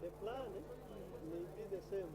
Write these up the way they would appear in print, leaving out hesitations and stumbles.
The plan may be the same.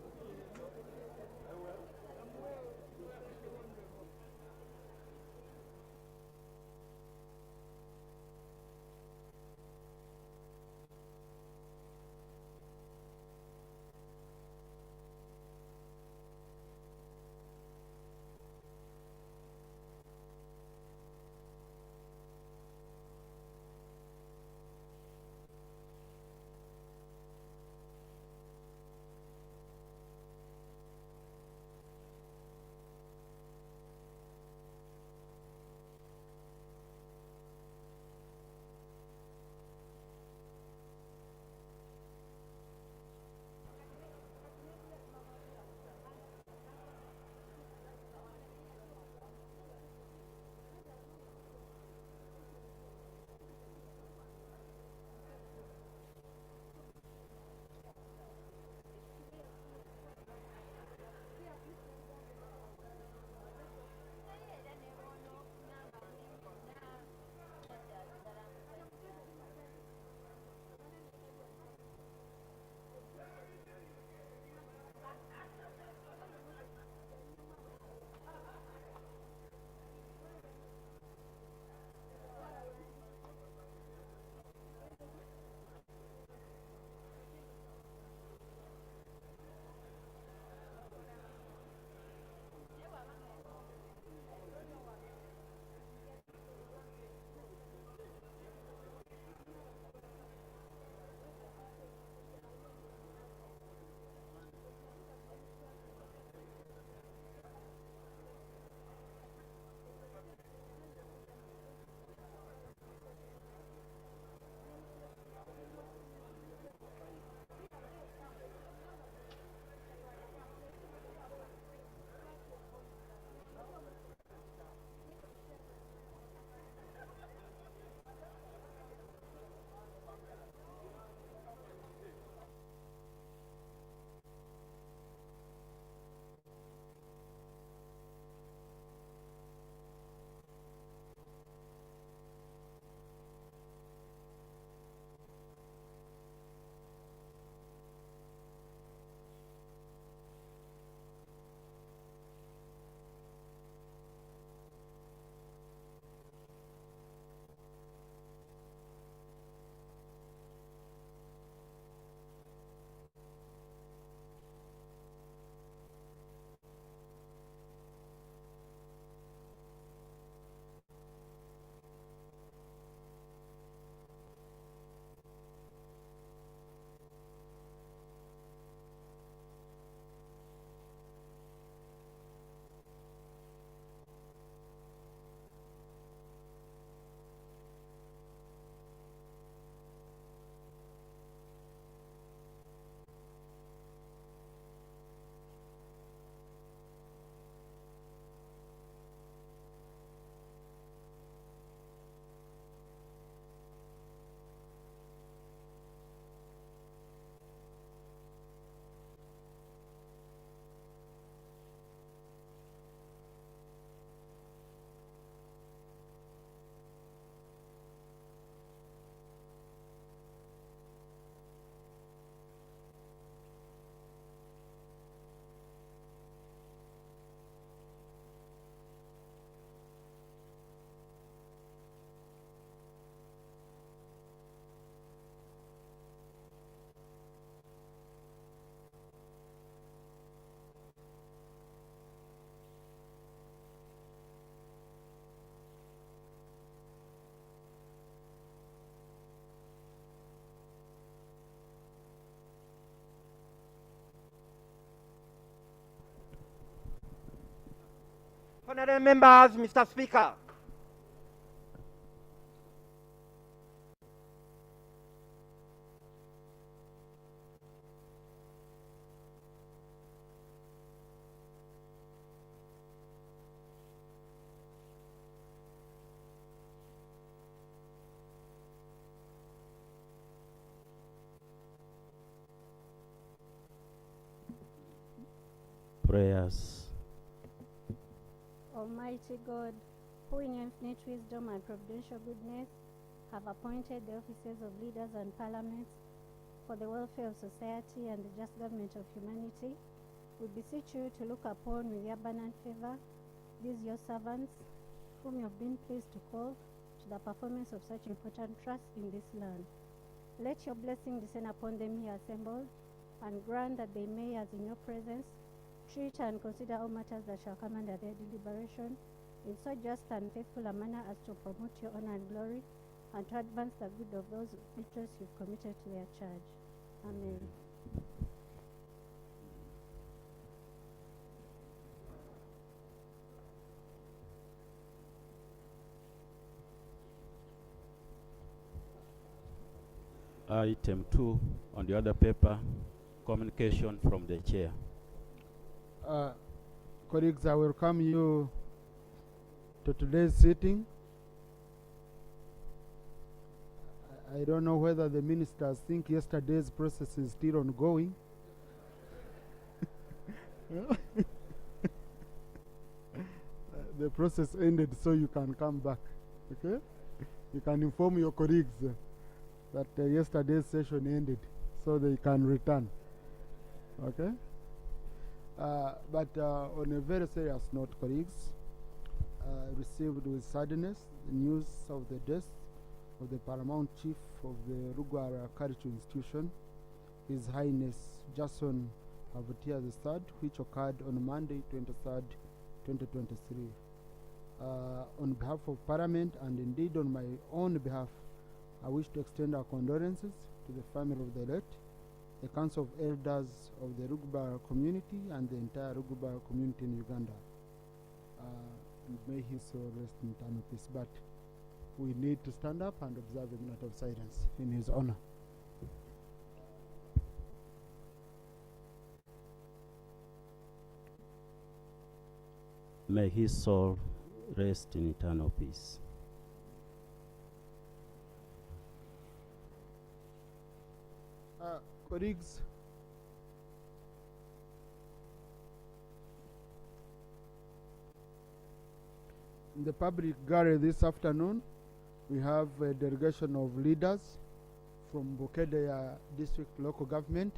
Honourable members, Mr. Speaker. Prayers. Almighty God, who in infinite wisdom and providential goodness have appointed the offices of leaders and parliaments for the welfare of society and the just government of humanity, we beseech you to look upon with abundant favor these your servants, whom you have been pleased to call to the performance of such important trust in this land. Let your blessing descend upon them here assembled, and grant that they may, as in your presence, treat and consider all matters that shall come under their deliberation in so just and faithful a manner as to promote your honor and glory, and to advance the good of those interests you've committed to their charge. Amen. Item 2 on the other paper, communication from the chair. Colleagues, I welcome you to today's sitting. I don't know whether the ministers think yesterday's process is still ongoing. The process ended, so you can come back. Okay? You can inform your colleagues that yesterday's session ended, so they can return. Okay? But on a very serious note, colleagues, received with sadness the news of the death of the Paramount Chief of the Rugwara Cultural Institution, His Highness Jason Havutia III, which occurred on Monday, 23rd, 2023. On behalf of Parliament, and indeed on my own behalf, I wish to extend our condolences to the family of the late, the Council of Elders of the Rugwara community, and the entire Rugwara community in Uganda. And may his soul rest in eternal peace. But we need to stand up and observe a minute of silence in his honor. May his soul rest in eternal peace. Colleagues, in the public gallery this afternoon, we have a delegation of leaders from Bukedea District Local Government,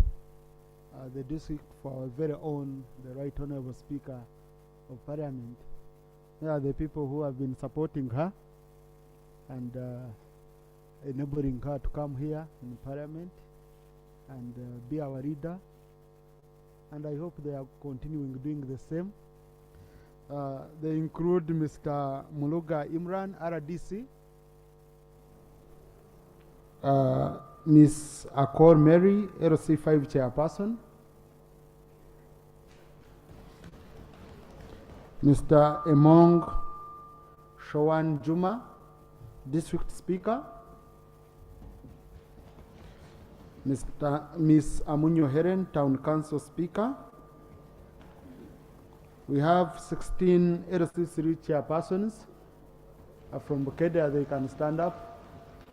the district for our very own, the Right Honorable Speaker of Parliament. They are the people who have been supporting her and enabling her to come here in Parliament and be our leader, and I hope they are continuing doing the same. They include Mr. Muluga Imran, RDC, Ms. Akor Mary, LC5 Chairperson, Mr. Emong Showan Juma, District Speaker, Ms. Amunyo Heren, Town Council Speaker. We have 16 LC3 chairpersons from Bukedea. They can stand up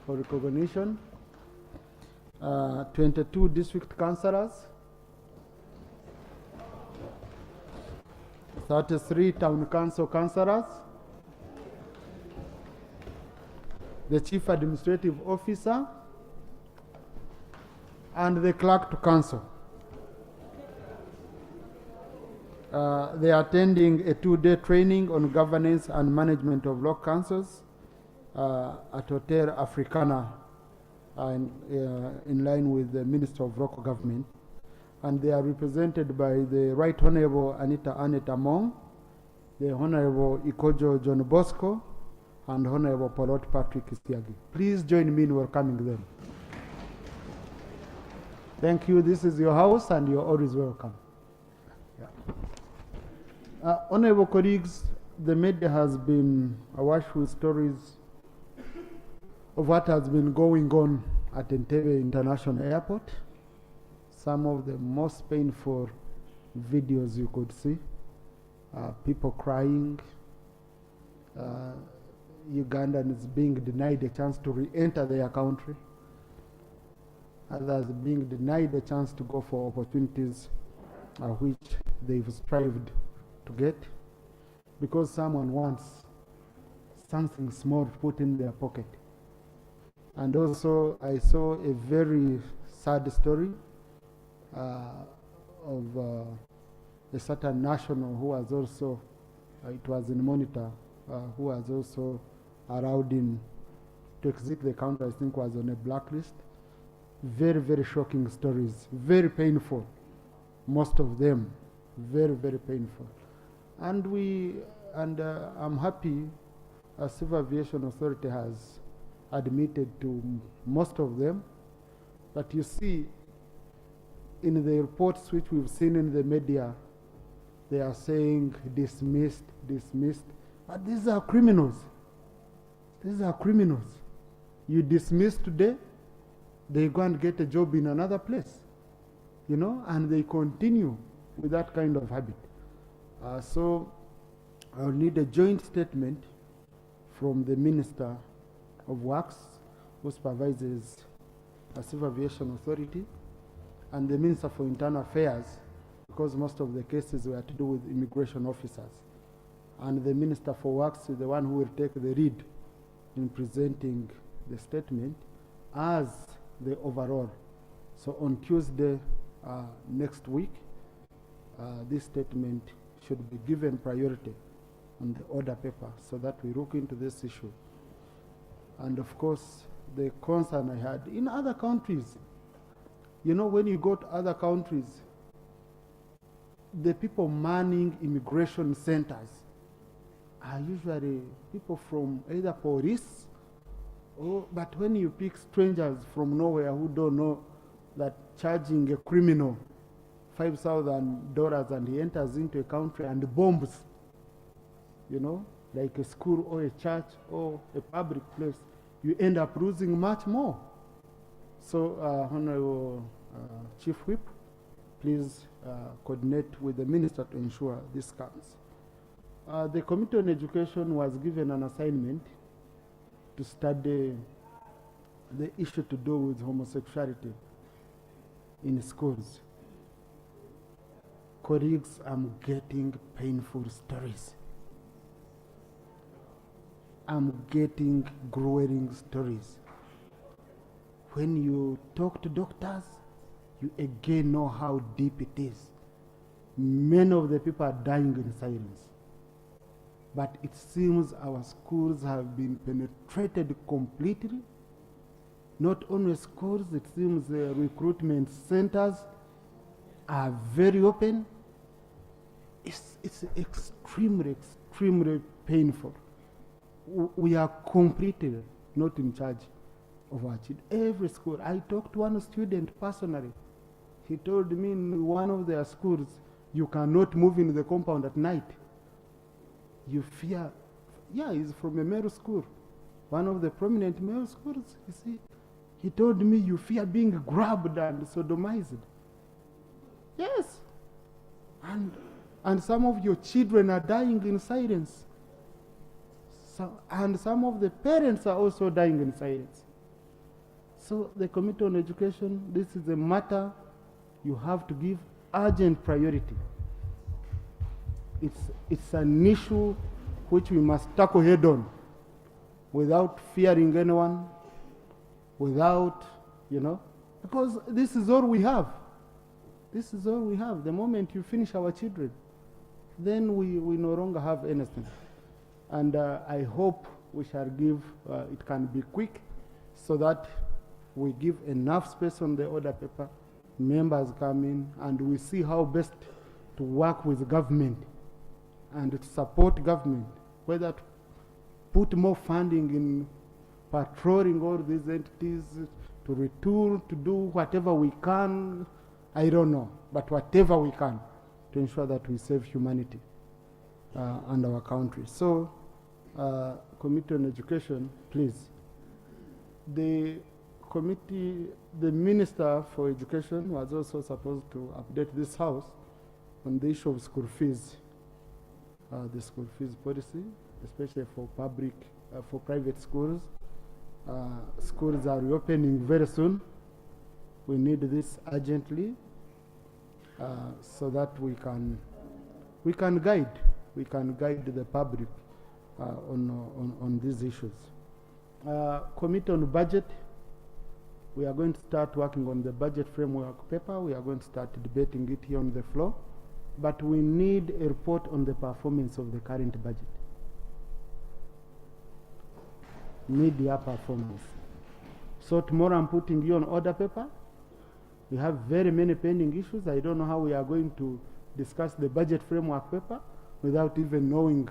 for recognition. 22 district councillors, 33 town council councillors, the chief administrative officer, and the clerk to council. They are attending a 2-day training on governance and management of local councils at Hotel Africana in line with the Minister of Local Government. And they are represented by the Right Honorable Anita Among, the Honorable Ikojo John Bosco, and Honorable Paulot Patrick Isiagi. Please join me in welcoming them. Thank you. This is your house, and you're always welcome. Yeah. Honorable colleagues, the media has been awash with stories of what has been going on at Entebbe International Airport. Some of the most painful videos you could see. People crying, Ugandans being denied a chance to re-enter their country, others being denied a chance to go for opportunities which they've strived to get. because someone wants something small to put in their pocket. And also, I saw a very sad story of a certain national who was also, it was in Monitor, who was also allowed in to exit the country, I think was on a blacklist. Very, very shocking stories, very painful, most of them, very, very painful. And I'm happy Civil Aviation Authority has admitted to most of them. But you see, in the reports which we've seen in the media, they are saying dismissed, dismissed. But these are criminals. These are criminals. You dismiss today, they go and get a job in another place, you know, and they continue with that kind of habit. So I'll need a joint statement from the Minister of Works, who supervises the Civil Aviation Authority, and the Minister for Internal Affairs, because most of the cases were to do with immigration officers. And the Minister for Works is the one who will take the lead in presenting the statement as the overall. So on Tuesday next week, this statement should be given priority on the order paper so that we look into this issue. And of course, the concern I had in other countries, you know, when you go to other countries, the people manning immigration centers are usually people from either police, but when you pick strangers from nowhere who don't know that charging a criminal $5,000 and he enters into a country and bombs, you know, like a school or a church or a public place, you end up losing much more. So, Honorable Chief Whip, please coordinate with the Minister to ensure this comes. The Committee on Education was given an assignment to study the issue to do with homosexuality in schools. Colleagues, I'm getting painful stories. I'm getting grueling stories. When you talk to doctors, you again know how deep it is. Many of the people are dying in silence. But it seems our schools have been penetrated completely. Not only schools, it seems the recruitment centers are very open. It's extremely, extremely painful. We are completely not in charge of our children. Every school, I talked to one student personally. He told me in one of their schools, you cannot move in the compound at night. You fear, yeah, he's from a male school, one of the prominent male schools, you see. He told me you fear being grabbed and sodomized. Yes. And some of your children are dying in silence. And some of the parents are also dying in silence. So the Committee on Education, this is a matter you have to give urgent priority. It's an issue which we must tackle head on without fearing anyone, without, you know, because this is all we have. This is all we have. The moment you finish our children, then we no longer have anything. And I hope we shall give, it can be quick, so that we give enough space on the order paper, members come in, and we see how best to work with government and to support government, whether to put more funding in patrolling all these entities, to retool, to do whatever we can, I don't know, but whatever we can to ensure that we save humanity and our country. So, Committee on Education, please. The committee, the Minister for Education was also supposed to update this House on the issue of school fees, the school fees policy, especially for public, for private schools. Schools are reopening very soon. We need this urgently so that we can guide we can guide the public on these issues. Committee on budget, we are going to start working on the budget framework paper. We are going to start debating it here on the floor. But we need a report on the performance of the current budget. Media performance. So tomorrow I'm putting you on order paper. We have very many pending issues. I don't know how we are going to discuss the budget framework paper without even knowing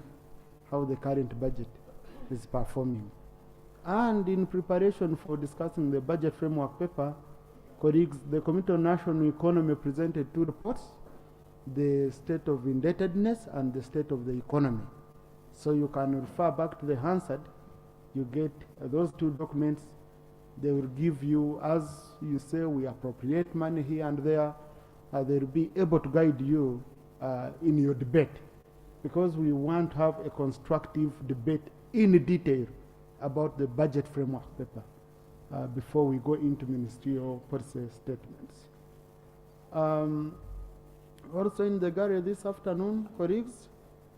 how the current budget is performing. And in preparation for discussing the budget framework paper, colleagues, the Committee on National Economy presented 2 reports, the state of indebtedness and the state of the economy. So you can refer back to the Hansard. You get those 2 documents. They will give you, as you say, we appropriate money here and there. They will be able to guide you in your debate, because we want to have a constructive debate in detail about the budget framework paper before we go into ministerial policy statements. Also in the gallery this afternoon, colleagues,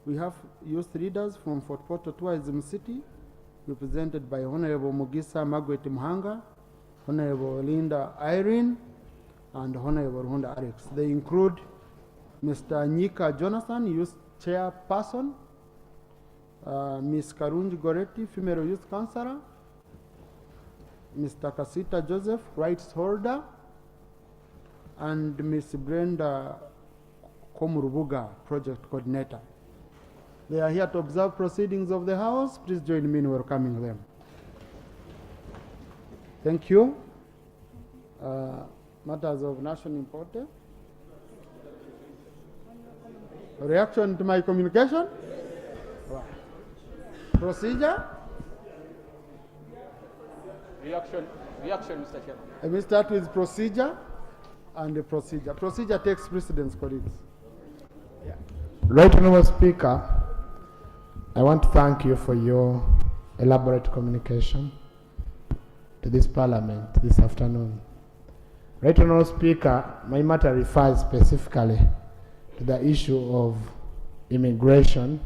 we have youth leaders from Fort Portal Tourism City, represented by Honorable Mugisa Margaret Muhanga, Honorable Linda Irene, and Honorable Honda Alex. They include Mr. Nyika Jonathan, youth chairperson, Ms. Karunji Goretti, female youth councillor, Mr. Kasita Joseph, rights holder, and Ms. Brenda Komurubuga, project coordinator. They are here to observe proceedings of the House. Please join me in welcoming them. Thank you. Matters of national importance. Reaction to my communication? Right. Procedure? Reaction, Mr. Chairman. Let me start with procedure and the procedure. Procedure takes precedence, colleagues. Yeah. Right Honourable Speaker, I want to thank you for your elaborate communication to this Parliament this afternoon. Right Honourable Speaker, my matter refers specifically to the issue of immigration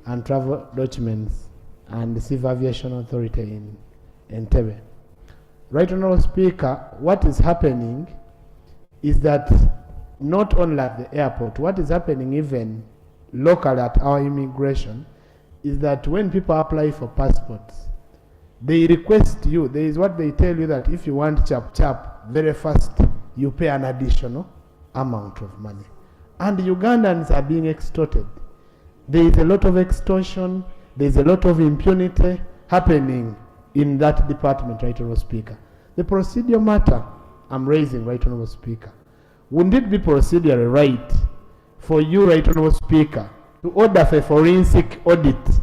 and travel documents and the Civil Aviation Authority in Entebbe. Right Honourable Speaker, what is happening is that not only at the airport, what is happening even locally at our immigration is that when people apply for passports, they request you, there is what they tell you, that if you want chap very fast, you pay an additional amount of money. And Ugandans are being extorted. There is a lot of extortion, there is a lot of impunity happening in that department, Right Honourable Speaker. The procedure matter I'm raising, Right Honourable Speaker, wouldn't it be procedurally right for you, Right Honourable Speaker, to order for a forensic audit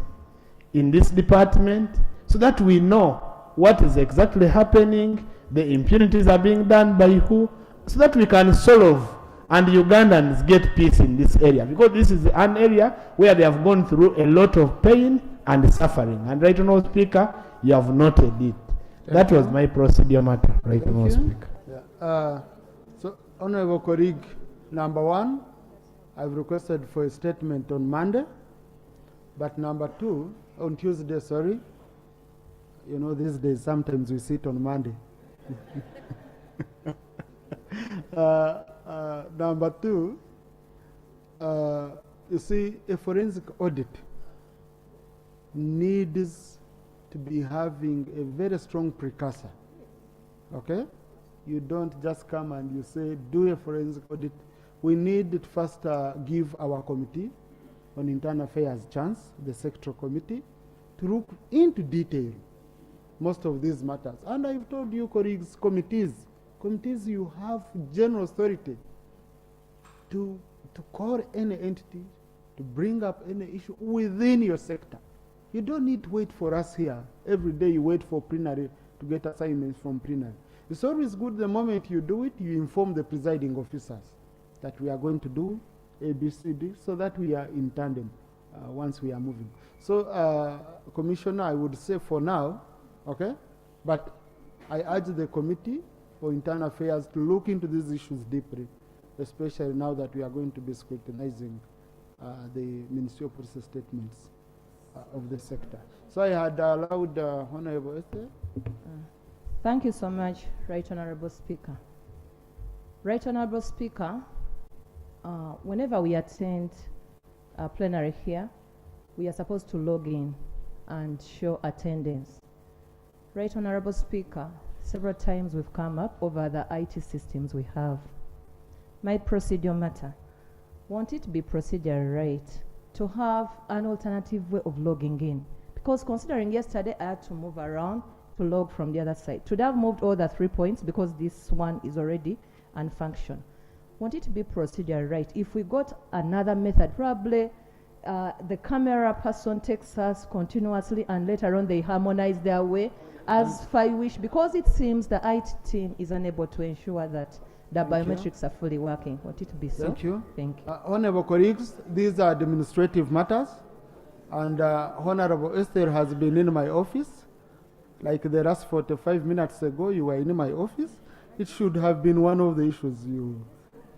in this department so that we know what is exactly happening, the impunities are being done by who, so that we can solve and Ugandans get peace in this area, because this is an area where they have gone through a lot of pain and suffering. And Right Honourable Speaker, you have noted it. That was my procedure matter, Right Honourable Speaker. Yeah. So, Honourable colleague, number 1, I've requested for a statement on Monday, but number 2, on Tuesday, sorry. You know, these days sometimes we sit on Monday. Number 2, you see, a forensic audit needs to be having a very strong precursor. Okay? You don't just come and you say, do a forensic audit. We need to first give our committee on internal affairs chance, the sectoral committee, to look into detail most of these matters. And I've told you, colleagues, committees, you have general authority to call any entity, to bring up any issue within your sector. You don't need to wait for us here. Every day you wait for plenary to get assignments from plenary. It's always good the moment you do it, you inform the presiding officers that we are going to do A, B, C, D, so that we are in tandem once we are moving. So, Commissioner, I would say for now, okay, but I urge the Committee for Internal Affairs to look into these issues deeply, especially now that we are going to be scrutinizing the Ministry of Police statements of the sector. So I had allowed Honorable Esther. Thank you so much, Right Honorable Speaker. Right Honorable Speaker, whenever we attend a plenary here, we are supposed to log in and show attendance. Right Honorable Speaker, several times we've come up over the IT systems we have. My procedure matter. Want it to be procedure right to have an alternative way of logging in? Because considering yesterday I had to move around to log from the other side. Today I've moved all the 3 points because this one is already unfunctional. Want it to be procedure right. If we got another method, probably the camera person takes us continuously and later on they harmonize their way as far wish, because it seems the IT team is unable to ensure that the biometrics are fully working. Want it to be so? Thank you. Thank you. Honorable colleagues, these are administrative matters, and Honorable Esther has been in my office. Like the last 45 minutes ago, you were in my office. It should have been one of the issues you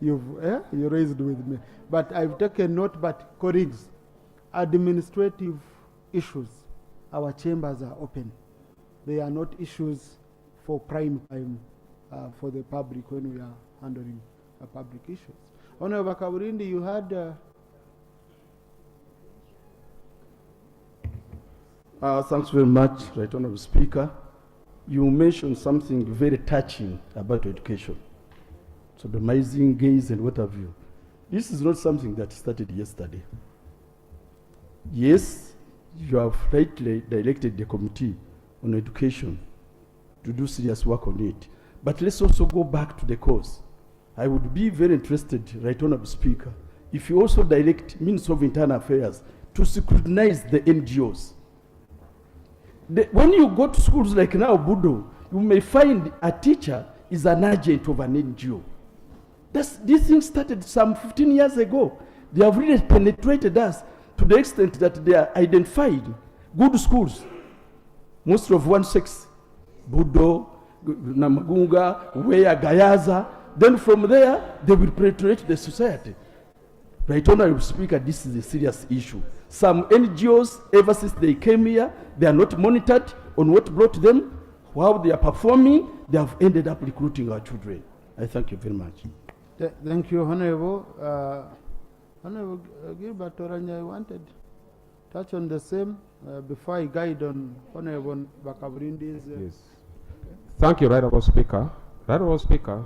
raised with me. But I've taken note. But colleagues, administrative issues, our chambers are open. They are not issues for prime time for the public when we are handling public issues. Honorable Kaburindi, you had. Thanks very much, Right Honorable Speaker. You mentioned something very touching about education, sodomizing gays and what have you. This is not something that started yesterday. Yes, you have rightly directed the committee on education to do serious work on it. But let's also go back to the cause. I would be very interested, Right Honorable Speaker, if you also direct Minister of Internal Affairs to scrutinize the NGOs. When you go to schools like now, Boda, you may find a teacher is an agent of an NGO. This thing started some 15 years ago. They have really penetrated us to the extent that they are identified good schools, most of one sex, Boda, Namagunga, Wea, Gayaza. Then from there, they will penetrate the society. Right Honorable Speaker, this is a serious issue. Some NGOs, ever since they came here, they are not monitored on what brought them, how they are performing. They have ended up recruiting our children. I thank you very much. Thank you, Honorable. Honorable Gilbert Oranya, I wanted to touch on the same before I guide on Honorable Bakaburindi's. Yes. Okay. Thank you, Right Honorable Speaker. Right Honorable Speaker,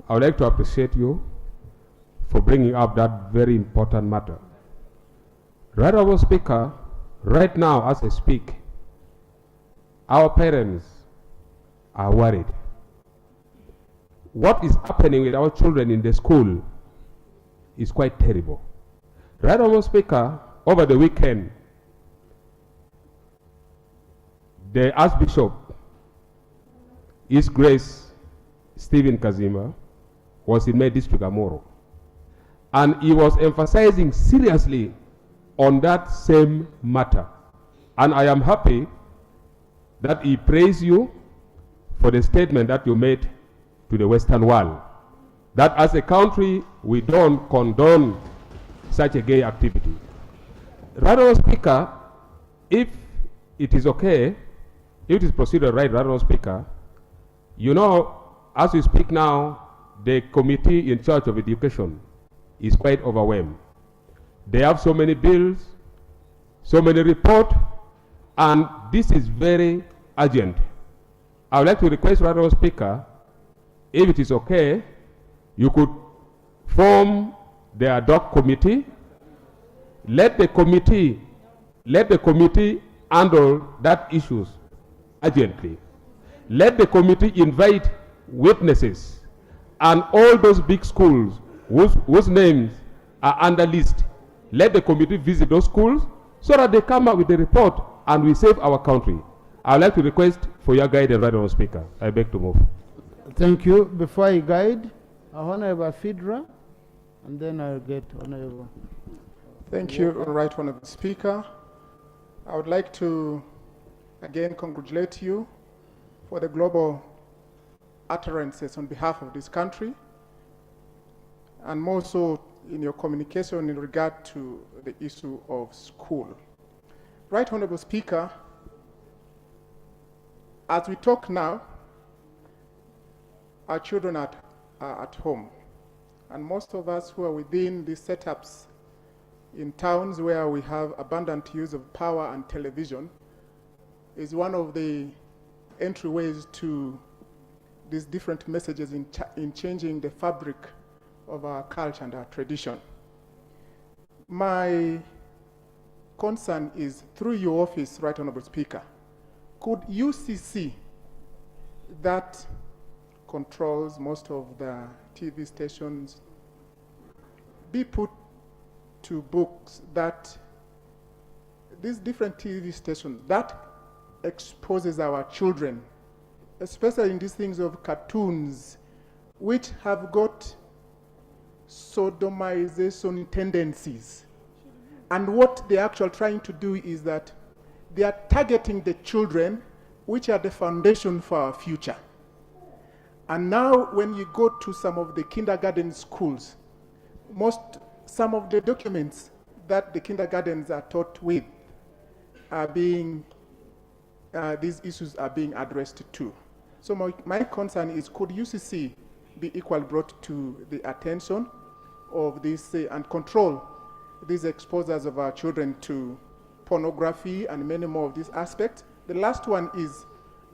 I would like to appreciate you for bringing up that very important matter. Right Honorable Speaker, right now as I speak, our parents are worried. What is happening with our children in the school is quite terrible. Right Honorable Speaker, over the weekend, the Archbishop, His Grace Stephen Kazima, was in my district, Amoro. And he was emphasizing seriously on that same matter. And I am happy that he praised you for the statement that you made to the Western world, that as a country, we don't condone such a gay activity. Right Honorable Speaker, if it is okay, if it is procedure right, Right Honorable Speaker, you know, as we speak now, the committee in charge of education is quite overwhelmed. They have so many bills, so many reports, and this is very urgent. I would like to request, Right Honorable Speaker, if it is okay, you could form the ad hoc committee. Let the committee handle that issues urgently. Let the committee invite witnesses and all those big schools whose names are under list. Let the committee visit those schools so that they come up with a report and we save our country. I would like to request for your guidance, Right Honorable Speaker. I beg to move. Thank you. Before I guide, Honorable Fidra, and then I'll get Honorable. Thank you, Right Honorable Speaker. I would like to again congratulate you for the global utterances on behalf of this country, and more so in your communication in regard to the issue of school. Right Honorable Speaker, as we talk now, our children are at home. And most of us who are within these setups in towns where we have abundant use of power and television is one of the entryways to these different messages in changing the fabric of our culture and our tradition. My concern is, through your office, Right Honorable Speaker, could UCC, that controls most of the TV stations, be put to books that these different TV stations that exposes our children, especially in these things of cartoons, which have got sodomization tendencies. And what they're actually trying to do is that they are targeting the children, which are the foundation for our future. And now when you go to some of the kindergarten schools, some of the documents that the kindergartens are taught with are being, these issues are being addressed to. So my concern is, could UCC be equally brought to the attention of this and control these exposures of our children to pornography and many more of these aspects? The last one is,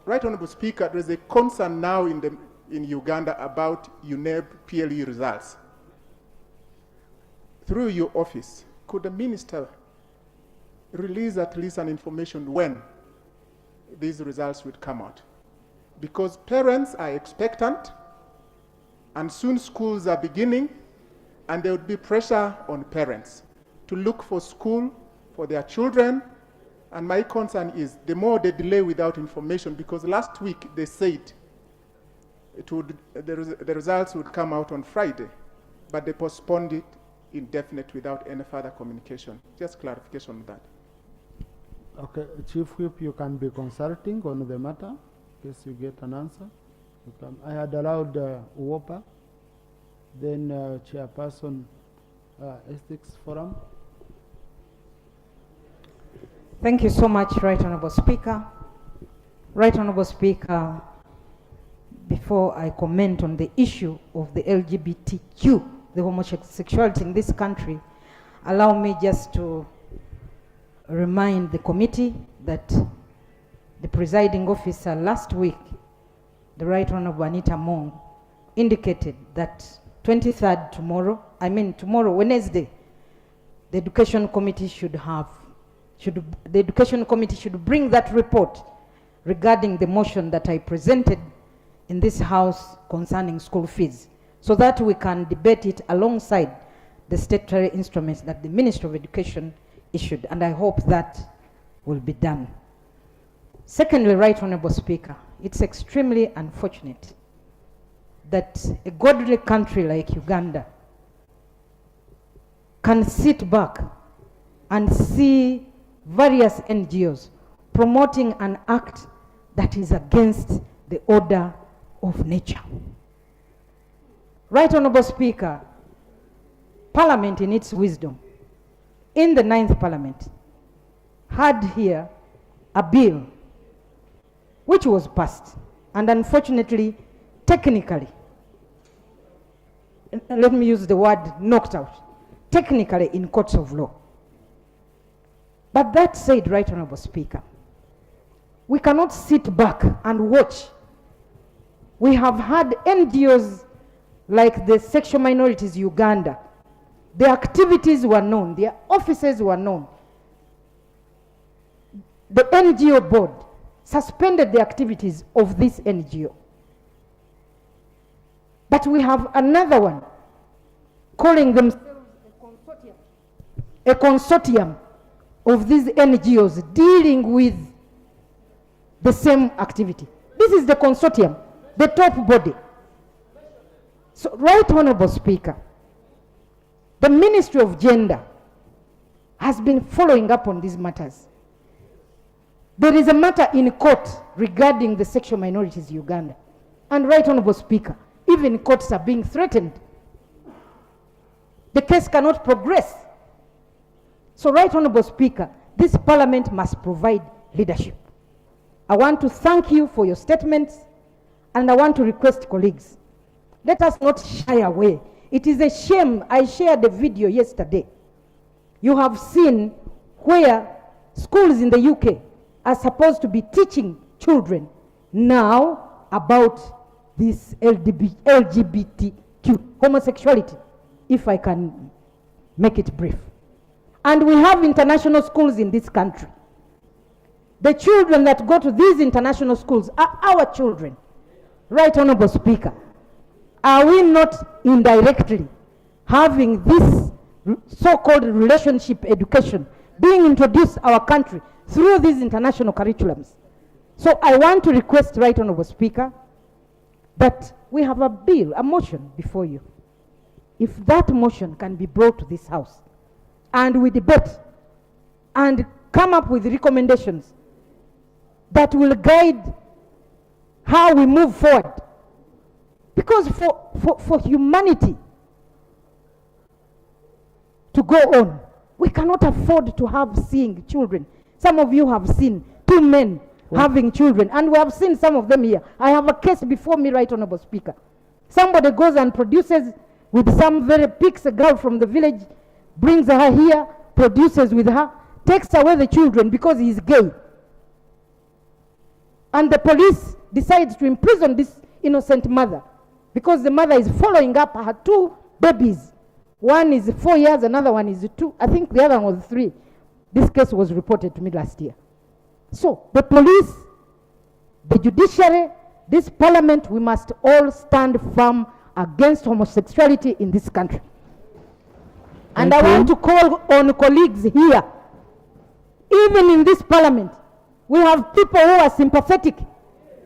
Right Honorable Speaker, there is a concern now in Uganda about UNEB PLE results. Through your office, could the minister release at least an information when these results would come out? Because parents are expectant, and soon schools are beginning, and there would be pressure on parents to look for school for their children. And my concern is the more they delay without information, because last week they said the results would come out on Friday, but they postponed it indefinite without any further communication. Just clarification on that. Okay, Chief Whip, you can be consulting on the matter in case you get an answer. I had allowed Uopa, then Chairperson Ethics Forum. Thank you so much, Right Honorable Speaker. Right Honorable Speaker, before I comment on the issue of the LGBTQ, the homosexuality in this country, allow me just to remind the committee that the presiding officer last week, the Right Honorable Anita Mong, indicated that 23rd tomorrow, Wednesday, the Education Committee should bring that report regarding the motion that I presented in this House concerning school fees, so that we can debate it alongside the statutory instruments that the Ministry of Education issued, and I hope that will be done. Secondly, Right Honorable Speaker, it's extremely unfortunate that a godly country like Uganda can sit back and see various NGOs promoting an act that is against the order of nature. Right Honorable Speaker, Parliament in its wisdom, in the 9th Parliament, had here a bill which was passed, and unfortunately, technically, let me use the word knocked out, technically in courts of law. But that said, Right Honorable Speaker, we cannot sit back and watch. We have had NGOs like the Sexual Minorities Uganda. Their activities were known, their offices were known. The NGO board suspended the activities of this NGO. But we have another one calling themselves a consortium of these NGOs dealing with the same activity. This is the consortium, the top body. So, Right Honorable Speaker, the Ministry of Gender has been following up on these matters. There is a matter in court regarding the sexual minorities Uganda. And Right Honorable Speaker, even courts are being threatened. the case cannot progress. So, Right Honorable Speaker, this Parliament must provide leadership. I want to thank you for your statements, and I want to request colleagues, let us not shy away. It is a shame. I shared a video yesterday. You have seen where schools in the UK are supposed to be teaching children now about this LGBTQ, homosexuality, if I can make it brief. And we have international schools in this country. The children that go to these international schools are our children. Right Honorable Speaker, are we not indirectly having this so-called relationship education being introduced our country through these international curriculums? So I want to request, Right Honorable Speaker, that we have a bill, a motion before you. If that motion can be brought to this House, and we debate and come up with recommendations that will guide how we move forward. Because for humanity to go on, we cannot afford to have seeing children. Some of you have seen 2 men having children, and we have seen some of them here. I have a case before me, Right Honorable Speaker. Somebody goes and produces with some picks a girl from the village, brings her here, produces with her, takes away the children because he is gay. And the police decides to imprison this innocent mother because the mother is following up her 2 babies. One is 4 years, another one is 2. I think the other one was 3. This case was reported to me last year. So the police, the judiciary, this Parliament, we must all stand firm against homosexuality in this country. And I want to call on colleagues here. Even in this Parliament, we have people who are sympathetic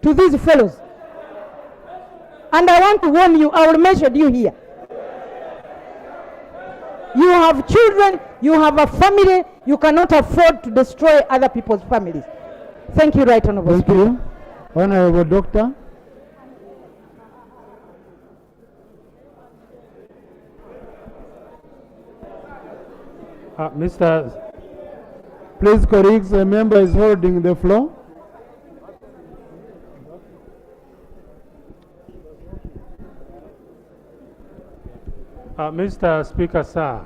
to these fellows. And I want to warn you, I will mention you here. You have children, you have a family, you cannot afford to destroy other people's families. Thank you, Right Honorable Speaker. Thank you. Honorable Doctor. Please, colleagues, a member is holding the floor. Mr. Speaker, sir,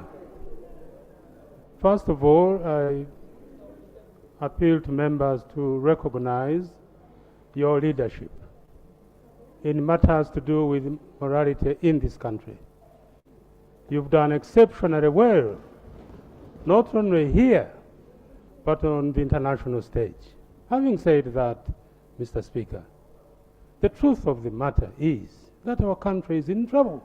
first of all, I appeal to members to recognize your leadership in matters to do with morality in this country. You've done exceptionally well, not only here, but on the international stage. Having said that, Mr. Speaker, the truth of the matter is that our country is in trouble.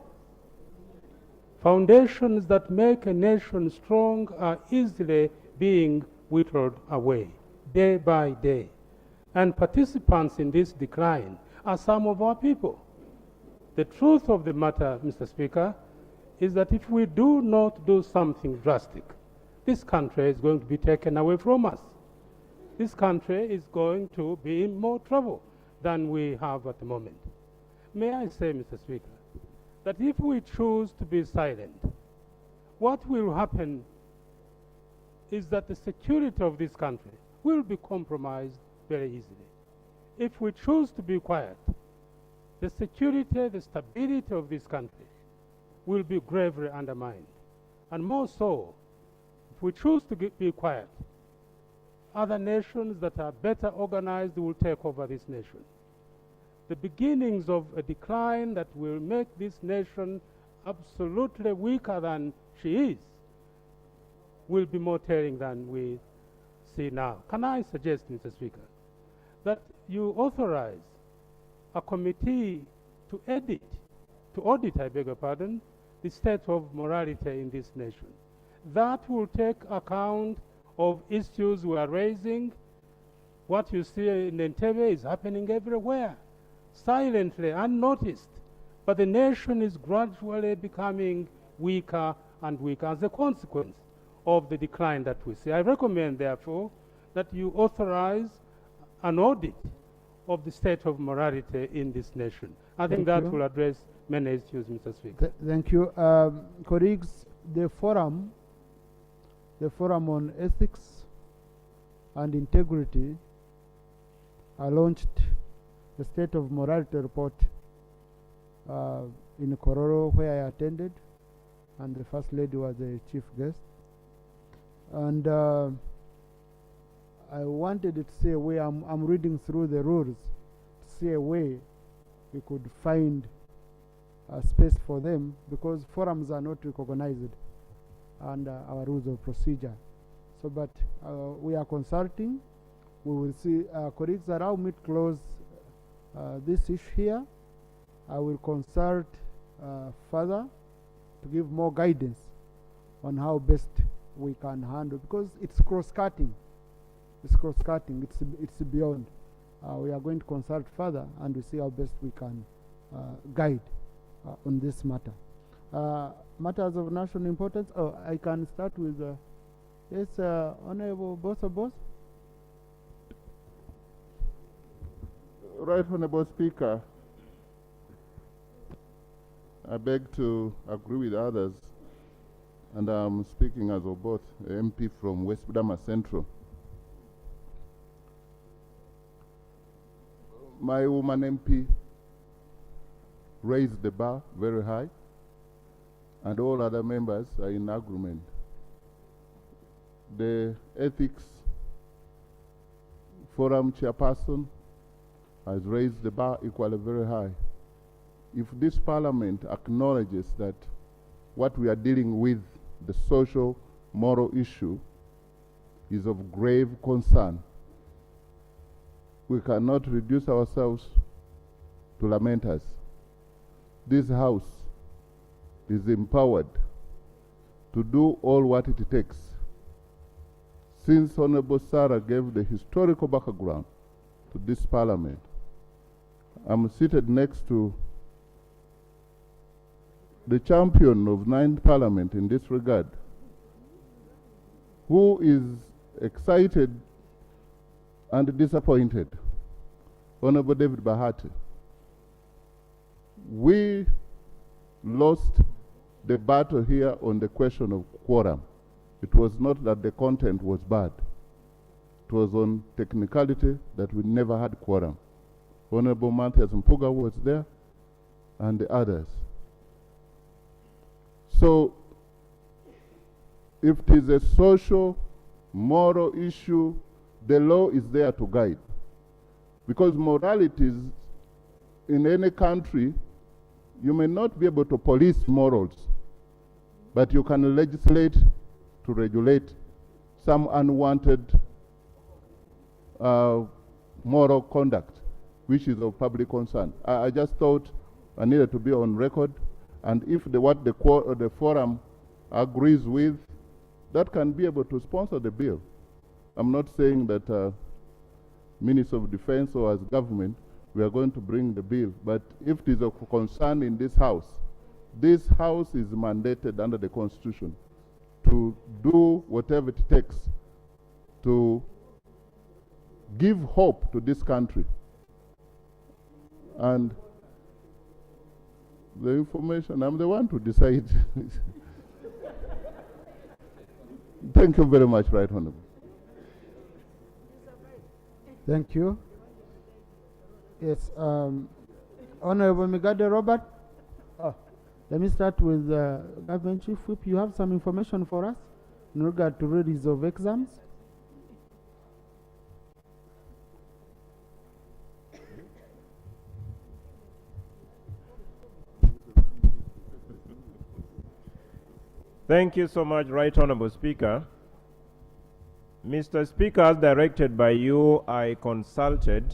Foundations that make a nation strong are easily being whittled away, day by day. And participants in this decline are some of our people. The truth of the matter, Mr. Speaker, is that if we do not do something drastic, this country is going to be taken away from us. This country is going to be in more trouble than we have at the moment. May I say, Mr. Speaker, that if we choose to be silent, what will happen is that the security of this country will be compromised very easily. If we choose to be quiet, the security, the stability of this country will be gravely undermined. And more so, if we choose to be quiet, other nations that are better organized will take over this nation. The beginnings of a decline that will make this nation absolutely weaker than she is will be more telling than we see now. Can I suggest, Mr. Speaker, that you authorize a committee to audit, I beg your pardon, the state of morality in this nation. That will take account of issues we are raising. What you see in Entebbe is happening everywhere, silently, unnoticed. But the nation is gradually becoming weaker and weaker as a consequence of the decline that we see. I recommend, therefore, that you authorize an audit of the state of morality in this nation. I think that will address many issues, Mr. Speaker. Thank you. Colleagues, the forum on ethics and integrity launched the State of Morality report in Kororo, where I attended, and the First Lady was a chief guest. And I wanted to see a way, I'm reading through the rules, to see a way we could find a space for them, because forums are not recognized under our rules of procedure. So, but we are consulting. We will see. Colleagues, allow me to close this issue here. I will consult further to give more guidance on how best we can handle, because it's cross-cutting. It's cross-cutting. It's beyond. We are going to consult further and we see how best we can guide on this matter. Matters of national importance. Oh, I can start with yes, Honorable Boss. Right Honorable Speaker, I beg to agree with others, and I'm speaking as of both MP from West Budama Central. My woman MP raised the bar very high, and all other members are in agreement. The Ethics Forum chairperson has raised the bar equally very high. If this Parliament acknowledges that what we are dealing with, the social, moral issue, is of grave concern, we cannot reduce ourselves to lamenters. This House is empowered to do all what it takes. Since Honorable Sarah gave the historical background to this Parliament, I'm seated next to the champion of 9th Parliament in this regard, who is excited and disappointed, Honorable David Bahati. We lost the battle here on the question of quorum. It was not that the content was bad. It was on technicality that we never had quorum. Honorable Matthias Mpuga was there, and the others. So, if it is a social, moral issue, the law is there to guide. Because moralities in any country, you may not be able to police morals, but you can legislate to regulate some unwanted moral conduct, which is of public concern. I just thought I needed to be on record, and if what the forum agrees with, that can be able to sponsor the bill. I'm not saying that Minister of Defense or as government, we are going to bring the bill, but if it is of concern in this House is mandated under the Constitution to do whatever it takes to give hope to this country. And the information, I'm the one to decide. Thank you very much, Right Honorable. Thank you. Yes, Honorable Migade Robert. Let me start with Government Chief Whip. You have some information for us in regard to release of exams? Thank you so much, Right Honorable Speaker. Mr. Speaker, as directed by you, I consulted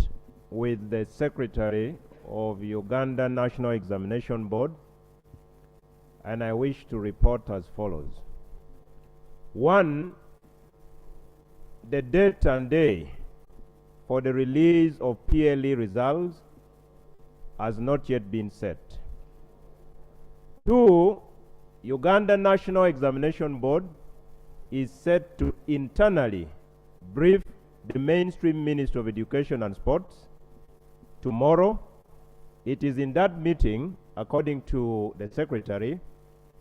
with the Secretary of Uganda National Examination Board, and I wish to report as follows. One, the date and day for the release of PLE results has not yet been set. Two, Uganda National Examination Board is set to internally brief the mainstream Minister of Education and Sports tomorrow. It is in that meeting, according to the Secretary,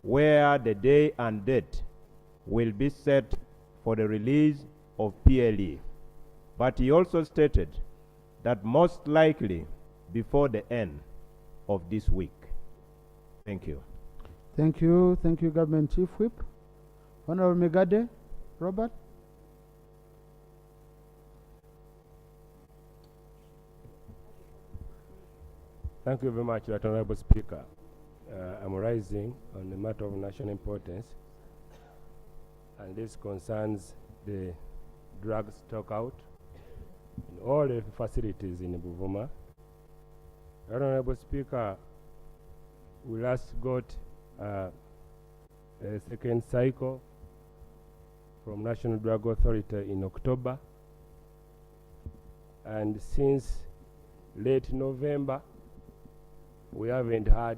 where the day and date will be set for the release of PLE. But he also stated that most likely before the end of this week. Thank you. Thank you. Thank you, Government Chief Whip. Honorable Megade, Robert. Thank you very much, Right Honorable Speaker. I'm rising on a matter of national importance, and this concerns the drug stockout in all the facilities in Buvuma. Right Honorable Speaker, we last got a second cycle from National Drug Authority in October, and since late November, we haven't had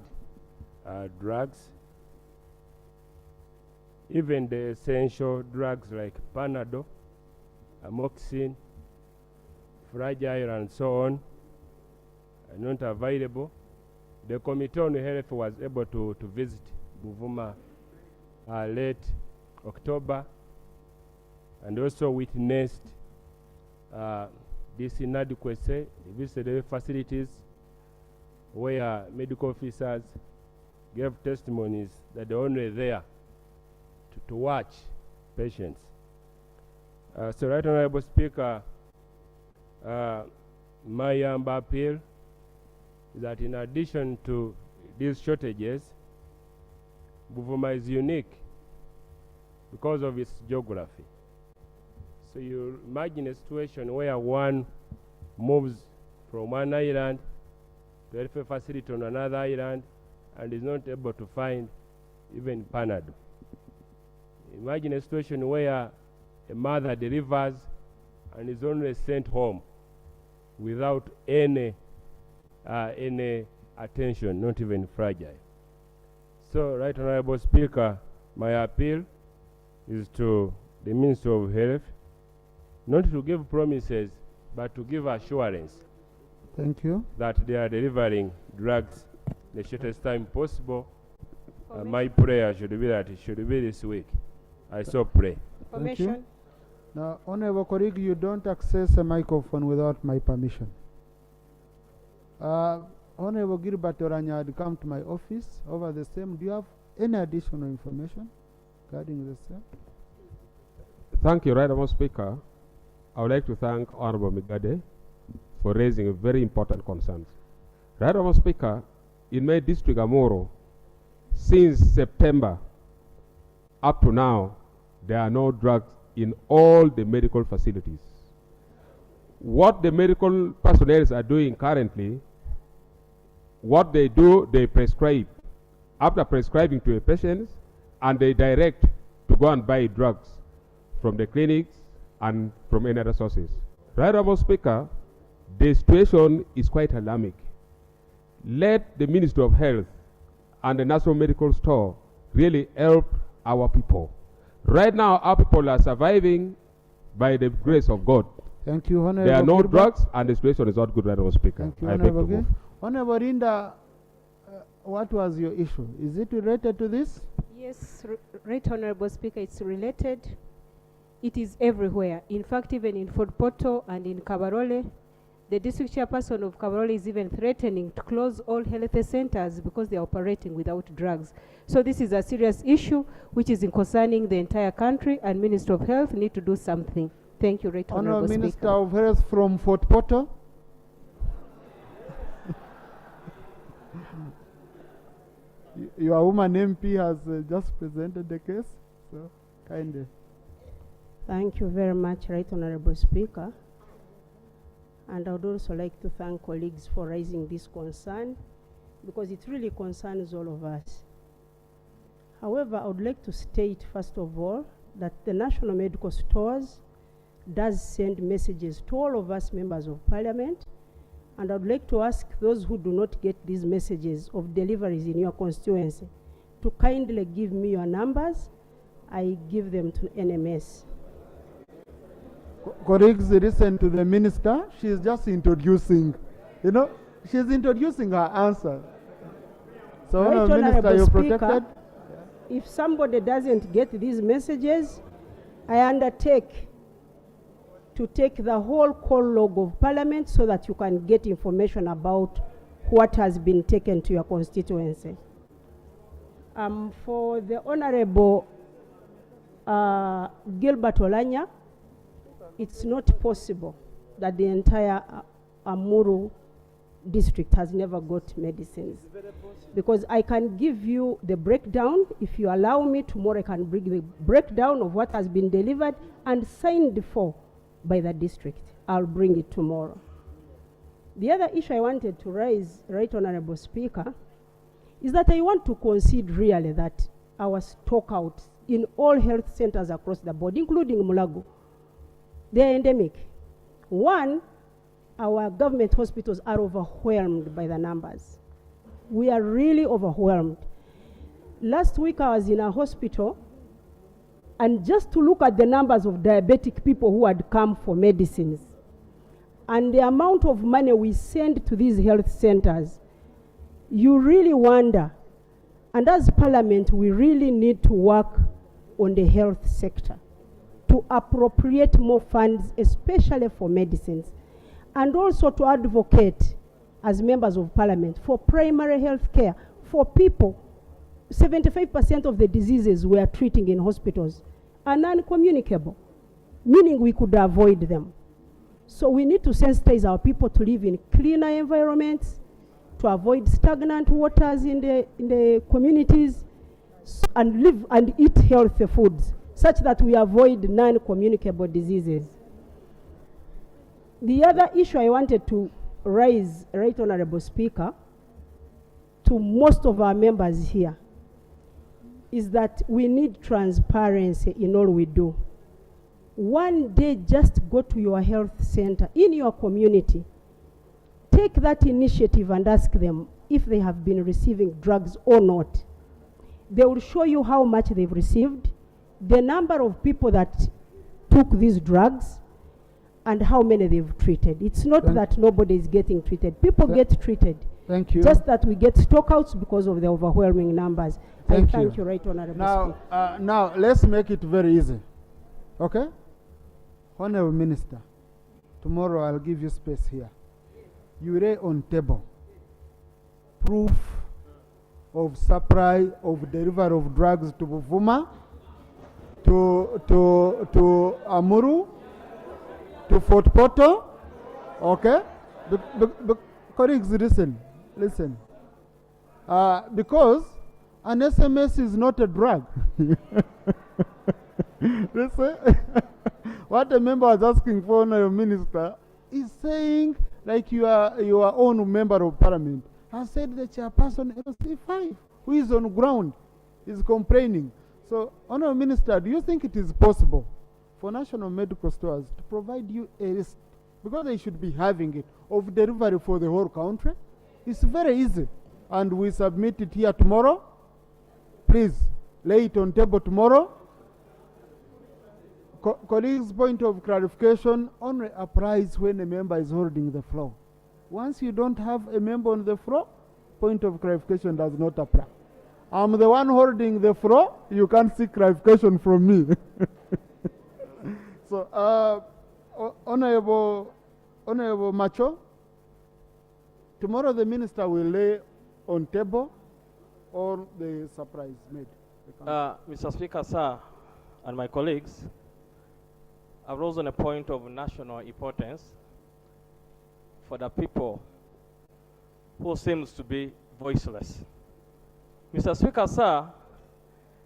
drugs. Even the essential drugs like Panadol, Amoxicillin, Fragile, and so on are not available. The Committee on Health was able to visit Buvuma late October and also witnessed this inadequacy. They visited the facilities where medical officers gave testimonies that they're only there to watch patients. So, Right Honorable Speaker, my appeal is that in addition to these shortages, Buvuma is unique because of its geography. So you imagine a situation where one moves from one island to a welfare facility on another island and is not able to find even Panadol. Imagine a situation where a mother delivers and is only sent home without any attention, not even fragile. So, Right Honorable Speaker, my appeal is to the Minister of Health not to give promises, but to give assurance. Thank you. That they are delivering drugs the shortest time possible. My prayer should be that it should be this week. I so pray. Thank you. Now, Honorable colleague, you don't access a microphone without my permission. Honorable Gilbert Oranya had come to my office over the same. Do you have any additional information regarding the same? Thank you, Right Honorable Speaker. I would like to thank Honorable Megade for raising very important concerns. Right Honorable Speaker, in my district, Amoro, since September up to now, there are no drugs in all the medical facilities. What the medical personnel are doing currently, what they do, they prescribe. After prescribing to a patient, and they direct to go and buy drugs from the clinics and from any other sources. Right Honorable Speaker, the situation is quite alarming. Let the Ministry of Health and the National Medical Store really help our people. Right now, our people are surviving by the grace of God. Thank you, Honorable. There are no drugs, and the situation is not good, Right Honorable Speaker. Thank you, I beg to Honorable. move. Honorable Rinda, what was your issue? Is it related to this? Yes, Right Honorable Speaker, it's related. It is everywhere. In fact, even in Fort Portal and in Kabarole, the district chairperson of Kabarole is even threatening to close all health centers because they are operating without drugs. So this is a serious issue which is concerning the entire country, and Minister of Health need to do something. Thank you, Right Honorable Speaker. Minister of Health from Fort Portal. Your woman MP has just presented the case, so kindly. Thank you very much, Right Honorable Speaker. And I would also like to thank colleagues for raising this concern, because it really concerns all of us. However, I would like to state, first of all, that the National Medical Stores does send messages to all of us members of Parliament, and I would like to ask those who do not get these messages of deliveries in your constituency to kindly give me your numbers. I give them to NMS. Colleagues, listen to the minister. She's just introducing, she's introducing her answer. So, Right Minister, you're Speaker, protected. if somebody doesn't get these messages, I undertake to take the whole call log of Parliament so that you can get information about what has been taken to your constituency. For the Honorable Gilbert Olanya, it's not possible that the entire Amuru district has never got medicines. Because I can give you the breakdown. If you allow me, tomorrow I can bring the breakdown of what has been delivered and signed for by the district. I'll bring it tomorrow. The other issue I wanted to raise, Right Honorable Speaker, is that I want to concede really that our stockouts in all health centers across the board, including Mulago, they are endemic. One, our government hospitals are overwhelmed by the numbers. We are really overwhelmed. Last week I was in a hospital, and just to look at the numbers of diabetic people who had come for medicines and the amount of money we send to these health centers, you really wonder. And as Parliament, we really need to work on the health sector to appropriate more funds, especially for medicines, and also to advocate as members of Parliament for primary health care for people. 75% of the diseases we are treating in hospitals are non-communicable, meaning we could avoid them. So we need to sensitize our people to live in cleaner environments, to avoid stagnant waters in the communities, and live and eat healthy foods, such that we avoid non-communicable diseases. The other issue I wanted to raise, Right Honorable Speaker, to most of our members here, is that we need transparency in all we do. One day, just go to your health center in your community. Take that initiative and ask them if they have been receiving drugs or not. They will show you how much they've received, the number of people that took these drugs, and how many they've treated. It's not that nobody is getting treated. People get treated. Thank you. Just that we get stockouts because of the overwhelming numbers. Thank Thank you, Right Honorable Speaker. Now, let's make it very easy. Okay? Honorable Minister, tomorrow I'll give you space here. You lay on table proof of supply of delivery of drugs to Buvuma, to Amuru, to Fort Portal. Okay? Colleagues, listen. Because an SMS is not a drug. Listen. What a member was asking for, Honorable Minister, is saying, like you are your own member of Parliament, has said the chairperson LC5, who is on ground, is complaining. So, Honorable Minister, do you think it is possible for national medical stores to provide you a list, because they should be having it, of delivery for the whole country? It's very easy. And we submit it here tomorrow. Please, lay it on table tomorrow. Colleagues' point of clarification only applies when a member is holding the floor. Once you don't have a member on the floor, point of clarification does not apply. I'm the one holding the floor. You can't seek clarification from me. So, Honorable Macho, tomorrow the minister will lay on table all the supplies made. Mr. Speaker, sir, and my colleagues, I've raised a point of national importance for the people who seems to be voiceless. Mr. Speaker, sir,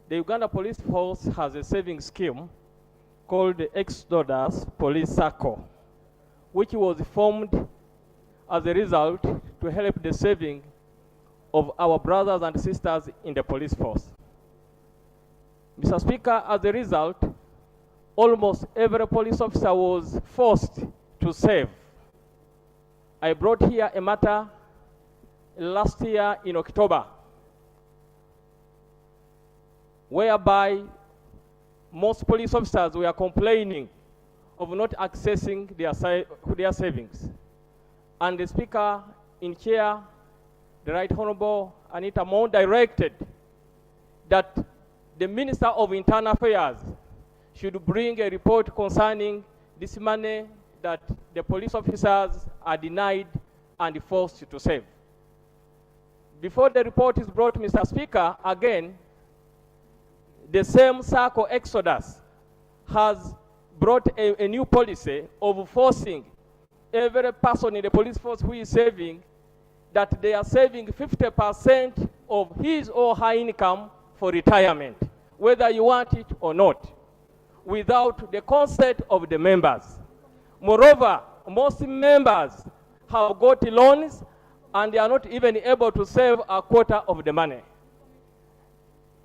the Uganda Police Force has a saving scheme called the Exodus Police Circle, which was formed as a result to help the saving of our brothers and sisters in the police force. Mr. Speaker, as a result, almost every police officer was forced to save. I brought here a matter last year in October, whereby most police officers were complaining of not accessing their savings. And the Speaker in chair, the Right Honorable Anita Moon, directed that the Minister of Internal Affairs should bring a report concerning this money that the police officers are denied and forced to save. Before the report is brought, Mr. Speaker, again, the same circle Exodus has brought a new policy of forcing every person in the police force who is saving that they are saving 50% of his or her income for retirement, whether you want it or not, without the consent of the members. Moreover, most members have got loans and they are not even able to save a quarter of the money.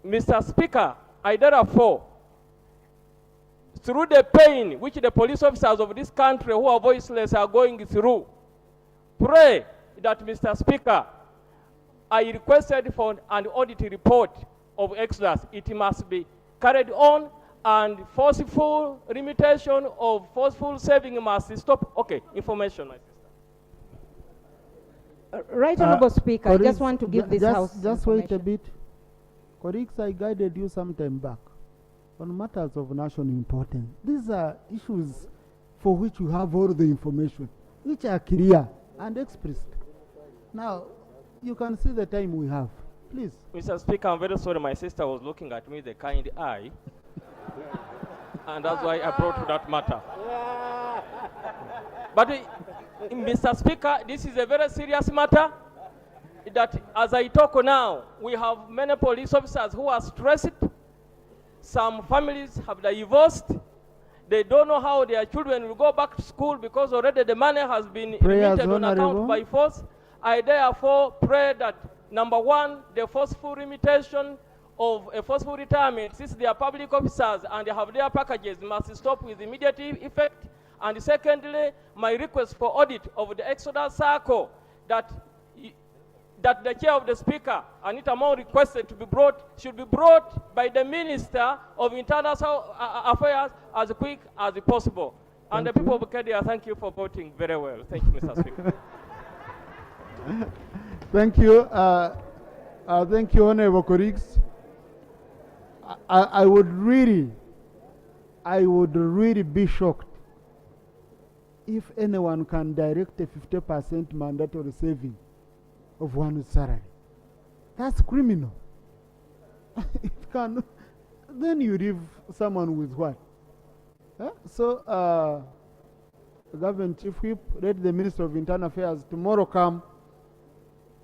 Mr. Speaker, I therefore, through the pain which the police officers of this country who are voiceless are going through, pray that, Mr. Speaker, I requested for an audit report of Exodus. It must be carried on, and forceful limitation of forceful saving must stop. Okay, information, my sister. Right Honorable Speaker, I just want to give this House Just wait a bit. Colleagues, I guided you some time back on matters of national importance. These are issues for which you have all the information, which are clear and expressed. Now, you can see the time we have. Please. Mr. Speaker, I'm very sorry. My sister was looking at me with a kind eye. And that's why I brought to that matter. But Mr. Speaker, this is a very serious matter. That as I talk now, we have many police officers who are stressed. Some families have divorced. They don't know how their children will go back to school because already the money has been remitted on account by force. I therefore pray that, number one, the forceful limitation of a forceful retirement, since they are public officers and they have their packages, must stop with immediate effect. And secondly, my request for audit of the Exodus Circle, that the chair of the Speaker, Anita Mo, requested to be brought, should be brought by the Minister of Internal Affairs as quick as possible. And the people of Kedia, thank you for voting very well. Thank you, Mr. Speaker. Thank you. Thank you, honorable colleagues. I would really be shocked if anyone can direct a 50% mandatory saving of one's salary. That's criminal. It can. Then you leave someone with what? So, Government Chief Whip, let the Minister of Internal Affairs tomorrow come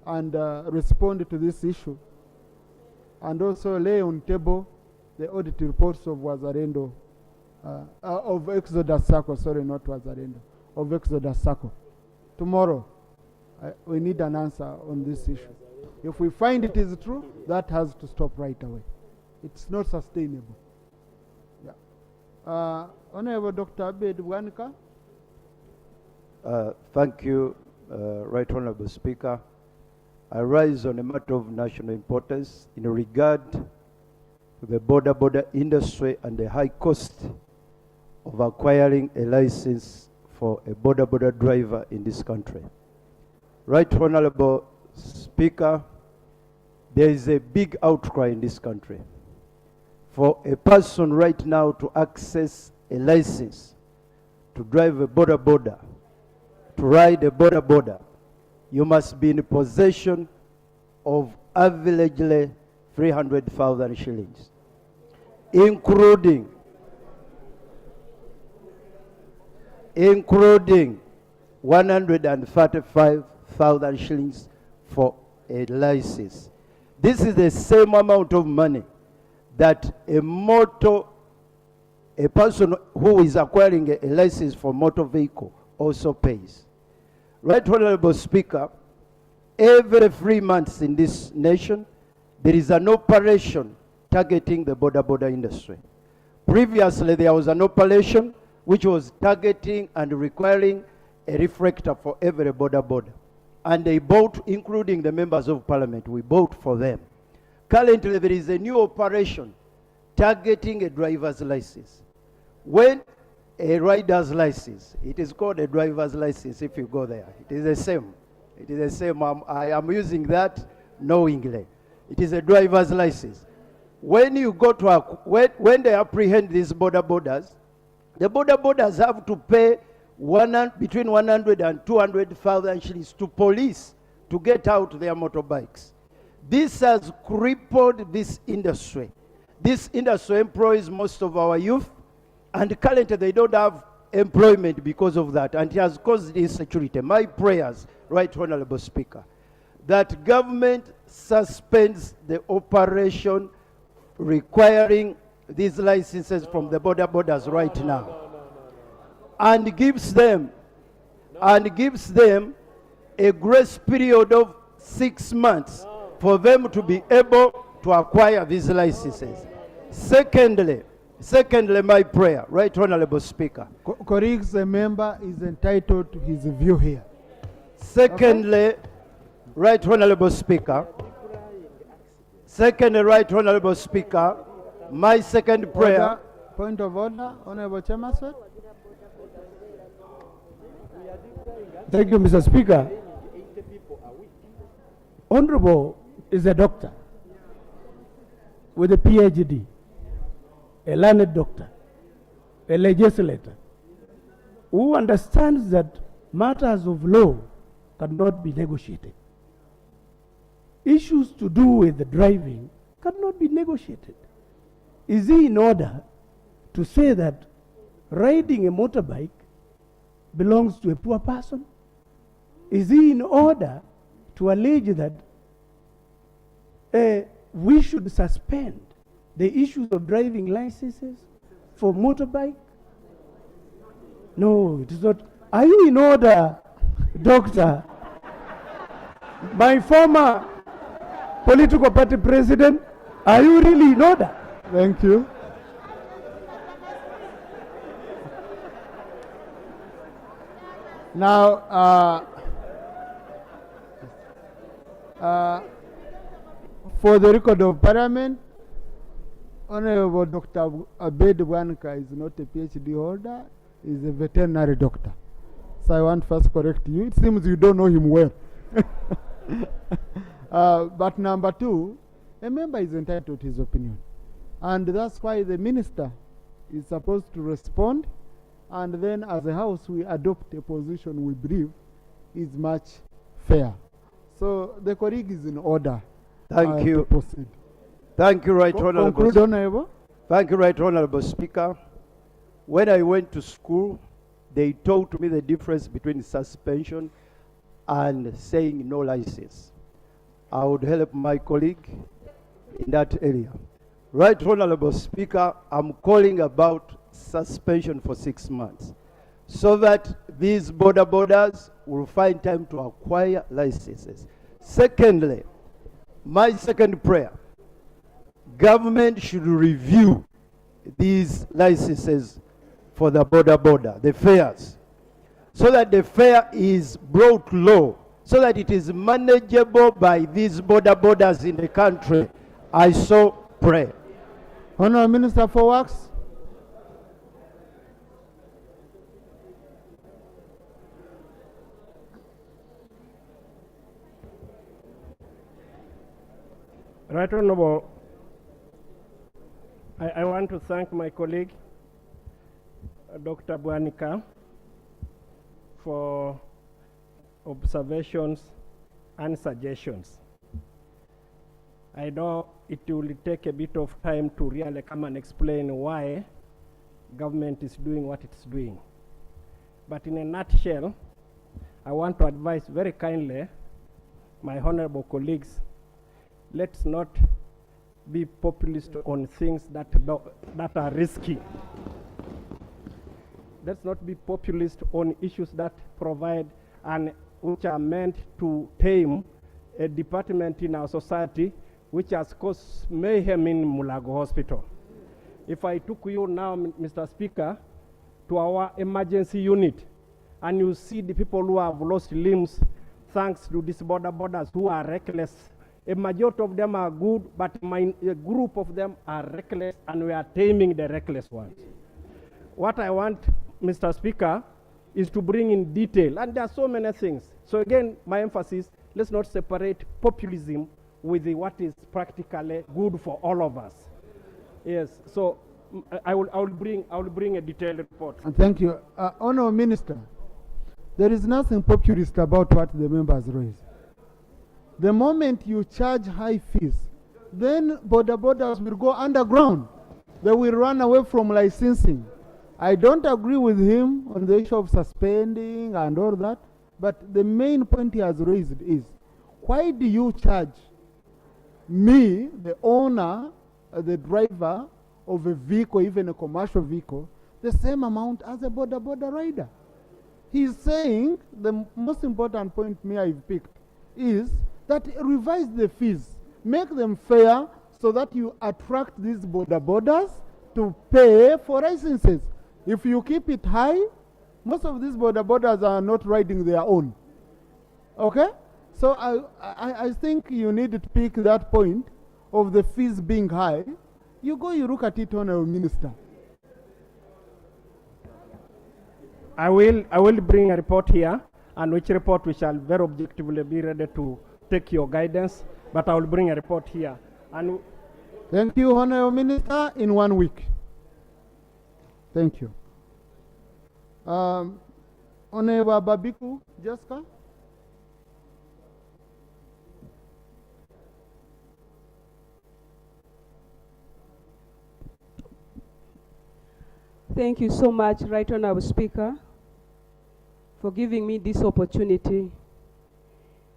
and respond to this issue, and also lay on table the audit reports of Wazarendo, of Exodus Circle, sorry, not Wazarendo, of Exodus Circle. Tomorrow, we need an answer on this issue. If we find it is true, that has to stop right away. It's not sustainable. Yeah. Honorable Dr. Abed Wanika. Thank you, Right Honorable Speaker. I rise on a matter of national importance in regard to the border industry and the high cost of acquiring a license for a border driver in this country. Right Honorable Speaker, there is a big outcry in this country. For a person right now to access a license to drive a border, to ride a border, you must be in possession of averagely 300,000 shillings, including 135,000 shillings for a license. This is the same amount of money that a person who is acquiring a license for motor vehicle also pays. Right Honorable Speaker, every 3 months in this nation, there is an operation targeting the border industry. Previously, there was an operation which was targeting and requiring a reflector for every border. And they bought, including the members of parliament, we bought for them. Currently, there is a new operation targeting a driver's license. When a rider's license, it is called a driver's license if you go there. It is the same. It is the same. I am using that knowingly. It is a driver's license. when you go to when they apprehend these borders, the borders have to pay between 100 and 200,000 shillings to police to get out their motorbikes. This has crippled this industry. This industry employs most of our youth, and currently they don't have employment because of that, and it has caused insecurity. My prayers, Right Honorable Speaker, that government suspends the operation requiring these licenses from the borders right now, and gives them a grace period of 6 months for them to be able to acquire these licenses. Secondly, my prayer, Right Honorable Speaker. Colleagues, a member is entitled to his view here. Secondly, Right Honorable Speaker. Secondly, Right Honorable Speaker, my second prayer. Order. Point of order, Honorable Chairman. Thank you, Mr. Speaker. Honorable is a doctor with a PhD, a learned doctor, a legislator, who understands that matters of law cannot be negotiated. Issues to do with the driving cannot be negotiated. Is he in order to say that riding a motorbike belongs to a poor person? Is he in order to allege that we should suspend the issues of driving licenses for motorbike? No, it is not. Are you in order, Doctor? My former political party president, are you really in order? Thank you. Now, for the record of Parliament, Honorable Dr. Abed Wanka is not a PhD holder, he is a veterinary doctor. So I want first correct you. It seems you don't know him well. But number two, a member is entitled to his opinion. And that's why the minister is supposed to respond, and then as a house we adopt a position we believe is much fair. So the colleague is in order. Thank you. To proceed. Thank you, Right Honorable. Conclude, Honorable. Thank you, Right Honorable Speaker. When I went to school, they taught me the difference between suspension and saying no license. I would help my colleague in that area. Right Honorable Speaker, I'm calling about suspension for 6 months so that these borders will find time to acquire licenses. Secondly, my second prayer, government should review these licenses for the border, the fares, so that the fare is brought low, so that it is manageable by these borders in the country. I so pray. Honorable Minister for Works. Right Honorable, I want to thank my colleague, Dr. Bwanika, for observations and suggestions. I know it will take a bit of time to really come and explain why government is doing what it's doing. But in a nutshell, I want to advise very kindly my honorable colleagues, let's not be populist on things that are risky. Let's not be populist on issues that provide and which are meant to tame a department in our society which has caused mayhem in Mulago Hospital. If I took you now, Mr. Speaker, to our emergency unit, and you see the people who have lost limbs thanks to these borders who are reckless. A majority of them are good, but a group of them are reckless, and we are taming the reckless ones. What I want, Mr. Speaker, is to bring in detail, and there are so many things. So again, my emphasis, let's not separate populism with what is practically good for all of us. Yes, so I will bring a detailed report. And thank you. Honourable Minister, there is nothing populist about what the members raise. The moment you charge high fees, then borders will go underground. They will run away from licensing. I don't agree with him on the issue of suspending and all that, but the main point he has raised is, why do you charge me, the owner, the driver of a vehicle, even a commercial vehicle, the same amount as a border rider? He's saying the most important point me I've picked is that revise the fees, make them fair so that you attract these borders to pay for licenses. If you keep it high, most of these borders are not riding their own. Okay? So I think you need to pick that point of the fees being high. You look at it, Honourable Minister. I will bring a report here, and which report we shall very objectively be ready to take your guidance, but I will bring a report here. And thank you, Honourable Minister, in 1 week. Thank you. Honourable Babiku, Jessica. Thank you so much, Right Honourable Speaker, for giving me this opportunity.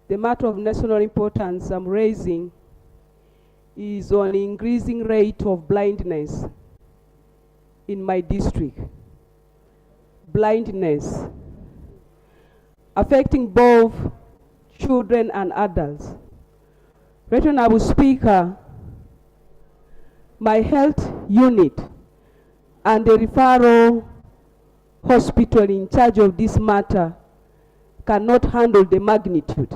The matter of national importance I'm raising is on increasing rate of blindness in my district. Blindness affecting both children and adults. Right Honourable Speaker, my health unit and the referral hospital in charge of this matter cannot handle the magnitude.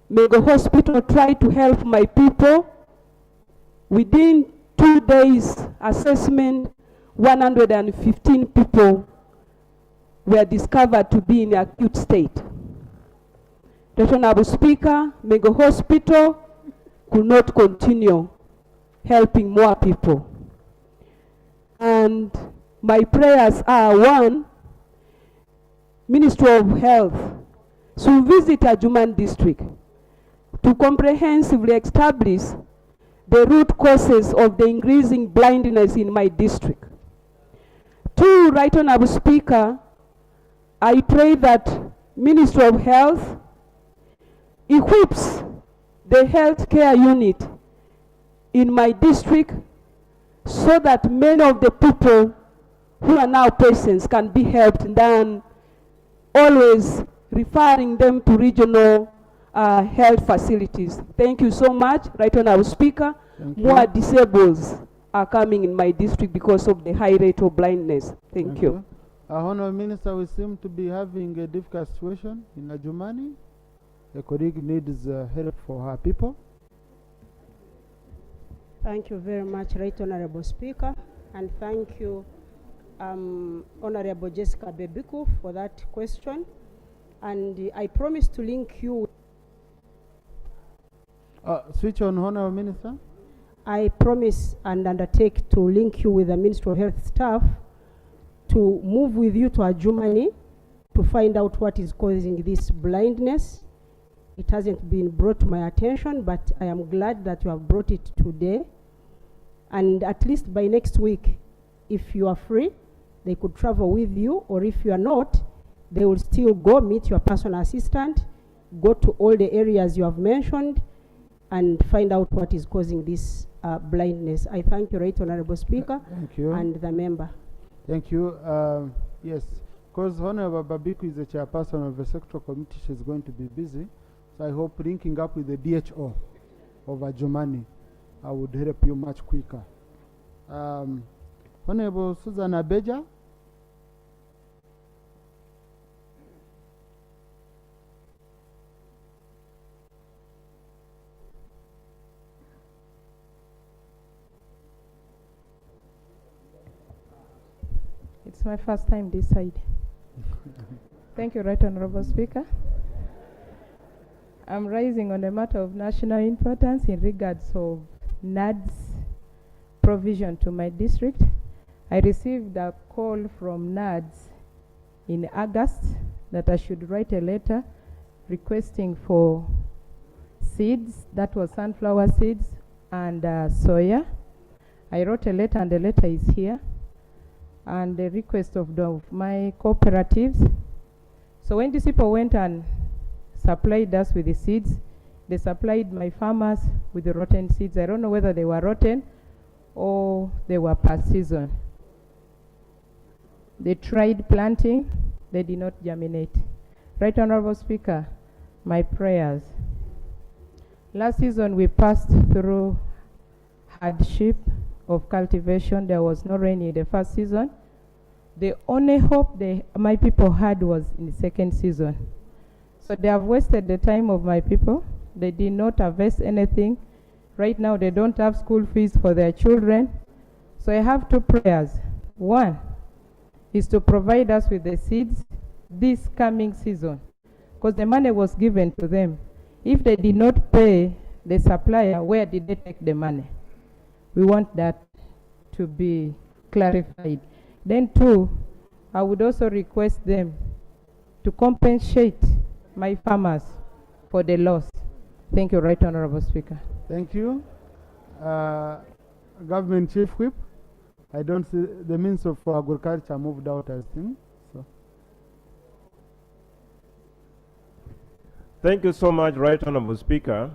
May the hospital try to help my people. Within 2 days assessment, 115 people were discovered to be in acute state. Right Honourable Speaker, may the hospital could not continue helping more people. And my prayers are, one, Ministry of Health should visit Adjumani district to comprehensively establish the root causes of the increasing blindness in my district. Two, Right Honourable Speaker, I pray that Ministry of Health equips the healthcare unit in my district so that many of the people who are now patients can be helped than always referring them to regional health facilities. Thank you so much, Right Honourable Speaker. More disabled are coming in my district because of the high rate of blindness. Thank you. Honourable Minister, we seem to be having a difficult situation in Adjumani. A colleague needs help for her people. Thank you very much, Right Honourable Speaker, and thank you, Honourable Jessica Bebiku, for that question. And I promise to link you. Switch on, Honourable Minister. I promise and undertake to link you with the Ministry of Health staff to move with you to Adjumani to find out what is causing this blindness. It hasn't been brought to my attention, but I am glad that you have brought it today. And at least by next week, if you are free, they could travel with you, or if you are not, they will still go meet your personal assistant, go to all the areas you have mentioned, and find out what is causing this blindness. I thank you, Right Honourable Speaker. Thank you. And the member. Thank you. Yes, because Honourable Babiku is the chairperson of the sectoral committee, she's going to be busy. So I hope linking up with the DHO of Adjumani, I would help you much quicker. Honourable Susan Abeja. It's my first time this side. Thank you, Right Honourable Speaker. I'm raising on a matter of national importance in regards of NAD's provision to my district. I received a call from NADS in August that I should write a letter requesting for seeds, that was sunflower seeds and soya. I wrote a letter and the letter is here, and the request of my cooperatives. So when these people went and supplied us with the seeds, they supplied my farmers with the rotten seeds. I don't know whether they were rotten or they were past season. They tried planting, they did not germinate. Right Honorable Speaker, my prayers. Last season we passed through hardship of cultivation. There was no rain in the first season. The only hope my people had was in the second season. So they have wasted the time of my people. They did not harvest anything. Right now they don't have school fees for their children. So I have two prayers. One is to provide us with the seeds this coming season, because the money was given to them. If they did not pay the supplier, where did they take the money? We want that to be clarified. Then two, I would also request them to compensate my farmers for the loss. Thank you, Right Honorable Speaker. Thank you. Government Chief Whip, I don't see the means of agriculture moved out, I think. So. Thank you so much, Right Honorable Speaker.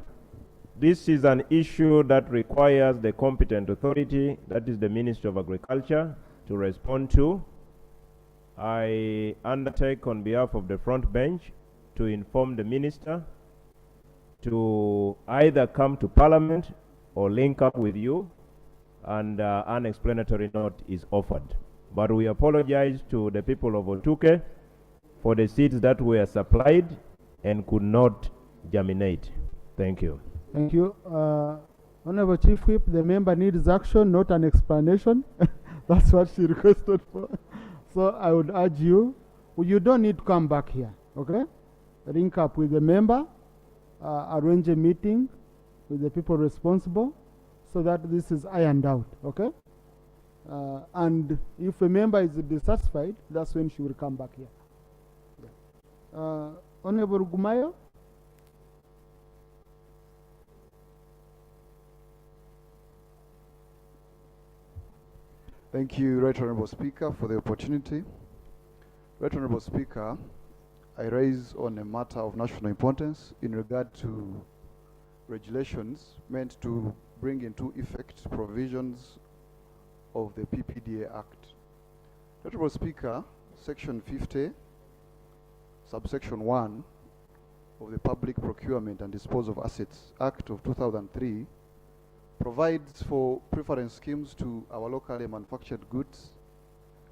This is an issue that requires the competent authority, that is the Ministry of Agriculture, to respond to. I undertake on behalf of the front bench to inform the Minister to either come to Parliament or link up with you, and an explanatory note is offered. But we apologize to the people of Otuke for the seeds that were supplied and could not germinate. Thank you. Thank you. Honorable Chief Whip, the member needs action, not an explanation. That's what she requested for. So I would urge you, you don't need to come back here, okay? Link up with the member, arrange a meeting with the people responsible so that this is ironed out, okay? And if a member is dissatisfied, that's when she will come back here. Yeah. Honorable Gumayo? Thank you, Right Honorable Speaker, for the opportunity. Right Honorable Speaker, I raise on a matter of national importance in regard to regulations meant to bring into effect provisions of the PPDA Act. Right Honorable Speaker, Section 50, subsection 1 of the Public Procurement and Disposal of Assets Act of 2003 provides for preference schemes to our locally manufactured goods,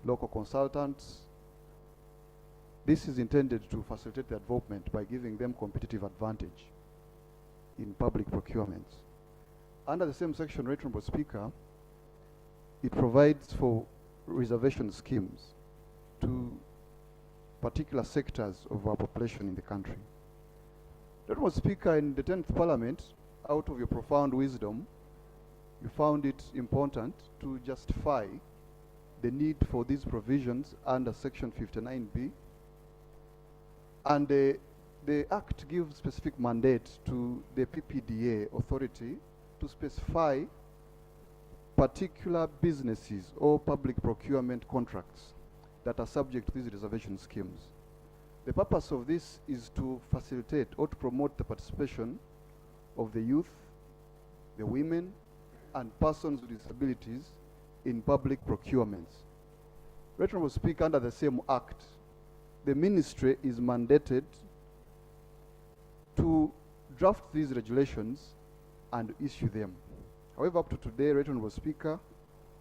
local consultants. This is intended to facilitate their development by giving them competitive advantage in public procurements. Under the same section, Right Honorable Speaker, it provides for reservation schemes to particular sectors of our population in the country. Right Honorable Speaker, in the 10th Parliament, out of your profound wisdom, you found it important to justify the need for these provisions under Section 59B. And the Act gives specific mandate to the PPDA authority to specify particular businesses or public procurement contracts that are subject to these reservation schemes. The purpose of this is to facilitate or to promote the participation of the youth, the women, and persons with disabilities in public procurements. Right Honorable Speaker, under the same Act, the Ministry is mandated to draft these regulations and issue them. However, up to today, Right Honorable Speaker,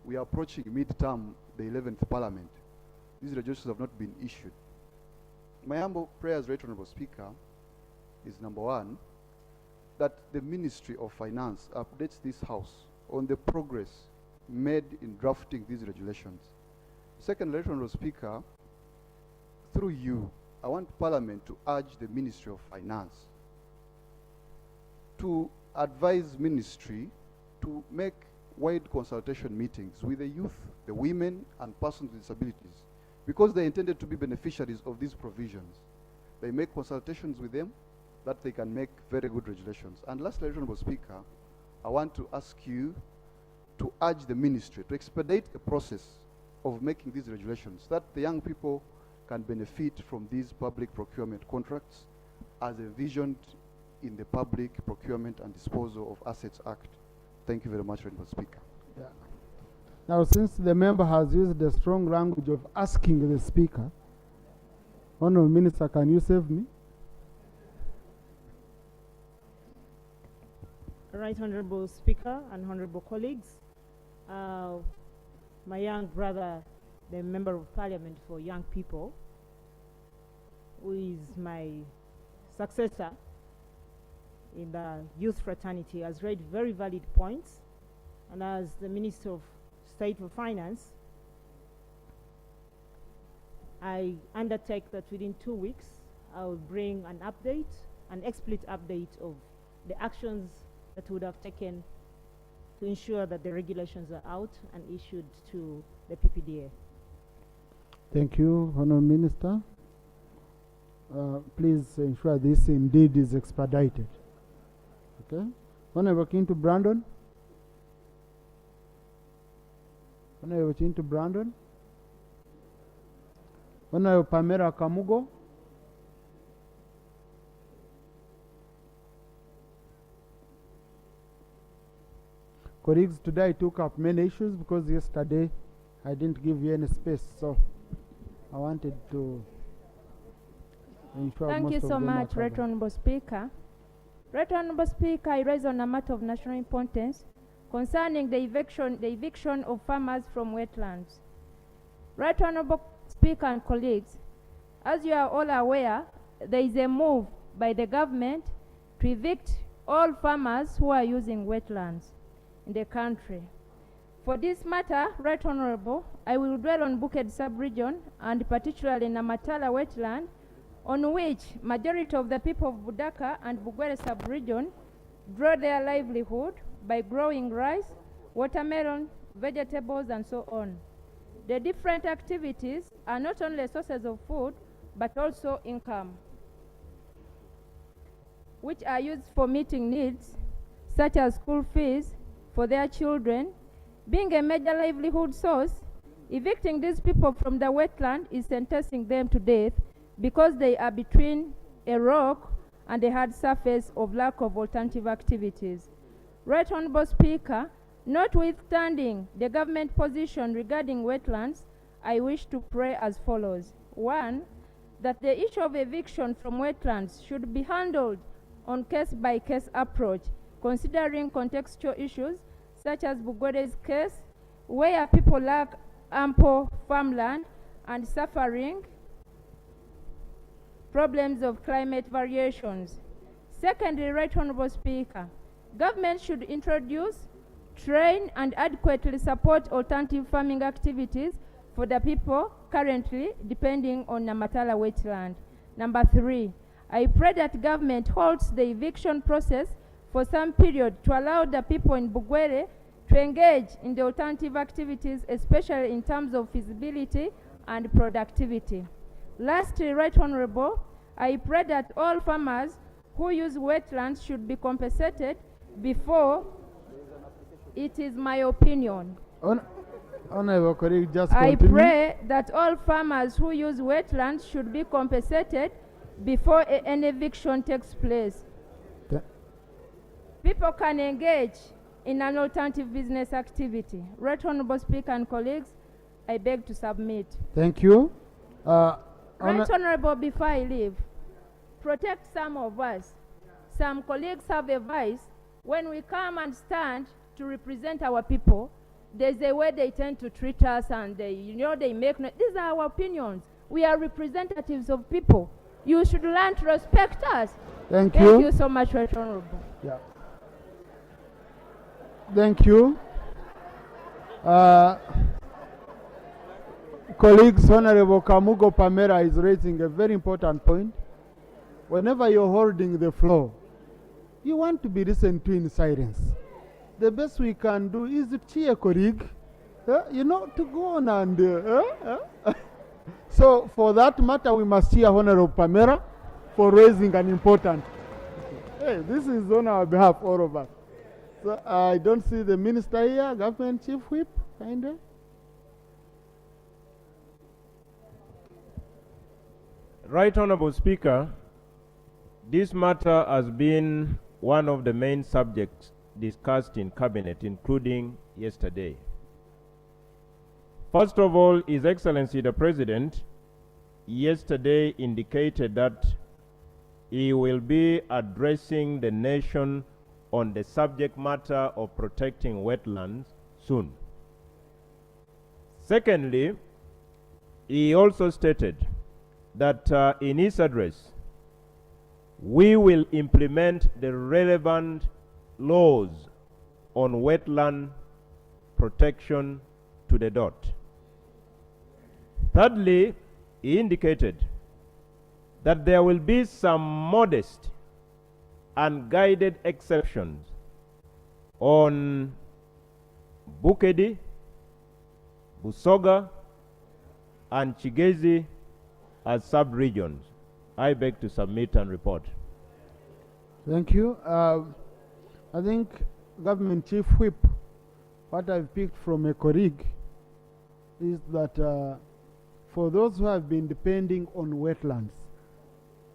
we are approaching mid-term, the 11th Parliament. These regulations have not been issued. My humble prayers, Right Honorable Speaker, is number one, that the Ministry of Finance updates this House on the progress made in drafting these regulations. Second, Right Honorable Speaker, through you, I want Parliament to urge the Ministry of Finance to advise ministry to make wide consultation meetings with the youth, the women, and persons with disabilities, because they intended to be beneficiaries of these provisions. They make consultations with them that they can make very good regulations. And lastly, Honorable Speaker, I want to ask you to urge the ministry to expedite the process of making these regulations, that the young people can benefit from these public procurement contracts as envisioned in the Public Procurement and Disposal of Assets Act. Thank you very much, Honorable Speaker. Yeah. Now, since the member has used the strong language of asking the Speaker, Honourable Minister, can you save me? Right Honourable Speaker and Honourable colleagues, my young brother, the Member of Parliament for Young People, who is my successor in the youth fraternity, has raised very valid points. And as the Minister of State for Finance, I undertake that within 2 weeks, I will bring an update, an explicit update of the actions that would have taken to ensure that the regulations are out and issued to the PPDA. Thank you, Honourable Minister. Please ensure this indeed is expedited. Okay. Honourable Kintu Brandon. Honourable Kintu Brandon. Honourable Pamela Kamugo. Colleagues, today I took up many issues because yesterday I didn't give you any space, so I wanted to ensure Thank most you of so them are much, Right covered. Honourable Speaker. Right Honourable Speaker, I raise on a matter of national importance concerning the eviction of farmers from wetlands. Right Honourable Speaker and colleagues, as you are all aware, there is a move by the government to evict all farmers who are using wetlands in the country. For this matter, Right Honourable, I will dwell on Buked sub-region and particularly Namatala wetland, on which majority of the people of Budaka and Bugwere sub-region draw their livelihood by growing rice, watermelon, vegetables, and so on. The different activities are not only sources of food, but also income, which are used for meeting needs, such as school fees for their children. Being a major livelihood source, evicting these people from the wetland is sentencing them to death because they are between a rock and a hard surface of lack of alternative activities. Right Honourable Speaker, notwithstanding the government position regarding wetlands, I wish to pray as follows. 1, that the issue of eviction from wetlands should be handled on case-by-case approach, considering contextual issues such as Bugwere's case, where people lack ample farmland and suffering problems of climate variations. Secondly, Right Honourable Speaker, government should introduce, train, and adequately support alternative farming activities for the people currently depending on Namatala wetland. Number 3, I pray that government halts the eviction process for some period to allow the people in Bugwere to engage in the alternative activities, especially in terms of feasibility and productivity. Lastly, Right Honourable, I pray that all farmers who use wetlands should be compensated before. It is my opinion. Honourable colleague, just I continue. pray that all farmers who use wetlands should be compensated before an eviction takes place. People can engage in an alternative business activity. Right Honourable Speaker and colleagues, I beg to submit. Thank you. Right Honourable, before I leave, protect some of us. Some colleagues have a vice. When we come and stand to represent our people, there's a way they tend to treat us, and they make these are our opinions. We are representatives of people. You should learn to respect us. Thank Thank you. you so much, Right Honourable. Yeah. Thank you. Colleagues, Honorable Kamugo Pamela is raising a very important point. Whenever you're holding the floor, you want to be listened to in silence. The best we can do is to cheer colleague, you know, to go on and... So for that matter, we must cheer Honorable Pamela for raising an important... Hey, this is on our behalf, all of us. So I don't see the minister here, Government Chief Whip, kindly. Right Honorable Speaker, this matter has been one of the main subjects discussed in Cabinet, including yesterday. First of all, His Excellency the President yesterday indicated that he will be addressing the nation on the subject matter of protecting wetlands soon. Secondly, he also stated that in his address, we will implement the relevant laws on wetland protection to the dot. Thirdly, he indicated that there will be some modest and guided exceptions on Bukedi, Busoga, and Chigezi as sub-regions. I beg to submit and report. Thank you. I think Government Chief Whip, what I've picked from a colleague is that for those who have been depending on wetlands,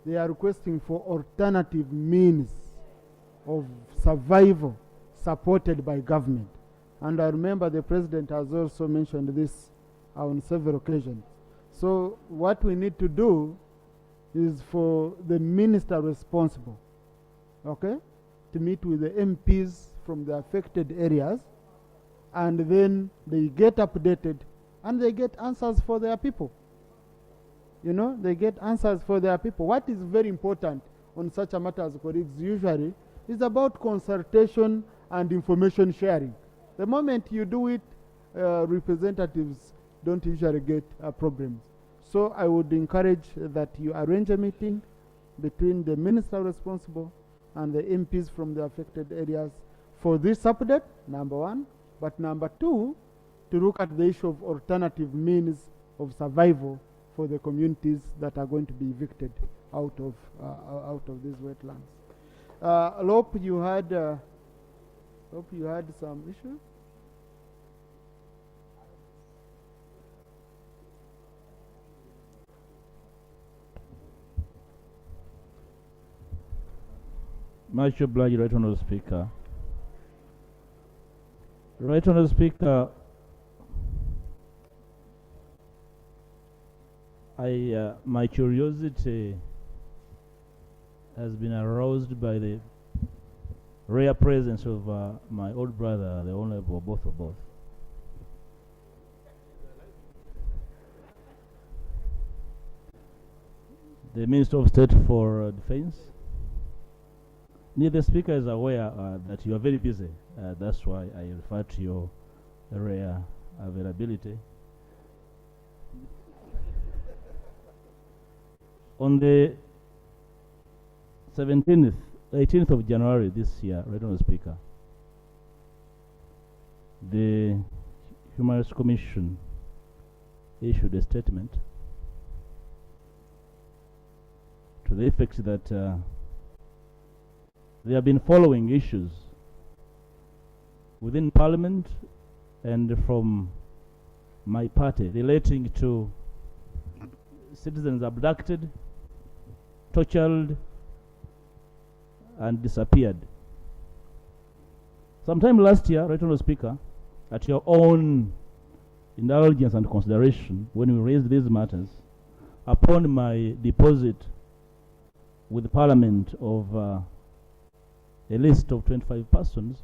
they are requesting for alternative means of survival supported by government. And I remember the President has also mentioned this on several occasions. So what we need to do is for the minister responsible, okay, to meet with the MPs from the affected areas, and then they get updated and they get answers for their people. You know, they get answers for their people. What is very important on such a matter as colleagues usually is about consultation and information sharing. The moment you do it, representatives don't usually get problems. So I would encourage that you arrange a meeting between the minister responsible and the MPs from the affected areas for this update, number one. But number two, to look at the issue of alternative means of survival for the communities that are going to be evicted out of these wetlands. Lope, you had some issues? Much obliged, Right Honourable Speaker. Right Honourable Speaker, my curiosity has been aroused by the rare presence of my old brother, the Honourable Both. The Minister of State for Defence. Neither Speaker is aware that you are very busy. That's why I refer to your rare availability. On the 18th of January this year, Right Honourable Speaker, the Human Rights Commission issued a statement to the effect that they have been following issues within Parliament and from my party relating to citizens abducted, tortured, and disappeared. Sometime last year, Right Honourable Speaker, at your own indulgence and consideration, when we raised these matters, upon my deposit with the Parliament of a list of 25 persons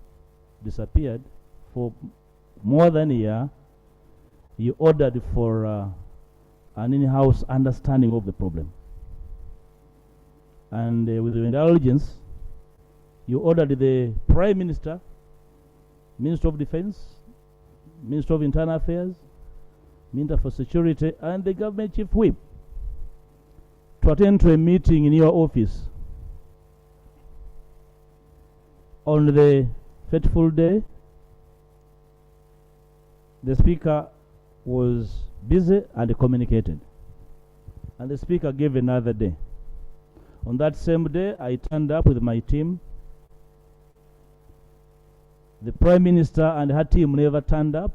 disappeared for more than a year, you ordered for an in-house understanding of the problem. And with your indulgence, you ordered the Prime Minister, Minister of Defence, Minister of Internal Affairs, Minister for Security, and the Government Chief Whip to attend to a meeting in your office On the fateful day, the Speaker was busy and communicated. And the Speaker gave another day. On that same day, I turned up with my team. The Prime Minister and her team never turned up.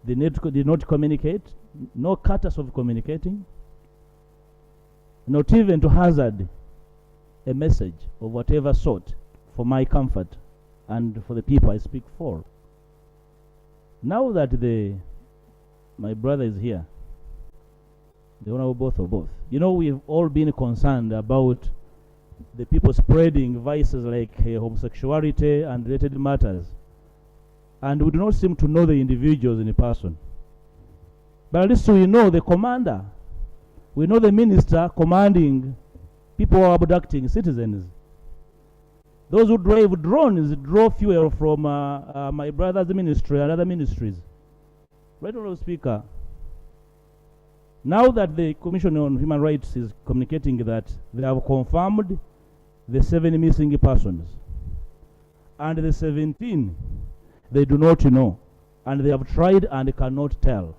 They did not communicate, no cutters of communicating, not even to hazard a message of whatever sort for my comfort and for the people I speak for. Now that my brother is here, the Honorable both of both, you know, we've all been concerned about the people spreading vices like homosexuality and related matters. And we do not seem to know the individuals in person. But at least we know the commander. We know the minister commanding people who are abducting citizens. Those who drive drones draw fuel from my brother's ministry and other ministries. Right, Honorable Speaker, now that the Commission on Human Rights is communicating that they have confirmed the 7 missing persons, and the 17 they do not know, and they have tried and cannot tell.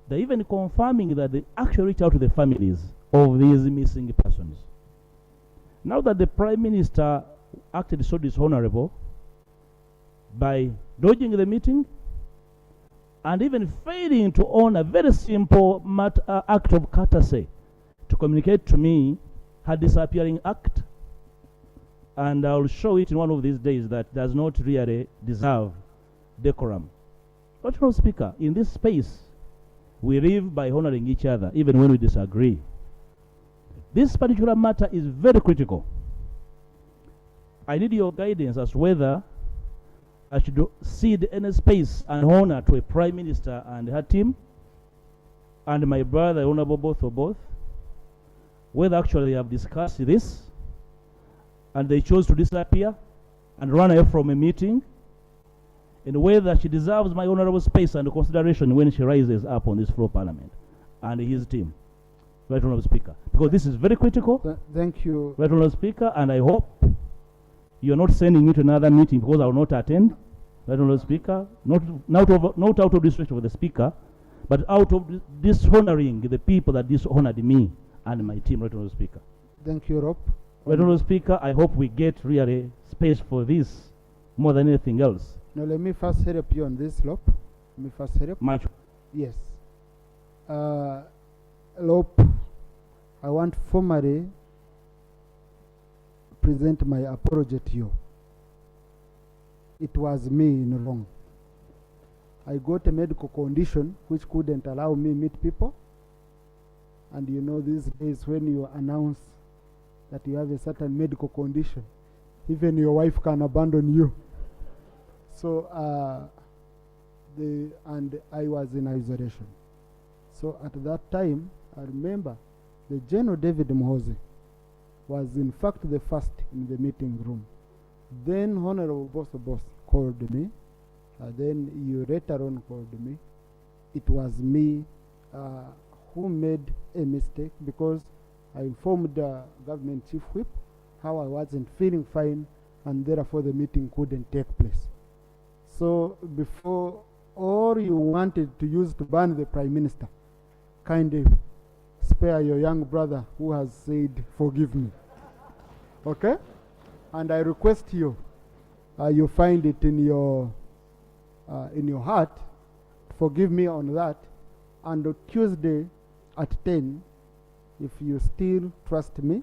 They're even confirming that they actually reach out to the families of these missing persons. Now that the Prime Minister acted so dishonorable by dodging the meeting and even failing to own a very simple act of courtesy to communicate to me her disappearing act, and I'll show it in one of these days, that does not really deserve decorum. But, Honorable Speaker, in this space, we live by honoring each other, even when we disagree. This particular matter is very critical. I need your guidance as to whether I should cede any space and honor to a Prime Minister and her team, and my brother, Honorable both of both, whether actually they have discussed this, and they chose to disappear and run away from a meeting, and whether she deserves my honorable space and consideration when she rises up on this floor of Parliament and his team. Right, Honorable Speaker. Because this is very critical. Thank you. Right, Honorable Speaker, and I hope you're not sending me to another meeting because I will not attend. Right, Honorable Speaker. Not out of disrespect for the Speaker, but out of dishonoring the people that dishonored me and my team, Right, Honorable Speaker. Thank you, Rob. Right, Honorable Speaker, I hope we get really space for this more than anything else. Now let me first help you on this, Lop. Let me first help. Much. Yes. Lop, I want formally present my apology to you. It was me in wrong. I got a medical condition which couldn't allow me meet people. And you know these days when you announce that you have a certain medical condition, even your wife can abandon you. So, and I was in isolation. So at that time, I remember the General David Mhoze was in fact the first in the meeting room. Then Honorable Boss called me. Then you later on called me. It was me who made a mistake, because I informed the government chief whip how I wasn't feeling fine, and therefore the meeting couldn't take place. So before all you wanted to use to ban the Prime Minister, kindly spare your young brother who has said, forgive me. Okay? And I request you, you find it in your heart, forgive me on that. And on Tuesday at 10, if you still trust me,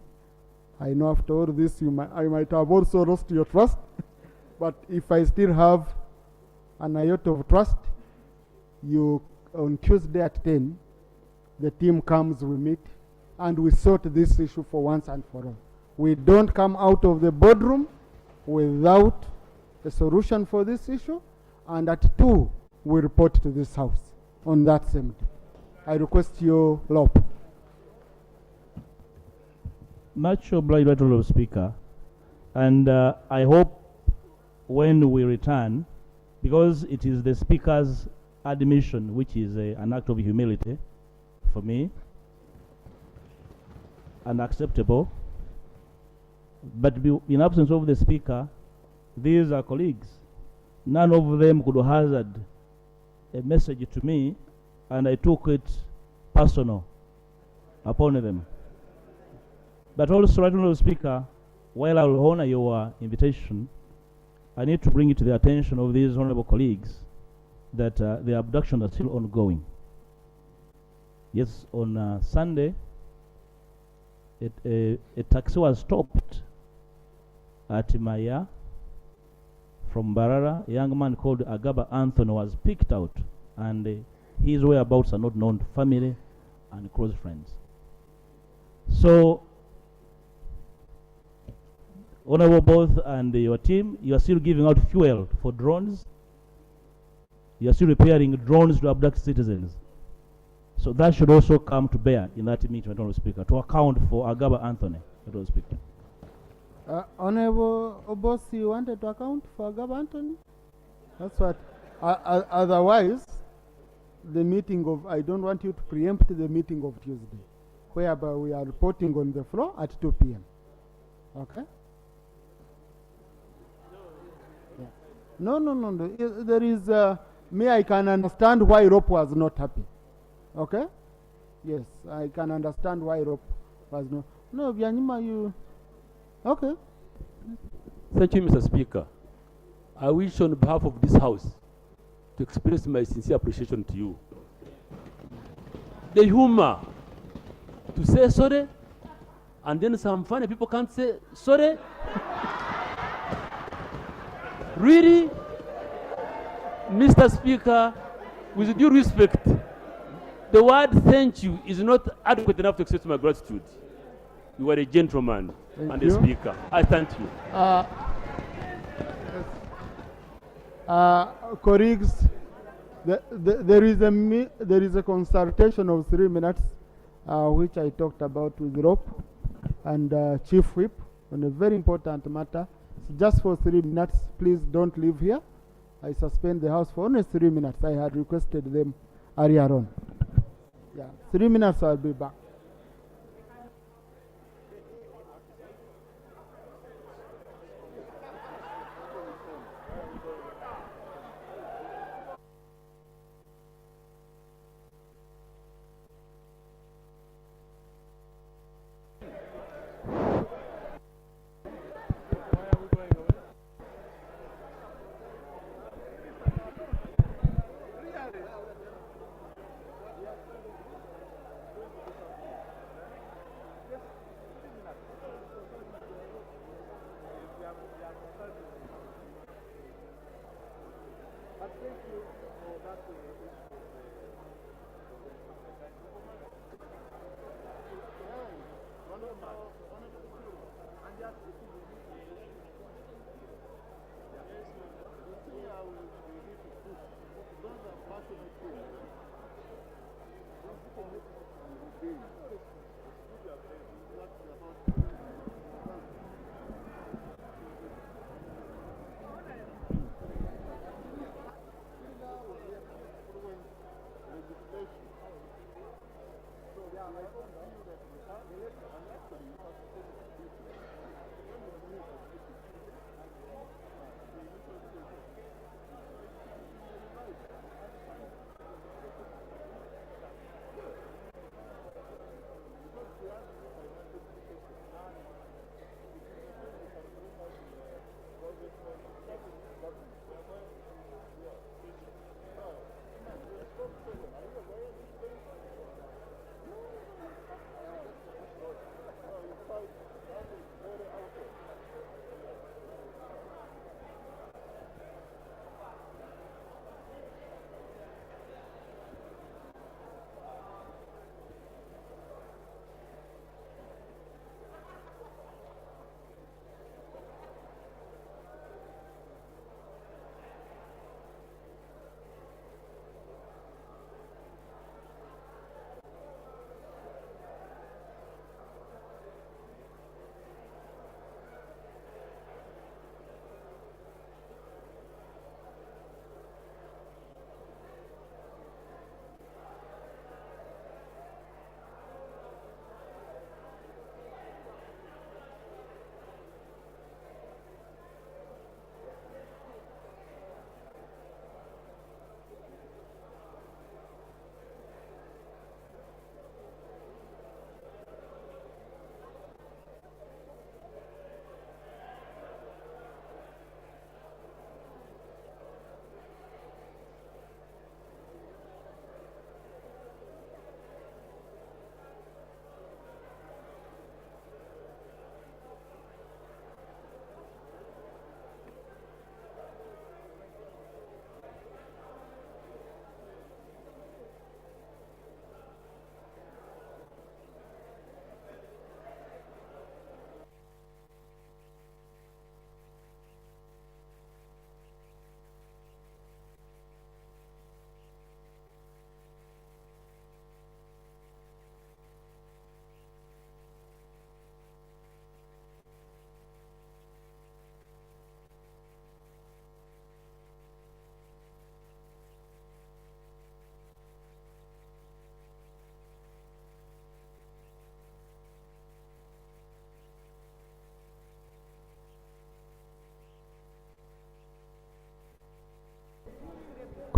I know after all this I might have also lost your trust, but if I still have an iota of trust, you on Tuesday at 10, the team comes, we meet, and we sort this issue for once and for all. We don't come out of the boardroom without a solution for this issue, and at 2, we report to this house on that same day. I request you, Lop. Much obliged, Honorable Speaker, and I hope when we return, because it is the Speaker's admission, which is an act of humility for me, unacceptable, but in absence of the Speaker, these are colleagues. None of them could hazard a message to me, and I took it personal upon them. But also, Right Honourable Speaker, while I will honor your invitation, I need to bring it to the attention of these honourable colleagues that the abductions are still ongoing. Yes, on Sunday, a taxi was stopped at Maya from Barara. A young man called Agaba Anthony was picked out, and his whereabouts are not known to family and close friends. So, Honorable Both and your team, you are still giving out fuel for drones. You are still repairing drones to abduct citizens. So that should also come to bear in that meeting, Honorable Speaker, to account for Agaba Anthony, Honorable Speaker. Honorable Boss, you wanted to account for Agaba Anthony? That's what. Otherwise, the meeting of, I don't want you to preempt the meeting of Tuesday, whereby we are reporting on the floor at 2 p.m. Okay? Yeah. No. There is, me, I can understand why Rope was not happy. Okay? Yes, I can understand why Rope was not. No, Bianima, you. Okay. Thank you, Mr. Speaker. I wish on behalf of this House to express my sincere appreciation to you. The humor to say sorry, and then some funny people can't say sorry. Really, Mr. Speaker, with due respect, the word thank you is not adequate enough to express my gratitude. You are a gentleman and a speaker. I thank you. Colleagues, there is a consultation of 3 minutes, which I talked about with Rope and Chief Whip on a very important matter. So just for 3 minutes, please don't leave here. I suspend the House for only 3 minutes. I had requested them earlier on. Yeah, 3 minutes, I'll be back.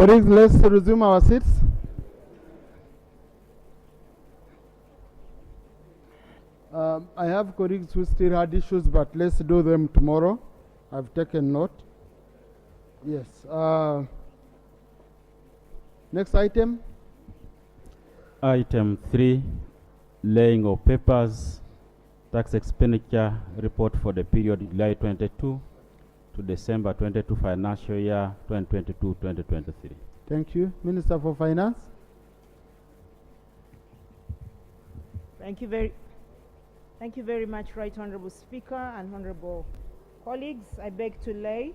Colleagues, let's resume our seats. I have colleagues who still had issues, but let's do them tomorrow. I've taken note. Yes. Next item. Item 3, laying of papers, tax expenditure report for the period July 22 to December 22 financial year 2022-2023. Thank you. Minister for Finance. Thank you very much, Right Honorable Speaker and Honorable colleagues. I beg to lay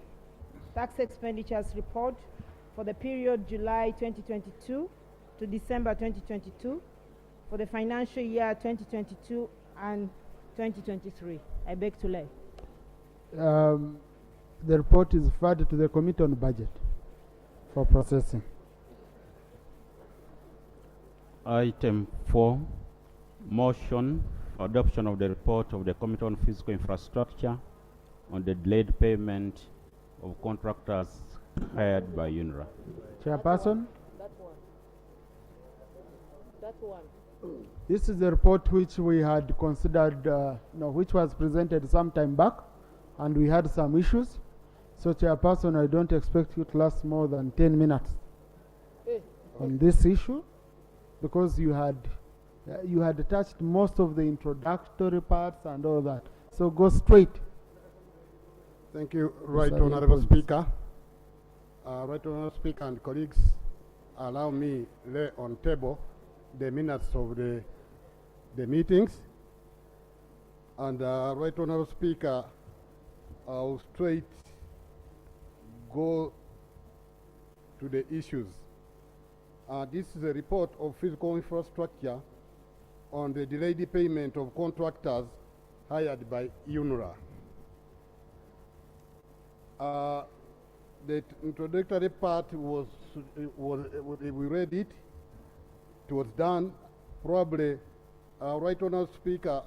tax expenditures report for the period July 2022 to December 2022 for the financial year 2022 and 2023. I beg to lay. The report is referred to the Committee on Budget for processing. Item 4, motion for adoption of the report of the Committee on Physical Infrastructure on the delayed payment of contractors hired by UNRWA. Chairperson. That one. This is the report which we had considered, which was presented some time back, and we had some issues. So, Chairperson, I don't expect you to last more than 10 minutes on this issue, because you had touched most of the introductory parts and all that. So go straight. Thank you, Right Honorable Speaker. Right Honorable Speaker and colleagues, allow me lay on table the minutes of the meetings. And Right Honorable Speaker, I'll straight go to the issues. This is a report of physical infrastructure on the delayed payment of contractors hired by UNRWA. The introductory part we read it. It was done. Probably, Right Honourable Speaker,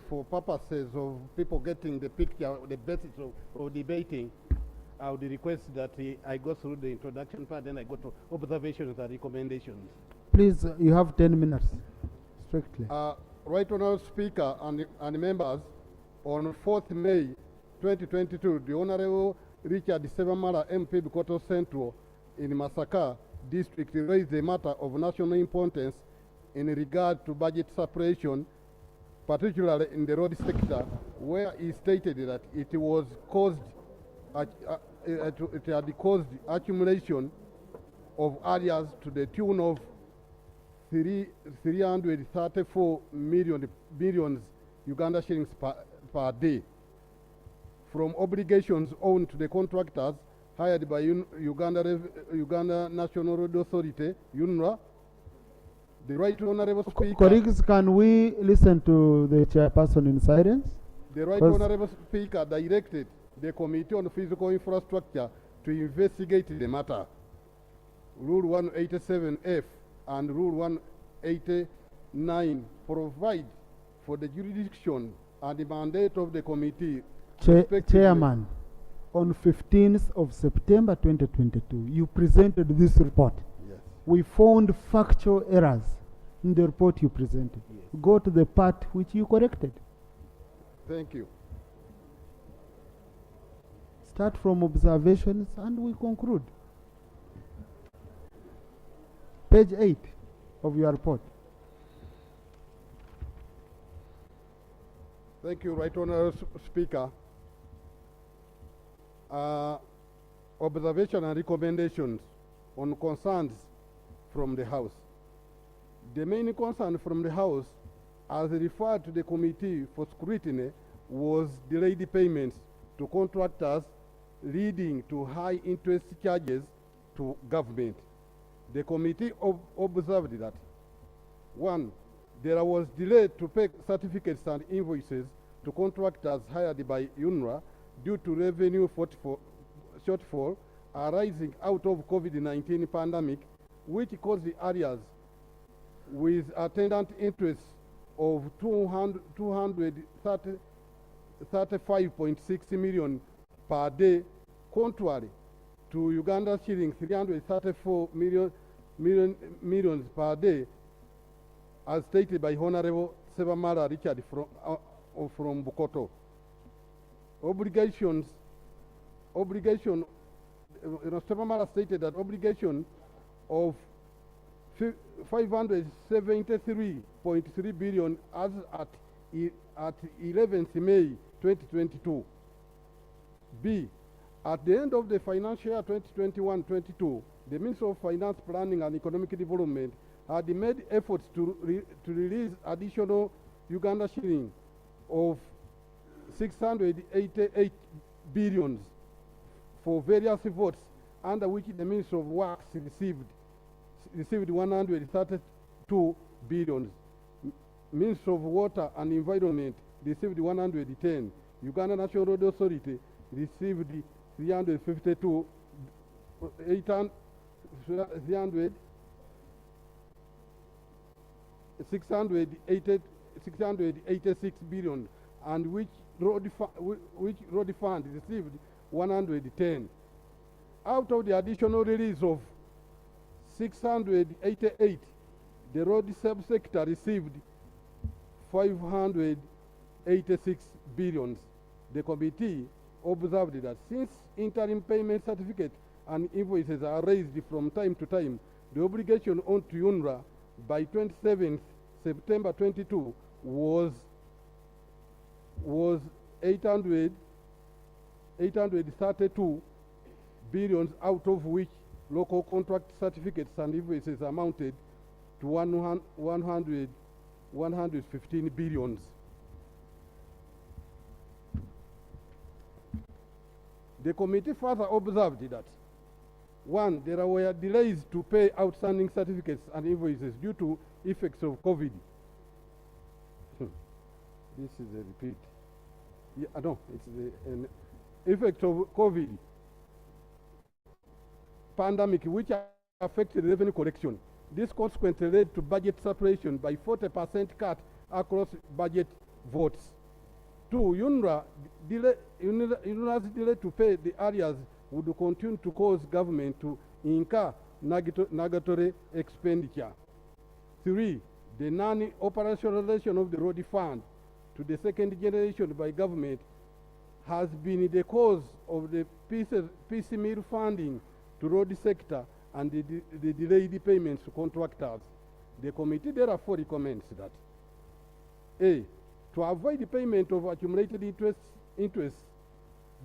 for purposes of people getting the picture, the basis of debating, I would request that I go through the introduction part, then I go to observations and recommendations. Please, you have 10 minutes, strictly. Right Honourable Speaker and members, on 4th May 2022, the Honourable Richard Sevamara MP Bikoto Central in Masaka District raised a matter of national importance in regard to budget separation, particularly in the road sector, where he stated that it had caused accumulation of areas to the tune of 334 billions Uganda shillings per day from obligations owed to the contractors hired by Uganda National Road Authority, UNRWA. The Right Honourable Speaker. Colleagues, can we listen to the chairperson in silence? The Right Honourable Speaker directed the Committee on Physical Infrastructure to investigate the matter. Rule 187F and Rule 189 provide for the jurisdiction and the mandate of the committee. Chairman, on 15th of September 2022, you presented this report. Yes. We found factual errors in the report you presented. Yes. Go to the part which you corrected. Thank you. Start from observations and we conclude. Page 8 of your report. Thank you, Right Honourable Speaker. Observation and recommendations on concerns from the House. The main concern from the House, as referred to the Committee for Scrutiny, was delayed payments to contractors, leading to high interest charges to government. The committee observed that 1. There was delay to pay certificates and invoices to contractors hired by UNRWA due to revenue shortfall arising out of COVID-19 pandemic, which caused the areas with attendant interest of 235.6 million per day, contrary to Uganda shilling 334 millions per day, as stated by Honorable Sebamara Richard from Bukoto. Sebamara stated that obligation of 573.3 billion as at 11th May 2022. B. At the end of the financial year 2021-22, the Ministry of Finance, Planning and Economic Development had made efforts to release additional Uganda shilling of 688 billions for various votes, under which the Ministry of Works received 132 billions. Ministry of Water and Environment received 110. Uganda National Road Authority received 352, 686 billion, and which road fund received 110. Out of the additional release of 688, the road subsector received 586 billions. The committee observed that since interim payment certificates and invoices are raised from time to time, the obligation on to UNRWA by 27th September 22 was 832 billions, out of which local contract certificates and invoices amounted to 115 billions. The committee further observed that 1. There were delays to pay outstanding certificates and invoices due to effects of COVID. This is a repeat. Yeah, no, it's the effect of COVID pandemic, which affected revenue collection. This consequently led to budget separation by 40% cut across budget votes. 2. UNRWA's delay to pay the areas would continue to cause government to incur negatory expenditure. 3. The non-operationalization of the road fund to the second generation by government has been the cause of the piecemeal funding to road sector and the delayed payments to contractors. The committee therefore recommends that A. To avoid the payment of accumulated interest,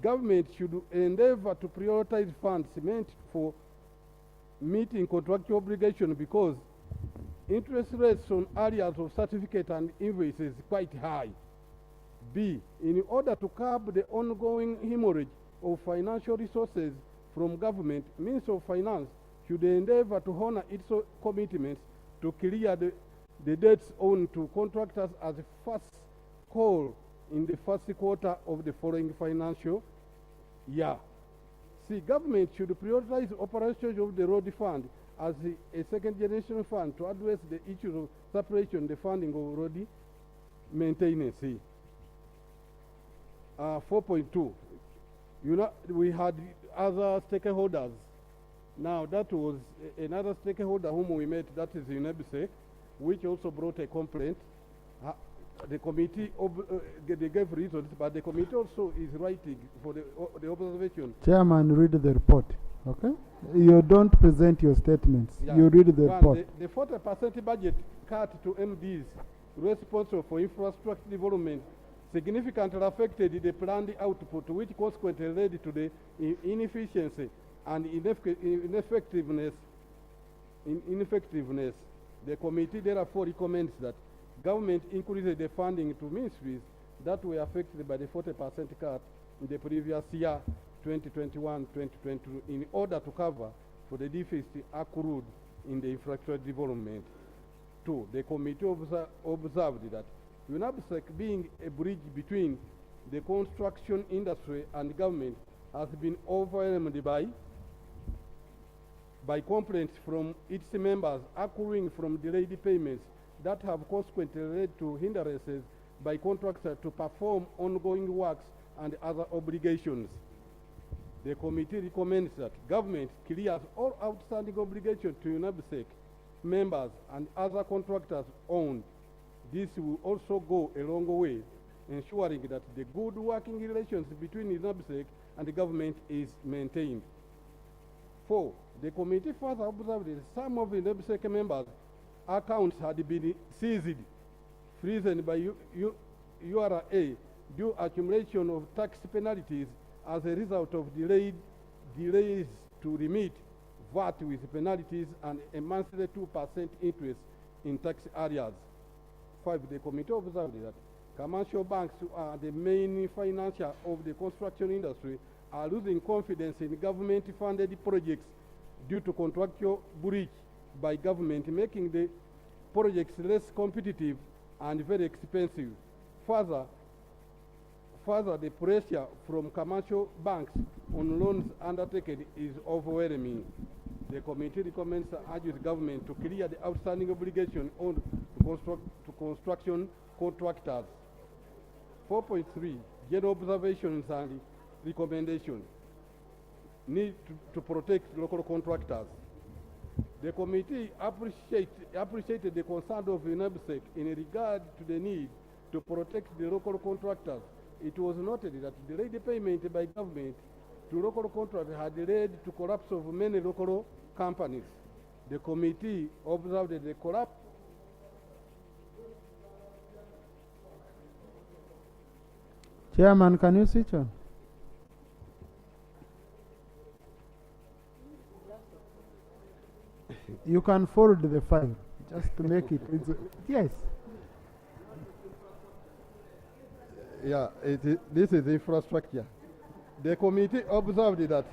government should endeavor to prioritize funds meant for meeting contractual obligation, because interest rates on areas of certificate and invoice is quite high. B. In order to curb the ongoing hemorrhage of financial resources from government, Ministry of Finance should endeavor to honor its commitments to clear the debts owed to contractors as a first call in the first quarter of the following financial year. C. Government should prioritize operations of the road fund as a second generation fund to address the issue of separation, the funding of road maintenance. 4.2. We had other stakeholders. Now that was another stakeholder whom we met, that is UNEBSEC, which also brought a complaint. The committee they gave reasons, but the committee also is writing for the observation. Chairman, read the report, okay? You don't present your statements. Yeah. You read the report. The 40% budget cut to MDs responsible for infrastructure development significantly affected the planned output, which consequently led to the inefficiency and ineffectiveness. The committee therefore recommends that government increases the funding to ministries that were affected by the 40% cut in the previous year, 2021-2022, in order to cover for the deficit accrued in the infrastructure development. 2. The committee observed that UNABSEC, being a bridge between the construction industry and government, has been overwhelmed by complaints from its members accruing from delayed payments that have consequently led to hindrances by contractors to perform ongoing works and other obligations. The committee recommends that government clears all outstanding obligations to UNABSEC members and other contractors owned. This will also go a long way ensuring that the good working relations between UNABSEC and the government is maintained. 4. The committee further observed that some of the UNABSEC members' accounts had been seized, frozen by URA due accumulation of tax penalties as a result of delays to remit VAT with penalties and a monthly 2% interest in tax areas. 5. The committee observed that commercial banks, who are the main financier of the construction industry, are losing confidence in government-funded projects due to contractual breach by government, making the projects less competitive and very expensive. Further, the pressure from commercial banks on loans undertaken is overwhelming. The committee recommends and urges government to clear the outstanding obligation on to construction contractors. 4.3, general observations and recommendations. Need to protect local contractors. The committee appreciated the concern of UNABSEC in regard to the need to protect the local contractors. It was noted that delayed payment by government to local contractors had led to collapse of many local companies. The committee observed the collapse. Chairman, can you switch on? You can forward the file just to make it. Yes. Yeah, this is infrastructure. The committee observed that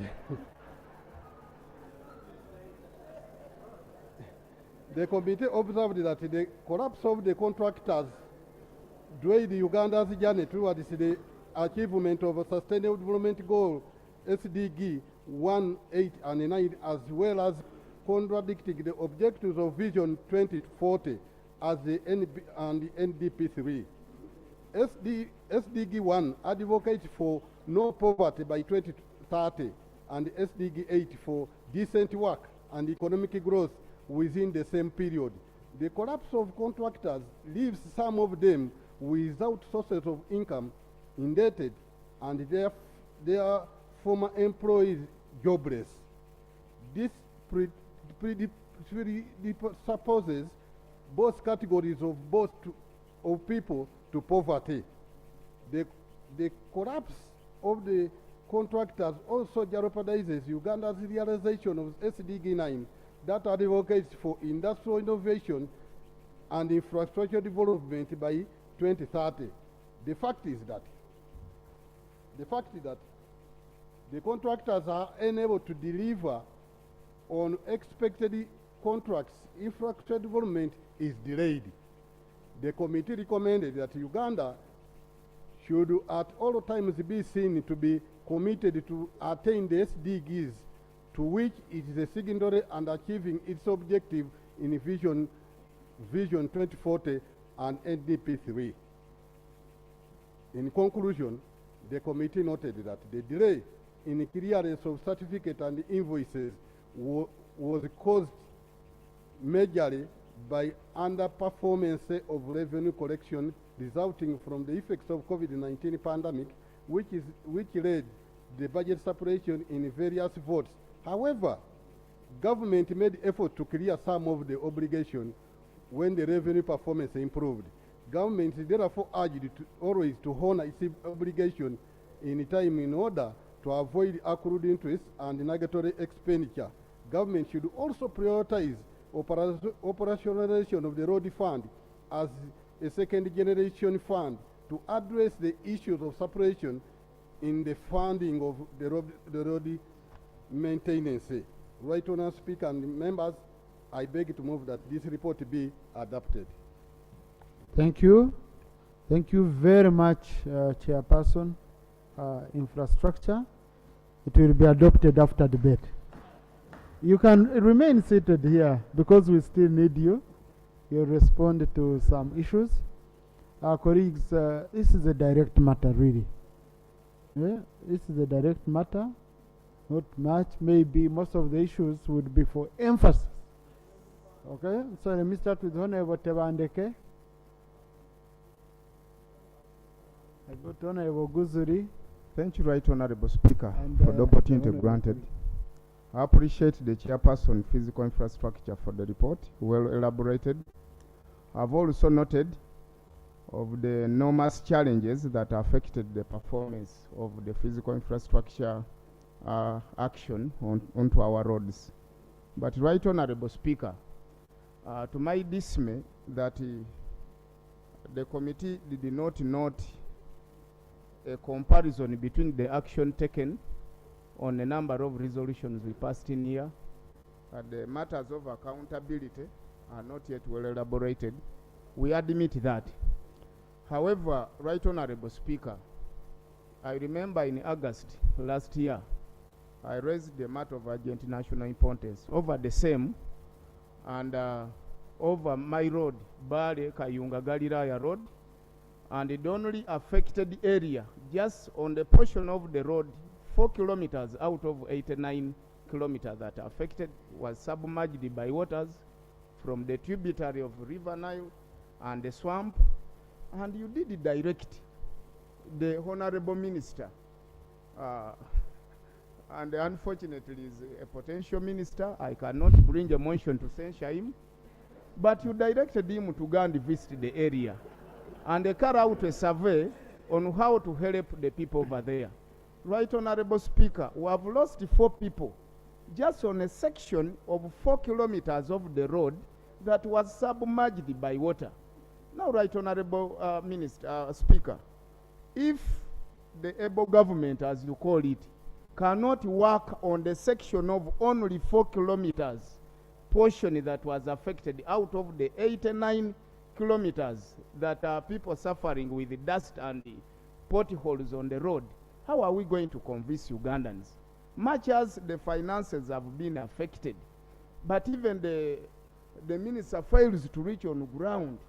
the committee observed that the collapse of the contractors delayed Uganda's journey towards the achievement of a Sustainable Development Goal SDG 1, 8, and 9, as well as contradicting the objectives of Vision 2040 as the NDP 3. SDG 1 advocates for no poverty by 2030 and SDG 8 for decent work and economic growth within the same period. The collapse of contractors leaves some of them without sources of income, indebted, and their former employees jobless. This presupposes both categories of people to poverty. The collapse of the contractors also jeopardizes Uganda's realization of SDG 9 that advocates for industrial innovation and infrastructure development by 2030. The fact is that the contractors are unable to deliver on expected contracts. Infrastructure development is delayed. The committee recommended that Uganda should at all times be seen to be committed to attain the SDGs, to which it is a signatory and achieving its objective in Vision 2040 and NDP 3. In conclusion, the committee noted that the delay in clearance of certificates and invoices was caused majorly by underperformance of revenue collection resulting from the effects of COVID-19 pandemic, which led the budget separation in various votes. However, government made effort to clear some of the obligation when the revenue performance improved. Government is therefore urged always to honor its obligation in time in order to avoid accrued interest and negatory expenditure. Government should also prioritize operationalization of the road fund as a second generation fund to address the issues of separation in the funding of the road maintenance. Right Honourable Speaker and members, I beg to move that this report be adopted. Thank you. Thank you very much, Chairperson. Infrastructure. It will be adopted after debate. You can remain seated here because we still need you. You'll respond to some issues. Our colleagues, this is a direct matter, really. Yeah, this is a direct matter. Not much. Maybe most of the issues would be for emphasis. Okay, so let me start with Honorable Tebandeke. I got Honorable Guzuri. Thank you, Right Honorable Speaker, And, for the opportunity Honorable granted. I appreciate the chairperson physical infrastructure for the report, well elaborated. I've also noted of the enormous challenges that affected the performance of the physical infrastructure action onto our roads. But Right Honorable Speaker, to my dismay, that the committee did not note a comparison between the action taken on a number of resolutions we passed in here. The matters of accountability are not yet well elaborated. We admit that. However, Right Honorable Speaker, I remember in August last year, I raised the matter of urgent national importance over the same and over my road, Bale Kayunga Galilaya Road, and it only affected the area just on the portion of the road 4 kilometers out of 89 kilometers that affected was submerged by waters from the tributary of River Nile and the swamp. And you did direct the Honorable Minister, and unfortunately is a potential minister. I cannot bring a motion to censure him, but you directed him to go and visit the area and carry out a survey on how to help the people over there. Right Honorable Speaker, we have lost 4 people just on a section of 4 kilometers of the road that was submerged by water. Now, Right Honorable Speaker, if the able government, as you call it, cannot work on the section of only 4 kilometers portion that was affected out of the 89 kilometers that are people suffering with the dust and the potholes on the road, how are we going to convince Ugandans? Much as the finances have been affected, but even the minister fails to reach on the ground.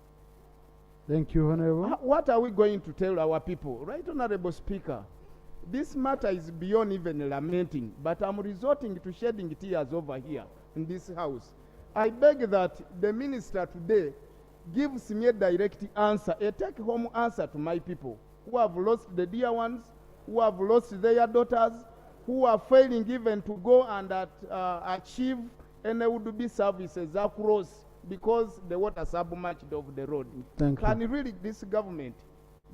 Thank you, Honorable. What are we going to tell our people? Right Honorable Speaker, this matter is beyond even lamenting, but I'm resorting to shedding tears over here in this house. I beg that the minister today gives me a direct answer, a take-home answer to my people who have lost the dear ones, who have lost their daughters, who are failing even to go and achieve NWB services across because the water submerged of the road. Thank you. Can really this government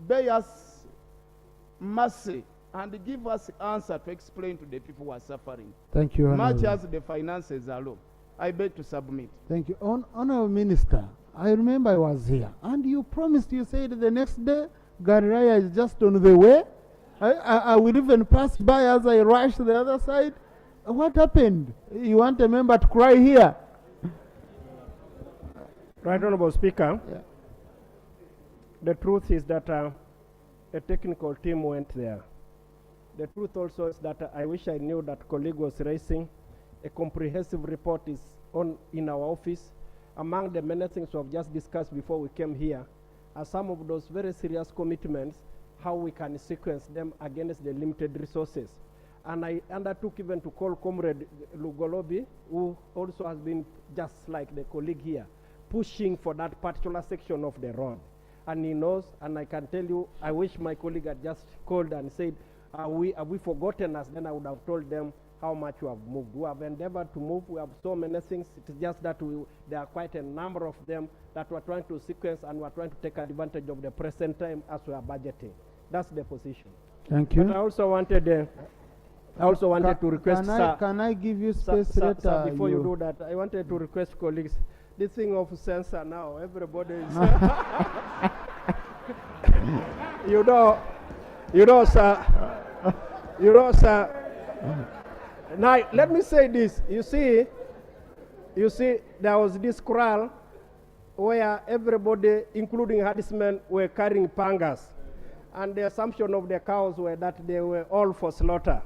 bear us mercy and give us answer to explain to the people who are suffering? Thank you, Much Honorable. as the finances are low, I beg to submit. Thank you. Honorable Minister, I remember I was here, and you promised, you said the next day, Galilaya is just on the way. I will even pass by as I rush the other side. What happened? You want a member to cry here? Right Honorable Speaker, the truth is that a technical team went there. The truth also is that I wish I knew that colleague was raising a comprehensive report is in our office. Among the many things we have just discussed before we came here are some of those very serious commitments, how we can sequence them against the limited resources. And I undertook even to call Comrade Lugolobi, who also has been just like the colleague here, pushing for that particular section of the road. And he knows, and I can tell you, I wish my colleague had just called and said, have we forgotten us? Then I would have told them how much we have moved. We have endeavored to move. We have so many things. It is just that there are quite a number of them that we're trying to sequence, and we're trying to take advantage of the present time as we are budgeting. That's the position. Thank you. But I also wanted to request, sir. Can I give you space Sir, before you do that, I wanted to request colleagues, this thing of censor now, everybody is... you know, sir, now let me say this, you see, there was this kraal where everybody, including herdsmen, were carrying pangas, and the assumption of the cows were that they were all for slaughter.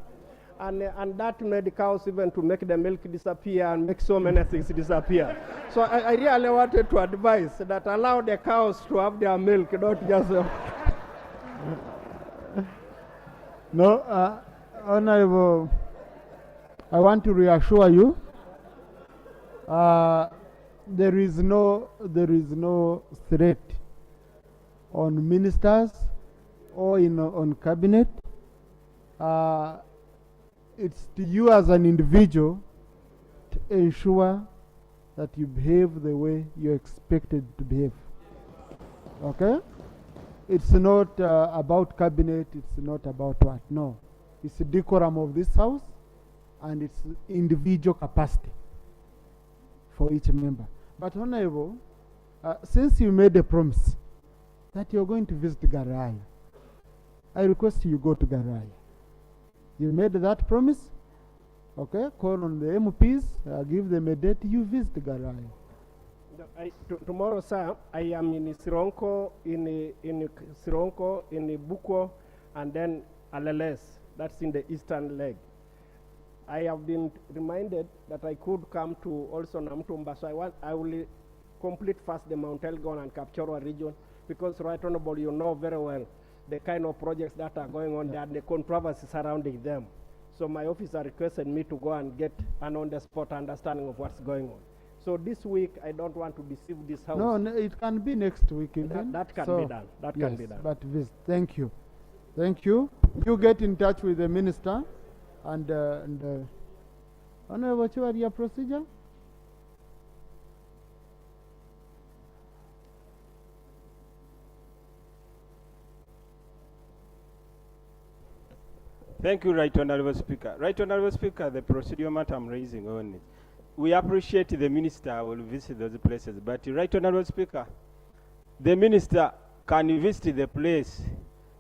And that made the cows even to make the milk disappear and make so many things disappear. So I really wanted to advise that allow the cows to have their milk, not just... No, Honorable I want to reassure you, there is no threat on ministers or on cabinet. It's to you as an individual to ensure that you behave the way you're expected to behave. Okay? It's not about cabinet, it's not about what. No. It's the decorum of this house and it's individual capacity for each member. But Honorable, since you made a promise that you're going to visit Garaya, I request you go to Garaya. You made that promise, okay? Call on the MPs, give them a date, you visit Garaya. Tomorrow, sir, I am in Sironko, in Sironko, in Buko, and then Aleles. That's in the eastern leg. I have been reminded that I could come to also Namtumba, so I will complete first the Mount Elgon and Kapchorwa region, because Right Honorable, you know very well the kind of projects that are going on there and the controversy surrounding them. So my officer requested me to go and get an on-the-spot understanding of what's going on. So this week, I don't want to deceive this house. No, it can be next week. That can be done. That can be done. But thank you. Thank you. You get in touch with the minister and Honorable Chiwari, your procedure? Thank you, Right Honorable Speaker. Right Honorable Speaker, the procedural matter I'm raising only. We appreciate the minister will visit those places, but Right Honorable Speaker, the minister can visit the place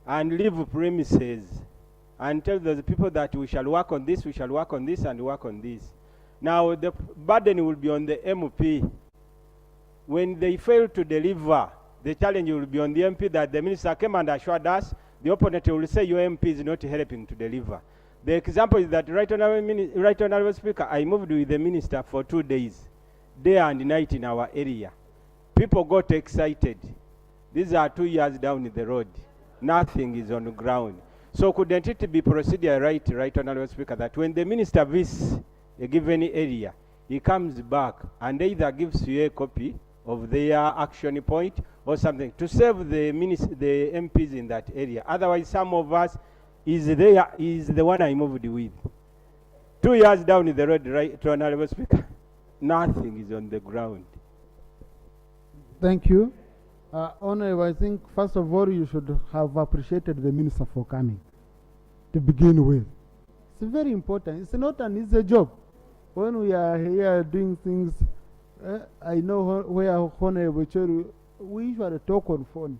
and leave premises and tell those people that we shall work on this, we shall work on this, and work on this. Now, the burden will be on the MP. When they fail to deliver, the challenge will be on the MP that the minister came and assured us. The opponent will say your MP is not helping to deliver. The example is that Right Honorable Speaker, I moved with the minister for 2 days, day and night in our area. People got excited. These are 2 years down the road. Nothing is on the ground. So couldn't it be procedure Right Honorable Speaker, that when the minister visits a given area, he comes back and either gives you a copy of their action point or something to save the MPs in that area. Otherwise, some of us is the one I moved with. 2 years down the road, Right Honorable Speaker, nothing is on the ground. Thank you. Honorable, I think first of all you should have appreciated the minister for coming to begin with. It's very important. It's not an easy job. When we are here doing things, I know where Honorable Cheru, we usually talk on phone.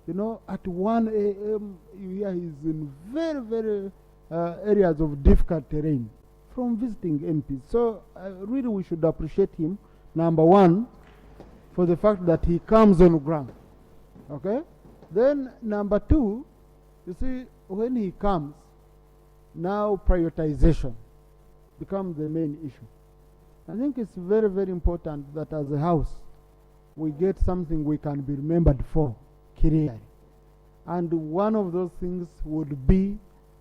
You know, at 1 a.m. you hear he's in very, very areas of difficult terrain from visiting MPs. So really we should appreciate him, number one, for the fact that he comes on ground. Okay? Then number two, you see, when he comes, now prioritization becomes the main issue. I think it's very, very important that as a house, we get something we can be remembered for clearly. And one of those things would be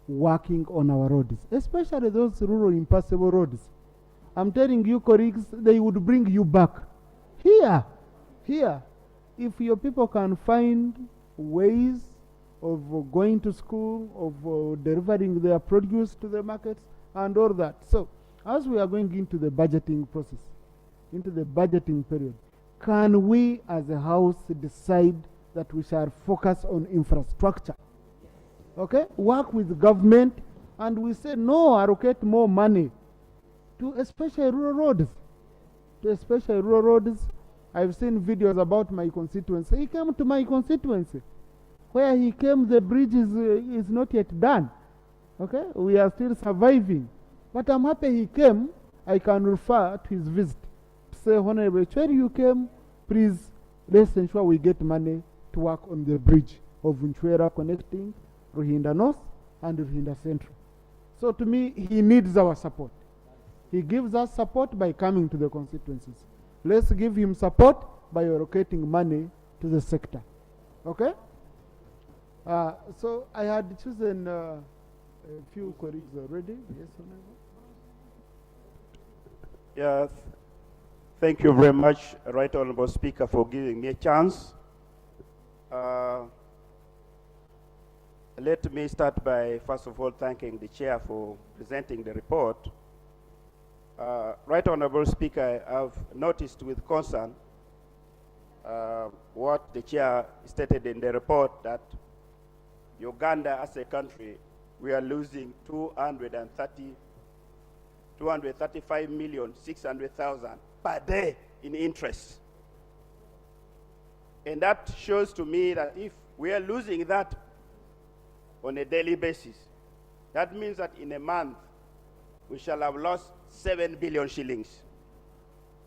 working on our roads, especially those rural impassable roads. I'm telling you, colleagues, they would bring you back. Here, if your people can find ways of going to school, of delivering their produce to the markets and all that. So, as we are going into the budgeting process, into the budgeting period, can we as a house decide that we shall focus on infrastructure? Okay? Work with government and we say no, allocate more money to especially rural roads. I've seen videos about my constituency. He came to my constituency. Where he came, the bridge is not yet done. Okay? We are still surviving. But I'm happy he came. I can refer to his visit. Say, Honorable, where you came, please, let's ensure we get money to work on the bridge of Nchwera connecting Ruhinda North and Ruhinda Central. So to me, he needs our support. He gives us support by coming to the constituencies. Let's give him support by allocating money to the sector. Okay? So I had chosen a few colleagues already. Yes, Honorable? Yes. Thank you very much, Right Honorable Speaker, for giving me a chance. Let me start by, first of all, thanking the Chair for presenting the report. Right Honorable Speaker, I've noticed with concern what the Chair stated in the report, that Uganda as a country, we are losing 235,600,000 per day in interest. And that shows to me that if we are losing that on a daily basis, that means that in a month, we shall have lost 7 billion shillings.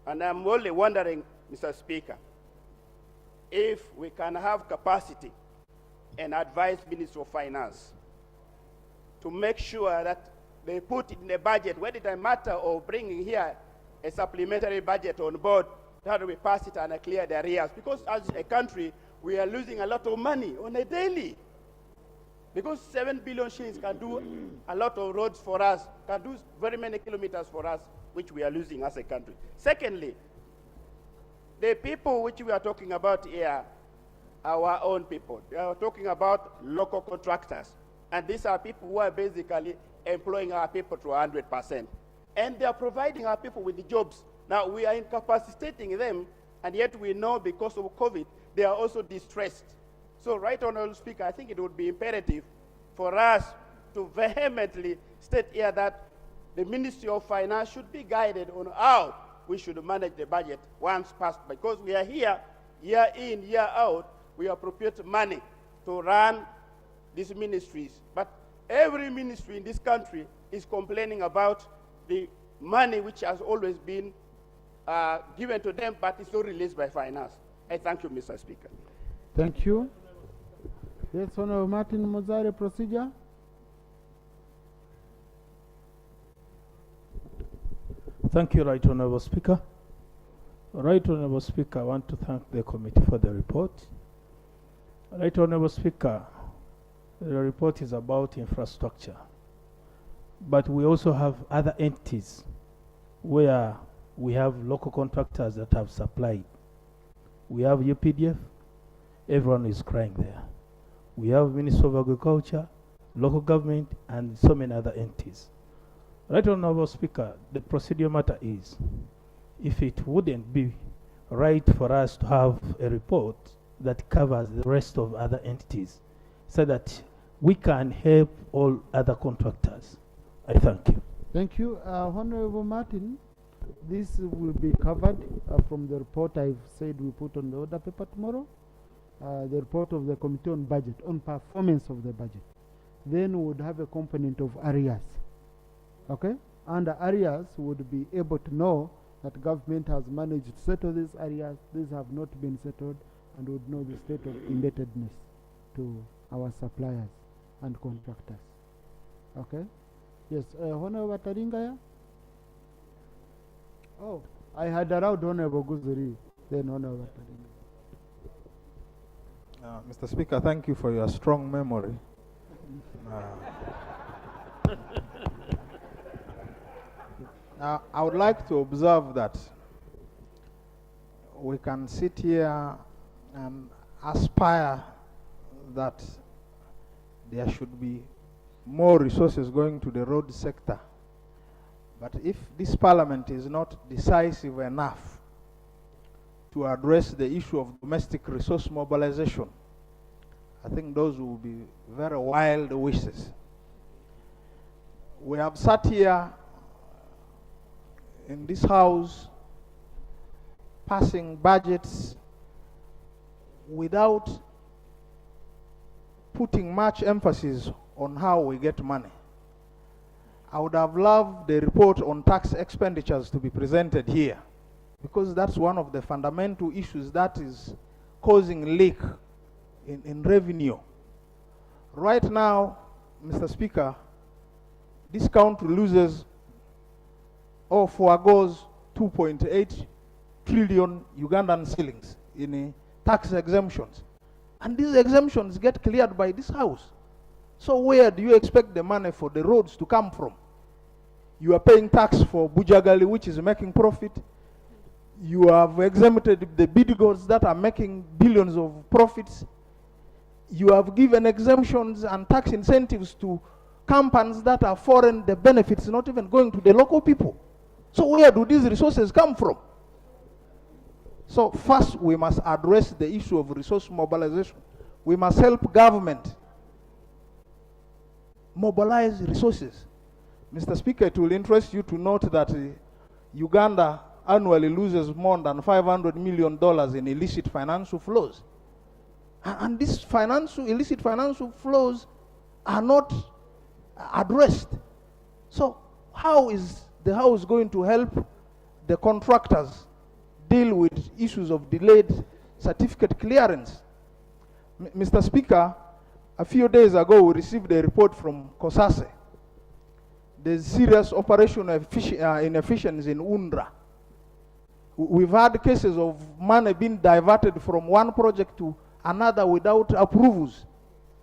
And I'm only wondering, Mr. Speaker, if we can have capacity and advise Minister of Finance to make sure that they put it in the budget, when it's a matter of bringing here a supplementary budget on board, that we pass it and clear the arrears. Because as a country, we are losing a lot of money on a daily. Because 7 billion shillings can do a lot of roads for us, can do very many kilometers for us, which we are losing as a country. Secondly, the people which we are talking about here are our own people. We are talking about local contractors. And these are people who are basically employing our people to 100%. And they are providing our people with the jobs. Now, we are incapacitating them, and yet we know because of COVID, they are also distressed. So, Right Honorable Speaker, I think it would be imperative for us to vehemently state here that the Ministry of Finance should be guided on how we should manage the budget once passed, because we are here, year in, year out, we appropriate money to run these ministries. But every ministry in this country is complaining about the money which has always been given to them, but it's not released by finance. I thank you, Mr. Speaker. Thank you. Yes, Honorable Martin Mozare, procedure. Thank you, Right Honorable Speaker. Right Honorable Speaker, I want to thank the committee for the report. Right Honorable Speaker, the report is about infrastructure, but we also have other entities where we have local contractors that have supplied. We have UPDF, everyone is crying there. We have Ministry of Agriculture, local government, and so many other entities. Right Honorable Speaker, the procedure matter is, if it wouldn't be right for us to have a report that covers the rest of other entities, so that we can help all other contractors. I thank you. Thank you. Honorable Martin, this will be covered from the report I've said we put on the order paper tomorrow, the report of the Committee on Budget, on performance of the budget. Then we would have a component of arrears. Okay? Under arrears, we would be able to know that government has managed to settle these arrears, these have not been settled, and would know the state of indebtedness to our suppliers and contractors. Okay? Yes, Honorable Taringaya? Oh, I had allowed Honorable Guzuri, then Honorable Taringaya. Mr. Speaker, thank you for your strong memory. Now, I would like to observe that we can sit here and aspire that there should be more resources going to the road sector. But if this parliament is not decisive enough to address the issue of domestic resource mobilization, I think those will be very wild wishes. We have sat here in this house passing budgets without putting much emphasis on how we get money. I would have loved the report on tax expenditures to be presented here, because that's one of the fundamental issues that is causing leak in revenue. Right now, Mr. Speaker, this country loses or forgoes 2.8 trillion Ugandan shillings in tax exemptions. And these exemptions get cleared by this house. So where do you expect the money for the roads to come from? You are paying tax for Bujagali, which is making profit. You have exempted the bidigos that are making billions of profits. You have given exemptions and tax incentives to companies that are foreign, the benefits not even going to the local people. So where do these resources come from? So first we must address the issue of resource mobilization. We must help government mobilize resources. Mr. Speaker, it will interest you to note that Uganda annually loses more than $500 million in illicit financial flows. And these illicit financial flows are not addressed. So how is the House going to help the contractors deal with issues of delayed certificate clearance? Mr. Speaker, a few days ago we received a report from COSASE. There's serious operational inefficiencies in UNRWA. We've had cases of money being diverted from one project to another without approvals.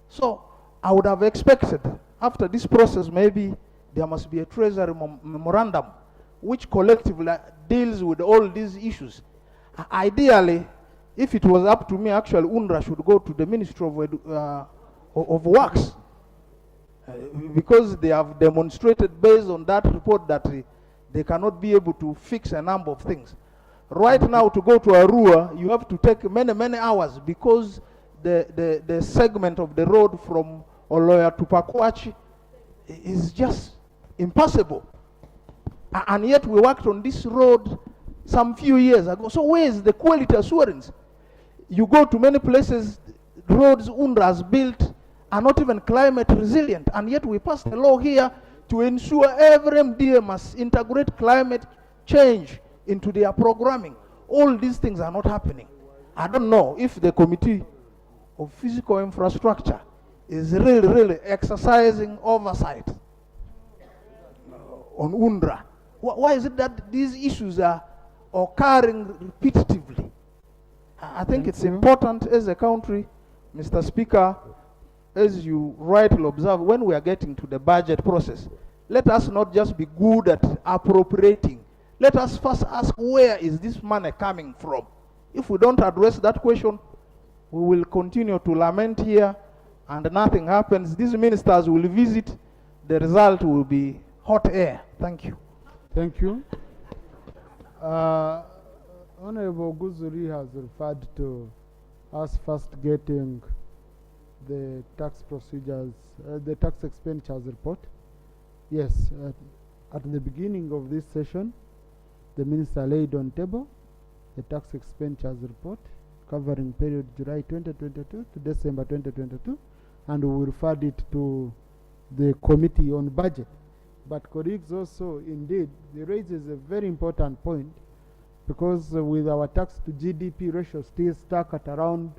So I would have expected after this process maybe there must be a treasury memorandum which collectively deals with all these issues. Ideally, if it was up to me, actually UNRWA should go to the Ministry of Works because they have demonstrated based on that report that they cannot be able to fix a number of things. Right now, to go to Arua, you have to take many hours because the segment of the road from Oloya to Pakwach is just impossible. And yet we worked on this road some few years ago. So where is the quality assurance? You go to many places, roads UNRWA has built are not even climate resilient, and yet we passed a law here to ensure every MDA must integrate climate change into their programming. All these things are not happening. I don't know if the Committee of Physical Infrastructure is really exercising oversight on UNRWA. Why is it that these issues are occurring repetitively? I think it's important as a country, Mr. Speaker, as you rightly observe, when we are getting to the budget process, let us not just be good at appropriating. Let us first ask, where is this money coming from? If we don't address that question, we will continue to lament here and nothing happens. These ministers will visit, the result will be hot air. Thank you. Thank you. Honorable Guzuri has referred to us first getting the tax procedures, the tax expenditures report. Yes, at the beginning of this session, the minister laid on table the tax expenditures report covering period July 2022 to December 2022, and we referred it to the committee on budget. But colleagues also, indeed, they raises a very important point, because with our tax to GDP ratio still stuck at around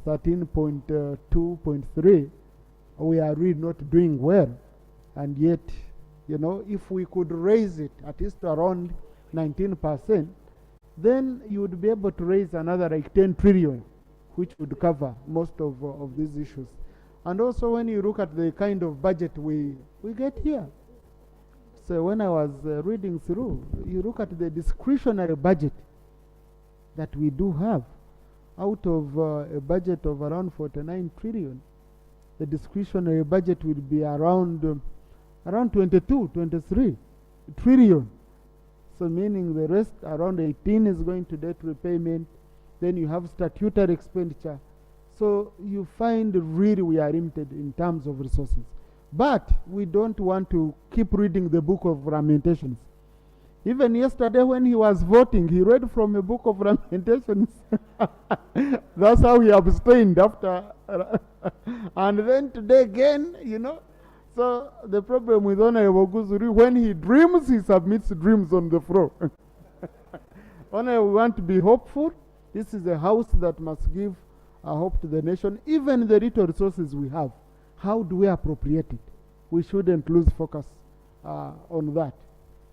13.2.3, we are really not doing well. And yet, you know, if we could raise it at least around 19%, then you would be able to raise another like 10 trillion, which would cover most of these issues. And also when you look at the kind of budget we get here. So when I was reading through, you look at the discretionary budget that we do have. Out of a budget of around 49 trillion, the discretionary budget will be around 22, 23 trillion. So meaning the rest, around 18, is going to debt repayment. Then you have statutory expenditure. So you find really we are limited in terms of resources. But we don't want to keep reading the book of Lamentations. Even yesterday when he was voting, he read from a book of Lamentations. That's how he abstained after. And then today again, you know. So the problem with Honorable Guzuri, when he dreams, he submits dreams on the floor. Honorable, we want to be hopeful. This is a house that must give a hope to the nation. Even the little resources we have, how do we appropriate it? We shouldn't lose focus on that.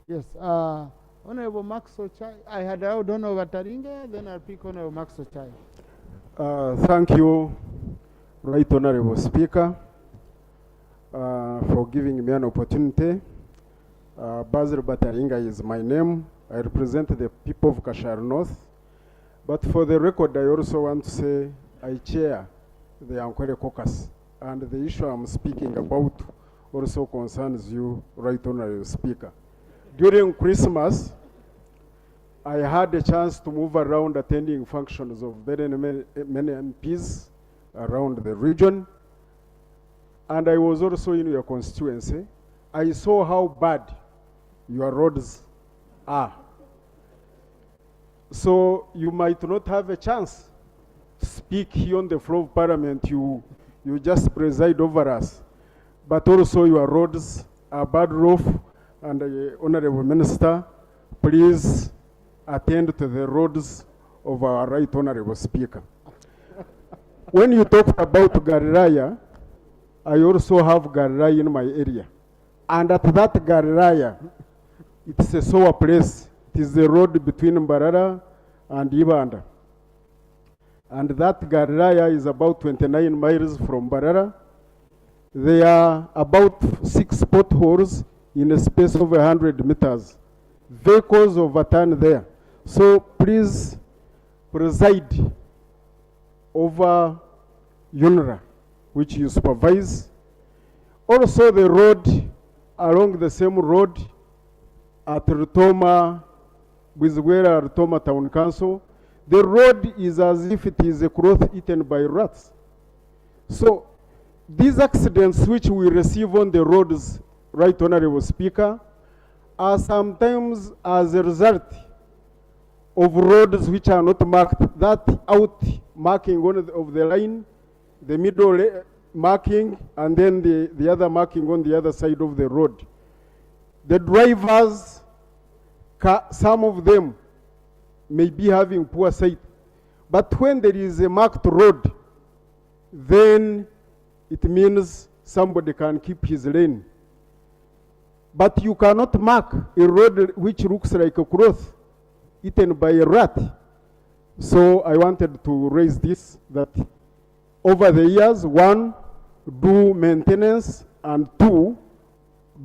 Yes, Honorable Max Ochai. I had allowed Honorable Taringa, then I'll pick Honorable Max Ochai. Thank you, Right Honorable Speaker, for giving me an opportunity. Basil Bataringa is my name. I represent the people of Kashar North. But for the record, I also want to say I chair the Ankwere Caucus. And the issue I'm speaking about also concerns you, Right Honorable Speaker. During Christmas, I had a chance to move around attending functions of very many MPs around the region. And I was also in your constituency. I saw how bad your roads are. So you might not have a chance to speak here on the floor of Parliament. You just preside over us. But also your roads are bad rough. And Honorable Minister, please attend to the roads of our Right Honorable Speaker. When you talk about Gariraya, I also have Gariraya in my area. And at that Gariraya, it's a sour place. It is the road between Mbarara and Uganda. And that Gariraya is about 29 miles from Mbarara. There are about 6 potholes in a space of 100 meters. Vehicles overturn there. So please preside over UNRWA, which you supervise. Also the road, along the same road at Rutoma, Wizwera Rutoma Town Council, the road is as if it is a cloth eaten by rats. So these accidents which we receive on the roads, Right Honorable Speaker, are sometimes as a result of roads which are not marked. That out marking of the line, the middle marking, and then the other marking on the other side of the road. The drivers, some of them may be having poor sight, but when there is a marked road, then it means somebody can keep his lane. But you cannot mark a road which looks like a cloth eaten by a rat. So I wanted to raise this, that over the years, 1, do maintenance, and 2,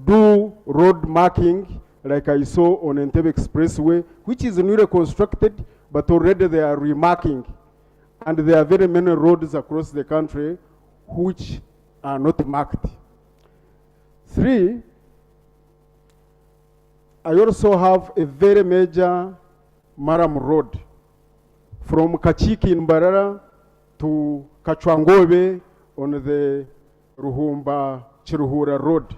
do road marking like I saw on Entebbe Expressway, which is newly constructed, but already they are remarking. And there are very many roads across the country which are not marked. 3, I also have a very major Maram road from Kachiki in Mbarara to Kachwangobe on the Ruhumba Chiruhura road.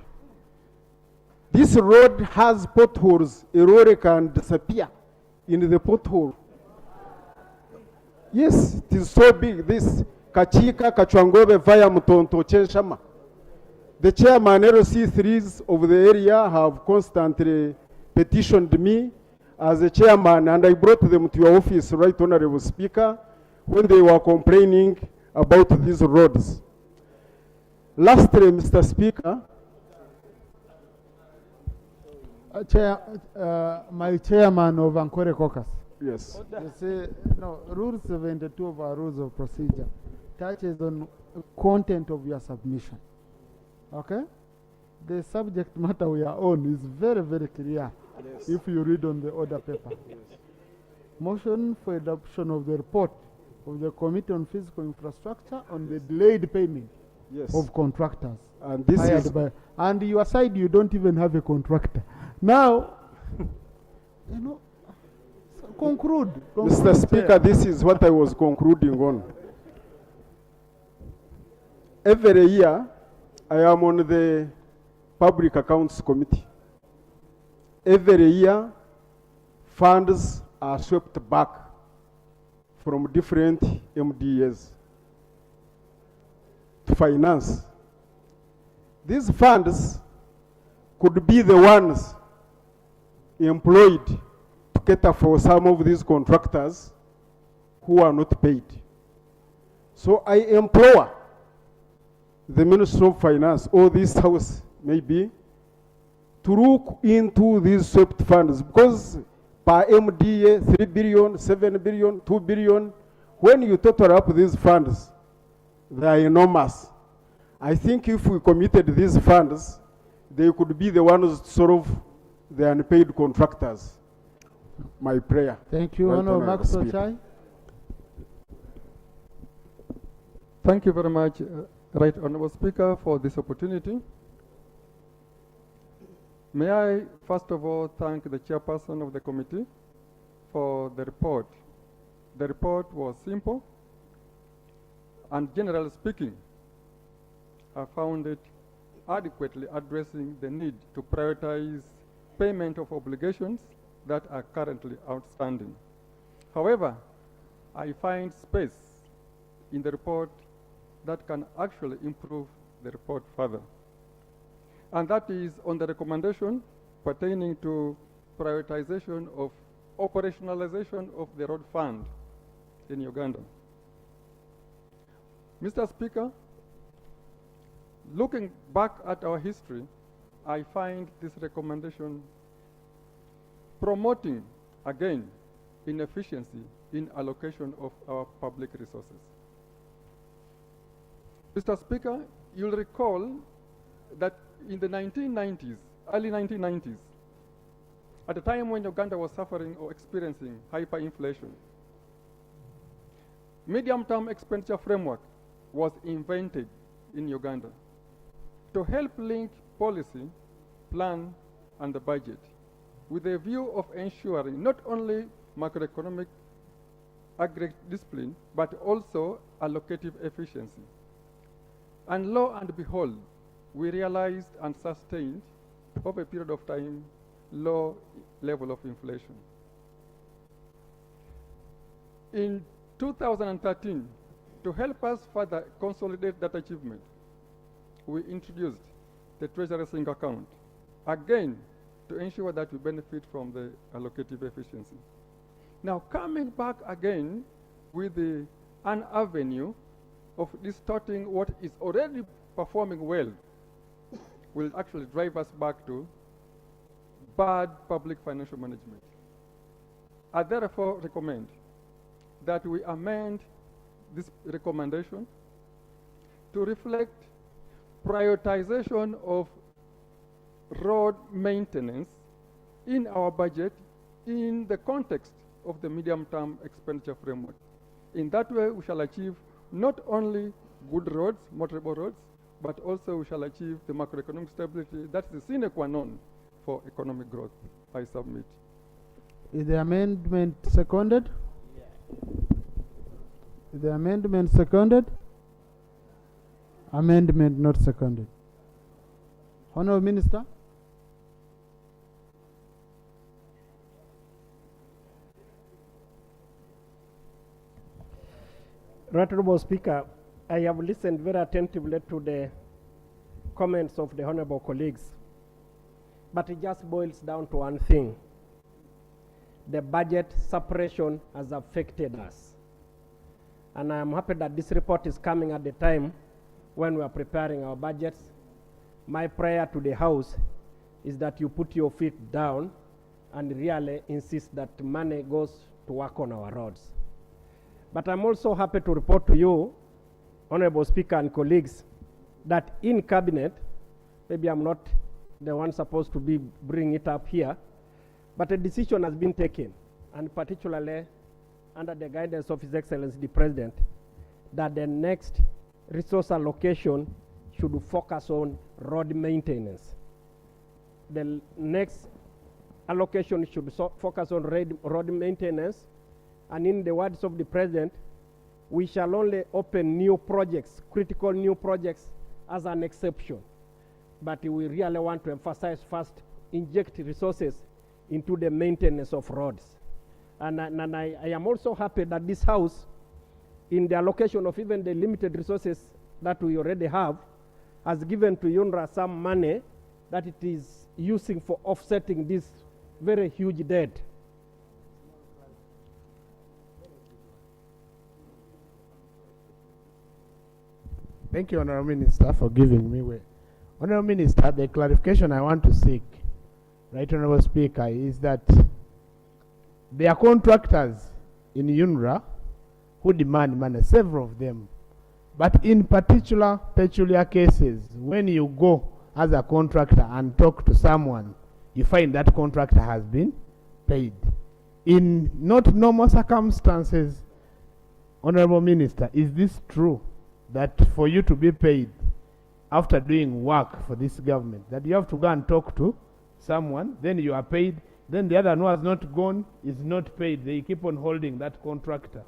This road has potholes. A lorry can disappear in the pothole. Yes, it is so big. This Kachika, Kachwangobe via Mutonto, Chenshama. The chairman LC3s of the area have constantly petitioned me as a chairman, and I brought them to your office, Right Honorable Speaker, when they were complaining about these roads. Lastly, Mr. Speaker, my chairman of Ankwere Caucus. Yes. You see, no, Rule 72 of our rules of procedure touches on content of your submission. Okay? The subject matter we are on is very, very clear. Yes. If you read on the order paper. Yes. Motion for adoption of the report of the Committee on Physical Infrastructure on the delayed payment of contractors. And this is and your side, you don't even have a contractor. Now, you know, so conclude. Mr. Speaker, this is what I was concluding on. Every year, I am on the Public Accounts Committee. Every year, funds are swept back from different MDAs to finance. These funds could be the ones employed to cater for some of these contractors who are not paid. So I implore the Ministry of Finance, or this House maybe, to look into these swept funds, because per MDA, 3 billion, 7 billion, 2 billion, when you total up these funds, they are enormous. I think if we committed these funds, they could be the ones sort of the unpaid contractors. My prayer. Thank you, Right Honorable Honourable Max Speaker. Ochai. Thank you very much, Right Honourable Speaker, for this opportunity. May I, first of all, thank the chairperson of the committee for the report. The report was simple, and generally speaking, I found it adequately addressing the need to prioritize payment of obligations that are currently outstanding. However, I find space in the report that can actually improve the report further. And that is on the recommendation pertaining to prioritization of operationalization of the road fund in Uganda. Mr. Speaker, looking back at our history, I find this recommendation promoting, again, inefficiency in allocation of our public resources. Mr. Speaker, you'll recall that in the 1990s, early 1990s, at a time when Uganda was suffering or experiencing hyperinflation, medium-term expenditure framework was invented in Uganda to help link policy, plan, and the budget with a view of ensuring not only macroeconomic aggregate discipline, but also allocative efficiency. And lo and behold, we realized and sustained over a period of time low level of inflation. In 2013, to help us further consolidate that achievement, we introduced the Treasury Single Account, again, to ensure that we benefit from the allocative efficiency. Now, coming back again with an avenue of distorting what is already performing well will actually drive us back to bad public financial management. I therefore recommend that we amend this recommendation to reflect prioritization of road maintenance in our budget in the context of the medium-term expenditure framework. In that way, we shall achieve not only good roads, motorable roads, but also we shall achieve the macroeconomic stability. That's the sine qua non for economic growth. I submit. Is the amendment seconded? Is the amendment seconded? Amendment not seconded. Honourable Minister. Right Honourable Speaker, I have listened very attentively to the comments of the honourable colleagues, but it just boils down to one thing. The budget suppression has affected us. And I am happy that this report is coming at the time when we are preparing our budgets. My prayer to the House is that you put your feet down and really insist that money goes to work on our roads. But I'm also happy to report to you, Honorable Speaker and colleagues, that in Cabinet, maybe I'm not the one supposed to be bringing it up here, but a decision has been taken, and particularly under the guidance of His Excellency the President, that the next resource allocation should focus on road maintenance. The next allocation should focus on road maintenance, and in the words of the President, we shall only open new projects, critical new projects, as an exception. But we really want to emphasize first, inject resources into the maintenance of roads. And I am also happy that this House, in the allocation of even the limited resources that we already have, has given to UNRWA some money that it is using for offsetting this very huge debt. Thank you, Honourable Minister, for giving me way. Honourable Minister, the clarification I want to seek, Right Honourable Speaker, is that there are contractors in UNRWA who demand money, several of them. But in peculiar cases, when you go as a contractor and talk to someone, you find that contractor has been paid. In not normal circumstances, Honorable Minister, is this true that for you to be paid after doing work for this government, that you have to go and talk to someone, then you are paid, then the other one who has not gone is not paid, they keep on holding that contractor?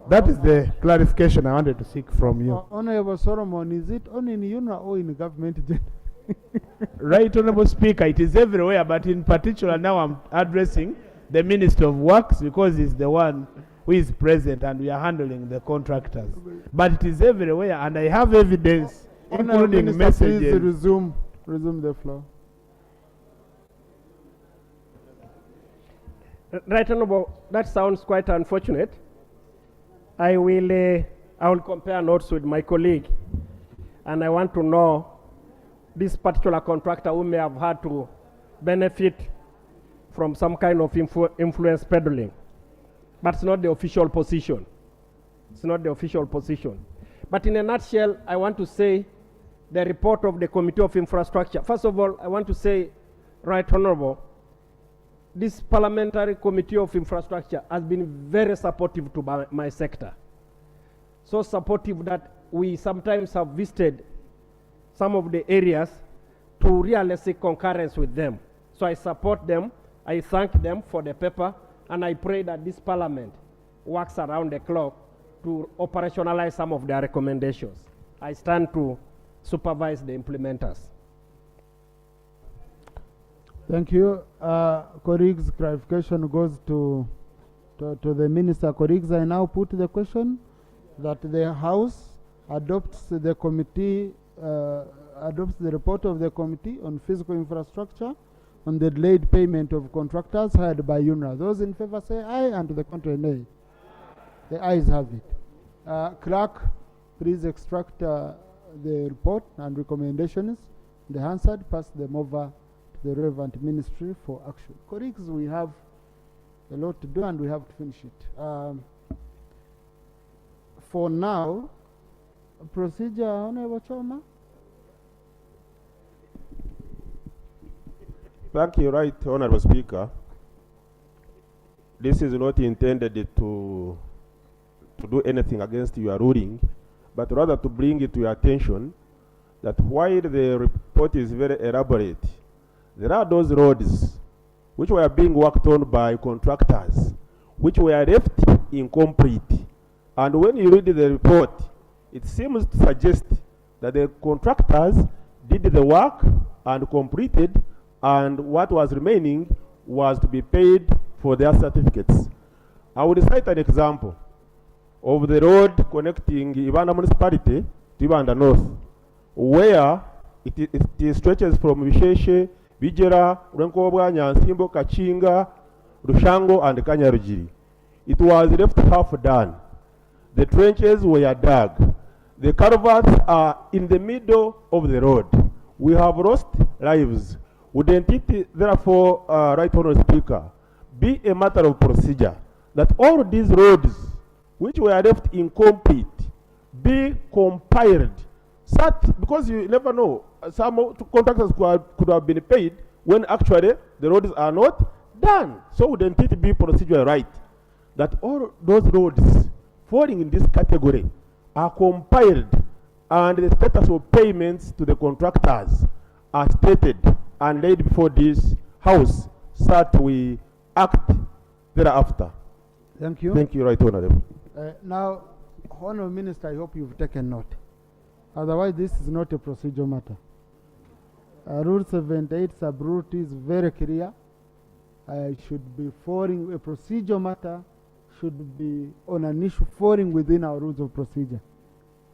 That is the clarification I wanted to seek from you. Honorable Solomon, is it only in UNRA or in government? Right, Honorable Speaker, it is everywhere, but in particular now I'm addressing the Minister of Works because he's the one who is present and we are handling the contractors. But it is everywhere and I have evidence, including Minister, messages. please resume the floor. Right, Honorable, that sounds quite unfortunate. I will compare notes with my colleague, and I want to know this particular contractor who may have had to benefit from some kind of influence peddling. But it's not the official position. It's not the official position. But in a nutshell, I want to say the report of the Committee of Infrastructure. First of all, I want to say, Right Honorable, this Parliamentary Committee of Infrastructure has been very supportive to my sector. So supportive that we sometimes have visited some of the areas to really seek concurrence with them. So I support them, I thank them for the paper, and I pray that this Parliament works around the clock to operationalize some of their recommendations. I stand to supervise the implementers. Thank you. Colleagues, clarification goes to the Minister. Colleagues, I now put the question that the House adopts the committee, adopts the report of the Committee on Physical Infrastructure on the delayed payment of contractors hired by UNRA. Those in favor say aye, and to the contrary nay. The ayes have it. Clerk, please extract the report and recommendations. The Hansard, pass them over to the relevant ministry for action. Colleagues, we have a lot to do and we have to finish it. For now, procedure, Honorable Choma. Thank you, Right Honorable Speaker. This is not intended to do anything against your ruling, but rather to bring it to your attention that while the report is very elaborate, there are those roads which were being worked on by contractors, which were left incomplete. And when you read the report, it seems to suggest that the contractors did the work and completed, and what was remaining was to be paid for their certificates. I will cite an example of the road connecting Uganda municipality to Uganda North, where it stretches from Bisheshe, Bijera, Renkobwa, Nyansimbo, Kachinga, Rushango, and Kanyarujiri. It was left half done. The trenches were dug. The culverts are in the middle of the road. We have lost lives. Wouldn't it, therefore, Right Honourable Speaker, be a matter of procedure that all these roads which were left incomplete be compiled, because you never know, some contractors could have been paid when actually the roads are not done. So wouldn't it be procedure right that all those roads falling in this category are compiled and the status of payments to the contractors are stated and laid before this House, so that we act thereafter? Thank you. Thank you, Right Honourable. Now, Honourable Minister, I hope you've taken note. Otherwise, this is not a procedural matter. Rule 78 sub-rule is very clear. Should be falling, a procedural matter should be on an issue falling within our rules of procedure.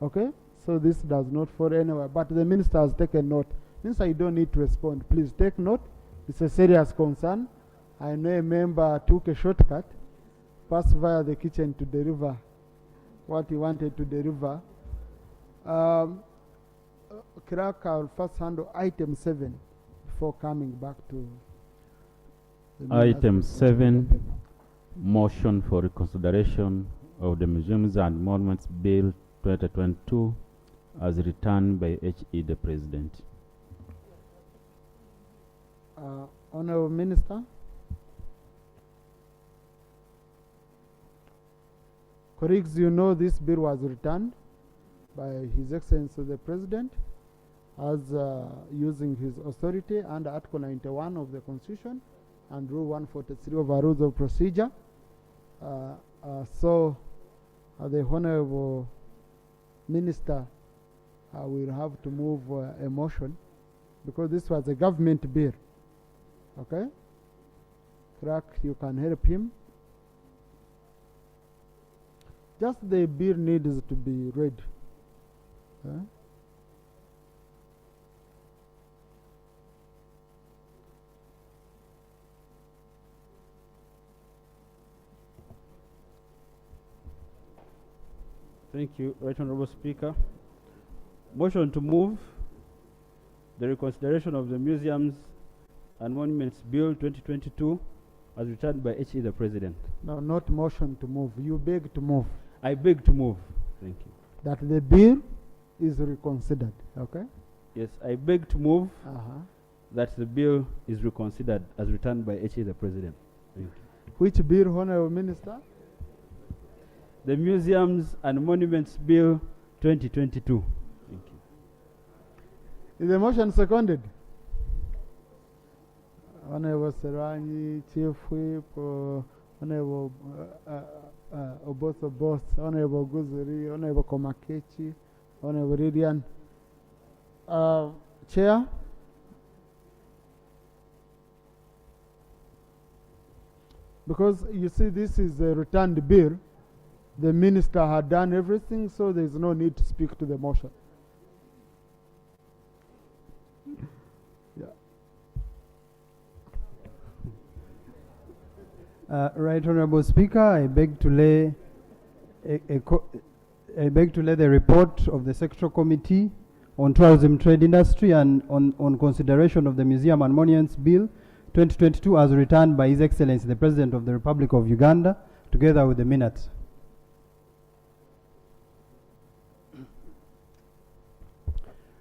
Okay? So this does not fall anywhere. But the Minister has taken note. Minister, you don't need to respond. Please take note. It's a serious concern. I know a member took a shortcut, passed via the kitchen to deliver what he wanted to deliver. Clerk, I'll first handle item 7 before coming back to the item 7, motion for reconsideration of the Museums and Monuments Bill 2022 as returned by H.E. the President. Honorable Minister. Colleagues, you know this bill was returned by His Excellency the President as using his authority under Article 91 of the Constitution and Rule 143 of our Rules of Procedure. So the Honorable Minister will have to move a motion because this was a government bill. Okay? Clerk, you can help him. Just the bill needs to be read. Thank you, Right Honorable Speaker. Motion to move the reconsideration of the Museums and Monuments Bill 2022 as returned by H.E. the President. No, not motion to move. You beg to move. I beg to move. Thank you. That the bill is reconsidered. Okay? Yes, I beg to move that the bill is reconsidered as returned by H.E. the President. Thank you. Which bill, Honorable Minister? The Museums and Monuments Bill 2022. Thank you. Is the motion seconded? Honorable Serani, Chief Whip, Honorable Oboso Boss, Honorable Guzuri, Honorable Komakechi, Honorable Ridian. Chair? Because you see, this is a returned bill. The minister had done everything, so there is no need to speak to the motion. Right Honorable Speaker, I beg to lay the report of the Secretarial Committee on Tourism Trade Industry and on consideration of the Museum and Monuments Bill 2022 as returned by His Excellency the President of the Republic of Uganda, together with the minutes.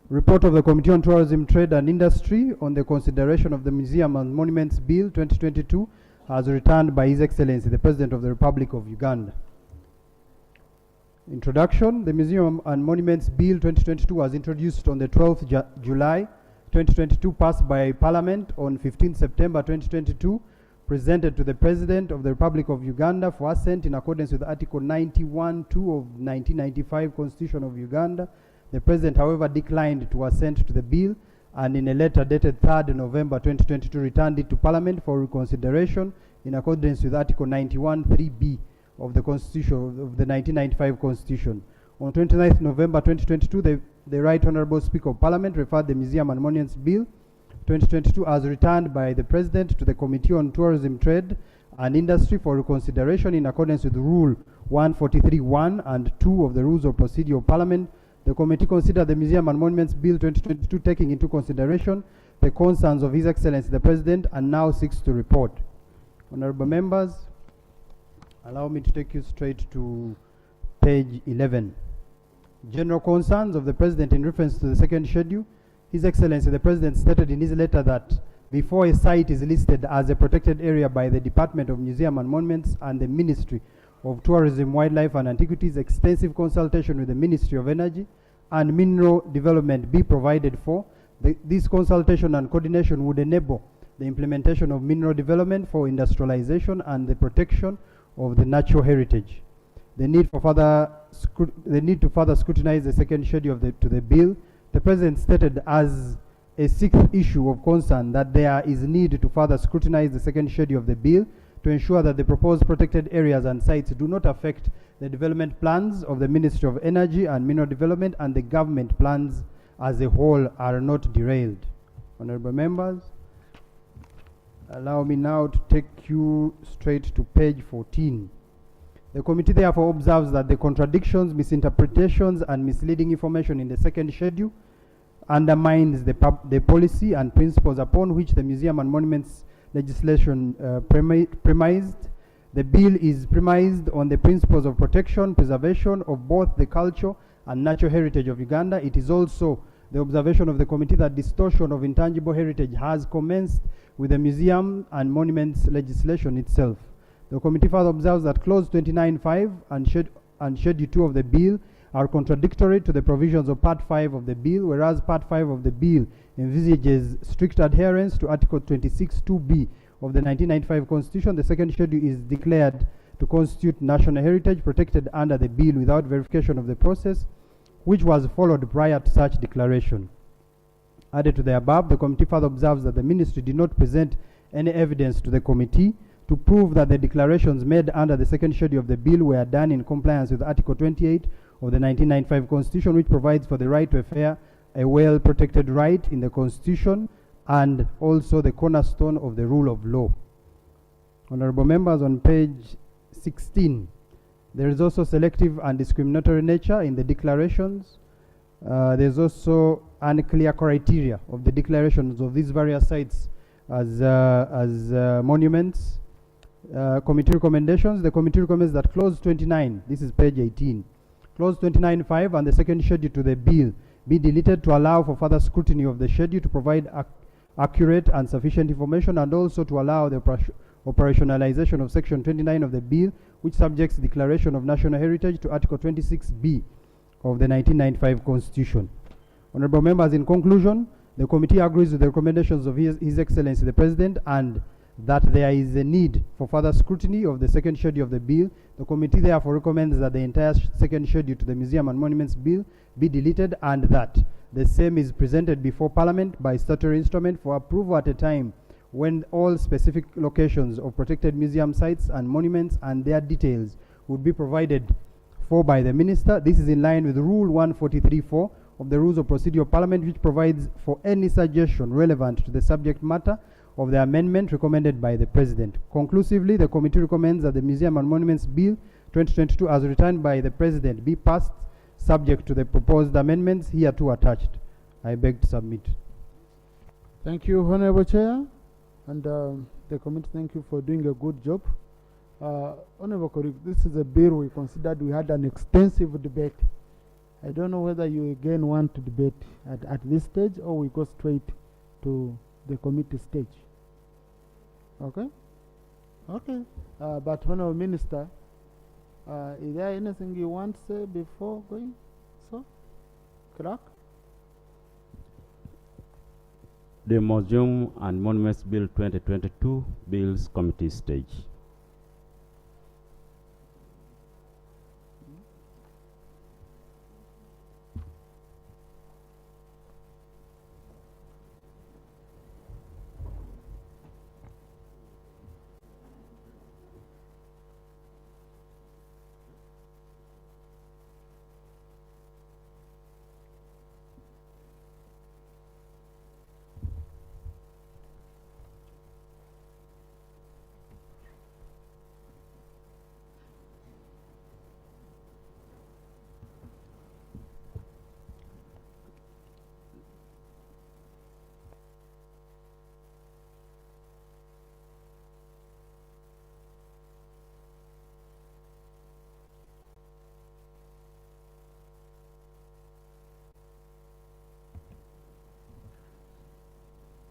Report of the Committee on Tourism Trade and Industry on the consideration of the Museum and Monuments Bill 2022 as returned by His Excellency the President of the Republic of Uganda. Introduction. The Museum and Monuments Bill 2022 was introduced on the 12th July 2022, passed by Parliament on 15th September 2022, presented to the President of the Republic of Uganda for assent in accordance with Article 91(2) of 1995 Constitution of Uganda. The President, however, declined to assent to the bill and in a letter dated 3rd November 2022 returned it to Parliament for reconsideration in accordance with Article 91(3)(b) of the Constitution of the 1995 Constitution. On 29th November 2022, the Right Honourable Speaker of Parliament referred the Museum and Monuments Bill 2022 as returned by the President to the Committee on Tourism, Trade and Industry for reconsideration in accordance with Rule 143(1) and 2 of the Rules of Procedure of Parliament. The committee considered the Museum and Monuments Bill 2022 taking into consideration the concerns of His Excellency the President and now seeks to report. Honourable members, allow me to take you straight to page 11. General concerns of the President in reference to the second schedule. His Excellency the President stated in his letter that before a site is listed as a protected area by the Department of Museum and Monuments and the Ministry of Tourism, Wildlife and Antiquities, extensive consultation with the Ministry of Energy and Mineral Development be provided for. This consultation and coordination would enable the implementation of mineral development for industrialization and the protection of the natural heritage. The need to further scrutinize the second schedule to the bill. The President stated as a sixth issue of concern that there is need to further scrutinize the second schedule of the bill to ensure that the proposed protected areas and sites do not affect the development plans of the Ministry of Energy and Mineral Development and the government plans as a whole are not derailed. Honourable members, allow me now to take you straight to page 14. The committee therefore observes that the contradictions, misinterpretations and misleading information in the second schedule undermines the policy and principles upon which the Museum and Monuments legislation premised. The bill is premised on the principles of protection, preservation of both the culture and natural heritage of Uganda. It is also the observation of the committee that distortion of intangible heritage has commenced with the museum and monuments legislation itself. The committee further observes that clause 29.5 and schedule 2 of the bill are contradictory to the provisions of part 5 of the bill, whereas part 5 of the bill envisages strict adherence to article 26.2b of the 1995 constitution. The second schedule is declared to constitute national heritage protected under the bill without verification of the process which was followed prior to such declaration. Added to the above, the committee further observes that the ministry did not present any evidence to the committee to prove that the declarations made under the second schedule of the bill were done in compliance with Article 28 of the 1995 Constitution, which provides for the right to a fair, a well-protected right in the Constitution, and also the cornerstone of the rule of law. Honorable members, on page 16, there is also selective and discriminatory nature in the declarations. There's also unclear criteria of the declarations of these various sites as monuments. Committee recommendations. The committee recommends that clause 29, this is page 18, clause 29.5 and the second schedule to the bill be deleted to allow for further scrutiny of the schedule to provide accurate and sufficient information, and also to allow the operationalization of section 29 of the bill, which subjects declaration of national heritage to article 26b of the 1995 Constitution. Honorable members, in conclusion, the committee agrees with the recommendations of His Excellency the President, and that there is a need for further scrutiny of the second schedule of the bill. The committee therefore recommends that the entire second schedule to the Museum and Monuments Bill be deleted, and that the same is presented before Parliament by statutory instrument for approval at a time when all specific locations of protected museum sites and monuments and their details would be provided for by the Minister. This is in line with Rule 143.4 of the Rules of Procedure of Parliament, which provides for any suggestion relevant to the subject matter of the amendment recommended by the President. Conclusively, the committee recommends that the Museum and Monuments Bill 2022 as returned by the President be passed subject to the proposed amendments hereto attached. I beg to submit. Thank you, Honorable Chair, and the committee, thank you for doing a good job. Honorable colleague, this is a bill we considered. We had an extensive debate. I don't know whether you again want to debate at this stage, or we go straight to the committee stage. Okay? Okay. But Honorable Minister, is there anything you want to say before going? So, Clerk? The Museum and Monuments Bill 2022 Bills Committee stage.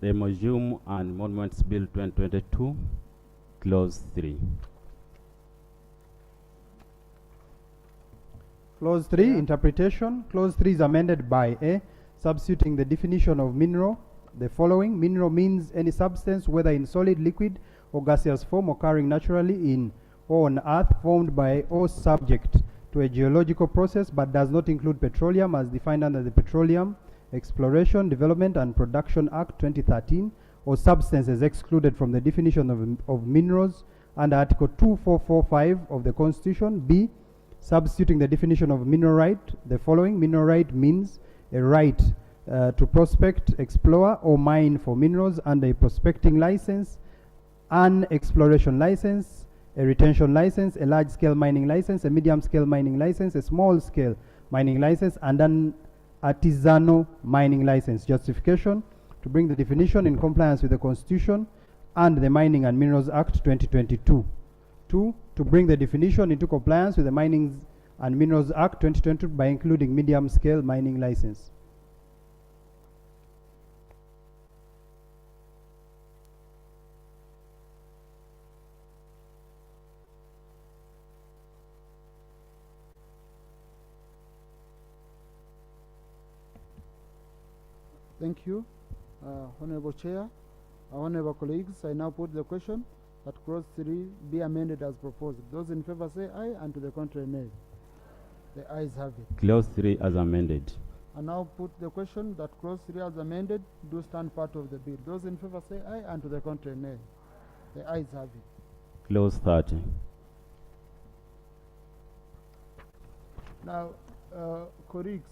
The Museum and Monuments Bill 2022, Clause 3. Clause 3, interpretation. Clause 3 is amended by A, substituting the definition of mineral. The following: mineral means any substance, whether in solid, liquid, or gaseous form, occurring naturally in or on earth, formed by or subject to a geological process, but does not include petroleum as defined under the Petroleum Exploration, Development and Production Act 2013, or substances excluded from the definition of minerals under Article 2445 of the Constitution. B, substituting the definition of mineral right. The following: mineral right means a right to prospect, explore, or mine for minerals under a prospecting license, an exploration license, a retention license, a large-scale mining license, a medium-scale mining license, a small-scale mining license, and an artisanal mining license. Justification: to bring the definition in compliance with the Constitution and the Mining and Minerals Act 2022. 2, to bring the definition into compliance with the Mining and Minerals Act 2022 by including medium-scale mining license. Thank you, Honorable Chair. Honorable colleagues, I now put the question that clause 3 be amended as proposed. Those in favor say aye, and to the contrary nay. The ayes have it. Clause 3 as amended. I now put the question that clause 3 as amended do stand part of the bill. Those in favor say aye, and to the contrary nay. The ayes have it. Clause 30. Now, colleagues,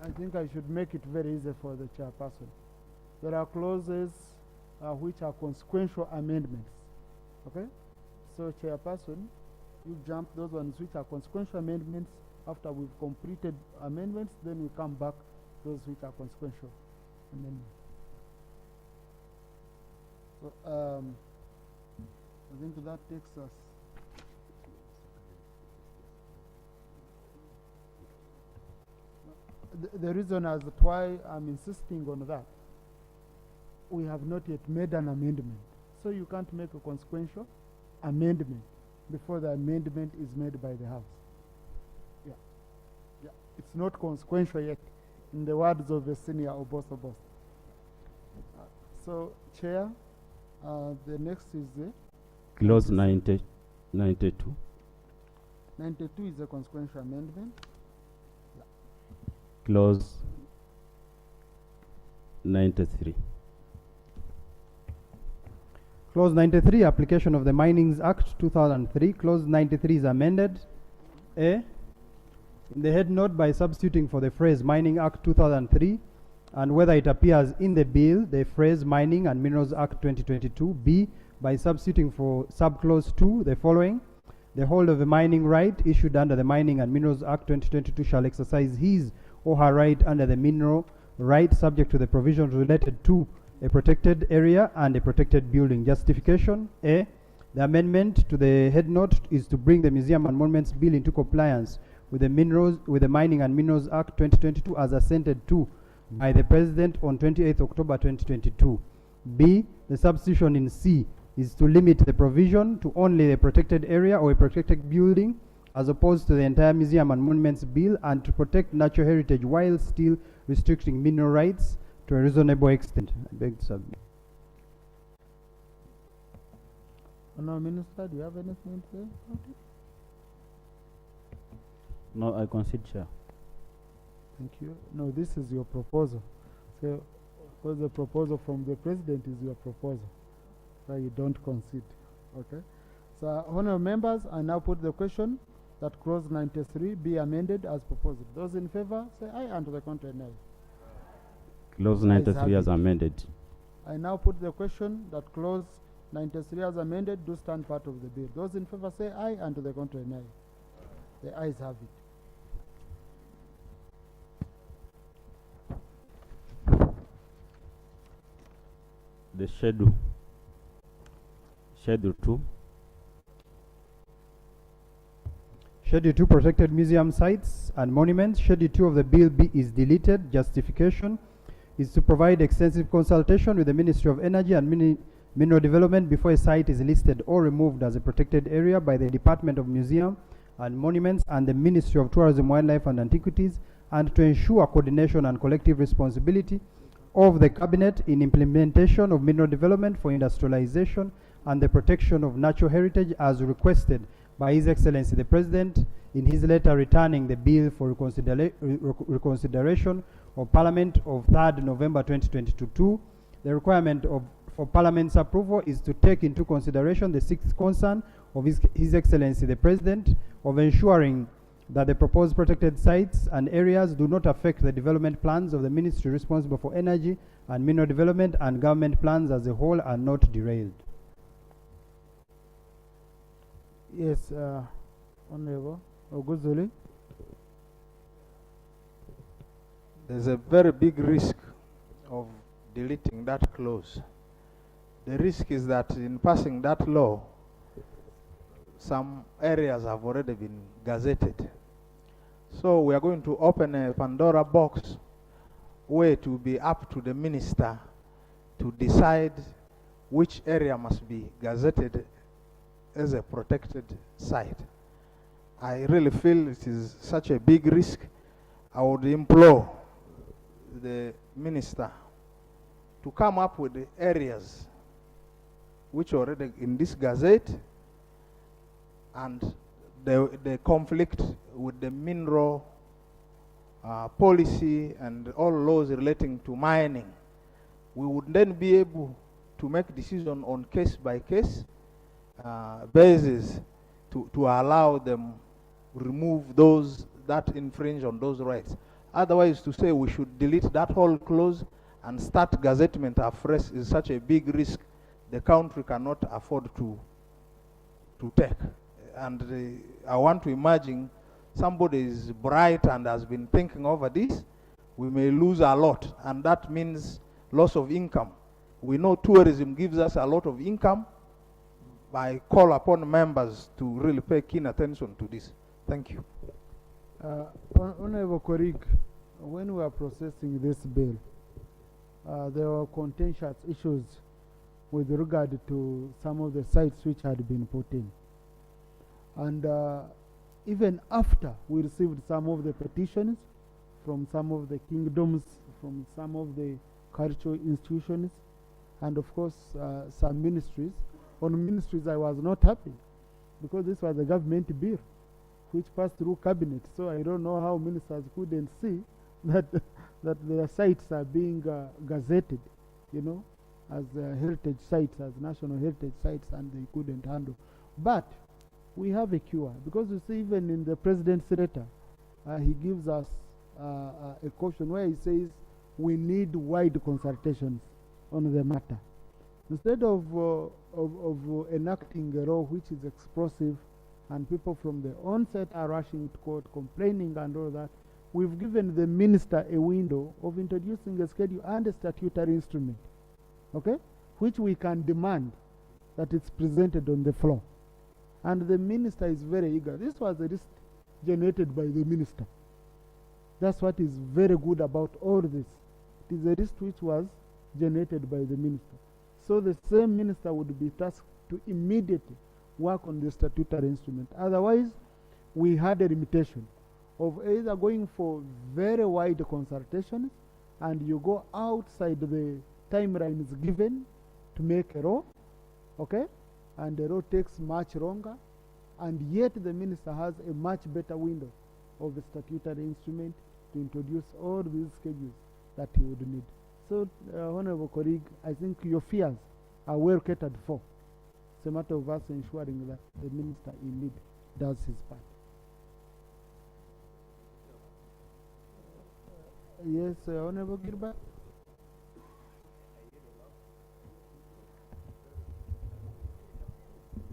I think I should make it very easy for the chairperson. There are clauses which are consequential amendments. Okay? So, chairperson, you jump those ones which are consequential amendments. After we've completed amendments, then we come back to those which are consequential amendments. So, I think that takes us. The reason as to why I'm insisting on that, we have not yet made an amendment. So you can't make a consequential amendment before the amendment is made by the House. Yeah. Yeah. It's not consequential yet, in the words of the senior Oboso boss. So, Chair, the next is the Clause 92. 92 is a consequential amendment. Clause 93. Clause 93, application of the Minings Act 2003. Clause 93 is amended. A, in the head note by substituting for the phrase Mining Act 2003 and whether it appears in the bill the phrase Mining and Minerals Act 2022. B, by substituting for subclause 2 the following: the holder of a mining right issued under the Mining and Minerals Act 2022 shall exercise his or her right under the mineral right subject to the provisions related to a protected area and a protected building. Justification: A, the amendment to the head note is to bring the Museum and Monuments Bill into compliance with the Mining and Minerals Act 2022 as assented to by the President on 28th October 2022. B, the substitution in C is to limit the provision to only a protected area or a protected building as opposed to the entire Museum and Monuments Bill, and to protect natural heritage while still restricting mineral rights to a reasonable extent. I beg to submit. Honourable Minister, do you have anything to say? Okay. No, I concede, Chair. Thank you. No, this is your proposal. So, because the proposal from the President is your proposal, so you don't concede. Okay. So, honourable members, I now put the question that clause 93 be amended as proposed. Those in favour say aye, and to the contrary nay. Clause 93 as amended. I now put the question that clause 93 as amended do stand part of the bill. Those in favour say aye, and to the contrary nay. The ayes have it. The schedule. Schedule 2. Schedule 2, protected museum sites and monuments. Schedule 2 of the bill B is deleted. Justification is to provide extensive consultation with the Ministry of Energy and Mineral Development before a site is listed or removed as a protected area by the Department of Museum and Monuments and the Ministry of Tourism, Wildlife and Antiquities, and to ensure coordination and collective responsibility of the Cabinet in implementation of mineral development for industrialization and the protection of natural heritage as requested by His Excellency the President in his letter returning the bill for reconsideration of Parliament of 3rd November 2022. The requirement for Parliament's approval is to take into consideration the sixth concern of His Excellency the President of ensuring that the proposed protected sites and areas do not affect the development plans of the Ministry responsible for energy and mineral development, and government plans as a whole are not derailed. Yes, Honorable Oguzuli. There's a very big risk of deleting that clause. The risk is that in passing that law, some areas have already been gazetted. So we are going to open a Pandora box where it will be up to the minister to decide which area must be gazetted as a protected site. I really feel it is such a big risk. I would implore the minister to come up with the areas which are already in this gazette and the conflict with the mineral policy and all laws relating to mining. We would then be able to make decision on case by case basis to allow them remove those that infringe on those rights. Otherwise, to say we should delete that whole clause and start gazettement afresh is such a big risk the country cannot afford to take. And I want to imagine somebody is bright and has been thinking over this. We may lose a lot, and that means loss of income. We know tourism gives us a lot of income. I call upon members to really pay keen attention to this. Thank you. Honorable colleague, when we were processing this bill, there were contentious issues with regard to some of the sites which had been put in. And even after we received some of the petitions from some of the kingdoms, from some of the cultural institutions, and of course some ministries. On ministries I was not happy because this was a government bill which passed through cabinet. So I don't know how ministers couldn't see that that their sites are being gazetted, you know, as heritage sites, as national heritage sites, and they couldn't handle. But we have a cure, because you see, even in the president's letter, he gives us a caution where he says we need wide consultations on the matter. Instead of enacting a law which is explosive and people from the onset are rushing to court, complaining and all that, we've given the minister a window of introducing a schedule and a statutory instrument, okay, which we can demand that it's presented on the floor. And the minister is very eager. This was a risk generated by the minister. That's what is very good about all this. It is a risk which was generated by the minister. So the same minister would be tasked to immediately work on the statutory instrument. Otherwise, we had a limitation of either going for very wide consultations and you go outside the timelines given to make a law, okay? And the law takes much longer, and yet the minister has a much better window of the statutory instrument to introduce all these schedules that he would need. So, Honorable colleague, I think your fears are well catered for. It's a matter of us ensuring that the minister indeed does his part. Yes, Honorable Gilbert.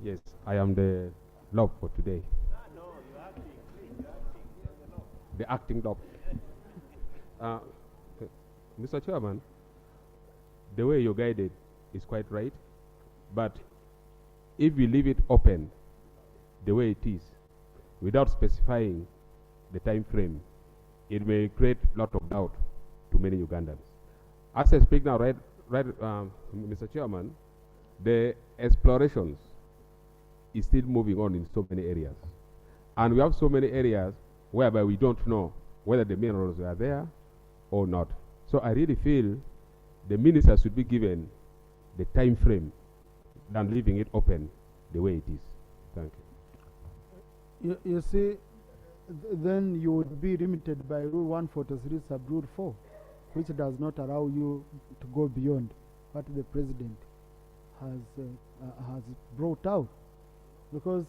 Yes, I am the law for today. No, you're acting, please, you're acting. The acting law. Mr. Chairman, the way you guided is quite right, but if we leave it open the way it is, without specifying the time frame, it may create a lot of doubt to many Ugandans. As I speak now, Mr. Chairman, the explorations is still moving on in so many areas. And we have so many areas whereby we don't know whether the minerals are there or not. So I really feel the minister should be given the time frame than leaving it open the way it is. Thank you. You see, then you would be limited by Rule 143 Sub-Rule 4, which does not allow you to go beyond what the president has brought out. Because,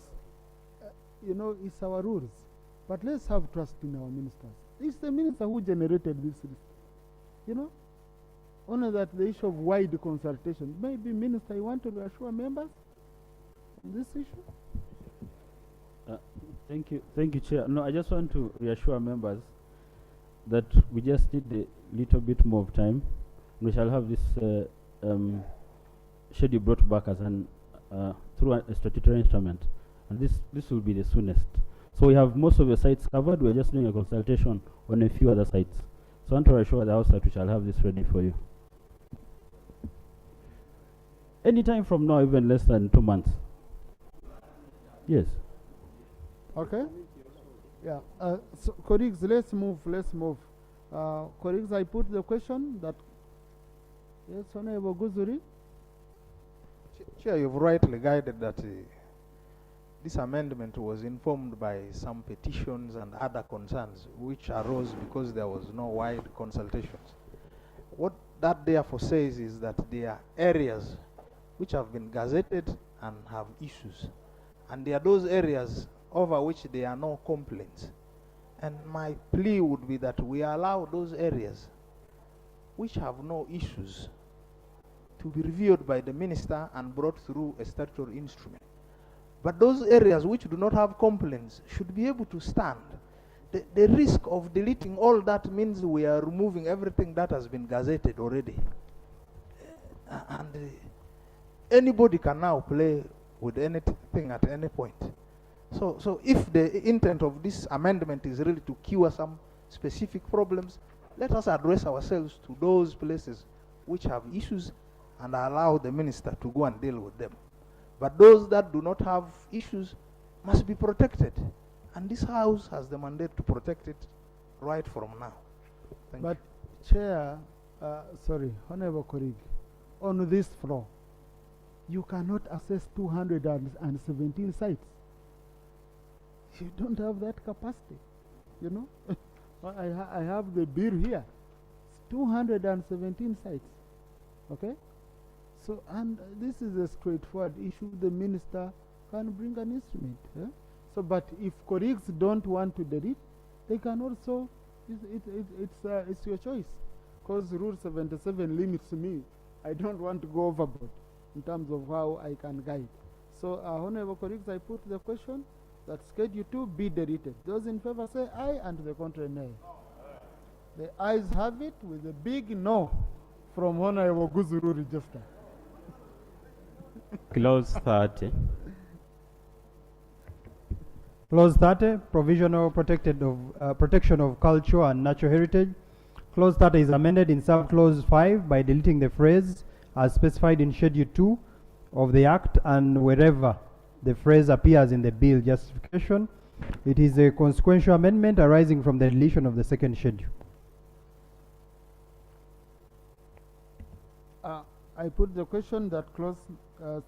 you know, it's our rules. But let's have trust in our ministers. It's the minister who generated this list. You know, only that the issue of wide consultation. Maybe, Minister, you want to reassure members on this issue? Thank you, Chair. No, I just want to reassure members that we just need a little bit more of time. We shall have this schedule brought back as an through a statutory instrument, and this will be the soonest. So we have most of the sites covered. We are just doing a consultation on a few other sites. So I want to reassure the House that we shall have this ready for you. Anytime from now, even less than 2 months. Yes. Okay. Yeah. So colleagues, let's move. Colleagues, I put the question that, yes, Honorable Guzuri. Chair, you've rightly guided that this amendment was informed by some petitions and other concerns which arose because there was no wide consultations. What that therefore says is that there are areas which have been gazetted and have issues, and there are those areas over which there are no complaints. And my plea would be that we allow those areas which have no issues to be reviewed by the minister and brought through a statutory instrument. But those areas which do not have complaints should be able to stand. The risk of deleting all that means we are removing everything that has been gazetted already. And anybody can now play with anything at any point. So if the intent of this amendment is really to cure some specific problems, let us address ourselves to those places which have issues and allow the minister to go and deal with them. But those that do not have issues must be protected. And this House has the mandate to protect it right from now. Thank you. Chair, sorry, Honorable colleague, on this floor, you cannot assess 217 sites. You don't have that capacity, you know. I have the bill here. It's 217 sites, okay? So, and this is a straightforward issue. The minister can bring an instrument. So, but if colleagues don't want to delete, they can also, it's your choice. Because Rule 77 limits me. I don't want to go overboard in terms of how I can guide. So, honorable colleagues, I put the question that Schedule 2 be deleted. Those in favor say aye, and the contrary nay. The ayes have it with a big no from Honorable Guzuru Register. Clause 30. Clause 30, provisional protection of culture and natural heritage. Clause 30 is amended in sub-clause 5 by deleting the phrase as specified in Schedule 2 of the Act and wherever the phrase appears in the bill justification. It is a consequential amendment arising from the deletion of the second schedule. I put the question that clause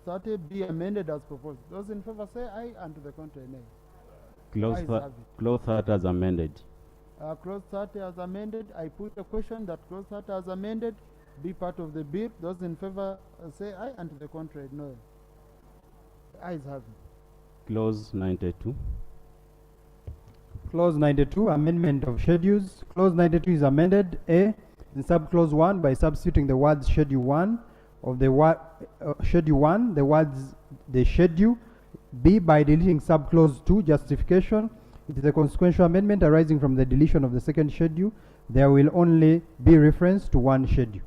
30 be amended as proposed. Those in favor say aye, and to the contrary nay. Clause 30 as amended. Clause 30 as amended. I put the question that clause 30 as amended be part of the bill. Those in favor say aye, and to the contrary no. The ayes have it. Clause 92. Clause 92, amendment of schedules. Clause 92 is amended. A, in sub-clause 1 by substituting the words Schedule 1 of the Schedule 1, the words the schedule. B, by deleting sub-clause 2 justification. It is a consequential amendment arising from the deletion of the second schedule. There will only be reference to one schedule.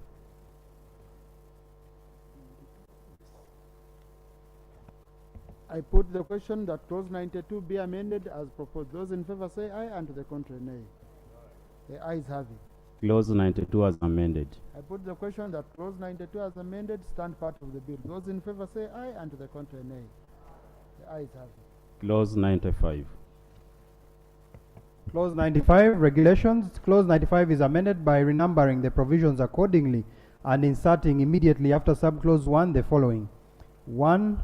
I put the question that clause 92 be amended as proposed. Those in favor say aye, and to the contrary nay. The ayes have it. Clause 92 as amended. I put the question that clause 92 as amended stand part of the bill. Those in favor say aye, and to the contrary nay. The ayes have it. Clause 95. Clause 95, regulations. Clause 95 is amended by renumbering the provisions accordingly and inserting immediately after subclause 1 the following. 1.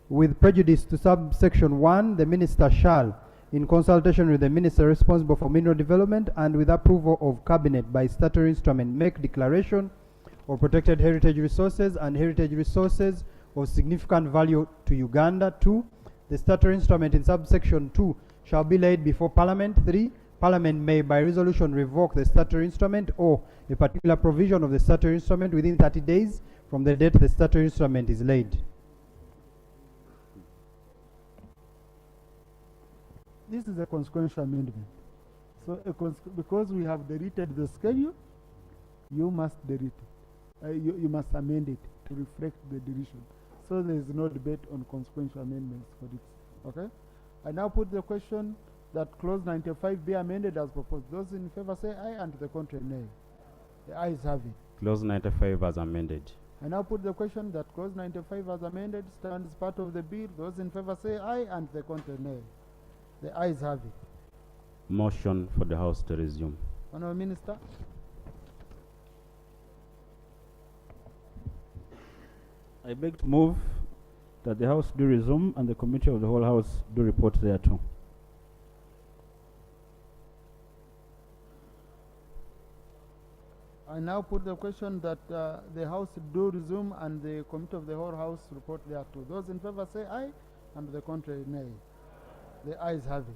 With prejudice to subsection 1, the minister shall, in consultation with the minister responsible for mineral development and with approval of cabinet by statutory instrument, make declaration of protected heritage resources and heritage resources of significant value to Uganda. 2. The statutory instrument in subsection 2 shall be laid before Parliament. 3. Parliament may by resolution revoke the statutory instrument or a particular provision of the statutory instrument within 30 days from the date the statutory instrument is laid. This is a consequential amendment. So because we have deleted the schedule, you must delete it. You must amend it to reflect the deletion. So there is no debate on consequential amendments for this. Okay? I now put the question that clause 95 be amended as proposed. Those in favor say aye, and to the contrary nay. The ayes have it. Clause 95 as amended. I now put the question that clause 95 as amended stands part of the bill. Those in favor say aye, and to the contrary nay. The ayes have it. Motion for the House to resume. Honourable Minister. I beg to move that the House do resume and the Committee of the whole House do report thereto. I now put the question that the House do resume and the Committee of the whole House report thereto. Those in favor say aye, and the contrary nay. The ayes have it.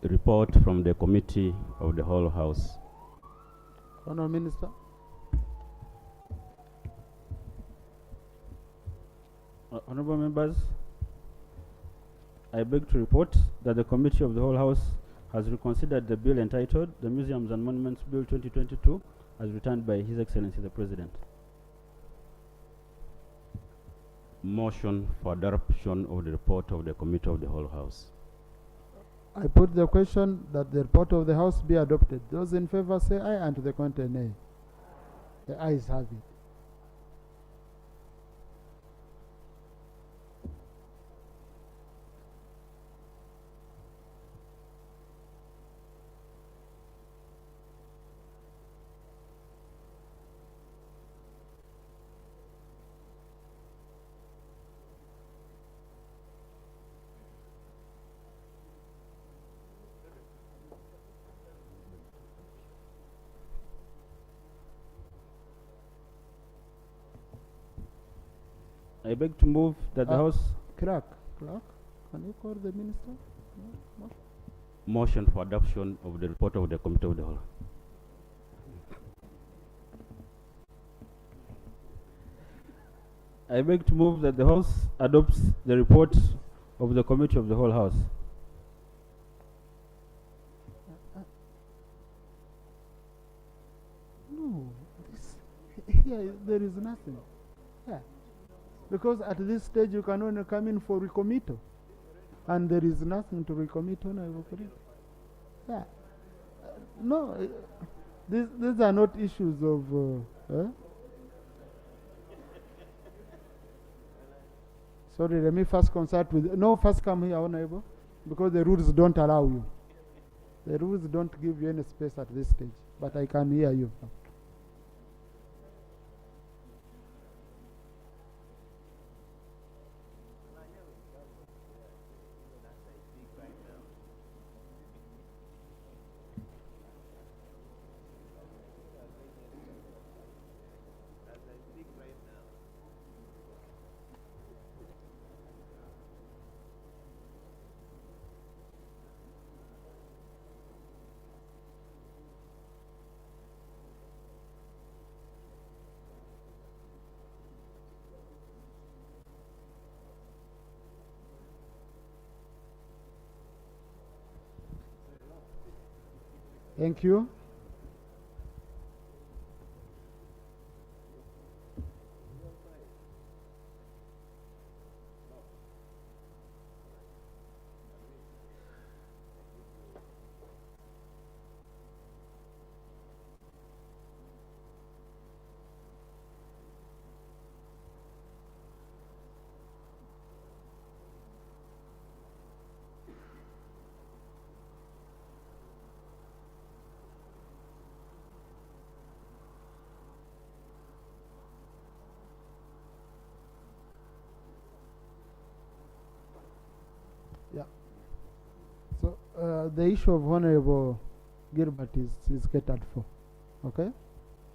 Report from the Committee of the whole House. Honourable Minister. Honourable members, I beg to report that the Committee of the whole House has reconsidered the bill entitled the Museums and Monuments Bill 2022 as returned by His Excellency the President. Motion for adoption of the report of the Committee of the whole House. I put the question that the report of the House be adopted. Those in favor say aye, and to the contrary nay. The ayes have it. I beg to move that the House... Clerk, can you call the Minister? No? Motion for adoption of the report of the Committee of the whole. I beg to move that the House adopts the report of the Committee of the whole House. No, here there is nothing. Yeah. Because at this stage you can only come in for recommittal, and there is nothing to recommit on. Yeah. No, these are not issues of. Sorry, let me first consult with. No, first come here, Honorable, because the rules don't allow you. The rules don't give you any space at this stage, but I can hear you. Thank you. Yeah. So the issue of Honorable Gilbert is catered for. Okay?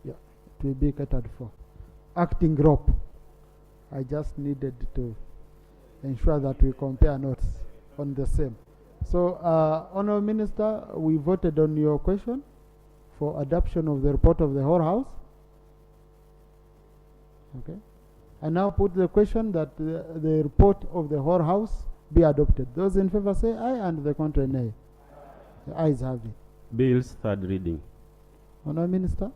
Yeah, it will be catered for. Acting rope. I just needed to ensure that we compare notes on the same. So, Honorable Minister, we voted on your question for adoption of the report of the whole House. Okay. I now put the question that the report of the whole House be adopted. Those in favor say aye, and the contrary nay. The ayes have it. Bills third reading. Honourable Minister.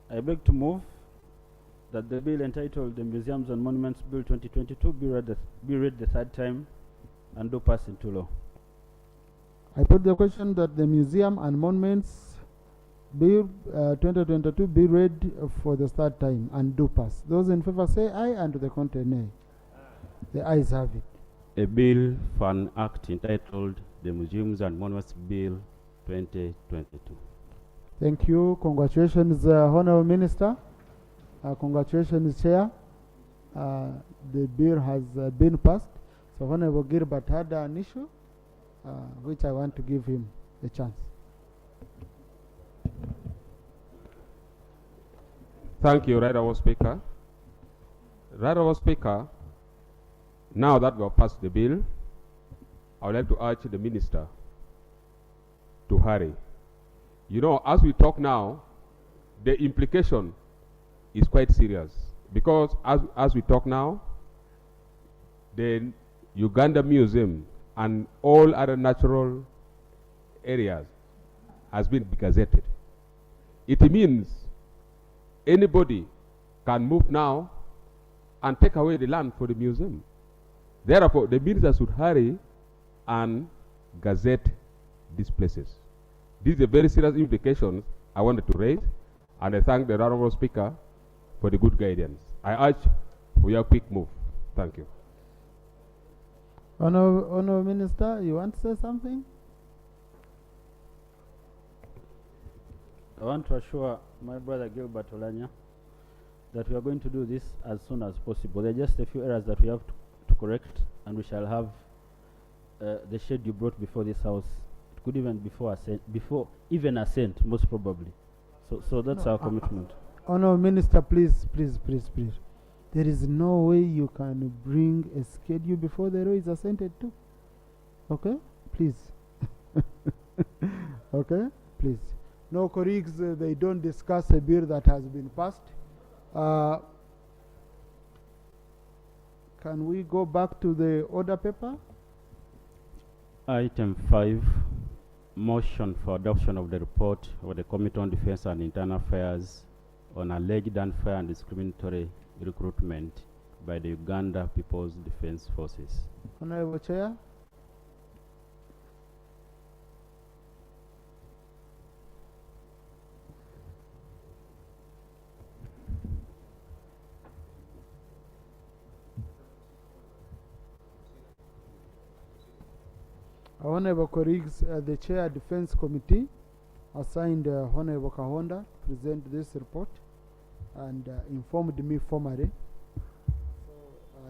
I beg to move that the bill entitled the Museums and Monuments Bill 2022 be read the third time and do pass into law. I put the question that the Museum and Monuments Bill 2022 be read for the third time and do pass. Those in favor say aye, and to the contrary nay. The ayes have it. A bill for an act entitled the Museums and Monuments Bill 2022. Thank you. Congratulations, Honourable Minister. Congratulations, Chair. The bill has been passed. So Honourable Gilbert had an issue, which I want to give him a chance. Thank you, Right Honourable Speaker. Right Honourable Speaker, now that we have passed the bill, I would like to urge the Minister to hurry. You know, as we talk now, the implication is quite serious, because as we talk now, the Uganda Museum and all other natural areas has been gazetted. It means anybody can move now and take away the land for the museum. Therefore, the minister should hurry and gazette these places. These are very serious implications I wanted to raise, and I thank the Honourable Speaker for the good guidance. I urge for your quick move. Thank you. Honourable Minister, you want to say something? I want to assure my brother Gilbert Olanya that we are going to do this as soon as possible. There are just a few errors that we have to correct, and we shall have the schedule brought before this House. It could even before even assent, most probably. So that's our commitment. Honourable Minister, please. There is no way you can bring a schedule before the law is assented to. Okay? Please. Okay? Please. No, colleagues, they don't discuss a bill that has been passed. Can we go back to the order paper? Item 5, motion for adoption of the report of the Committee on Defense and Internal Affairs on alleged unfair and discriminatory recruitment by the Uganda People's Defense Forces. Honourable Chair. Honourable colleagues, the Chair Defense Committee assigned Honourable Kahonda to present this report and informed me formally. So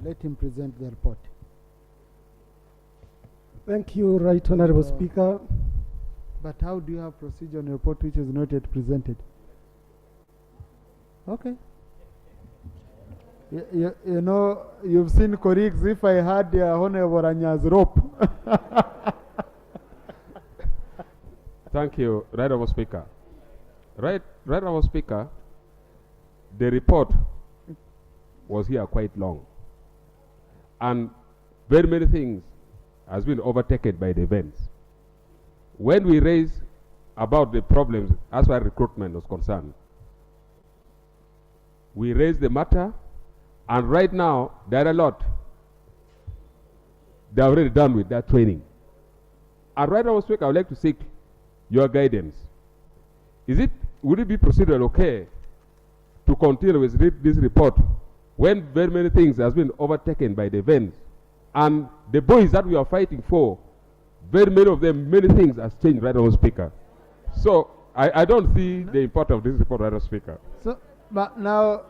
let him present the report. Thank you, Right Honourable Speaker. But how do you have procedure on a report which is not yet presented? Okay. You know, you've seen colleagues, if I had Honourable Ranya's rope. Thank you, Right Honourable Speaker. Right Honourable Speaker, the report was here quite long, and very many things has been overtaken by the events. When we raised about the problems as far as recruitment was concerned, we raised the matter, and right now there are a lot. They are already done with that training. And Right Honourable Speaker, I would like to seek your guidance. Would it be procedural okay to continue with this report when very many things has been overtaken by the events, and the boys that we are fighting for, very many of them, many things has changed, Right Honourable Speaker. So I don't see the importance of this report, Right Honourable Speaker. So, but now,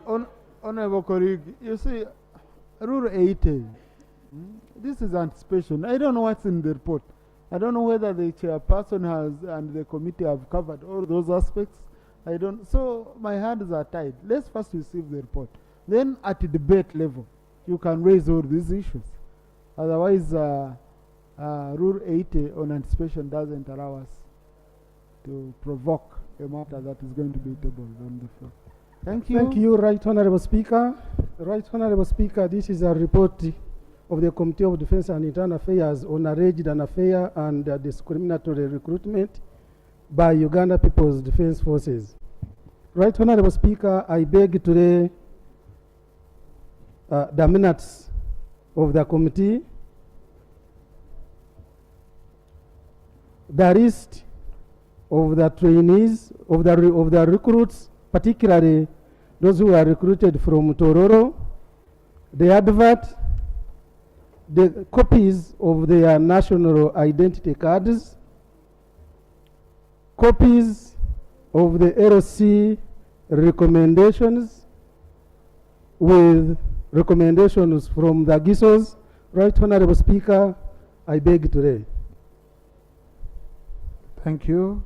Honourable colleague, you see, Rule 80, this is anticipation. I don't know what's in the report. I don't know whether the chairperson has and the committee have covered all those aspects. I don't. So my hands are tied. Let's first receive the report. Then at the debate level, you can raise all these issues. Otherwise, Rule 80 on anticipation doesn't allow us to provoke a matter that is going to be tabled on the floor. Thank you, Right Honorable Speaker. Right Honorable Speaker, this is a report of the Committee of Defense and Internal Affairs on alleged unfair and discriminatory recruitment by Uganda People's Defense Forces. Right Honorable Speaker, I beg to lay the minutes of the committee, the list of the trainees, of the recruits, particularly those who are recruited from Tororo, the advert, the copies of their national identity cards, copies of the LC recommendations with recommendations from the GISOs. Right Honorable Speaker, I beg today. Thank you.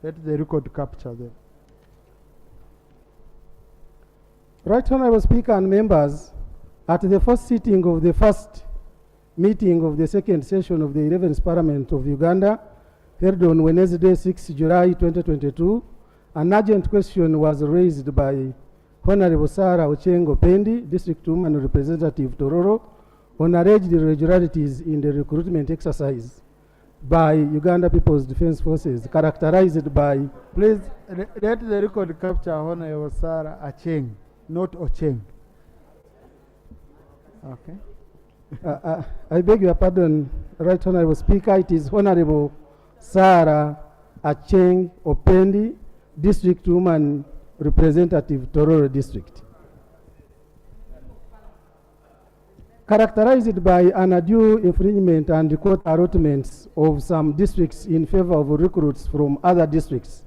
Let the record capture them. Right Honorable Speaker and members, at the first sitting of the first meeting of the second session of the 11th Parliament of Uganda, held on Wednesday, 6 July 2022, an urgent question was raised by Honorable Sarah Ochengo Pendi, District Woman Representative Tororo, on alleged irregularities in the recruitment exercise by Uganda People's Defense Forces, characterized by... Please, let the record capture Honorable Sarah Acheng, not Ocheng. Okay. I beg your pardon, Right Honorable Speaker. It is Honorable Sarah Acheng Opendi, District Woman Representative, Tororo District. Characterized by an undue infringement and court allotments of some districts in favor of recruits from other districts,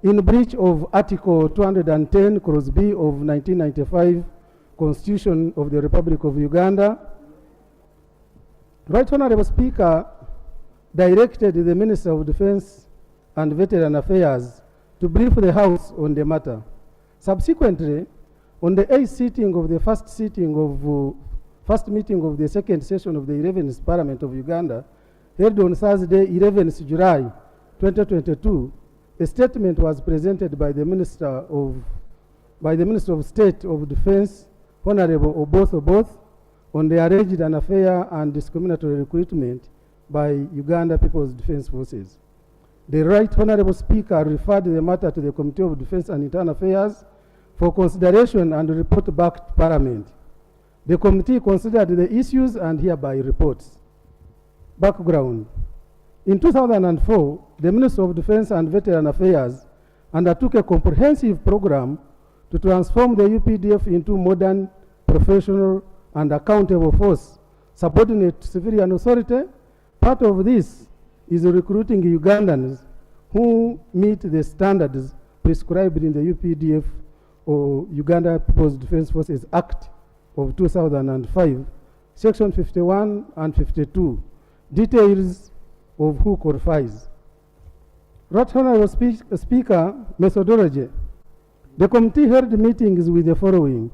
in breach of Article 210, Clause B of 1995 Constitution of the Republic of Uganda, Right Honorable Speaker directed the Minister of Defense and Veteran Affairs to brief the House on the matter. Subsequently, on the 8th sitting of the first meeting of the second session of the 11th Parliament of Uganda, held on Thursday, 11th July 2022, a statement was presented by the Minister of State of Defense, Honorable Oboth, on the alleged unfair and discriminatory recruitment by Uganda People's Defense Forces. The Right Honorable Speaker referred the matter to the Committee of Defense and Internal Affairs for consideration and report back to Parliament. The committee considered the issues and hereby reports. Background. In 2004, the Minister of Defense and Veteran Affairs undertook a comprehensive program to transform the UPDF into modern, professional, and accountable force, subordinate to civilian authority. Part of this is recruiting Ugandans who meet the standards prescribed in the UPDF or Uganda People's Defense Forces Act of 2005, Section 51 and 52, details of who qualifies. Right Honorable Speaker, methodology. The committee held meetings with the following: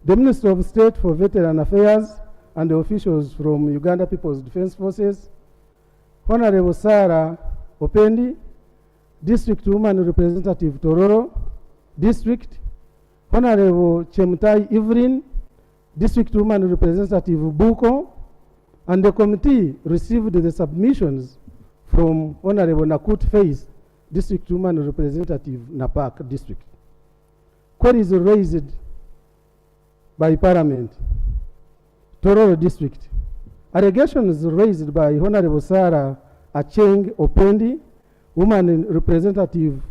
the Minister of State for Veteran Affairs and the officials from Uganda People's Defense Forces, Honorable Sarah Opendi, District Woman Representative Tororo District, Honorable Chemtai Ivrin, District Woman Representative Buko, and the committee received the submissions from Honorable Nakut Face, District Woman Representative Napak District. Queries raised by Parliament, Tororo District. Allegations raised by Honorable Sarah Acheng Opendi, Woman Representative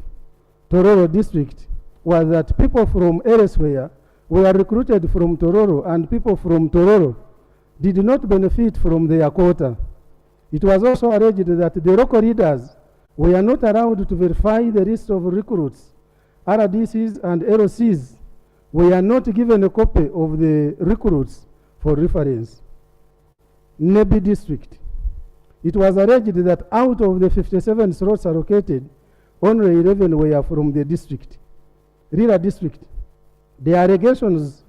Tororo District, was that people from elsewhere were recruited from Tororo and people from Tororo did not benefit from their quota. It was also alleged that the local leaders were not allowed to verify the list of recruits. RDCs and LCs were not given a copy of the recruits for reference. Nebi District. It was alleged that out of the 57 slots allocated, only 11 were from the district. Rila District. The allegations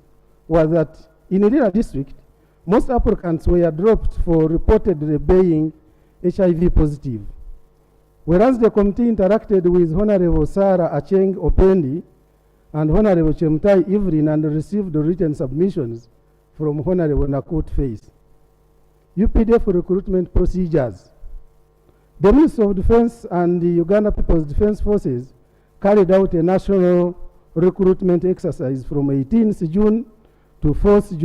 were that in Rila District, most applicants were dropped for reportedly being HIV positive. Whereas the committee interacted with Honorable Sarah Acheng Opendi, and Honorable Chemtai Evelyn, and received written submissions from Honorable Nakut Face. UPDF recruitment procedures. The Ministry of Defense and the Uganda People's Defense Forces carried out a national recruitment exercise from 18th June to 4th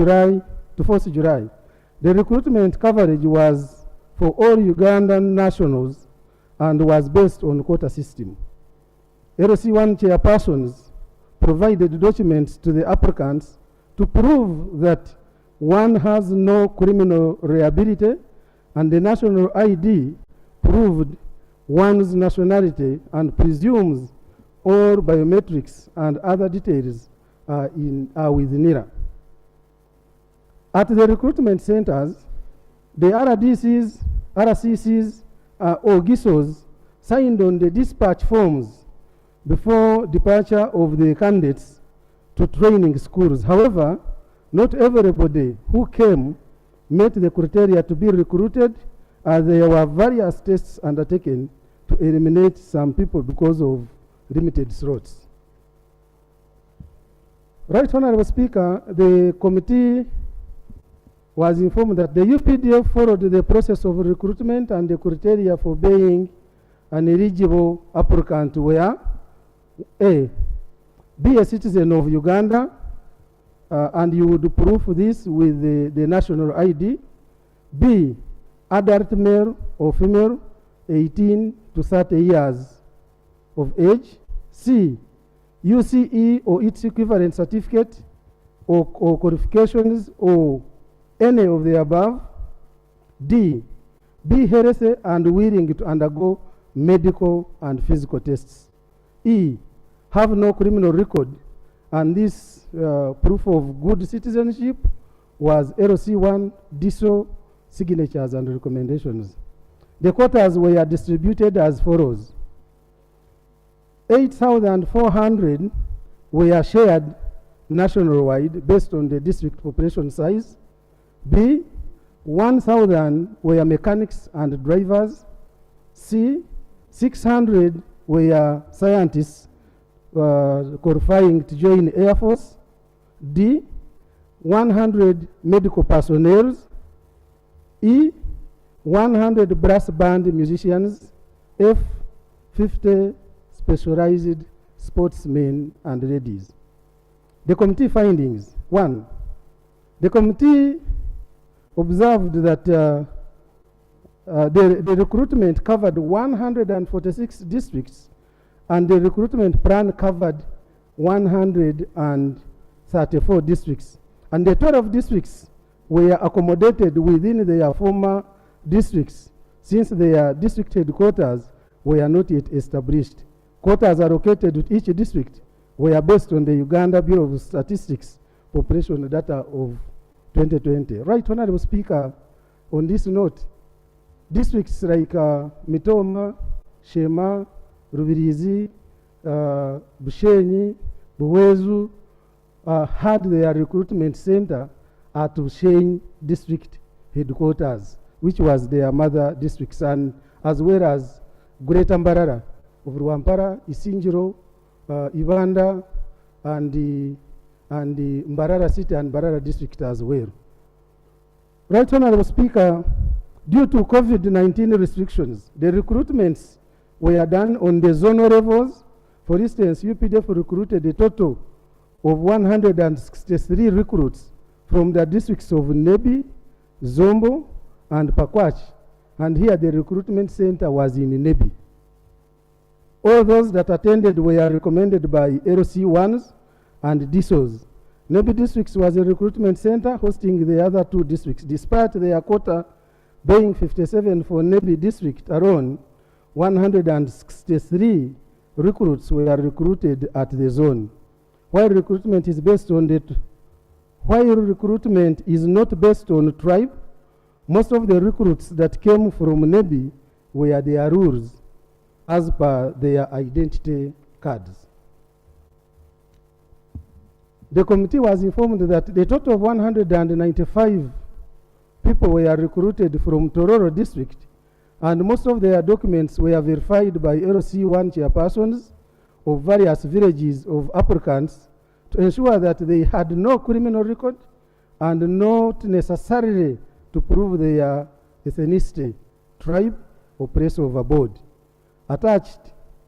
July. The recruitment coverage was for all Ugandan nationals and was based on quota system. LC1 chairpersons provided documents to the applicants to prove that one has no criminal liability, and the national ID proved one's nationality and presumes all biometrics and other details are with NIRA. At the recruitment centers, the RDCs, RCCs, or GISOs signed on the dispatch forms before departure of the candidates to training schools. However, not everybody who came met the criteria to be recruited, as there were various tests undertaken to eliminate some people because of limited slots. Right Honorable Speaker, the committee was informed that the UPDF followed the process of recruitment, and the criteria for being an eligible applicant were A, be a citizen of Uganda, and you would prove this with the national ID. B, adult male or female, 18 to 30 years of age. C, UCE or its equivalent certificate or qualifications or any of the above. D, be healthy and willing to undergo medical and physical tests. E, have no criminal record, and this proof of good citizenship was LC1 DISO signatures and recommendations. The quotas were distributed as follows. 8,400 were shared nationwide based on the district population size. B, 1,000 were mechanics and drivers. C, 600 were scientists qualifying to join Air Force. D, 100 medical personnel. E, 100 brass band musicians. F, 50 specialized sportsmen and ladies. The committee findings. 1, the committee observed that the recruitment covered 146 districts, and the recruitment plan covered 134 districts. And the 12 districts were accommodated within their former districts, since their district headquarters were not yet established. Quotas allocated to each district were based on the Uganda Bureau of Statistics population data of 2020. Right Honorable Speaker, on this note, districts like Mitoma, Shema, Rubirizi, Bushenyi, Buwezu had their recruitment center at Bushenyi district headquarters, which was their mother districts, and as well as Greater Mbarara of Rwampara, Isinjiro, Ibanda, and the Mbarara City and Mbarara district as well. Right Honorable Speaker, due to COVID-19 restrictions, the recruitments were done on the zonal levels. For instance, UPDF recruited a total of 163 recruits from the districts of Nebi, Zombo, and Pakwach, and here the recruitment center was in Nebi. All those that attended were recommended by LC1s and DISOs. Nebi districts was a recruitment center hosting the other 2 districts. Despite their quota being 57 for Nebi district alone, 163 recruits were recruited at the zone. While recruitment is not based on tribe, most of the recruits that came from Nebi were their rules as per their identity cards. The committee was informed that the total of 195 people were recruited from Tororo district, and most of their documents were verified by LC1 chairpersons. of various villages of applicants to ensure that they had no criminal record and not necessarily to prove their ethnicity, tribe, or place of abode. Attached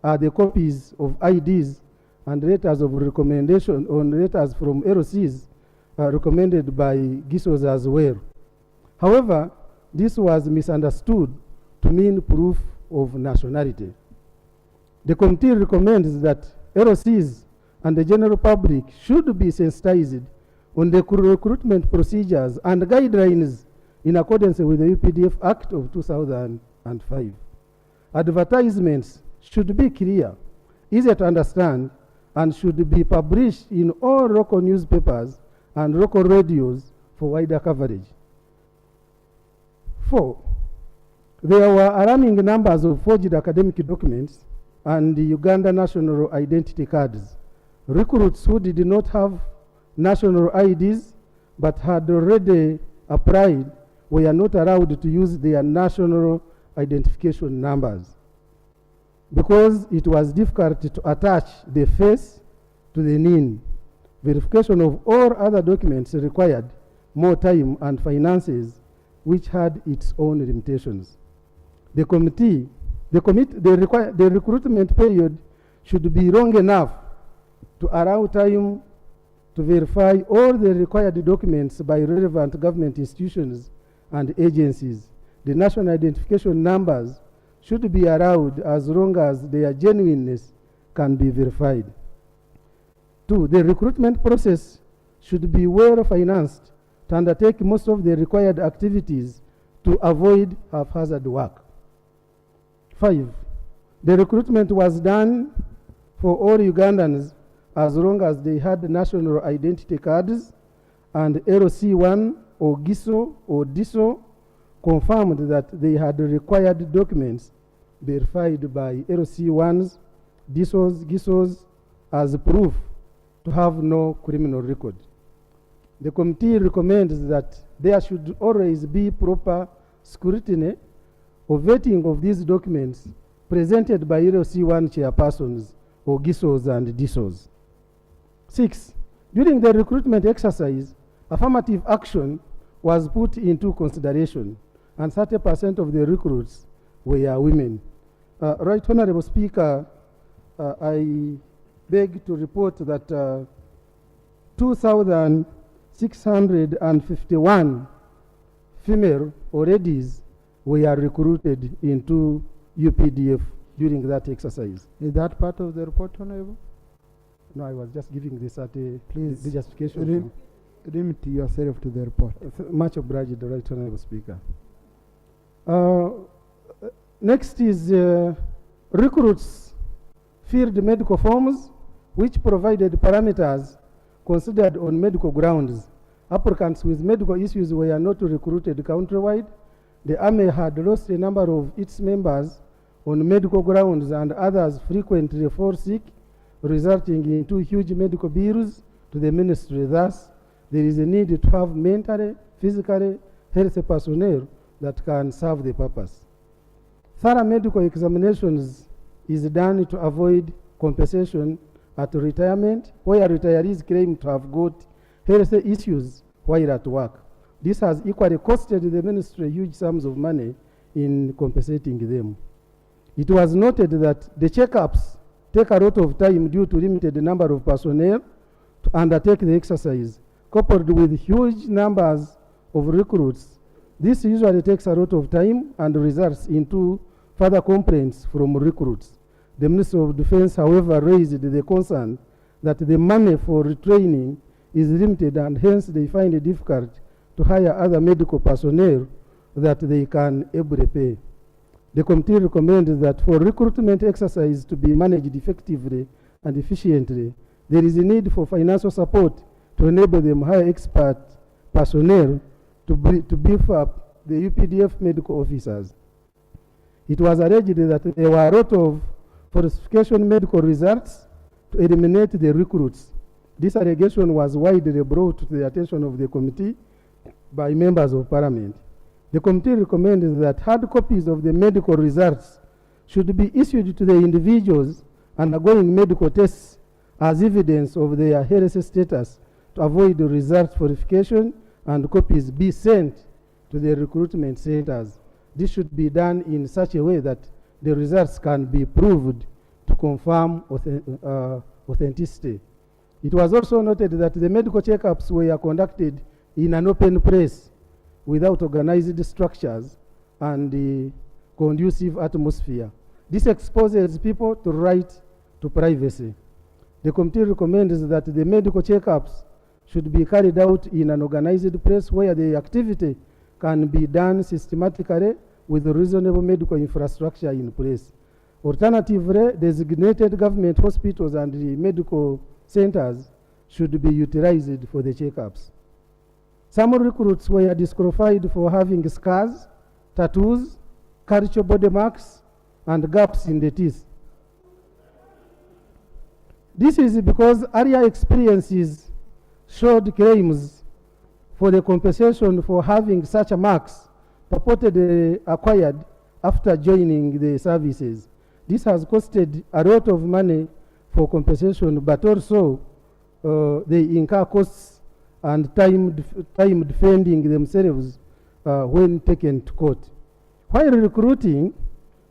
are the copies of IDs and letters of recommendation on letters from LCs recommended by GISOs as well. However, this was misunderstood to mean proof of nationality. The committee recommends that LCs and the general public should be sensitized on the recruitment procedures and guidelines in accordance with the UPDF Act of 2005. Advertisements should be clear, easy to understand, and should be published in all local newspapers and local radios for wider coverage. 4. There were alarming numbers of forged academic documents and the Uganda national identity cards. Recruits who did not have national IDs but had already applied were not allowed to use their national identification numbers because it was difficult to attach the face to the NIN. Verification of all other documents required more time and finances, which had its own limitations. The recruitment period should be long enough to allow time to verify all the required documents by relevant government institutions and agencies. The national identification numbers should be allowed as long as their genuineness can be verified. 2. The recruitment process should be well financed to undertake most of the required activities to avoid haphazard work. 5. The recruitment was done for all Ugandans as long as they had national identity cards and LC1 or GISO or DISO confirmed that they had required documents verified by LC1s, DISOs, GISOs as proof to have no criminal record. The committee recommends that there should always be proper scrutiny or vetting of these documents presented by LC1 chairpersons or GISOs and DISOs. 6. During the recruitment exercise, affirmative action was put into consideration and 30% of the recruits were women. Right Honorable Speaker, I beg to report that 2,651 female or ladies were recruited into UPDF during that exercise. Is that part of the report, Honorable? No, I was just giving this at a Please, the justification. limit yourself to the report. Much obliged, Right Honorable Speaker. Next is recruits filled medical forms which provided parameters considered on medical grounds. Applicants with medical issues were not recruited countrywide. The Army had lost a number of its members on medical grounds and others frequently fall sick, resulting into huge medical bills to the ministry. Thus, there is a need to have mentally, physically healthy personnel that can serve the purpose. Thorough medical examinations is done to avoid compensation at retirement, where retirees claim to have got health issues while at work. This has equally costed the ministry huge sums of money in compensating them. It was noted that the checkups take a lot of time due to limited number of personnel to undertake the exercise. Coupled with huge numbers of recruits, this usually takes a lot of time and results into further complaints from recruits. The Ministry of Defense, however, raised the concern that the money for retraining is limited and hence they find it difficult to hire other medical personnel that they can ably pay. The committee recommends that for recruitment exercise to be managed effectively and efficiently, there is a need for financial support to enable them hire expert personnel to beef up the UPDF medical officers. It was alleged that there were a lot of falsification medical results to eliminate the recruits. This allegation was widely brought to the attention of the committee by members of Parliament. The committee recommends that hard copies of the medical results should be issued to the individuals undergoing medical tests as evidence of their health status to avoid result verification, and copies be sent to the recruitment centers. This should be done in such a way that the results can be proved to confirm authenticity. It was also noted that the medical checkups were conducted in an open place without organized structures and the conducive atmosphere. This exposes people to right to privacy. The committee recommends that the medical checkups should be carried out in an organized place where the activity can be done systematically with reasonable medical infrastructure in place. Alternatively, designated government hospitals and the medical centers should be utilized for the checkups. Some recruits were disqualified for having scars, tattoos, cultural body marks, and gaps in the teeth. This is because earlier experiences showed claims for the compensation for having such marks purportedly acquired after joining the services. This has costed a lot of money for compensation, but also they incur costs and time defending themselves when taken to court. While recruiting,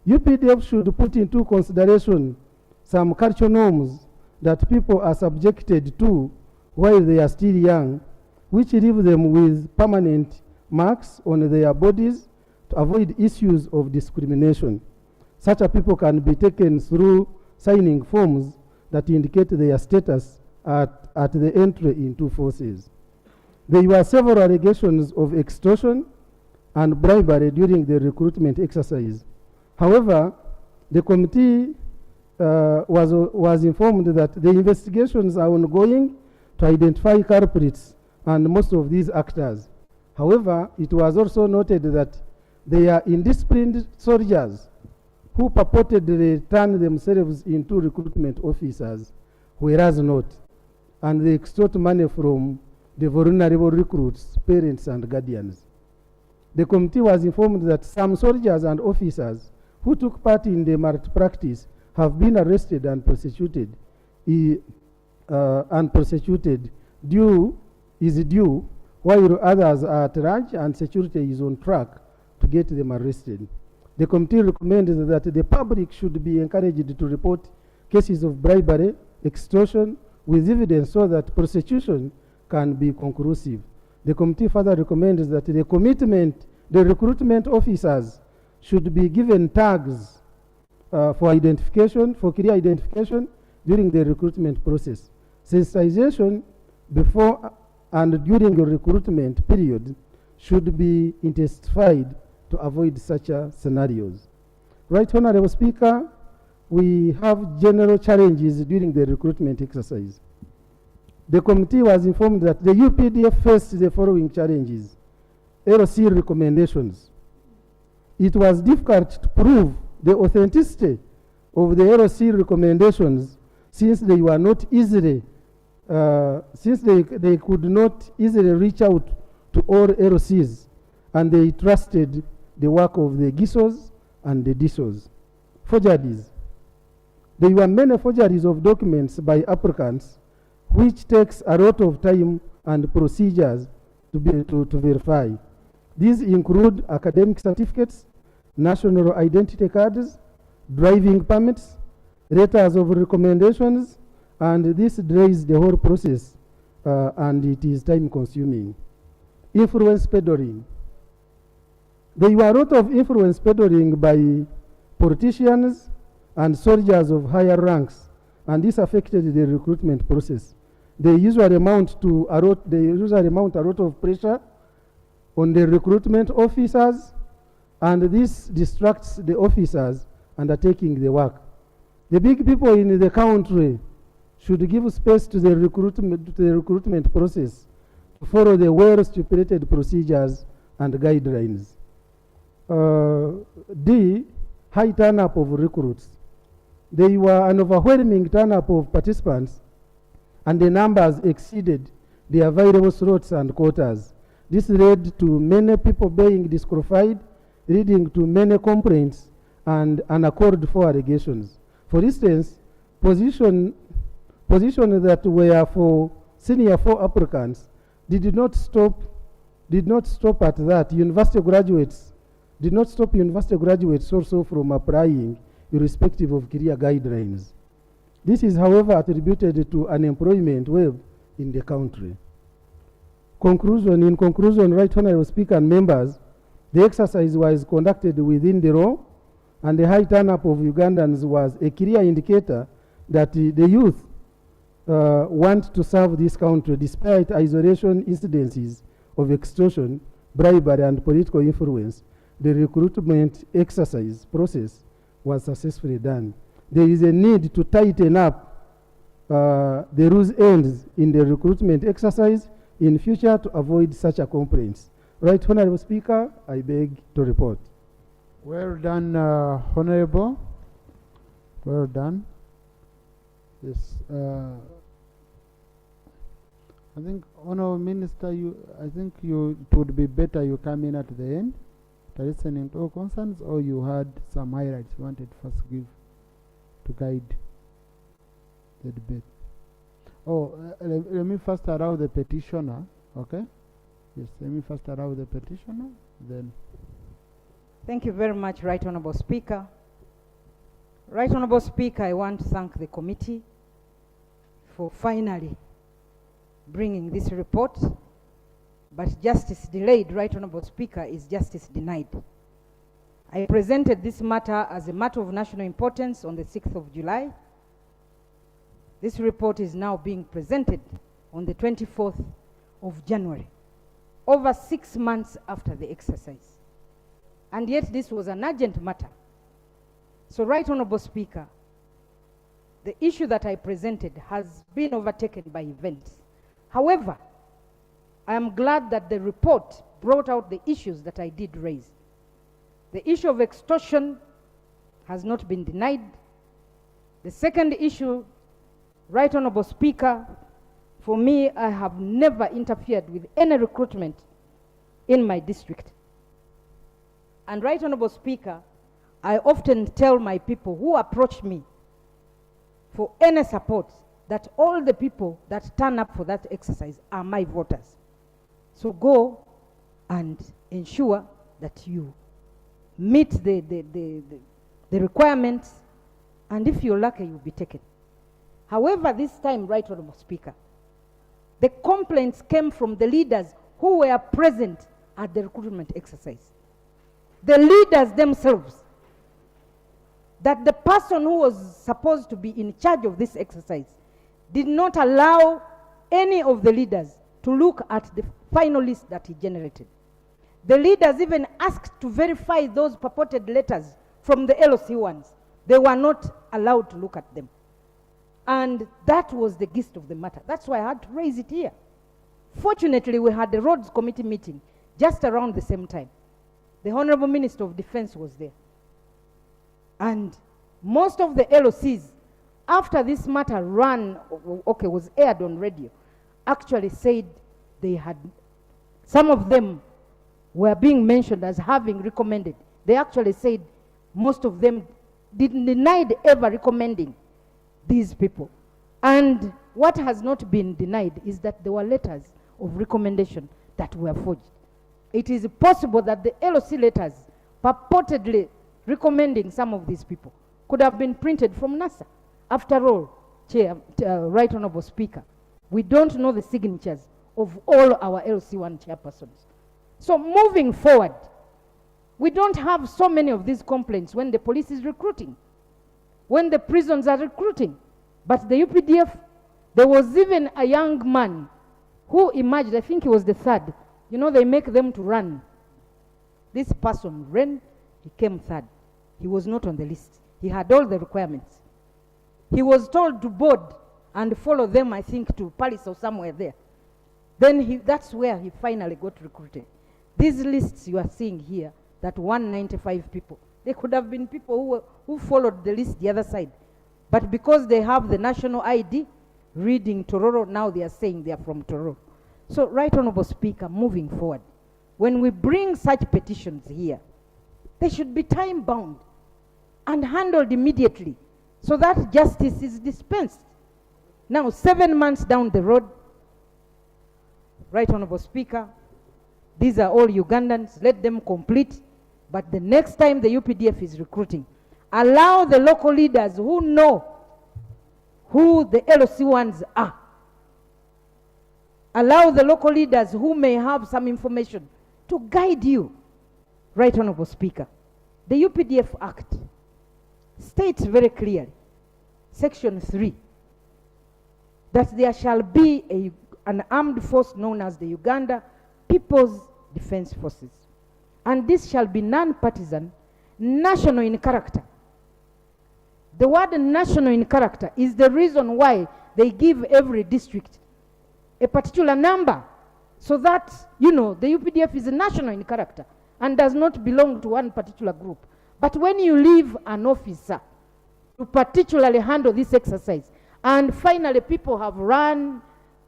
UPDF should put into consideration some cultural norms that people are subjected to while they are still young, which leave them with permanent marks on their bodies to avoid issues of discrimination. Such a people can be taken through signing forms that indicate their status at the entry into forces. There were several allegations of extortion and bribery during the recruitment exercise. However, the committee was informed that the investigations are ongoing to identify culprits and most of these actors. However, it was also noted that they are indisciplined soldiers who purportedly turn themselves into recruitment officers, whereas not, and they extort money from the vulnerable recruits, parents, and guardians. The committee was informed that some soldiers and officers who took part in the malpractice have been arrested and prosecuted. Due, while others are at large and security is on track to get them arrested. The committee recommends that the public should be encouraged to report cases of bribery, extortion, with evidence so that prosecution can be conclusive. The committee further recommends that the recruitment officers should be given tags for identification, for clear identification during the recruitment process. Sensitization before and during the recruitment period should be intensified to avoid such scenarios. Right, Honorable Speaker, we have general challenges during the recruitment exercise. The committee was informed that the UPDF faced the following challenges. LC recommendations. It was difficult to prove the authenticity of the LC recommendations since they were not easily, they could not easily reach out to all LCs, and they trusted the work of the GISOs and the DISOs. Forgeries. There were many forgeries of documents by applicants, which takes a lot of time and procedures to verify. These include academic certificates, national identity cards, driving permits, letters of recommendations, and this delays the whole process and it is time consuming. Influence peddling. There were a lot of influence peddling by politicians and soldiers of higher ranks, and this affected the recruitment process. They usually mount a lot of pressure on the recruitment officers, and this distracts the officers undertaking the work. The big people in the country should give space to the recruitment process to follow the well-stipulated procedures and guidelines. D, high turn-up of recruits. There were an overwhelming turn-up of participants, and the numbers exceeded the available slots and quotas. This led to many people being disqualified, leading to many complaints and uncalled for allegations. For instance, positions that were for senior 4 applicants did not stop at that. University graduates did not stop university graduates also from applying irrespective of career guidelines. This is, however, attributed to unemployment wave in the country. In conclusion, Right Honorable Speaker and members, the exercise was conducted within the law, and the high turn-up of Ugandans was a clear indicator that the youth want to serve this country despite isolation incidences of extortion, bribery, and political influence. The recruitment exercise process was successfully done. There is a need to tighten up the loose ends in the recruitment exercise in future to avoid such a complaints. Right Honorable Speaker, I beg to report. Well done, Honorable. Well done. Yes. I think, Honorable Minister, I think it would be better you come in at the end to listening to all concerns, or you had some highlights you wanted to first give to guide the debate. Let me first allow the petitioner, okay? Yes, let me first allow the petitioner, then. Thank you very much, Right Honorable Speaker. Right Honorable Speaker, I want to thank the committee for finally bringing this report, but justice delayed, Right Honorable Speaker, is justice denied. I presented this matter as a matter of national importance on the 6th of July. This report is now being presented on the 24th of January, over 6 months after the exercise. And yet this was an urgent matter. So, Right Honorable Speaker, the issue that I presented has been overtaken by events. However, I am glad that the report brought out the issues that I did raise. The issue of extortion has not been denied. The second issue, Right Honorable Speaker, for me, I have never interfered with any recruitment in my district. And Right Honorable Speaker, I often tell my people who approach me for any support that all the people that turn up for that exercise are my voters. So go and ensure that you meet the requirements, and if you're lucky, you'll be taken. However, this time, Right Honorable Speaker, the complaints came from the leaders who were present at the recruitment exercise. The leaders themselves, that the person who was supposed to be in charge of this exercise did not allow any of the leaders to look at the final list that he generated. The leaders even asked to verify those purported letters from the LOC ones. They were not allowed to look at them. And that was the gist of the matter. That's why I had to raise it here. Fortunately, we had the Roads Committee meeting just around the same time. The Honorable Minister of Defense was there. And most of the LOCs, after this matter was aired on radio, actually said they had, some of them were being mentioned as having recommended. They actually said most of them denied ever recommending these people. And what has not been denied is that there were letters of recommendation that were forged. It is possible that the LOC letters purportedly recommending some of these people could have been printed from NASA. After all, Right Honorable Speaker, we don't know the signatures of all our LC1 chairpersons. So moving forward, we don't have so many of these complaints when the police is recruiting, when the prisons are recruiting. But the UPDF, there was even a young man who emerged, I think he was the third. You know, they make them to run. This person ran, he came third. He was not on the list. He had all the requirements. He was told to board and follow them, I think, to Paris or somewhere there. Then that's where he finally got recruited. These lists you are seeing here, that 195 people, they could have been people who followed the list the other side. But because they have the national ID, reading Tororo, now they are saying they are from Tororo. So, Right Honorable Speaker, moving forward, when we bring such petitions here, they should be time-bound and handled immediately so that justice is dispensed. Now, 7 months down the road, Right Honorable Speaker, these are all Ugandans, let them complete, but the next time the UPDF is recruiting, allow the local leaders who know who the LOC ones are. Allow the local leaders who may have some information to guide you. Right Honorable Speaker, the UPDF Act states very clearly, Section 3, that there shall be an armed force known as the Uganda People's Defense Forces. And this shall be non-partisan, national in character. The word national in character is the reason why they give every district a particular number, so that, you know, the UPDF is national in character and does not belong to one particular group. But when you leave an officer to particularly handle this exercise, and finally people have run,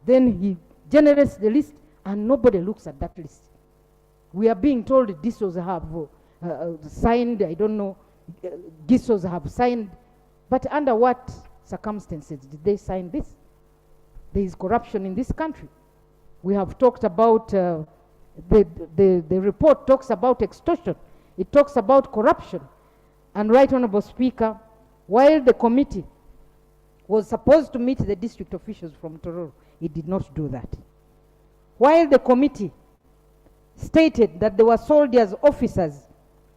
then he generates the list and nobody looks at that list. We are being told DISOs have signed, I don't know, DISOs have signed, but under what circumstances did they sign this? There is corruption in this country. We have talked about, the report talks about extortion. It talks about corruption. And Right Honorable Speaker, while the committee was supposed to meet the district officials from Tororo, it did not do that. While the committee stated that there were soldiers, officers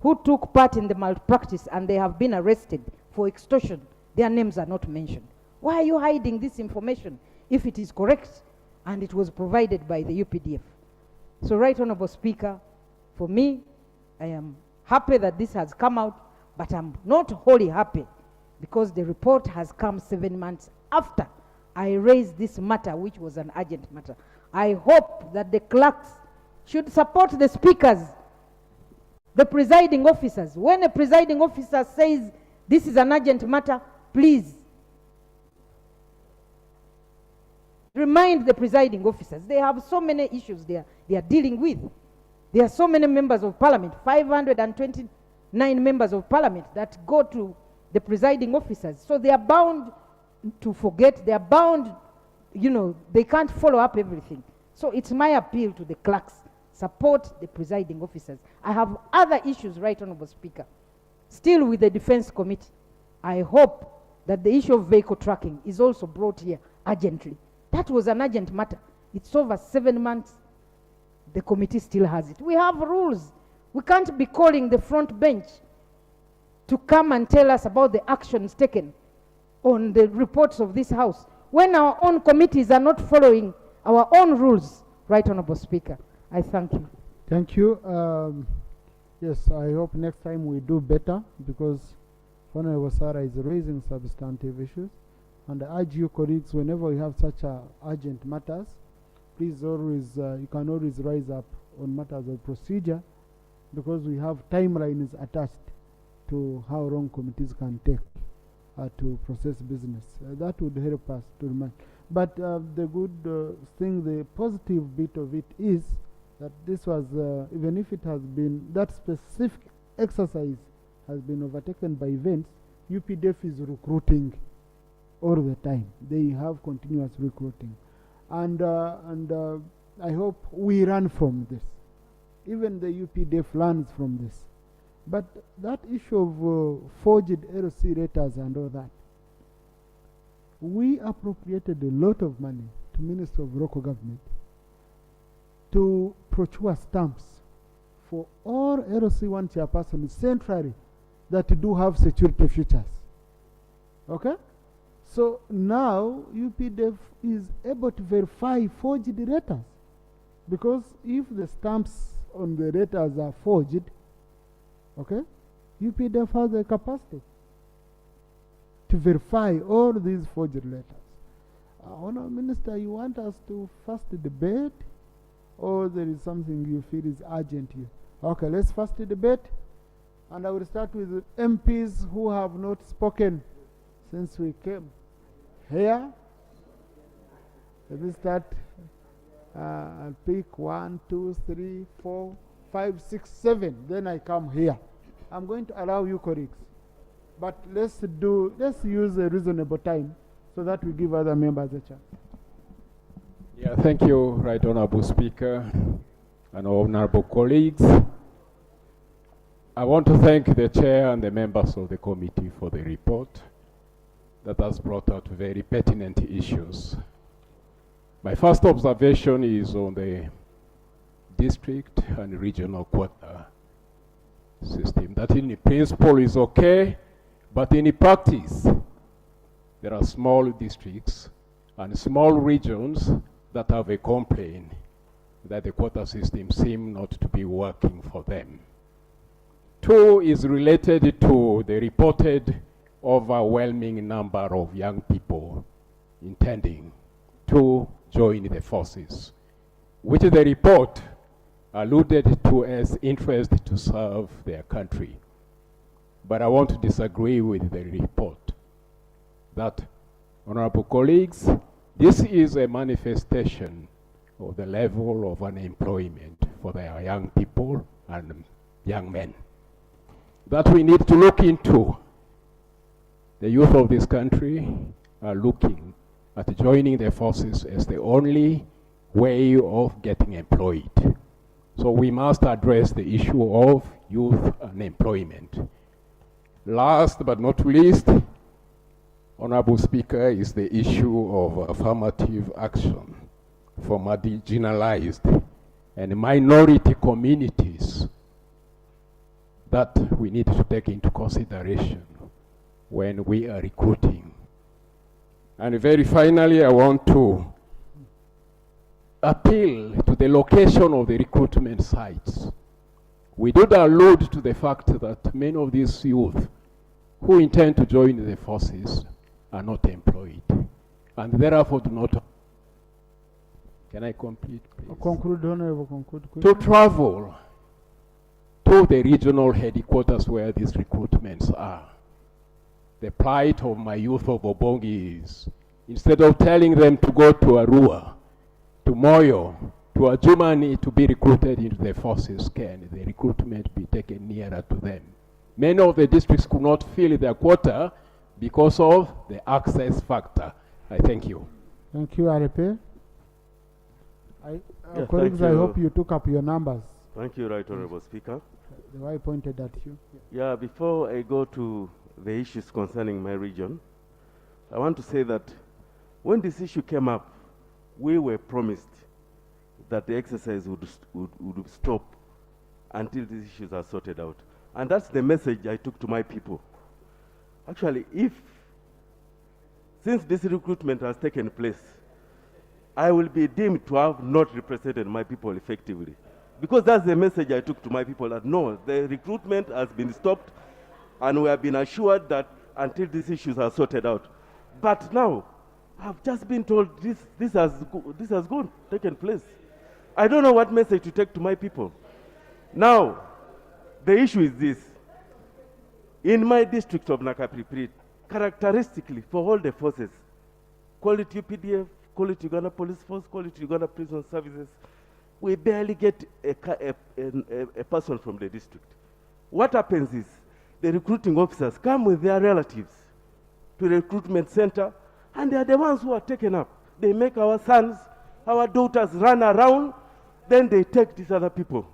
who took part in the malpractice and they have been arrested for extortion, their names are not mentioned. Why are you hiding this information if it is correct and it was provided by the UPDF? So, Right Honorable Speaker, for me, I am happy that this has come out, but I'm not wholly happy because the report has come 7 months after I raised this matter, which was an urgent matter. I hope that the clerks should support the speakers, the presiding officers. When a presiding officer says this is an urgent matter, please remind the presiding officers. They have so many issues they are dealing with. There are so many members of parliament, 529 members of parliament that go to the presiding officers. So they are bound to forget. They are bound, you know, they can't follow up everything. So it's my appeal to the clerks. Support the presiding officers. I have other issues, Right Honorable Speaker, still with the Defense Committee. I hope that the issue of vehicle tracking is also brought here urgently. That was an urgent matter. It's over 7 months. The committee still has it. We have rules. We can't be calling the front bench to come and tell us about the actions taken on the reports of this House when our own committees are not following our own rules. Right Honorable Speaker, I thank you. Thank you. Yes, I hope next time we do better, because Honorable Sarah is raising substantive issues. And I urge you colleagues, whenever you have such urgent matters, please always, you can always rise up on matters of procedure, because we have timelines attached to how long committees can take to process business. That would help us to remind. But the good thing, the positive bit of it is that this was, even if it has been, that specific exercise has been overtaken by events, UPDF is recruiting all the time. They have continuous recruiting. And I hope we learn from this. Even the UPDF learns from this. But that issue of forged LC letters and all that, we appropriated a lot of money to Ministry of Local Government to procure stamps for all LC1 chairpersons centrally that do have security features. Okay? So now UPDF is able to verify forged letters, because if the stamps on the letters are forged, okay, UPDF has the capacity to verify all these forged letters. Honourable Minister, you want us to first debate, or there is something you feel is urgent here? Okay, let's first debate, and I will start with MPs who have not spoken since we came here. Let me start. I'll pick 1, 2, 3, 4, 5, 6, 7. Then I come here. I'm going to allow you colleagues. but let's use a reasonable time so that we give other members a chance. Yeah, thank you, Right Honorable Speaker and honorable colleagues. I want to thank the chair and the members of the committee for the report that has brought out very pertinent issues. My first observation is on the district and regional quota system. That in principle is okay, but in practice, there are small districts and small regions that have a complaint that the quota system seems not to be working for them. Two is related to the reported overwhelming number of young people intending to join the forces, which the report alluded to as interest to serve their country. But I want to disagree with the report that, honorable colleagues, this is a manifestation of the level of unemployment for their young people and young men that we need to look into. The youth of this country are looking at joining the forces as the only way of getting employed. So we must address the issue of youth unemployment. Last but not least, Honorable Speaker, is the issue of affirmative action for marginalized and minority communities that we need to take into consideration when we are recruiting. And very finally, I want to appeal to the location of the recruitment sites. We did allude to the fact that many of these youth who intend to join the forces are not employed, and therefore do not. Can I complete, please? Conclude, Honorable, conclude. To travel to the regional headquarters where these recruitments are. The plight of my youth of Obongi is, instead of telling them to go to Arua, to Moyo, to Adjumani to be recruited into the forces, can the recruitment be taken nearer to them? Many of the districts could not fill their quota because of the access factor. I thank you. Thank you, Arepe. Yeah, colleagues, I hope you took up your numbers. Thank you, Right Honorable Speaker. The way I pointed at you. Yeah, before I go to the issues concerning my region, I want to say that when this issue came up, we were promised that the exercise would stop until these issues are sorted out. And that's the message I took to my people. Actually, since this recruitment has taken place, I will be deemed to have not represented my people effectively. Because that's the message I took to my people, that no, the recruitment has been stopped and we have been assured that until these issues are sorted out. But now, I've just been told this has taken place. I don't know what message to take to my people. Now, the issue is this. In my district of Nakapriprit, characteristically for all the forces, call it UPDF, call it Uganda Police Force, call it Uganda Prison Services, we barely get a person from the district. What happens is the recruiting officers come with their relatives to the recruitment center, and they are the ones who are taken up. They make our sons, our daughters run around, then they take these other people.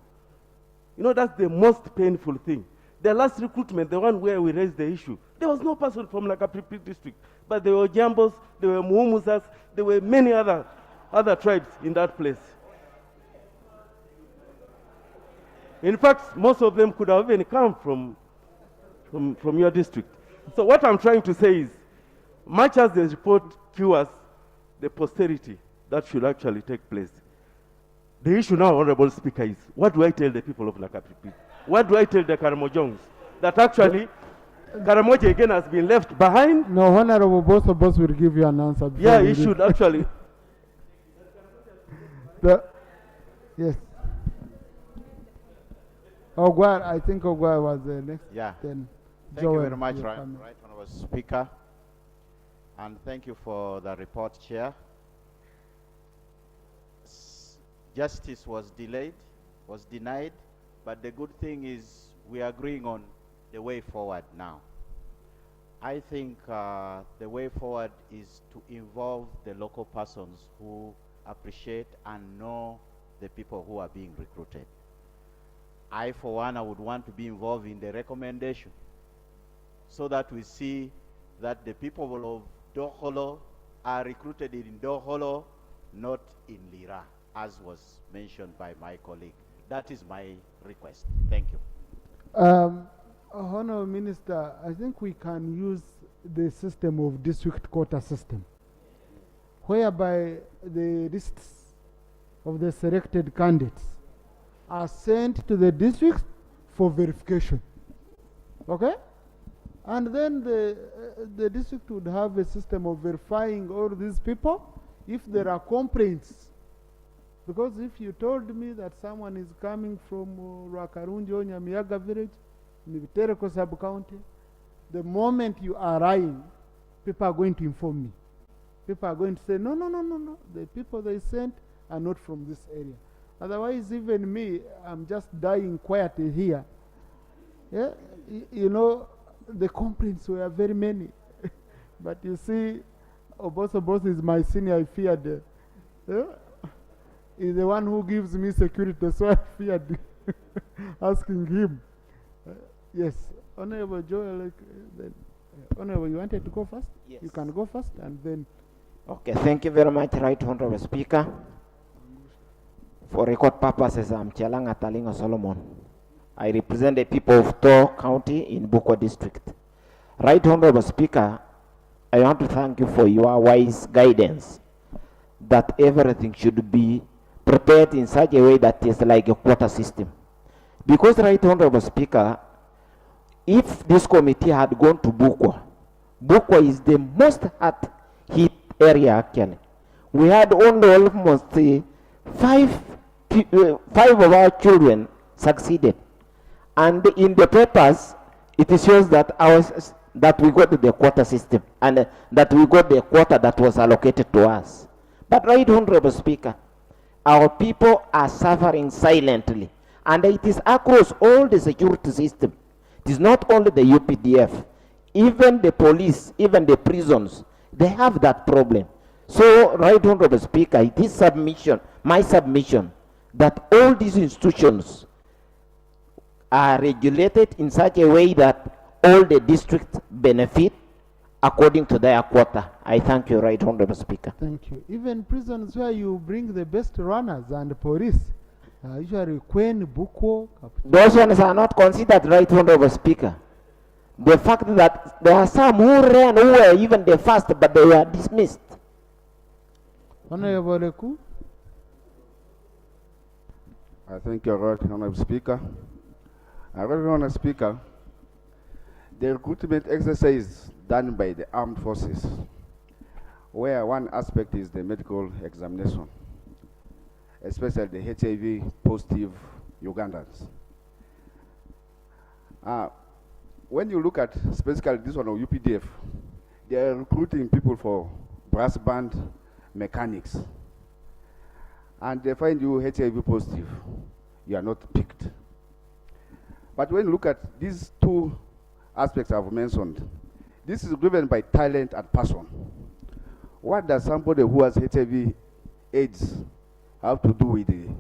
You know, that's the most painful thing. The last recruitment, the one where we raised the issue, there was no person from Nakapriprit district, but there were Jambos, there were Muhumusas, there were many other tribes in that place. In fact, most of them could have even come from your district. So what I'm trying to say is, much as the report cures the posterity that should actually take place, the issue now, Honorable Speaker, is what do I tell the people of Nakapriprit? What do I tell the Karamojongs? That actually, Karamoja again has been left behind? No, Honorable, both of us will give you an answer. Yeah, he should actually. Yes. Ogwa, I think Ogwa was the next. Yeah. Then thank Joel, you very much, you're right coming. Honorable Speaker. And thank you for the report, Chair. Justice was denied, but the good thing is we are agreeing on the way forward now. I think the way forward is to involve the local persons who appreciate and know the people who are being recruited. I, for one, I would want to be involved in the recommendation so that we see that the people of Doholo are recruited in Doholo, not in Lira, as was mentioned by my colleague. That is my request. Thank you. Honourable Minister, I think we can use the system of district quota system, whereby the lists of the selected candidates are sent to the districts for verification. Okay? And then the district would have a system of verifying all these people if there are complaints. Because if you told me that someone is coming from Rwakarunji or Nyamiyaga village, in the Tereko sub-county, the moment you arrive, people are going to inform me. People are going to say, no, no, no, no, no. The people they sent are not from this area. Otherwise, even me, I'm just dying quietly here. Yeah? You know, the complaints were very many. But you see, Obos is my senior, I feared. Yeah? He's the one who gives me security, so I feared asking him. Yes, Honorable Joel, Honorable, you wanted to go first? Yes. You can go first and then. Okay, thank you very much, Right Honorable Speaker. For record purposes, I'm Chalanga Talinga Solomon. I represent the people of Tor County in Bukwa District. Right Honorable Speaker, I want to thank you for your wise guidance that everything should be prepared in such a way that is like a quota system. Because, Right Honorable Speaker, if this committee had gone to Bukwa, Bukwa is the most hit area actually. We had only almost five of our children succeeded. And in the papers, it shows that that we got the quota system and that we got the quota that was allocated to us. But, Right Honorable Speaker, our people are suffering silently. And it is across all the security system. It is not only the UPDF, even the police, even the prisons, they have that problem. So, Right Honorable Speaker, it is my submission, that all these institutions are regulated in such a way that all the districts benefit according to their quota. I thank you, Right Honorable Speaker. Thank you. Even prisons where you bring the best runners and police, usually Queen, Buko. Those ones are not considered, Right Honorable Speaker. The fact that there are some who ran, who were even the first, but they were dismissed. Honorable Leku. I thank you, Right Honorable Speaker. Right Honorable Speaker, the recruitment exercise done by the armed forces, where one aspect is the medical examination, especially the HIV positive Ugandans. When you look at specifically this one of UPDF, they are recruiting people for brass band mechanics. And they find you HIV positive, you are not picked. But when you look at these two aspects I've mentioned, this is driven by talent and passion. What does somebody who has HIV AIDS have to do with it?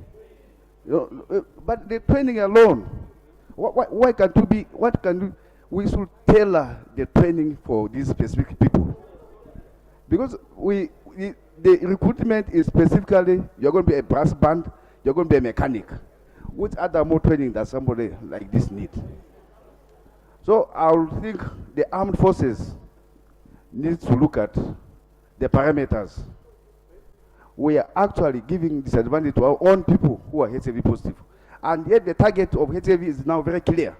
But the training alone, why can't we be, we should tailor the training for these specific people. Because the recruitment is specifically, you're going to be a brass band, you're going to be a mechanic. Which other more training does somebody like this need? So I would think the armed forces need to look at the parameters. We are actually giving disadvantage to our own people who are HIV positive. And yet the target of HIV is now very clear.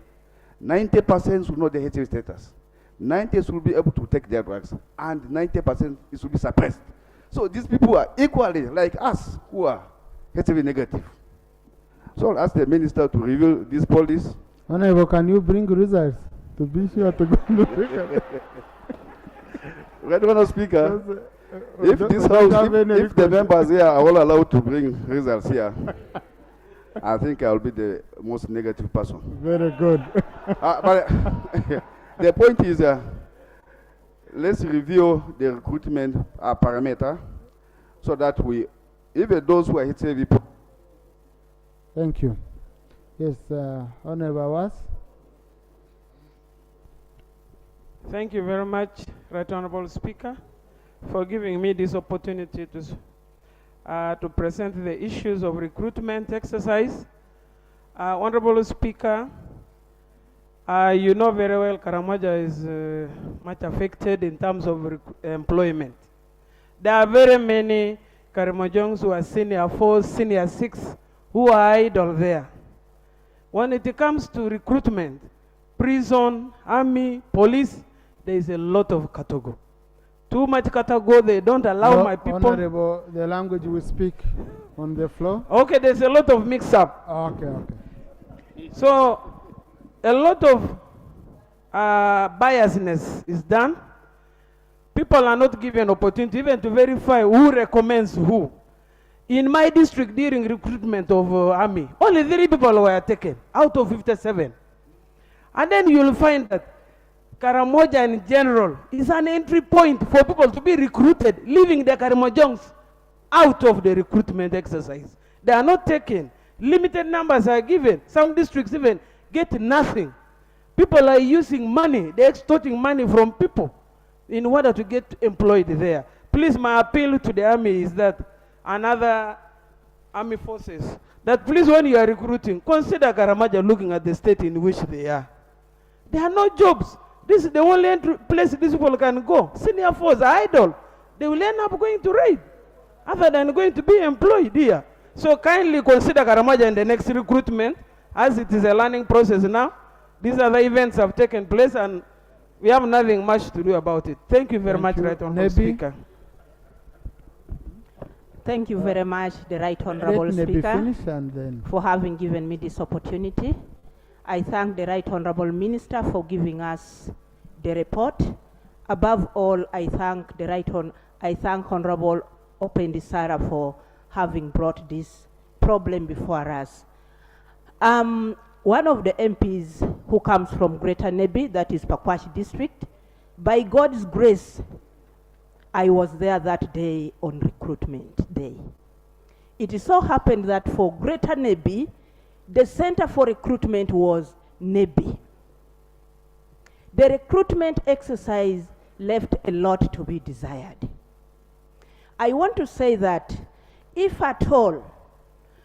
90% should know the HIV status. 90% should be able to take their drugs. And 90% it should be suppressed. So these people are equally like us who are HIV negative. So I'll ask the minister to review this policy. Honorable, can you bring results to be sure to go to the Right Honorable Speaker, if this house, if the members here are all allowed to bring results here, I think I'll be the most negative person. Very good. But the point is, let's review the recruitment parameter so that even those who are HIV. Thank you. Yes, Honorable Was. Thank you very much, Right Honorable Speaker, for giving me this opportunity to present the issues of recruitment exercise. Honorable Speaker, you know very well Karamoja is much affected in terms of employment. There are very many Karamojongs who are senior 4, senior 6, who are idle there. When it comes to recruitment, prison, army, police, there is a lot of katago. Too much katago, they don't allow my people. Honorable, the language we speak on the floor. Okay, there's a lot of mix-up. Okay. So, a lot of biasness is done. People are not given opportunity even to verify who recommends who. In my district during recruitment of army, only 3 people were taken out of 57. And then you'll find that Karamoja in general is an entry point for people to be recruited, leaving the Karamojongs out of the recruitment exercise. They are not taken. Limited numbers are given. Some districts even get nothing. People are using money, they're extorting money from people in order to get employed there. Please, my appeal to the army is that another army forces, that please when you are recruiting, consider Karamaja looking at the state in which they are. There are no jobs. This is the only place these people can go. Senior force are idle. They will end up going to raid other than going to be employed here. So kindly consider Karamaja in the next recruitment, as it is a learning process now. These other events have taken place and we have nothing much to do about it. Thank you very much, Right Honorable Speaker. Thank you very much, the Right Honorable Speaker, then for having given me this opportunity. I thank the Right Honorable Minister for giving us the report. Above all, I thank Honorable Opendisara for having brought this problem before us. One of the MPs who comes from Greater Nebi, that is Pakwashi District, by God's grace, I was there that day on recruitment day. It so happened that for Greater Nebi, the center for recruitment was Nebi. The recruitment exercise left a lot to be desired. I want to say that if at all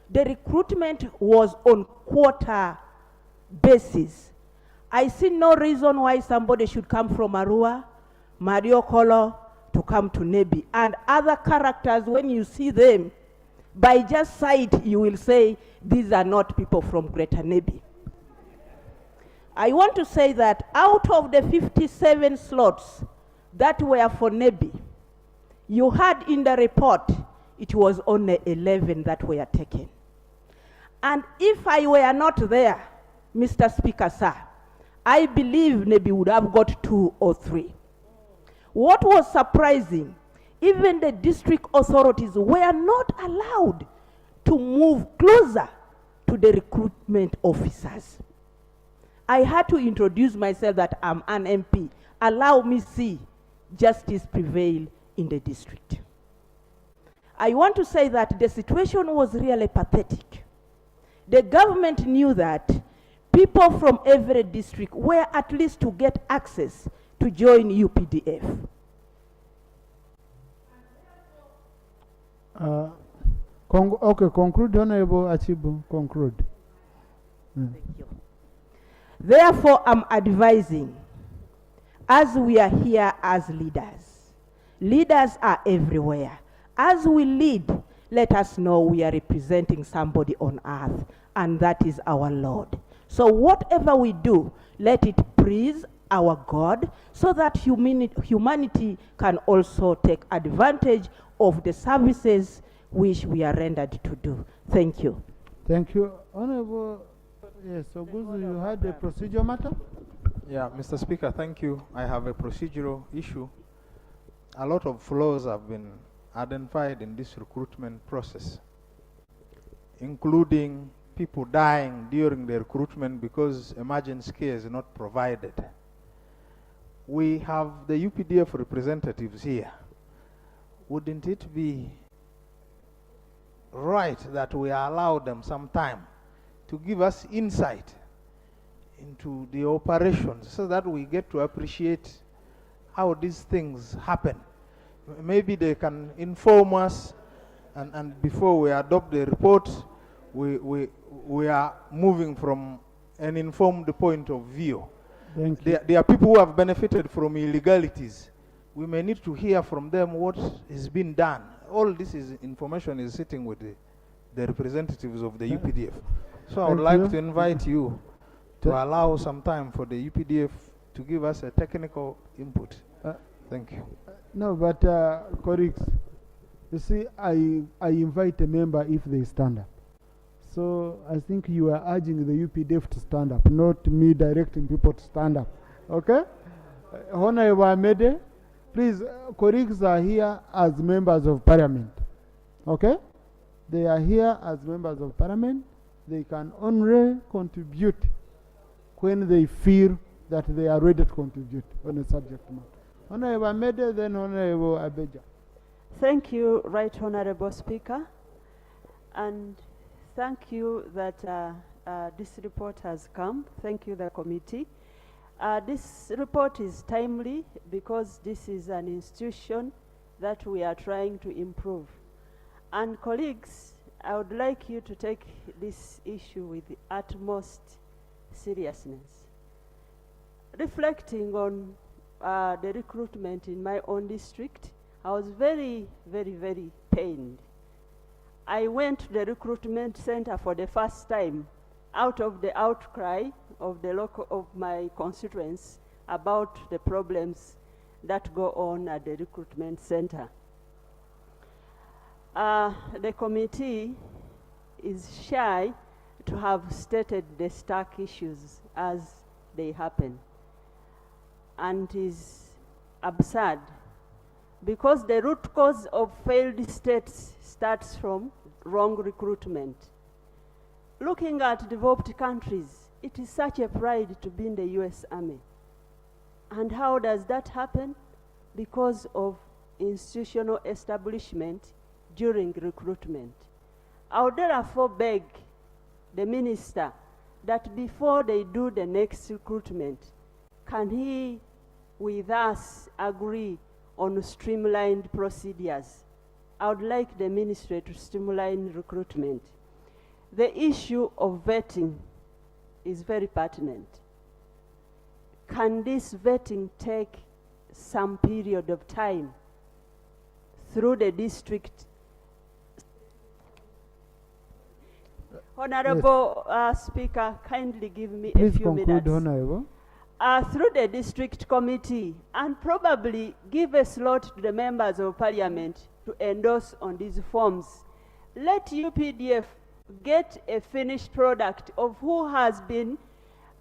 the recruitment was on quota basis, I see no reason why somebody should come from Arua, Mariokolo, to come to Nebi. And other characters, when you see them, by just sight, you will say, these are not people from Greater Nebi. I want to say that out of the 57 slots that were for Nebi, you had in the report, it was only 11 that were taken. And if I were not there, Mr. Speaker, sir, I believe Nebi would have got 2 or 3. What was surprising, even the district authorities were not allowed to move closer to the recruitment officers. I had to introduce myself that I'm an MP. Allow me see justice prevail in the district. I want to say that the situation was really pathetic. The government knew that people from every district were at least to get access to join UPDF. Okay, conclude, Honorable Achibu, conclude. Thank you. Therefore, I'm advising, as we are here as leaders, leaders are everywhere. As we lead, let us know we are representing somebody on earth, and that is our Lord. So whatever we do, let it please our God, so that humanity can also take advantage of the services which we are rendered to do. Thank you. Thank you. Honorable, yes, Oguzu, you had a procedural matter? Yeah, Mr. Speaker, thank you. I have a procedural issue. A lot of flaws have been identified in this recruitment process, including people dying during the recruitment because emergency care is not provided. we have the UPDF representatives here. Wouldn't it be right that we allow them some time to give us insight into the operations so that we get to appreciate how these things happen? Maybe they can inform us, and before we adopt the report, we are moving from an informed point of view. Thank you. There are people who have benefited from illegalities. We may need to hear from them what has been done. All this information is sitting with the representatives of the UPDF. So I would like to invite you to allow some time for the UPDF to give us a technical input. Thank you. No, but colleagues, you see, I invite a member if they stand up. So I think you are urging the UPDF to stand up, not me directing people to stand up. Okay? Honorable Amede, please, colleagues are here as members of parliament. Okay? They are here as members of parliament. They can only contribute when they feel that they are ready to contribute on a subject matter. Honorable Amede, then Honorable Abeja. Thank you, Right Honorable Speaker. And thank you that this report has come. Thank you, the committee. This report is timely because this is an institution that we are trying to improve. And colleagues, I would like you to take this issue with the utmost seriousness. Reflecting on the recruitment in my own district, I was very, very, very pained. I went to the recruitment center for the first time out of the outcry of my constituents about the problems that go on at the recruitment center. The committee is shy to have stated the stark issues as they happen, and is absurd because the root cause of failed states starts from wrong recruitment. Looking at developed countries, it is such a pride to be in the US Army. And how does that happen? Because of institutional establishment during recruitment. I would therefore beg the minister that before they do the next recruitment, can he with us agree on streamlined procedures? I would like the ministry to streamline recruitment. The issue of vetting is very pertinent. Can this vetting take some period of time through the district? Honorable Speaker, kindly give me a few minutes. Honorable. Through the district committee, and probably give a slot to the members of parliament to endorse on these forms. Let UPDF get a finished product of who has been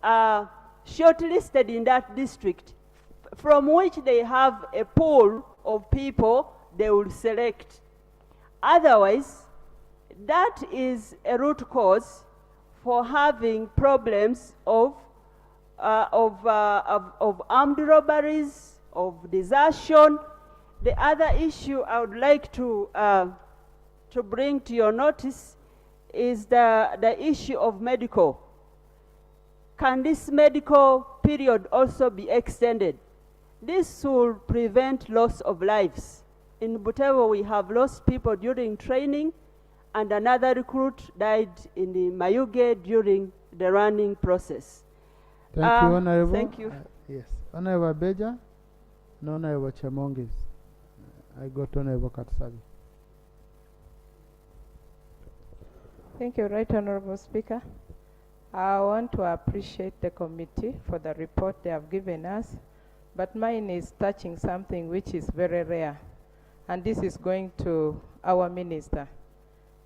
shortlisted in that district, from which they have a pool of people they will select. Otherwise, that is a root cause for having problems of armed robberies, of desertion. The other issue I would like to bring to your notice is the issue of medical. Can this medical period also be extended? This will prevent loss of lives. In Butewo, we have lost people during training, and another recruit died in the Mayuge during the running process. Thank you, Honorable. Thank you. Yes. Honorable Beja, no Honorable Chamongis. I got Honorable Katsabi. Thank you, Right Honorable Speaker. I want to appreciate the committee for the report they have given us, but mine is touching something which is very rare, and this is going to our minister,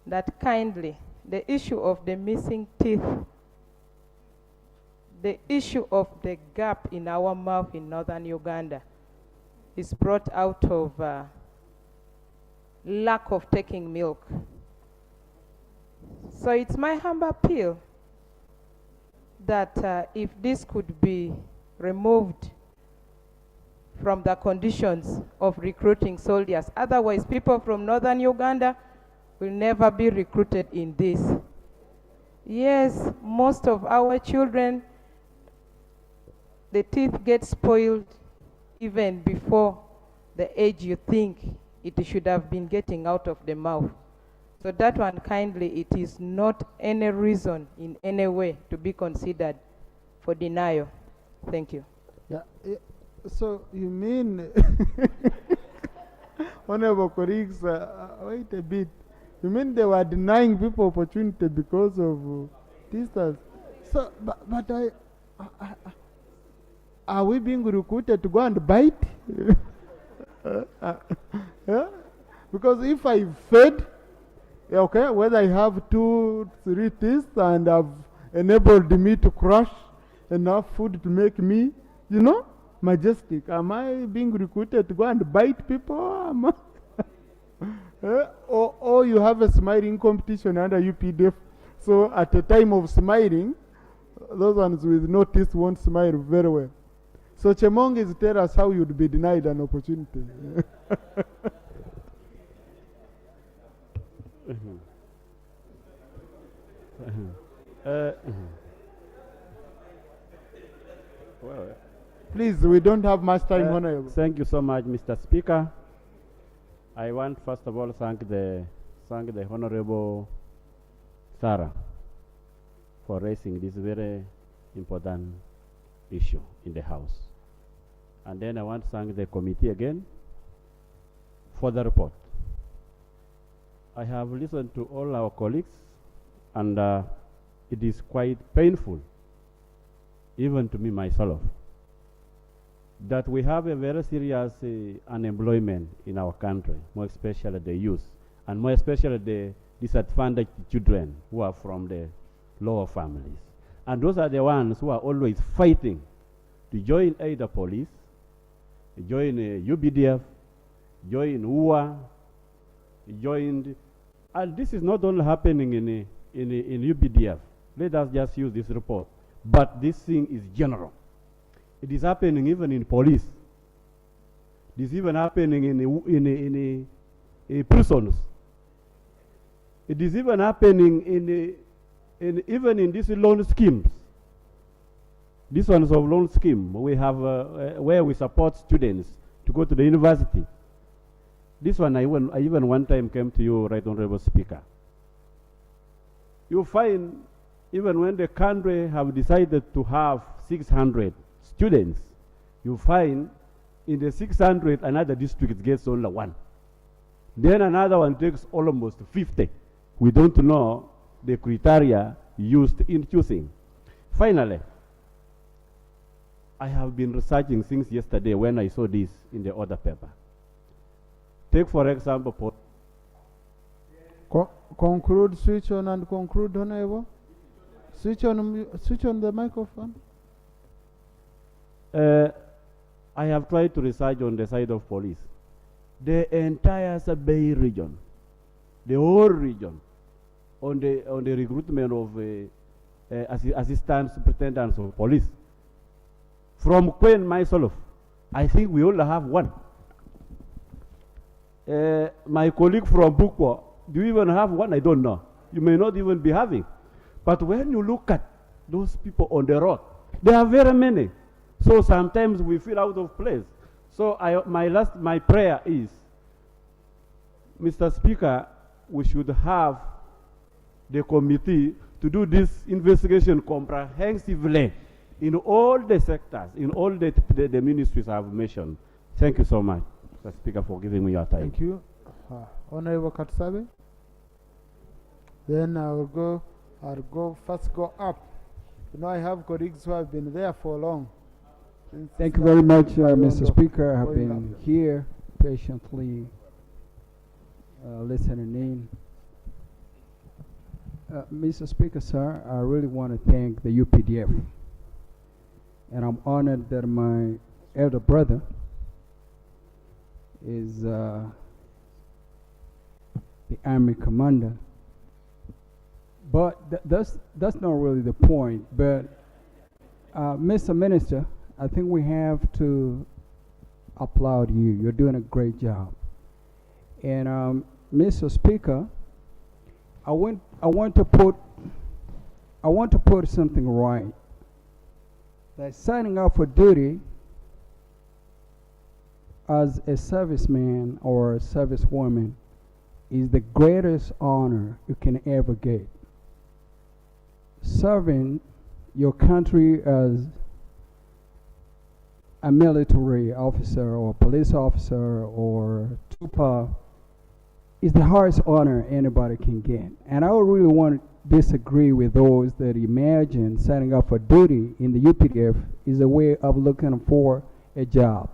that kindly, the issue of the missing teeth, the issue of the gap in our mouth in northern Uganda is brought out of lack of taking milk. So it's my humble appeal that if this could be removed from the conditions of recruiting soldiers. Otherwise, people from northern Uganda will never be recruited in this. Yes, most of our children, the teeth get spoiled even before the age you think it should have been getting out of the mouth. So that one, kindly, it is not any reason in any way to be considered for denial. Thank you. Yeah. So you mean, honorable colleagues, wait a bit. You mean they were denying people opportunity because of distance? So, but are we being recruited to go and bite? Yeah? Because if I fed, okay, whether I have 2, 3 teeth and have enabled me to crush enough food to make me, you know, majestic, am I being recruited to go and bite people? Or you have a smiling competition under UPDF, so at the time of smiling, those ones with no teeth won't smile very well. So Chemong is tell us how you'd be denied an opportunity. Well, please, we don't have much time, Honorable. Thank you so much, Mr. Speaker. I want first of all thank the Honorable Sarah for raising this very important issue in the House. And then I want to thank the committee again for the report. I have listened to all our colleagues, and it is quite painful, even to me myself, that we have a very serious unemployment in our country, more especially the youth, and more especially the disadvantaged children who are from the lower families. And those are the ones who are always fighting to join either police, join UPDF, join UWA, and this is not only happening in UPDF. Let us just use this report. But this thing is general. It is happening even in police. It is even happening in prisons. It is even happening even in these loan schemes. This one is of loan scheme. We have where we support students to go to the university. This one I even one time came to you, Right Honorable Speaker. You find even when the country have decided to have 600 students, you find in the 600 another district gets only 1. Then another one takes almost 50. We don't know the criteria used in choosing. Finally, I have been researching since yesterday when I saw this in the other paper. Take for example, conclude, switch on and conclude, Honorable. Switch on the microphone. I have tried to research on the side of police. The entire Bay region, the whole region, on the recruitment of assistant superintendents of police. From Queen myself, I think we only have 1. My colleague from Bukwa, do you even have 1? I don't know. You may not even be having. But when you look at those people on the road, there are very many. So sometimes we feel out of place. So my prayer is, Mr. Speaker, we should have the committee to do this investigation comprehensively in all the sectors, in all the ministries I have mentioned. Thank you so much, Mr. Speaker, for giving me your time. Thank you. Honorable Katsabe. Then I'll go up. You know, I have colleagues who have been there for long. Thank you very much, Mr. Speaker. I have been here patiently listening in. Mr. Speaker, sir, I really want to thank the UPDF. And I'm honored that my elder brother is the Army commander. But that's not really the point. But Mr. Minister, I think we have to applaud you. You're doing a great job. And Mr. Speaker, I want to put something right. That signing up for duty as a serviceman or a servicewoman is the greatest honor you can ever get. Serving your country as a military officer or police officer or trooper is the highest honor anybody can get. And I would really want to disagree with those that imagine signing up for duty in the UPDF is a way of looking for a job.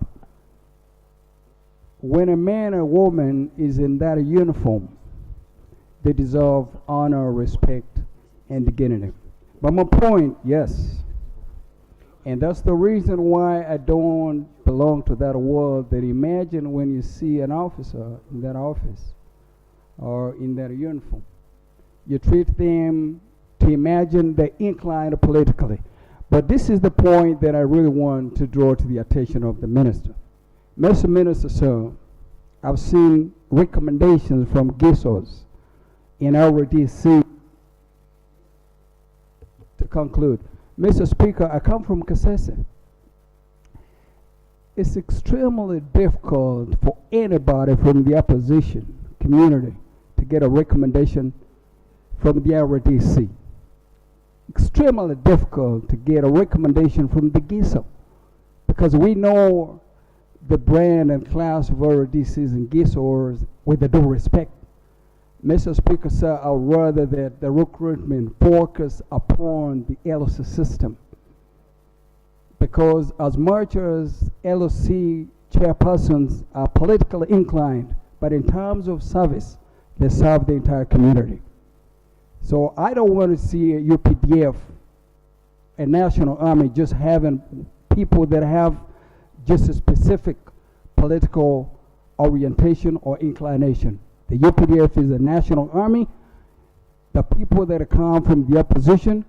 When a man or woman is in that uniform, they deserve honor, respect, and dignity. But my point, yes, and that's the reason why I don't belong to that world that imagine when you see an officer in that office or in that uniform, you treat them to imagine they're inclined politically. But this is the point that I really want to draw to the attention of the minister. Mr. Minister, sir, I've seen recommendations from GISOs in our DC. To conclude, Mr. Speaker, I come from Kasese. It's extremely difficult for anybody from the opposition community to get a recommendation from the RDC. Extremely difficult to get a recommendation from the GISO because we know the brand and class of RDCs and GISOs with the due respect. Mr. Speaker, sir, I would rather that the recruitment focus upon the LOC system because as much as LOC chairpersons are politically inclined, but in terms of service, they serve the entire community. So I don't want to see a UPDF, a national army, just having people that have just a specific political orientation or inclination. The UPDF is a national army. The people that come from the opposition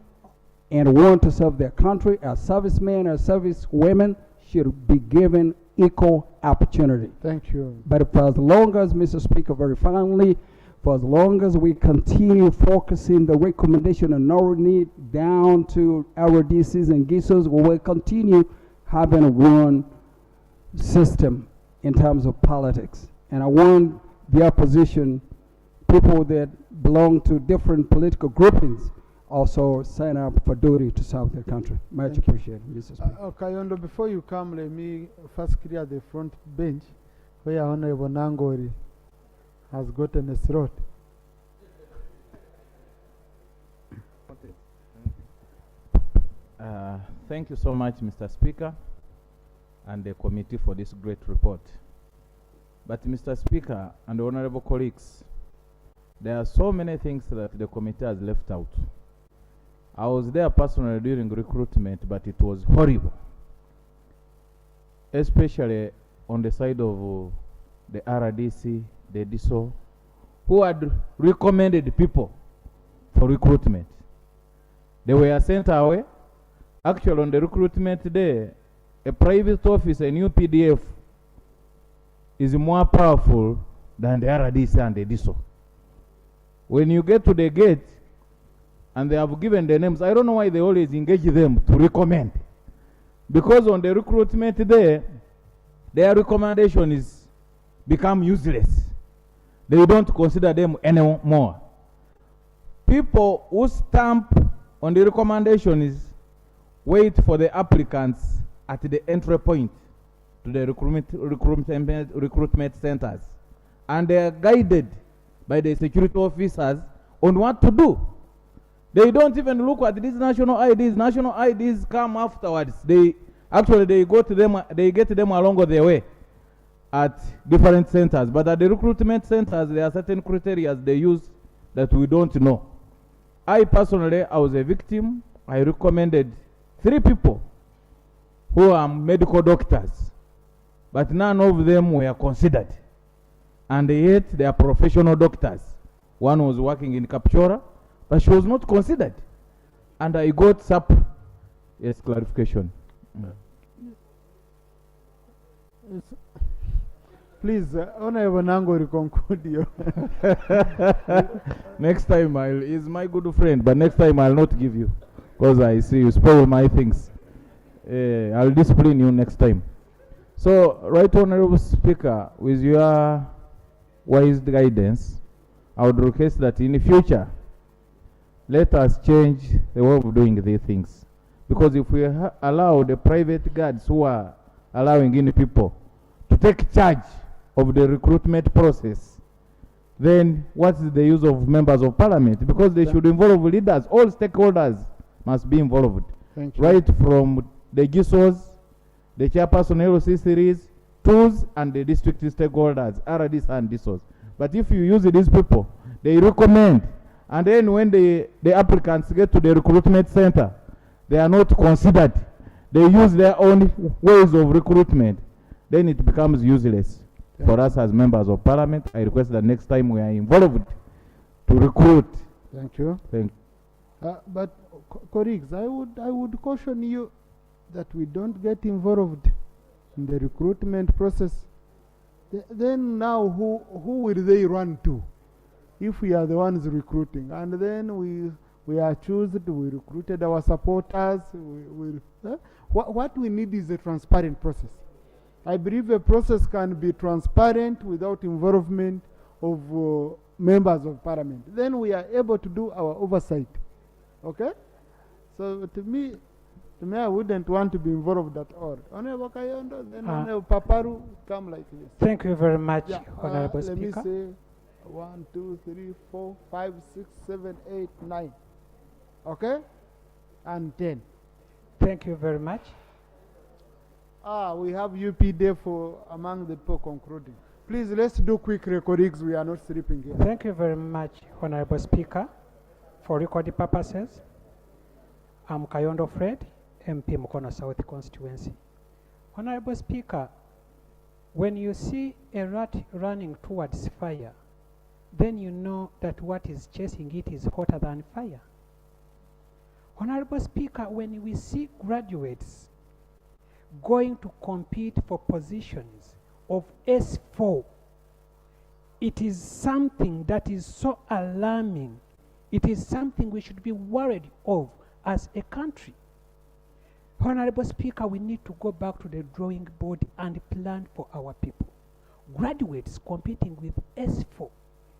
and want to serve their country as servicemen or servicewomen should be given equal opportunity. Thank you. But for as long as, Mr. Speaker, very finally, for as long as we continue focusing the recommendation and no need down to our DCs and GISOs, we will continue having one system in terms of politics. And I want the opposition, people that belong to different political groupings, also sign up for duty to serve their country. Much appreciated, Mr. Speaker. Kayondo, before you come, let me first clear the front bench where Honorable Nangori has gotten a throat. Thank you so much, Mr. Speaker, and the committee for this great report. But Mr. Speaker and honorable colleagues, there are so many things that the committee has left out. I was there personally during recruitment, but it was horrible, especially on the side of the RDC, the DISO, who had recommended people for recruitment. They were sent away. Actually, on the recruitment day, a private office, a new UPDF, is more powerful than the RDC and the DISO. When you get to the gate, and they have given the names, I don't know why they always engage them to recommend. Because on the recruitment day, their recommendation is become useless. They don't consider them anymore. People who stamp on the recommendation is wait for the applicants at the entry point to the recruitment centers. And they are guided by the security officers on what to do. They don't even look at these national IDs. National IDs come afterwards. They get them along the way at different centers. But at the recruitment centers, there are certain criteria they use that we don't know. I personally, I was a victim. I recommended 3 people who are medical doctors, but none of them were considered. And yet they are professional doctors. One was working in Kapchora, but she was not considered. And I got SAP. Yes, clarification. Please, Honorable Nango, conclude you. Next time he's my good friend, but next time I'll not give you, because I see you spoil my things. I'll discipline you next time. So, Right Honorable Speaker, with your wise guidance, I would request that in the future, let us change the way of doing these things. Because if we allow the private guards who are allowing in people to take charge of the recruitment process, then what's the use of members of parliament? Because they should involve leaders. All stakeholders must be involved. Thank you. Right from the GISOs, the chairperson LOC series, tools, and the district stakeholders, RDs and DISOs. But if you use these people, they recommend, and then when the applicants get to the recruitment center, they are not considered. They use their own ways of recruitment. Then it becomes useless for us as members of parliament. I request that next time we are involved to recruit. Thank you. Thank you. But colleagues, I would caution you that we don't get involved in the recruitment process. Then now who will they run to if we are the ones recruiting? And then we are chosen, we recruited our supporters. What we need is a transparent process. I believe a process can be transparent without involvement of members of parliament. Then we are able to do our oversight. Okay? So to me, I wouldn't want to be involved at all. Honorable Kayondo, then Honorable Paparu come like this. Thank you very much, Honorable Let Speaker. me say 1, 2, 3, 4, 5, 6, 7, 8, 9. Okay? And 10. Thank you very much. We have UPDF among the people concluding. Please, let's do quick colleagues. We are not sleeping here. Thank you very much, Honorable Speaker. For recording purposes, I'm Kayondo Fred, MP Mukono South Constituency. Honorable Speaker, when you see a rat running towards fire, then you know that what is chasing it is hotter than fire. Honorable Speaker, when we see graduates going to compete for positions of S4, it is something that is so alarming. It is something we should be worried of as a country. Honorable Speaker, we need to go back to the drawing board and plan for our people. Graduates competing with S4,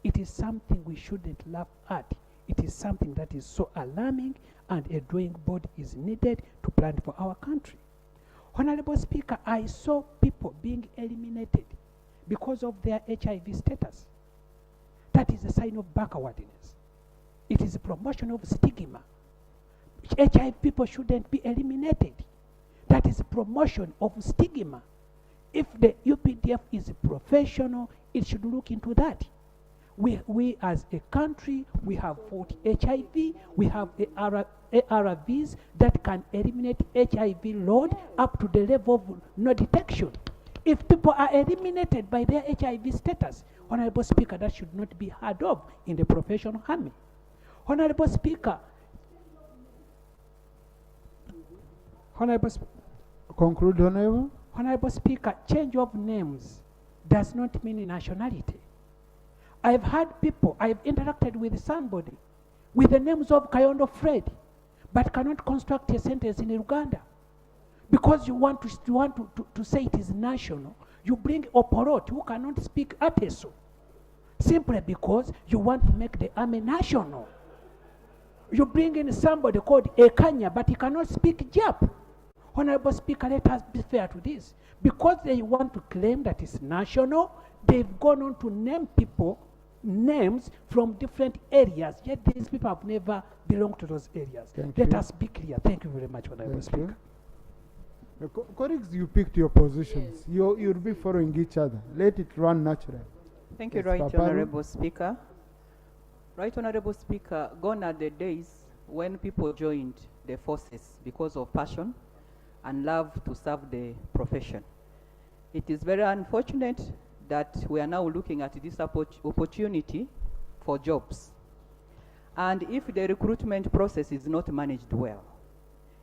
it is something we shouldn't laugh at. It is something that is so alarming, and a drawing board is needed to plan for our country. Honorable Speaker, I saw people being eliminated because of their HIV status. That is a sign of backwardness. It is a promotion of stigma. HIV people shouldn't be eliminated. That is a promotion of stigma. If the UPDF is professional, it should look into that. We as a country, we have fought HIV, we have ARVs that can eliminate HIV load up to the level of no detection. If people are eliminated by their HIV status, Honorable Speaker, that should not be heard of in the professional army. Honorable Speaker, Conclude, Honorable. Honorable Speaker, change of names does not mean nationality. I've had people, I've interacted with somebody with the names of Kayondo Fred, but cannot construct a sentence in Uganda. Because you want to say it is national, you bring Oporot who cannot speak Ateso, simply because you want to make the army national. You bring in somebody called Ekanya, but he cannot speak Jap. Honorable Speaker, let us be fair to this. Because they want to claim that it's national, they've gone on to name people names from different areas, yet these people have never belonged to those areas. Let us be clear. Thank you very much, Honorable Speaker. Colleagues, you picked your positions. You'll be following each other. Let it run naturally. Thank you, Yes, Right Paparu. Honorable Speaker. Right Honorable Speaker, gone are the days when people joined the forces because of passion and love to serve the profession. It is very unfortunate that we are now looking at this opportunity for jobs. And if the recruitment process is not managed well,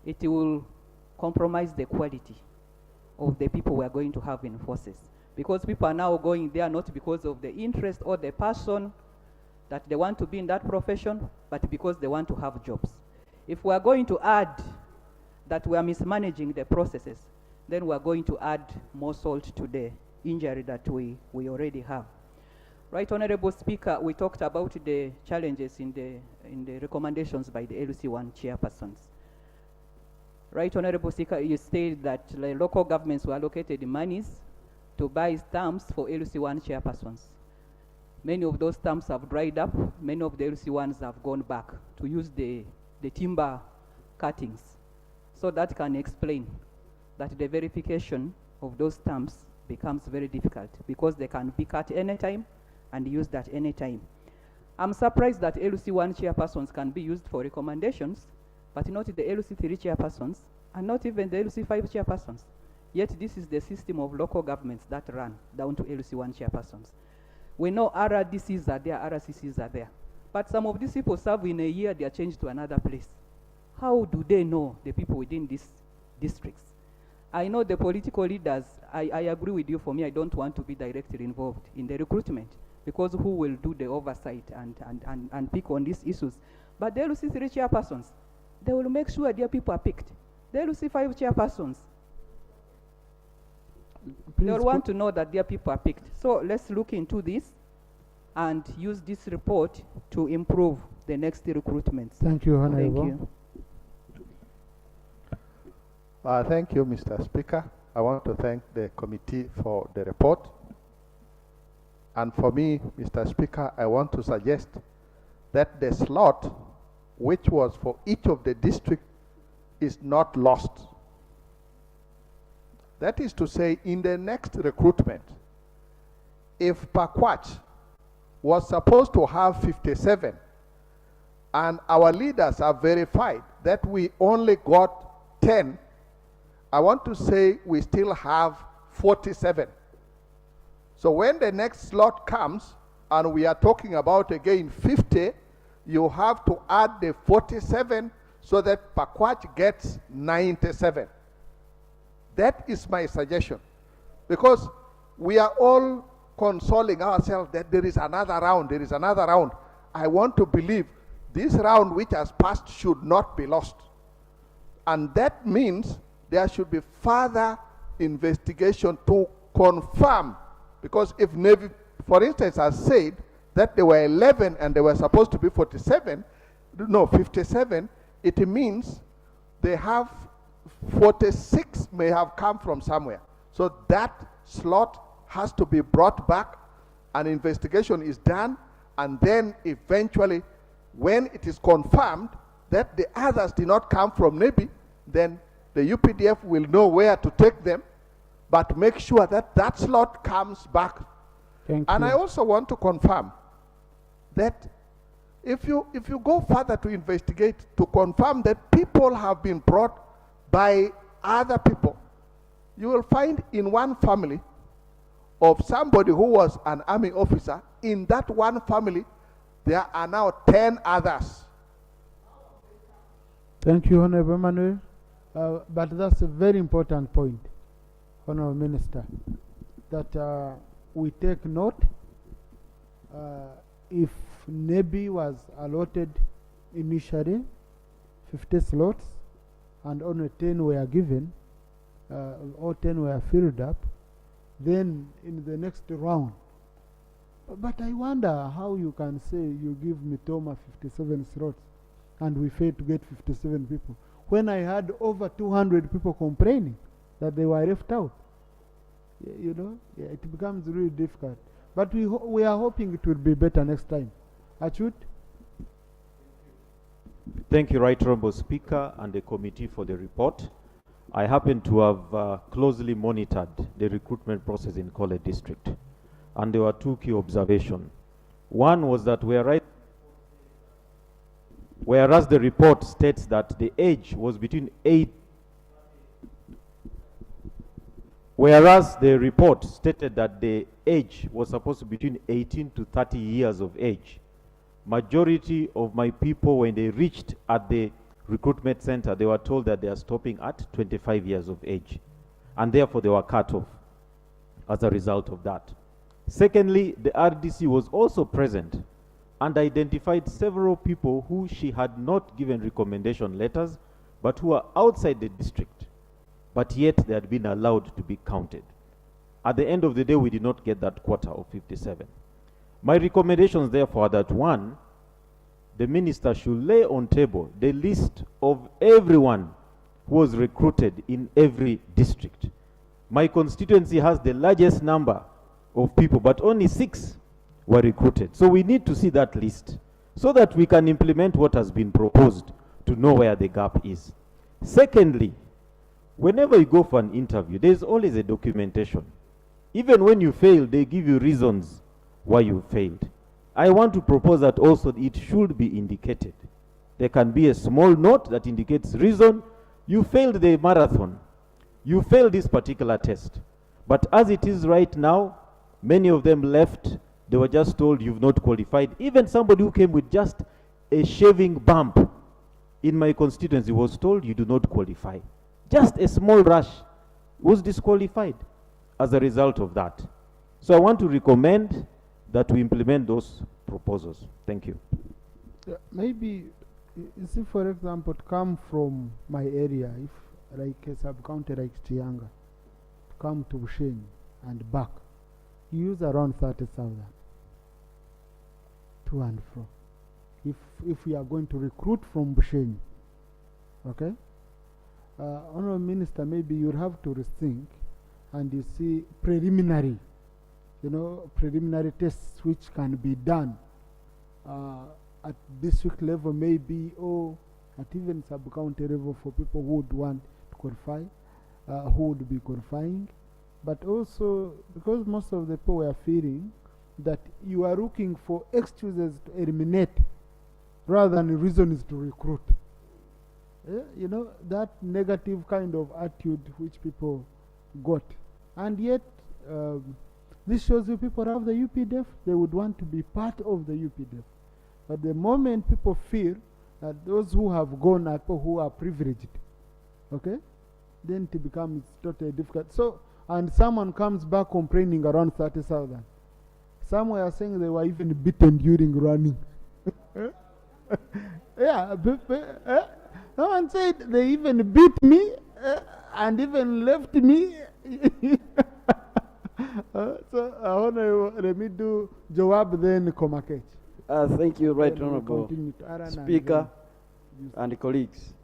it will compromise the quality of the people we are going to have in forces. Because people are now going there not because of the interest or the passion that they want to be in that profession, but because they want to have jobs. If we are going to add that we are mismanaging the processes, then we are going to add more salt to the injury that we already have. Right, Honorable Speaker, we talked about the challenges in the recommendations by the LC1 chairpersons. Right, Honorable Speaker, you stated that the local governments were allocated monies to buy stamps for LC1 chairpersons. Many of those stamps have dried up. Many of the LC1s have gone back to use the timber cuttings. So that can explain that the verification of those stamps becomes very difficult because they can be cut anytime and used at any time. I'm surprised that LC1 chairpersons can be used for recommendations, but not the LC3 chairpersons, and not even the LC5 chairpersons. Yet this is the system of local governments that run down to LC1 chairpersons. We know RDCs are there, RCCs are there, but some of these people serve in a year, they are changed to another place. How do they know the people within these districts? I know the political leaders, I agree with you. For me, I don't want to be directly involved in the recruitment, because who will do the oversight and pick on these issues? But the LC3 chairpersons, they will make sure their people are picked. The LC5 chairpersons, they will want to know that their people are picked. So let's look into this and use this report to improve the next recruitments. Thank you, Honorable. Thank you. Thank you, Mr. Speaker. I want to thank the committee for the report. And for me, Mr. Speaker, I want to suggest that the slot, which was for each of the districts, is not lost. That is to say, in the next recruitment, if Pakwach was supposed to have 57, and our leaders have verified that we only got 10, I want to say we still have 47. So when the next slot comes, and we are talking about again 50, you have to add the 47 so that Pakwach gets 97. That is my suggestion. Because we are all consoling ourselves that there is another round, there is another round. I want to believe this round which has passed should not be lost. And that means there should be further investigation to confirm. Because if Navy, for instance, has said that there were 11 and they were supposed to be 57, no, 57, it means they have 46 may have come from somewhere. So that slot has to be brought back, an investigation is done, and then eventually, when it is confirmed that the others did not come from Navy, then the UPDF will know where to take them, but make sure that that slot comes back. Thank And you. I also want to confirm that if you go further to investigate, to confirm that people have been brought by other people, you will find in one family of somebody who was an army officer, in that one family, there are now 10 others. Thank you, Honorable Emmanuel. But that's a very important point, Honorable Minister, that we take note. If Navy was allotted initially 50 slots and only 10 were given, all 10 were filled up, then in the next round. But I wonder how you can say you give Mitoma 57 slots and we failed to get 57 people, when I had over 200 people complaining that they were left out. You know, it becomes really difficult. But we are hoping it will be better next time. Achut? Thank you, Right Honourable Speaker and the committee for the report. I happen to have closely monitored the recruitment process in Kole District, and there were two key observations. One was that whereas the report states that the age was between whereas the report stated that the age was supposed to be between 18 to 30 years of age, majority of my people, when they reached at the recruitment center, they were told that they are stopping at 25 years of age. and therefore they were cut off as a result of that. Secondly, the RDC was also present and identified several people who she had not given recommendation letters, but who are outside the district, but yet they had been allowed to be counted. At the end of the day, we did not get that quota of 57. My recommendations, therefore, are that one, the minister should lay on table the list of everyone who was recruited in every district. My constituency has the largest number of people, but only 6 were recruited. So we need to see that list so that we can implement what has been proposed to know where the gap is. Secondly, whenever you go for an interview, there's always a documentation. Even when you fail, they give you reasons why you failed. I want to propose that also it should be indicated. There can be a small note that indicates reason. You failed the marathon. You failed this particular test. But as it is right now, many of them left. They were just told you've not qualified. Even somebody who came with just a shaving bump in my constituency was told you do not qualify. Just a small rash was disqualified as a result of that. So I want to recommend that we implement those proposals. Thank you. Maybe, you see, for example, to come from my area, if like a sub-county like Chianga, to come to Bushenyi and back, you use around 30,000 to and fro. If we are going to recruit from Bushenyi, okay? Honorable Minister, maybe you'll have to rethink and you see preliminary, preliminary tests which can be done at district level maybe, or at even sub-county level for people who would want to qualify, who would be qualifying. But also, because most of the people were feeling that you are looking for excuses to eliminate rather than reasons to recruit. That negative kind of attitude which people got. And yet, this shows you people have the UPDF, they would want to be part of the UPDF. But the moment people feel that those who have gone are people who are privileged, okay, then it becomes totally difficult. So, and someone comes back complaining around 30,000. Some were saying they were even beaten during running. Yeah, someone said they even beat me and even left me. So let me do Jawab then Komakech. Thank you, Right Honorable Speaker and colleagues.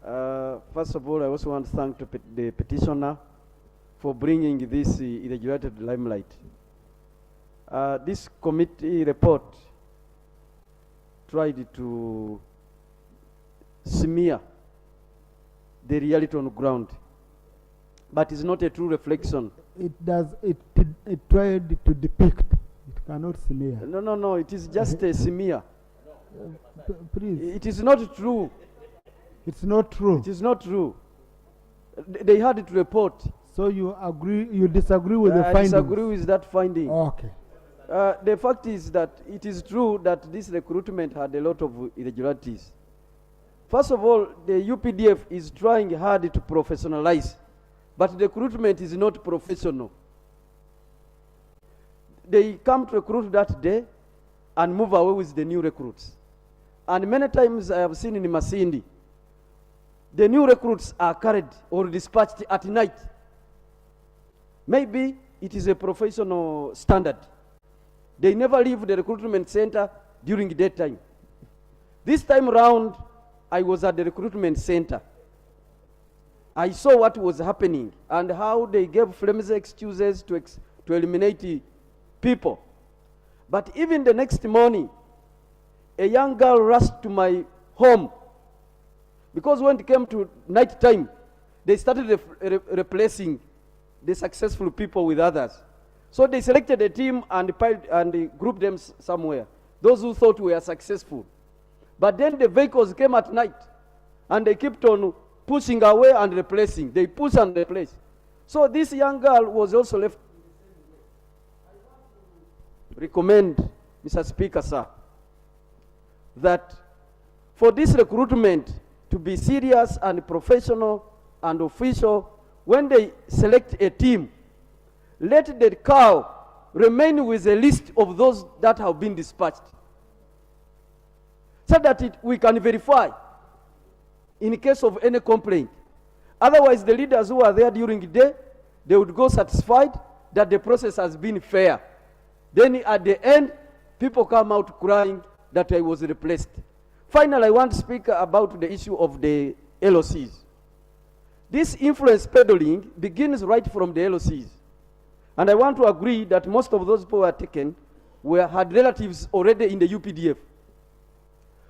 First of all, I also want to thank the petitioner for bringing this irregularity to the limelight. This committee report tried to smear the reality on the ground, but it's not a true reflection. It tried to depict. It cannot smear. No, it is just a smear. Please. It is not true. It's not true. It is not true. They had it to report. So you disagree with the finding? I disagree with that finding. Okay. The fact is that it is true that this recruitment had a lot of irregularities. First of all, the UPDF is trying hard to professionalize, but the recruitment is not professional. They come to recruit that day and move away with the new recruits. And many times I have seen in Masindi, the new recruits are carried or dispatched at night. Maybe it is a professional standard. They never leave the recruitment center during daytime. This time around, I was at the recruitment center. I saw what was happening and how they gave flimsy excuses to eliminate people. But even the next morning, a young girl rushed to my home because when it came to night time, they started replacing the successful people with others. So they selected a team and grouped them somewhere, those who thought were successful. But then the vehicles came at night and they kept on pushing away and replacing. They push and replace. So this young girl was also left. Recommend, Mr. Speaker, sir, that for this recruitment to be serious and professional and official, when they select a team, let the cow remain with a list of those that have been dispatched, so that we can verify in case of any complaint. Otherwise, the leaders who are there during the day, they would go satisfied that the process has been fair. Then at the end, people come out crying that I was replaced. Finally, I want to speak about the issue of the LOCs. This influence peddling begins right from the LOCs. And I want to agree that most of those people who were taken had relatives already in the UPDF.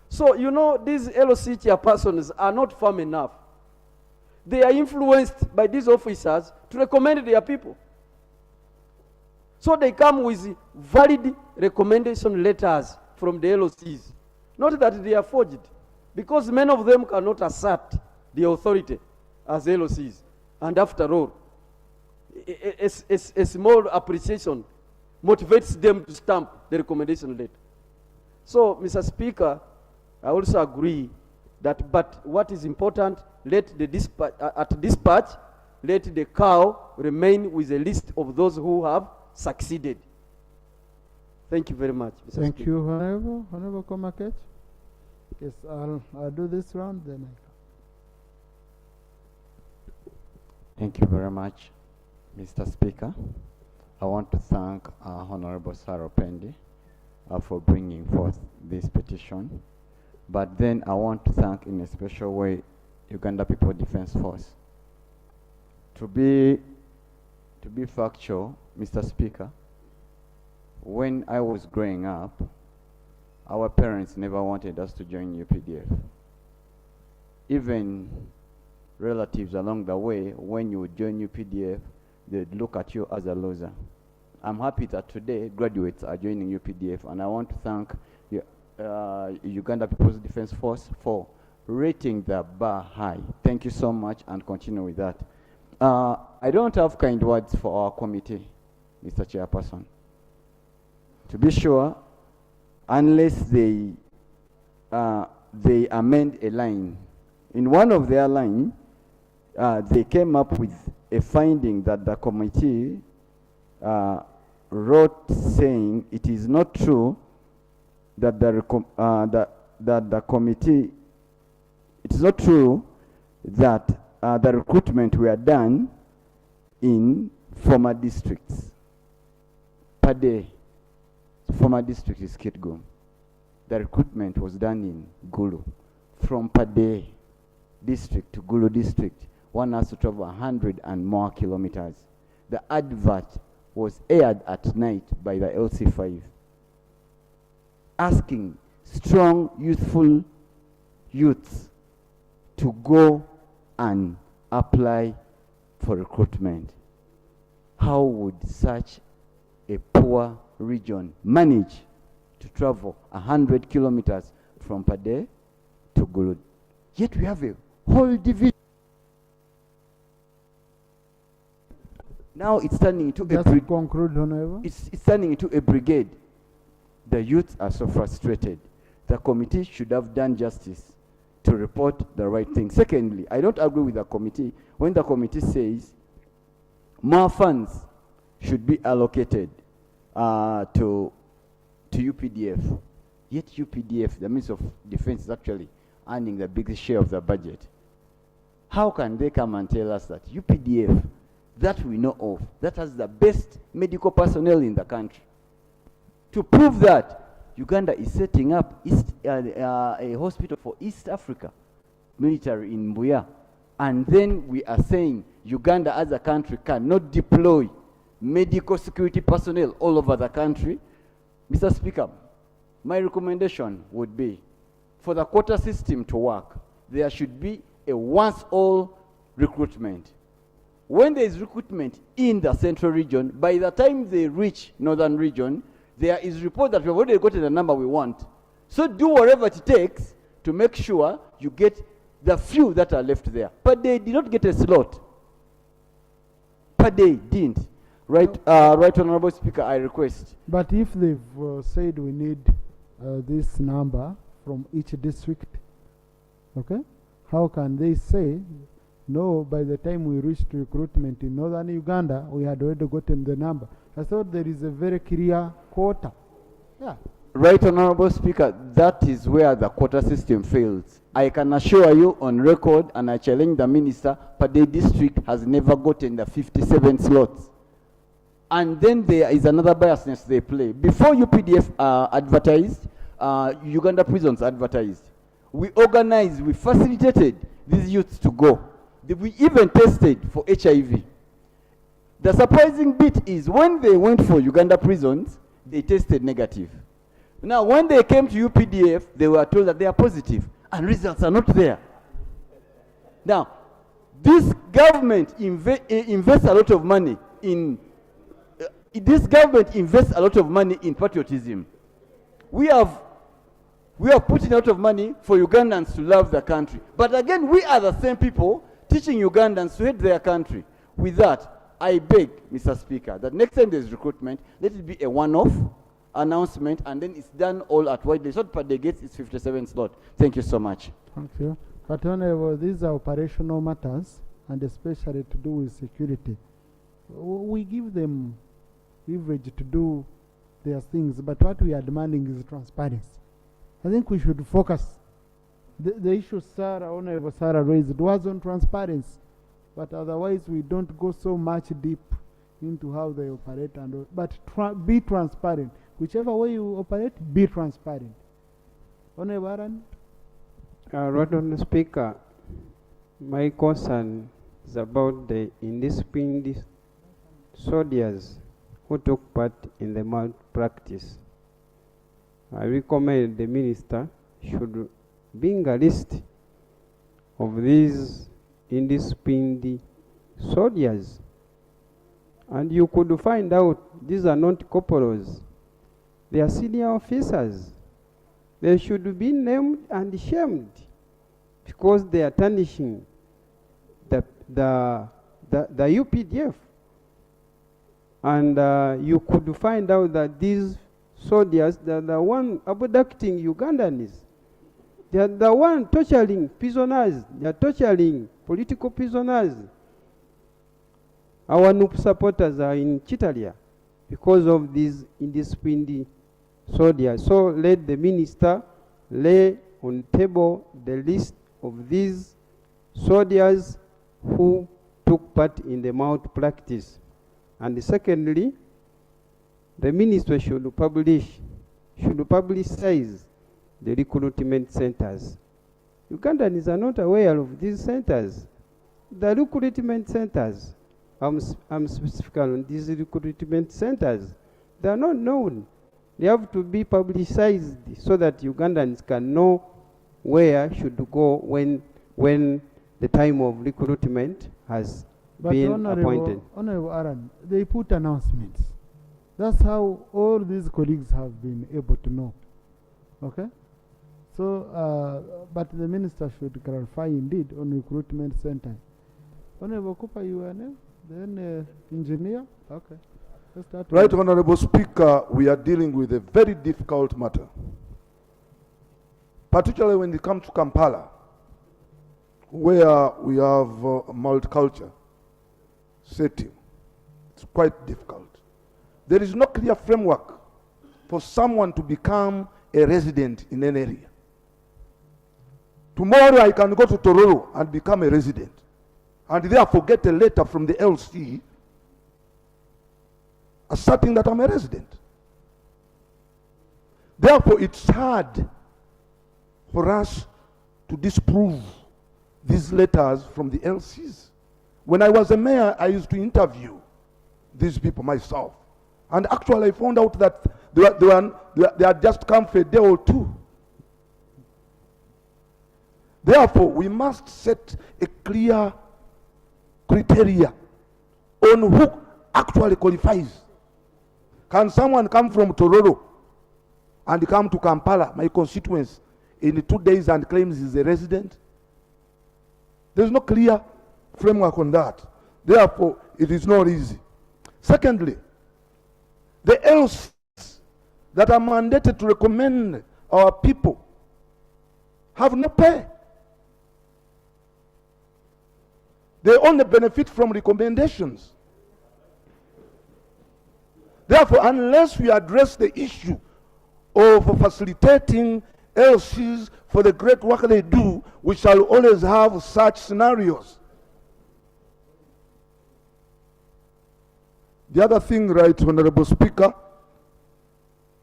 So, you know, these LOC chairpersons are not firm enough. They are influenced by these officers to recommend their people. So they come with valid recommendation letters from the LOCs. Not that they are forged, because many of them cannot assert the authority as LOCs. And after all, a small appreciation motivates them to stamp the recommendation letter. So, Mr. Speaker, I also agree that, but what is important, let the dispatch, let the cow remain with a list of those who have succeeded. Thank you very much, Mr. Thank Speaker. you, Honorable Komakech. Yes, I'll do this round, then Thank you very much, Mr. Speaker. I want to thank Honorable Sarah Pendi for bringing forth this petition. But then I want to thank in a special way Uganda People Defense Force. To be factual, Mr. Speaker, when I was growing up, our parents never wanted us to join UPDF. Even relatives along the way, when you would join UPDF, they'd look at you as a loser. I'm happy that today graduates are joining UPDF, and I want to thank Uganda People's Defense Force for rating the bar high. Thank you so much, and continue with that. I don't have kind words for our committee, Mr. Chairperson. To be sure, unless they amend a line, in one of their lines, they came up with a finding that the committee wrote saying it is not true that the committee, it is not true that the recruitment were done in former districts. Pade, former district is Kitgum. The recruitment was done in Gulu. From Pade district to Gulu district, one has to travel 100 and more kilometers. The advert was aired at night by the LC5, asking strong, youthful youths to go and apply for recruitment. How would such a poor region manage to travel 100 kilometers from Pade to Gulu? Yet we have a whole division. Now it's turning into Just a conclude, Honorable. It's turning into a brigade. The youths are so frustrated. The committee should have done justice to report the right thing. Secondly, I don't agree with the committee when the committee says more funds should be allocated to UPDF. Yet UPDF, the Ministry of Defense, is actually earning the biggest share of the budget. How can they come and tell us that UPDF, that we know of, that has the best medical personnel in the country? To prove that, Uganda is setting up a hospital for East Africa military in Mbuya. And then we are saying Uganda as a country cannot deploy medical security personnel all over the country. Mr. Speaker, my recommendation would be for the quota system to work, there should be a once-all recruitment. When there is recruitment in the central region, by the time they reach northern region, there is report that we have already gotten the number we want. So do whatever it takes to make sure you get the few that are left there. But they did not get a slot. But they didn't. Right, right, Honorable Speaker, I request. But if they've said we need this number from each district, okay, how can they say No, by the time we reached recruitment in northern Uganda, we had already gotten the number. I thought there is a very clear quota. Yeah. Right, Honorable Speaker, that is where the quota system fails. I can assure you on record, and I challenge the Minister, Pade District has never gotten the 57 slots. And then there is another biasness they play. Before UPDF advertised, Uganda prisons advertised. We organized, we facilitated these youths to go. We even tested for HIV. The surprising bit is when they went for Uganda prisons, they tested negative. Now, when they came to UPDF, they were told that they are positive, and results are not there. Now, this government invests a lot of money in patriotism. We have put in a lot of money for Ugandans to love their country. But again, we are the same people teaching Ugandans to hate their country. With that, I beg, Mr. Speaker, that next time there's recruitment, let it be a one-off announcement, and then it's done all at once. It's not per day gets, it's 57 slot. Thank you so much. Thank you. But Honorable, these are operational matters, and especially to do with security. We give them leverage to do their things, but what we are demanding is transparency. I think we should focus. The issue Honorable Sarah raised was on transparency, but otherwise we don't go so much deep into how they operate, and but be transparent. Whichever way you operate, be transparent. Honorable Aaron? Right on the Speaker, my concern is about the indisciplined soldiers who took part in the malpractice. I recommend the Minister should bring a list of these indisciplined soldiers, and you could find out these are not corporals, they are senior officers. They should be named and shamed because they are tarnishing the UPDF. And you could find out that these soldiers, they are the one abducting Ugandans. They are the one torturing prisoners. They are torturing political prisoners. Our NUP supporters are in Chitalia because of these indisciplined soldiers. So let the Minister lay on table the list of these soldiers who took part in the malpractice. And secondly, the Minister should publicize the recruitment centers. Ugandans are not aware of these centers. The recruitment centers, I'm specific on these recruitment centers, they are not known. They have to be publicized so that Ugandans can know where should go when the time of recruitment has been appointed. Honorable Aaron, they put announcements. That's how all these colleagues have been able to know. Okay? So, but the Minister should clarify indeed on recruitment center. Honorable Cooper, you are name? Then engineer? Okay. Let's start. Right, Honorable Speaker, we are dealing with a very difficult matter. Particularly when it comes to Kampala, where we have multicultural setting. It's quite difficult. There is no clear framework for someone to become a resident in an area. Tomorrow I can go to Tororo and become a resident, and therefore get a letter from the LC asserting that I'm a resident. Therefore, it's hard for us to disprove these letters from the LCs. When I was a mayor, I used to interview these people myself. And actually, I found out that they had just come for a day or two. Therefore, we must set a clear criteria on who actually qualifies. Can someone come from Tororo and come to Kampala, my constituency, in 2 days and claims he's a resident? There's no clear framework on that. Therefore, it is not easy. Secondly, the LCs that are mandated to recommend our people have no pay. They only benefit from recommendations. Therefore, unless we address the issue of facilitating LCs for the great work they do, we shall always have such scenarios. The other thing, right, Honorable Speaker,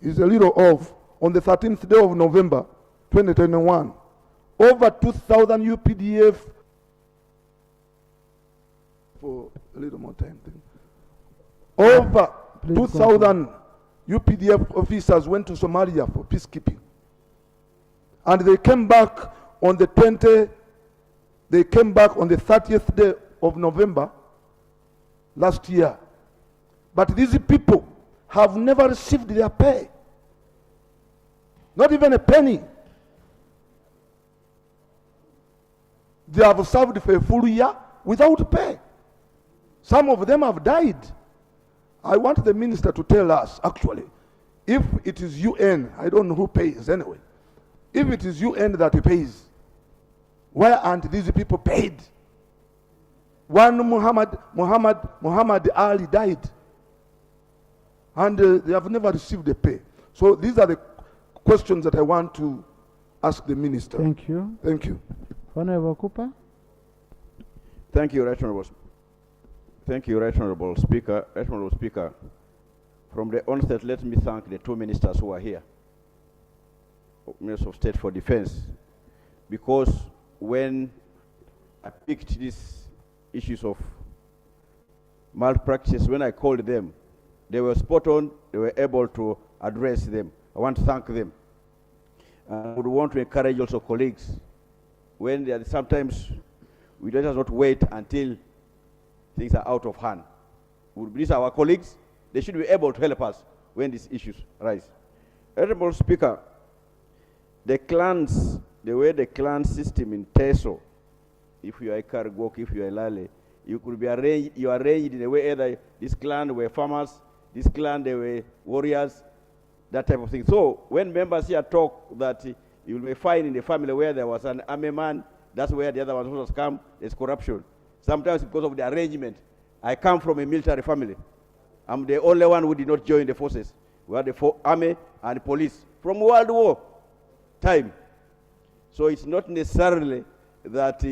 is a little off. On the 13th day of November, 2021, over 2,000 UPDF, for a little more time, over 2,000 UPDF officers went to Somalia for peacekeeping. And they came back on the 30th day of November last year. But these people have never received their pay. Not even a penny. They have served for a full year without pay. Some of them have died. I want the minister to tell us, actually, if it is UN, I don't know who pays anyway. If it is UN that pays, why aren't these people paid? One Muhammad Ali died, and they have never received the pay. So these are the questions that I want to ask the minister. Thank you. Thank you. Honorable Cooper. Thank you, Right Honorable. Thank you, Right Honorable Speaker. Right Honorable Speaker, from the onset, let me thank the two ministers who are here, Minister of State for Defense, because when I picked these issues of malpractice, when I called them, they were spot on, they were able to address them. I want to thank them. I would want to encourage also colleagues, when they are sometimes we don't just not wait until things are out of hand. These are our colleagues, they should be able to help us when these issues arise. Honorable Speaker, the clans, the way the clan system in Teso, if you are a Kargok, if you are a Lale, you could be arranged, you are arranged in a way either this clan were farmers, this clan they were warriors, that type of thing. So when members here talk that you will be fine in the family where there was an army man, that's where the other ones also come, there's corruption. Sometimes because of the arrangement. I come from a military family. I'm the only one who did not join the forces. We had the army and police from World War time. So it's not necessarily that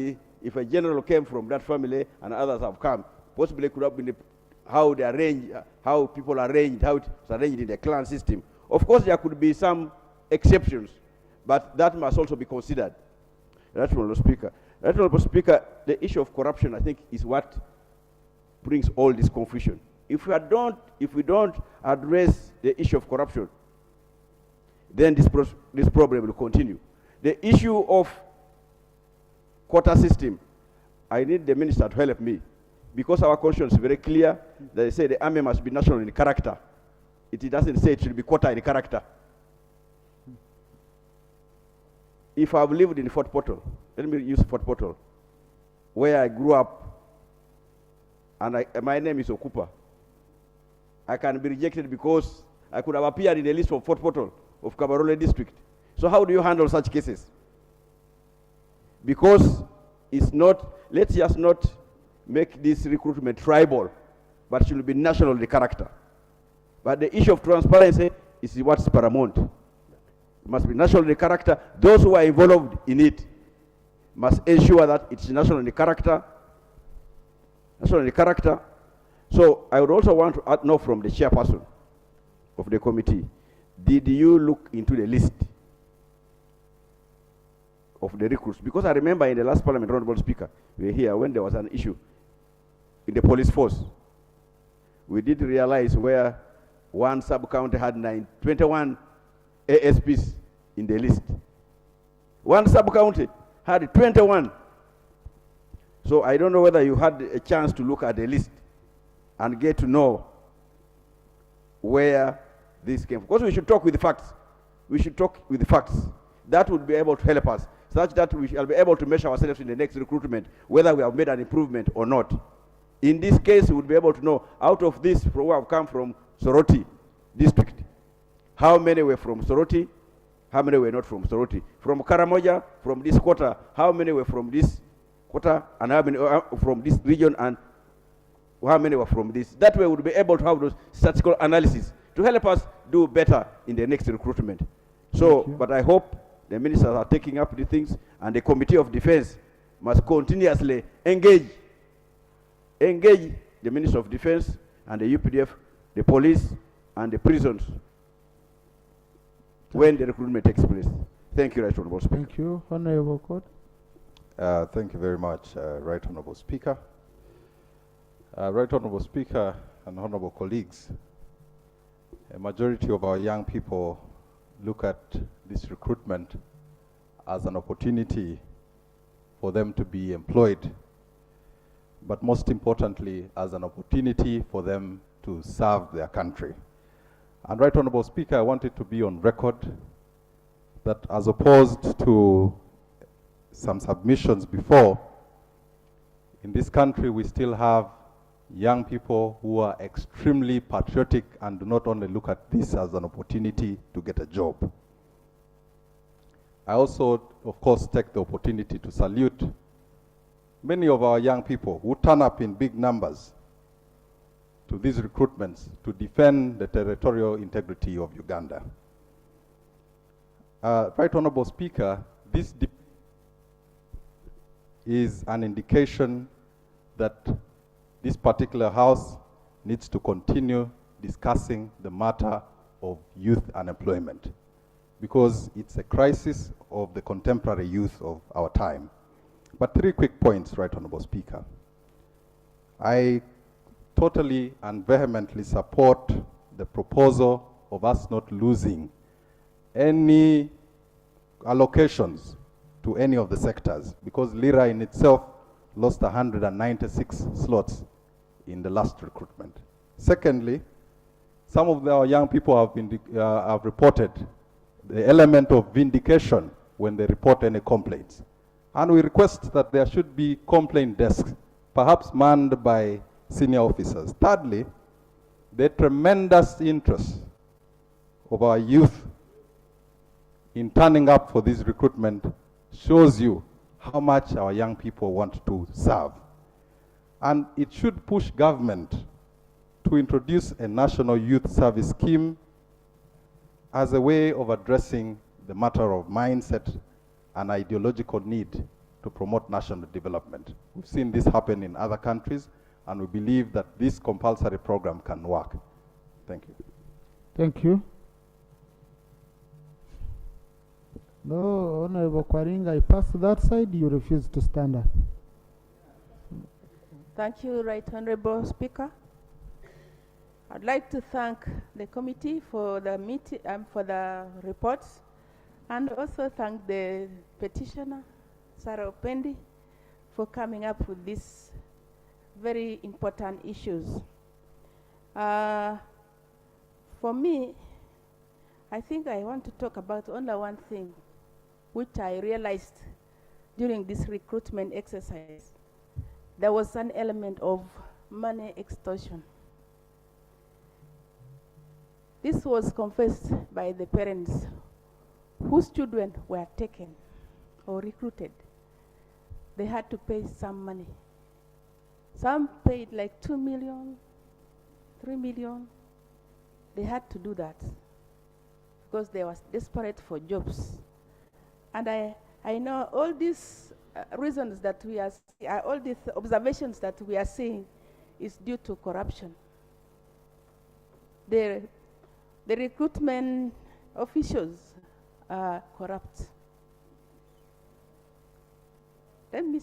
if a general came from that family and others have come, possibly it could have been how they arrange, how people arranged, how it's arranged in the clan system. Of course, there could be some exceptions, but that must also be considered. Right, Honorable Speaker. Right, Honorable Speaker, the issue of corruption, I think, is what brings all this confusion. If we don't address the issue of corruption, then this problem will continue. The issue of quota system, I need the minister to help me, because our constitution is very clear that they say the army must be national in character. It doesn't say it should be quota in character. If I've lived in Fort Portal, let me use Fort Portal, where I grew up, and my name is Okupa. I can be rejected because I could have appeared in the list of Fort Portal of Kabarole district. So how do you handle such cases? Because it's not, let's just not make this recruitment tribal, but it should be national in character. But the issue of transparency is what's paramount. It must be national in character. Those who are involved in it must ensure that it's national in character. National in character. So I would also want to know from the chairperson of the committee, did you look into the list of the recruits? Because I remember in the last Parliament, Honorable Speaker, we were here when there was an issue in the police force. We did realize where one sub-county had 21 ASPs in the list. One sub-county had 21. So I don't know whether you had a chance to look at the list and get to know where this came from. Because we should talk with the facts. We should talk with the facts. That would be able to help us, such that we shall be able to measure ourselves in the next recruitment, whether we have made an improvement or not. In this case, we would be able to know, out of this, who have come from Soroti district, how many were from Soroti, how many were not from Soroti. From Karamoja, from this quarter, how many were from this quota and how many from this region and how many were from this. That way we'll be able to have those statistical analysis to help us do better in the next recruitment. So, but I hope the ministers are taking up the things, and the Committee of Defense must continuously engage the Minister of Defense and the UPDF, the police, and the prisons when the recruitment takes place. Thank you, Right Honourable Speaker. Thank you, Honourable Court. Thank you very much, Right Honourable Speaker. Right Honourable Speaker and Honourable colleagues, a majority of our young people look at this recruitment as an opportunity for them to be employed, but most importantly, as an opportunity for them to serve their country. And Right Honourable Speaker, I want it to be on record that as opposed to some submissions before, in this country we still have young people who are extremely patriotic and do not only look at this as an opportunity to get a job. I also, of course, take the opportunity to salute many of our young people who turn up in big numbers to these recruitments to defend the territorial integrity of Uganda. Right Honourable Speaker, this is an indication that this particular House needs to continue discussing the matter of youth unemployment, because it's a crisis of the contemporary youth of our time. But 3 quick points, Right Honourable Speaker. I totally and vehemently support the proposal of us not losing any allocations to any of the sectors, because Lira in itself lost 196 slots in the last recruitment. Secondly, some of our young people have reported the element of vindication when they report any complaints. And we request that there should be complaint desks, perhaps manned by senior officers. Thirdly, the tremendous interest of our youth in turning up for this recruitment shows you how much our young people want to serve. And it should push government to introduce a national youth service scheme as a way of addressing the matter of mindset and ideological need to promote national development. We've seen this happen in other countries, and we believe that this compulsory program can work. Thank you. Thank you. No, Honourable Kwaringa, I pass to that side, you refuse to stand up. Thank you, Right Honourable Speaker. I'd like to thank the committee for the meeting, for the reports, and also thank the petitioner, Sarah Opendi, for coming up with these very important issues. For me, I think I want to talk about only one thing, which I realized during this recruitment exercise. There was an element of money extortion. This was confessed by the parents whose children were taken or recruited. They had to pay some money. Some paid like 2 million, 3 million. They had to do that because they were desperate for jobs. And I know all these reasons that we are, all these observations that we are seeing is due to corruption. The recruitment officials are corrupt. Let me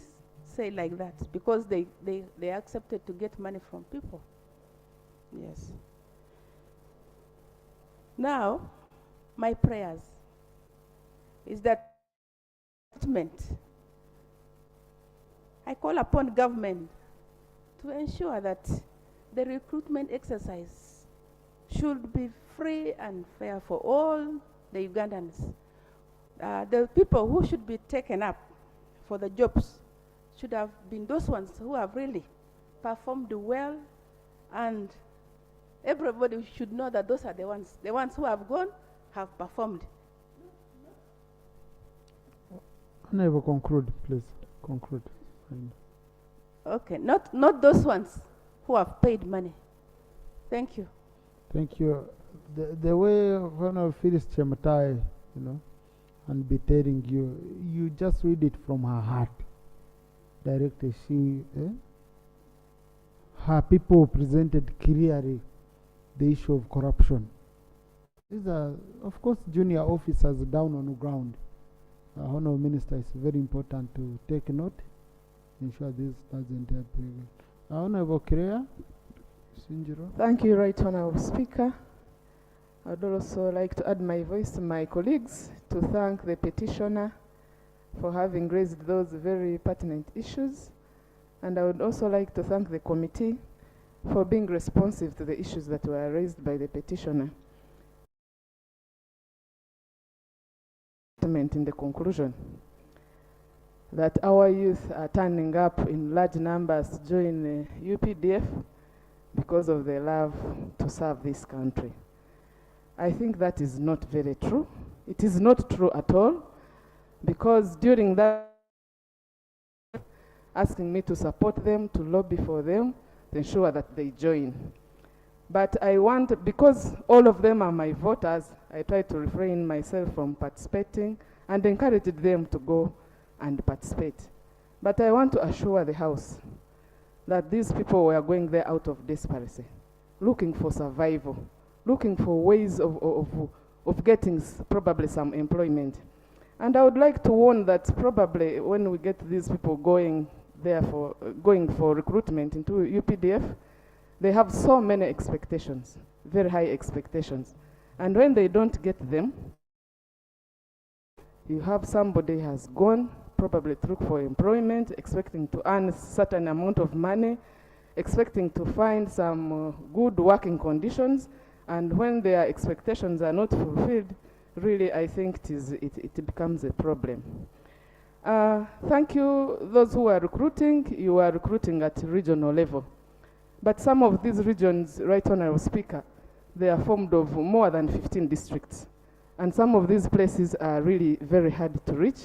say like that, because they accepted to get money from people. Yes. Now, my prayers is that I call upon government to ensure that the recruitment exercise should be free and fair for all the Ugandans. The people who should be taken up for the jobs should have been those ones who have really performed well, and everybody should know that those are the ones who have gone, have performed. Honourable, conclude, please. Conclude. Okay, not those ones who have paid money. Thank you. Thank you. The way Honorable Phyllis Chematai, and be telling you, you just read it from her heart. Directly, her people presented clearly the issue of corruption. These are, of course, junior officers down on the ground. Honorable Minister, it's very important to take note, ensure this doesn't happen. Honorable Kirea Sinjiro. Thank you, Right Honorable Speaker. I'd also like to add my voice to my colleagues to thank the petitioner for having raised those very pertinent issues. And I would also like to thank the committee for being responsive to the issues that were raised by the petitioner. In the conclusion, that our youth are turning up in large numbers to join the UPDF because of their love to serve this country. I think that is not very true. It is not true at all, because during that, asking me to support them, to lobby for them, to ensure that they join. But I want, because all of them are my voters, I try to refrain myself from participating and encouraged them to go and participate. But I want to assure the House that these people were going there out of desperation, looking for survival, looking for ways of getting probably some employment. And I would like to warn that probably when we get these people going there going for recruitment into UPDF, they have so many expectations, very high expectations. And when they don't get them, you have somebody has gone, probably to look for employment, expecting to earn a certain amount of money, expecting to find some good working conditions, and when their expectations are not fulfilled, really I think it becomes a problem. Thank you, those who are recruiting. You are recruiting at regional level. But some of these regions, Right Honorable Speaker, they are formed of more than 15 districts. And some of these places are really very hard to reach.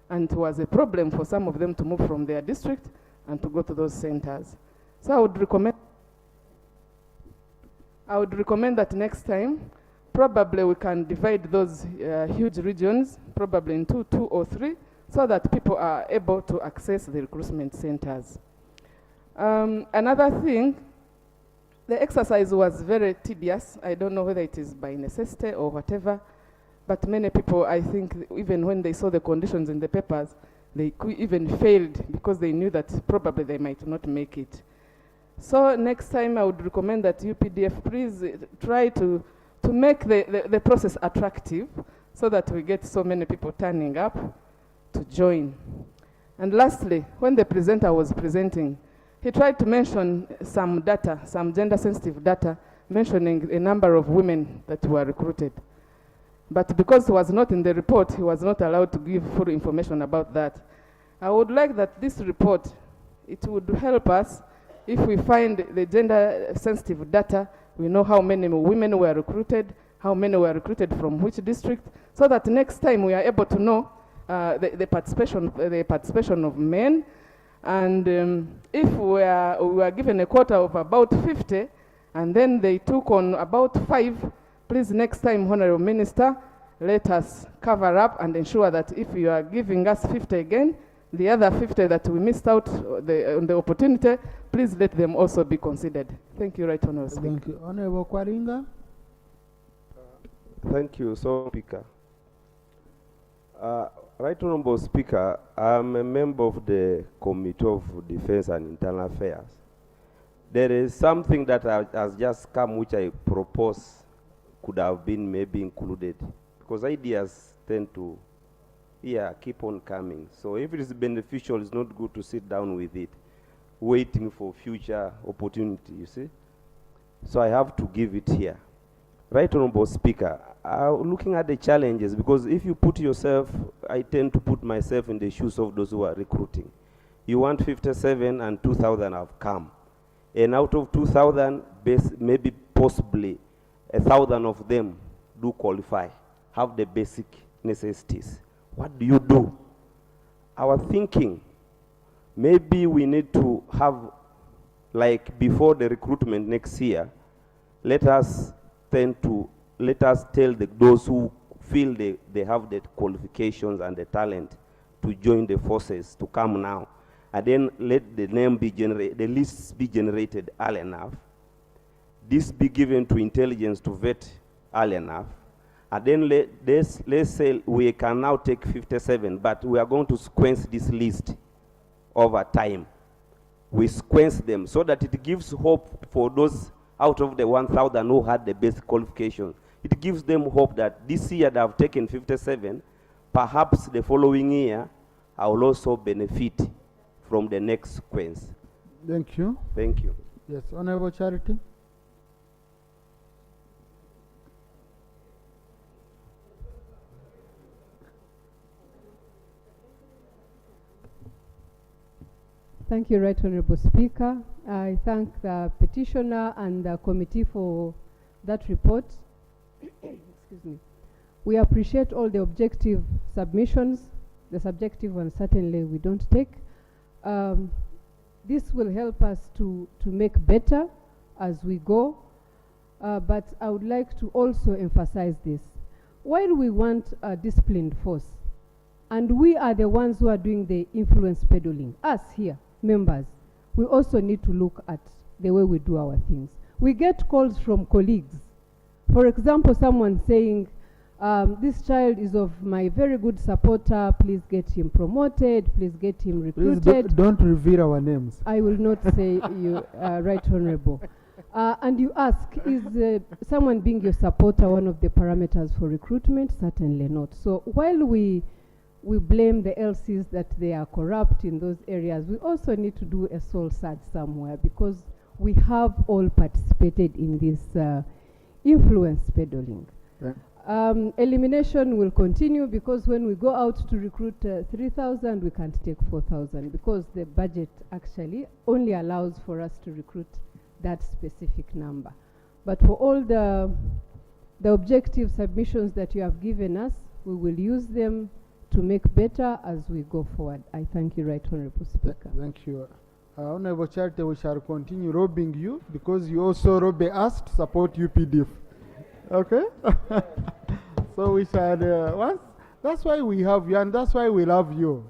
And it was a problem for some of them to move from their district and to go to those centers. So I would recommend that next time, probably we can divide those huge regions, probably into 2 or 3, so that people are able to access the recruitment centers. Another thing, the exercise was very tedious. I don't know whether it is by necessity or whatever, but many people, I think, even when they saw the conditions in the papers, they even failed because they knew that probably they might not make it. So next time I would recommend that UPDF please try to make the process attractive so that we get so many people turning up to join. And lastly, when the presenter was presenting, he tried to mention some data, some gender-sensitive data, mentioning a number of women that were recruited. But because it was not in the report, he was not allowed to give full information about that. I would like that this report, it would help us if we find the gender-sensitive data, we know how many women were recruited, how many were recruited from which district, so that next time we are able to know the participation of men. And if we are given a quota of about 50, and then they took on about 5, please next time, Honorable Minister, let us cover up and ensure that if you are giving us 50 again, the other 50 that we missed out on the opportunity, please let them also be considered. Thank you, Right Honorable Speaker. Thank you. Honorable Kwaringa. Thank you, Speaker. Right Honorable Speaker, I'm a member of the Committee of Defense and Internal Affairs. There is something that has just come which I propose could have been maybe included, because ideas tend to keep on coming. So if it is beneficial, it's not good to sit down with it, waiting for future opportunity, you see. So I have to give it here. Right Honorable Speaker, looking at the challenges, because if you put yourself, I tend to put myself in the shoes of those who are recruiting. You want 57 and 2,000 have come. And out of 2,000, maybe possibly 1,000 of them do qualify, have the basic necessities. What do you do? Our thinking maybe we need to have, like before the recruitment next year, let us tell those who feel they have the qualifications and the talent to join the forces to come now, and then let the name be generated, the lists be generated early enough. This be given to intelligence to vet early enough, and then let's say we can now take 57, but we are going to sequence this list over time. We sequence them so that it gives hope for those out of the 1,000 who had the best qualifications. It gives them hope that this year they have taken 57, perhaps the following year I will also benefit from the next sequence. Thank you. Thank you. Yes, Honorable Charity. Thank you, Right Honorable Speaker. I thank the petitioner and the committee for that report. Excuse me. We appreciate all the objective submissions. The subjective ones certainly we don't take. This will help us to make better as we go. But I would like to also emphasize this. While we want a disciplined force, and we are the ones who are doing the influence peddling, us here, members, we also need to look at the way we do our things. We get calls from colleagues. For example, someone saying, this child is of my very good supporter, please get him promoted, please get him recruited. Please don't reveal our names. I will not say you, Right Honorable. And you ask, is someone being your supporter one of the parameters for recruitment? Certainly not. So while we blame the LCs that they are corrupt in those areas, we also need to do a soul search somewhere, because we have all participated in this influence peddling. Elimination will continue, because when we go out to recruit 3,000, we can't take 4,000, because the budget actually only allows for us to recruit that specific number. But for all the objective submissions that you have given us, we will use them to make better as we go forward. I thank you, Right Honorable Speaker. Thank you. Honorable Charity, we shall continue robbing you, because you also robbed us to support UPDF. Okay? So we shall, that's why we have you, and that's why we love you.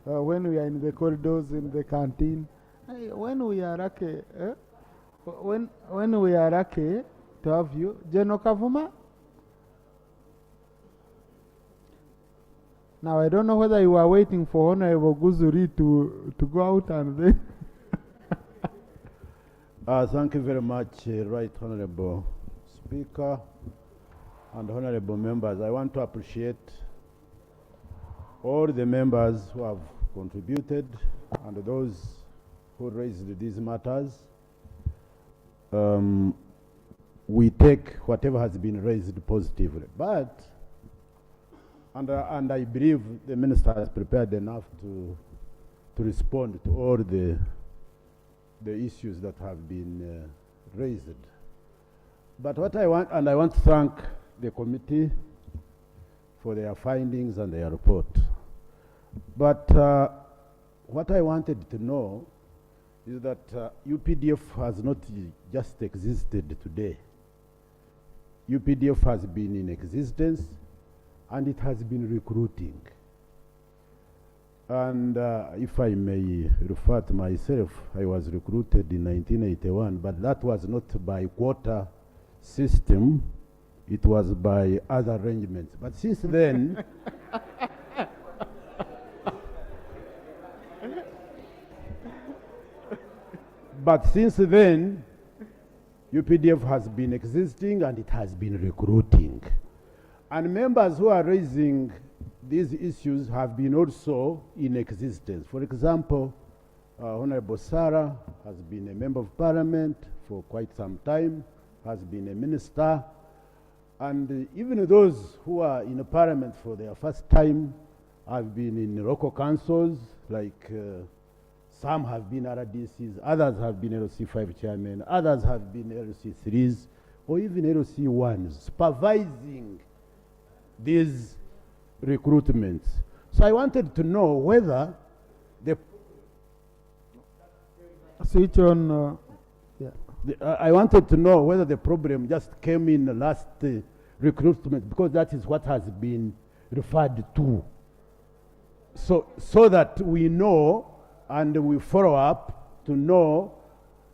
When we are in the corridors, in the canteen, when we are lucky, when we are lucky to have you. General Kavuma? Now, I don't know whether you are waiting for Honorable Guzuri to go out and then. Thank you very much, Right Honorable Speaker and Honorable members. I want to appreciate all the members who have contributed and those who raised these matters. We take whatever has been raised positively, but and I believe the minister has prepared enough to respond to all the issues that have been raised. But what I want, and I want to thank the committee for their findings and their report. But what I wanted to know is that UPDF has not just existed today. UPDF has been in existence, and it has been recruiting. And if I may refer to myself, I was recruited in 1981, but that was not by quota system, it was by other arrangements. But since then, UPDF has been existing and it has been recruiting. And members who are raising these issues have been also in existence. For example, Honorable Sarah has been a member of Parliament for quite some time, has been a minister, and even those who are in Parliament for their first time have been in local councils, like some have been RDCs, others have been LC5 chairmen, others have been LC3s, or even LC1s, supervising these recruitments. So I wanted to know whether Switch on. I wanted to know whether the problem just came in the last recruitment, because that is what has been referred to. So that we know and we follow up to know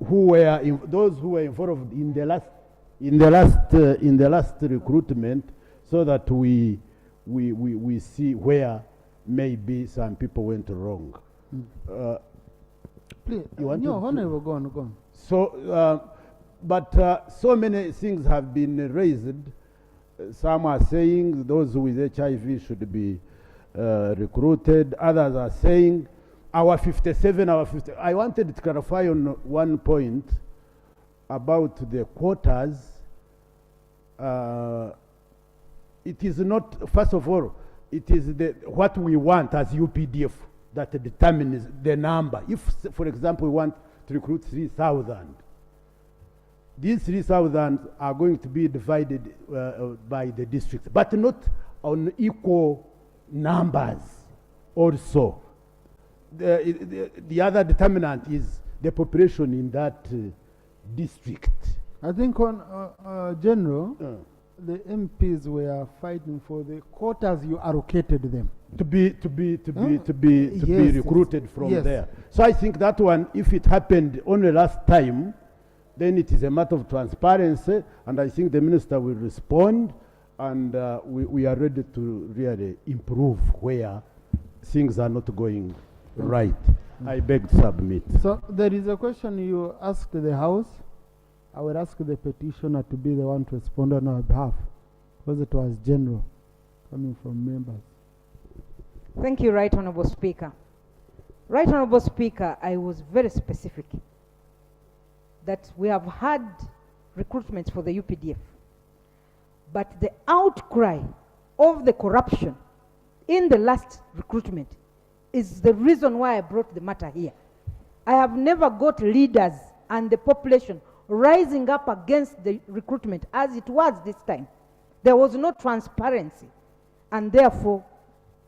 who were those who were involved in the last recruitment, so that we see where maybe some people went wrong. Please, no, Honorable, go on. So, so many things have been raised. Some are saying those with HIV should be recruited. Others are saying our 57, our 50. I wanted to clarify on one point about the quotas. It is not, first of all, it is what we want as UPDF that determines the number. If, for example, we want to recruit 3,000, these 3,000 are going to be divided by the districts, but not on equal numbers also. The other determinant is the population in that district. I think on General, the MPs were fighting for the quotas you allocated them to be recruited from there. So I think that one, if it happened only last time, then it is a matter of transparency, and I think the minister will respond, and we are ready to really improve where things are not going right. I beg to submit. So there is a question you asked the House. I will ask the petitioner to be the one to respond on our behalf, because it was General coming from members. Thank you, Right Honourable Speaker. Right Honourable Speaker, I was very specific that we have had recruitments for the UPDF, but the outcry of the corruption in the last recruitment is the reason why I brought the matter here. I have never got leaders and the population rising up against the recruitment as it was this time. There was no transparency, and therefore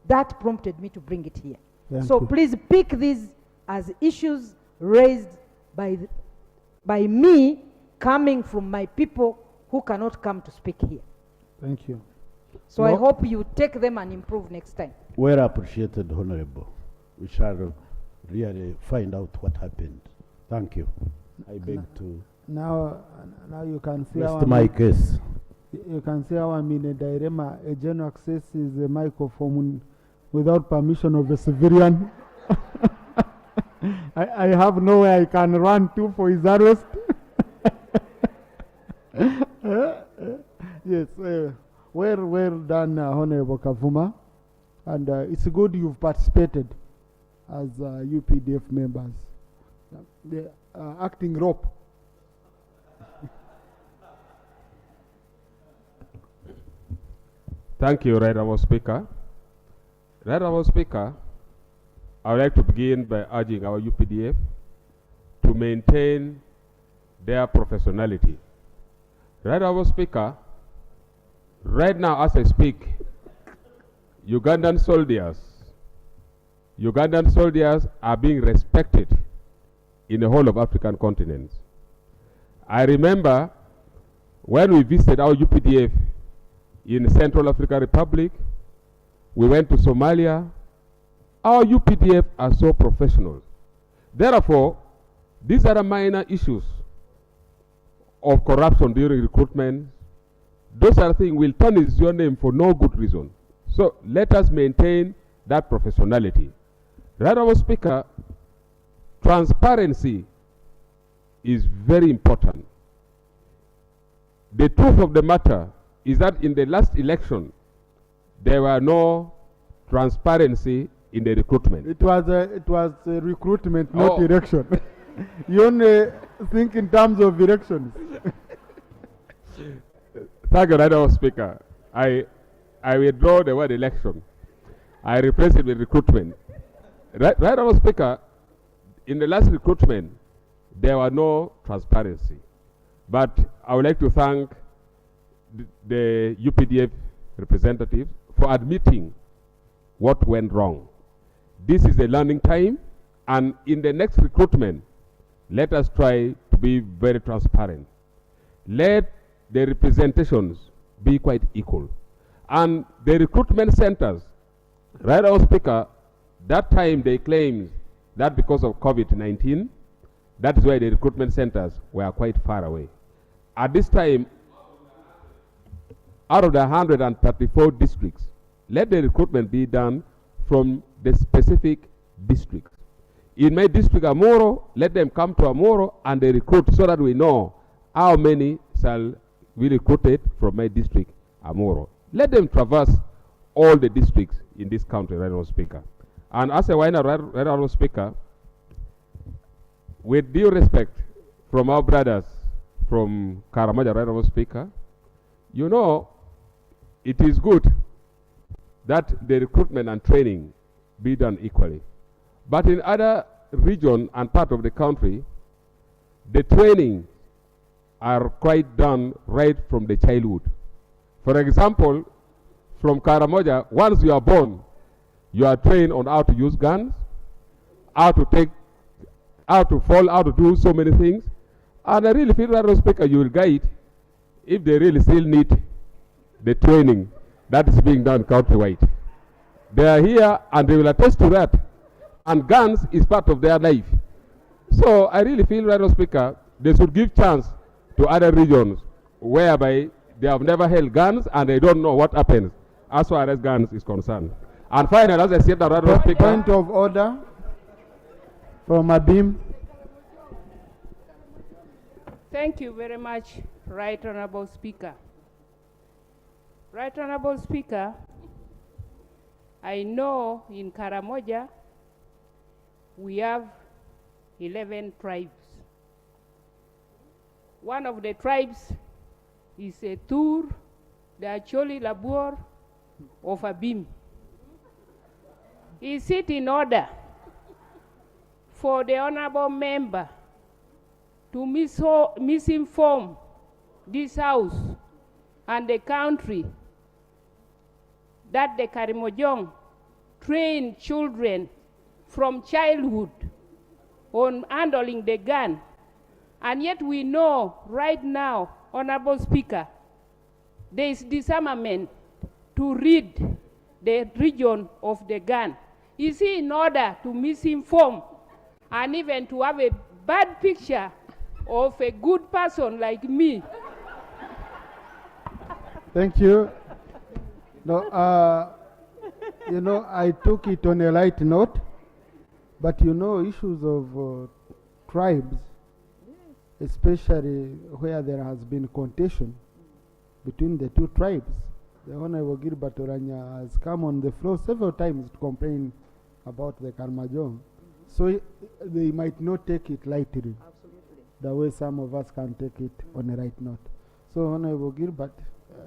that prompted me to bring it here. So please pick these as issues raised by me coming from my people who cannot come to speak here. Thank you. So I hope you take them and improve next time. Well appreciated, Honorable. We shall really find out what happened. Thank you. I beg to now you can see rest my case. You can see how I'm in a dilemma. A general accesses a microphone without permission of a civilian. I have nowhere I can run to for his arrest. Yes, well done, Honorable Kavuma. And it's good you've participated as UPDF members. The acting rope. Thank you, Right Honourable Speaker. Right Honourable Speaker, I would like to begin by urging our UPDF to maintain their professionality. Right Honourable Speaker, right now as I speak, Ugandan soldiers are being respected in the whole of African continent. I remember when we visited our UPDF in Central African Republic, we went to Somalia. Our UPDF are so professional. Therefore, these are the minor issues of corruption during recruitment. Those are things will tarnish your name for no good reason. So let us maintain that professionality. Right, Honourable Speaker, transparency is very important. The truth of the matter is that in the last election, there were no transparency in the recruitment. It was a recruitment, not election. You only think in terms of elections. Thank you, Right Honourable Speaker. I withdraw the word election. I replace it with recruitment. Right Honourable Speaker, in the last recruitment, there were no transparency. But I would like to thank the UPDF representatives for admitting what went wrong. This is a learning time, and in the next recruitment, let us try to be very transparent. Let the representations be quite equal. And the recruitment centers, right, our Speaker, that time they claimed that because of COVID-19, that is why the recruitment centers were quite far away. At this time, out of the 134 districts, let the recruitment be done from the specific districts. In my district, Amoro, let them come to Amoro and they recruit so that we know how many shall be recruited from my district, Amoro. Let them traverse all the districts in this country, right, Honourable Speaker. And as a right, Honourable Speaker, with due respect from our brothers from Karamoja, right, Honourable Speaker, you know, it is good that the recruitment and training be done equally. But in other region and part of the country, the training are quite done right from the childhood. For example, from Karamoja, once you are born, you are trained on how to use guns, how to fall, how to do so many things. And I really feel that, Speaker, you will guide if they really still need the training that is being done countrywide. They are here and they will attest to that. And guns is part of their life. So I really feel, right, Speaker, they should give chance to other regions whereby they have never held guns and they don't know what happens as far as guns is concerned. And finally, as I said, right, Speaker. Point of order from Abim. Thank you very much, Right Honourable Speaker. Right Honourable Speaker, I know in Karamoja we have 11 tribes. One of the tribes is a Tur, the Acholi Labur of Abim. Is it in order for the honorable member to misinform this house and the country that the Karimojong train children from childhood on handling the gun? And yet we know right now, Honorable Speaker, there is disarmament to rid the region of the gun. Is it in order to misinform and even to have a bad picture of a good person like me? Thank you. No, you know, I took it on a light note, but you know, issues of tribes, especially where there has been contention between the two tribes. The Honorable Gilbert Oranya has come on the floor several times to complain about the Karamojong. So they might not take it lightly, the way some of us can take it on a right note. So Honorable Gilbert,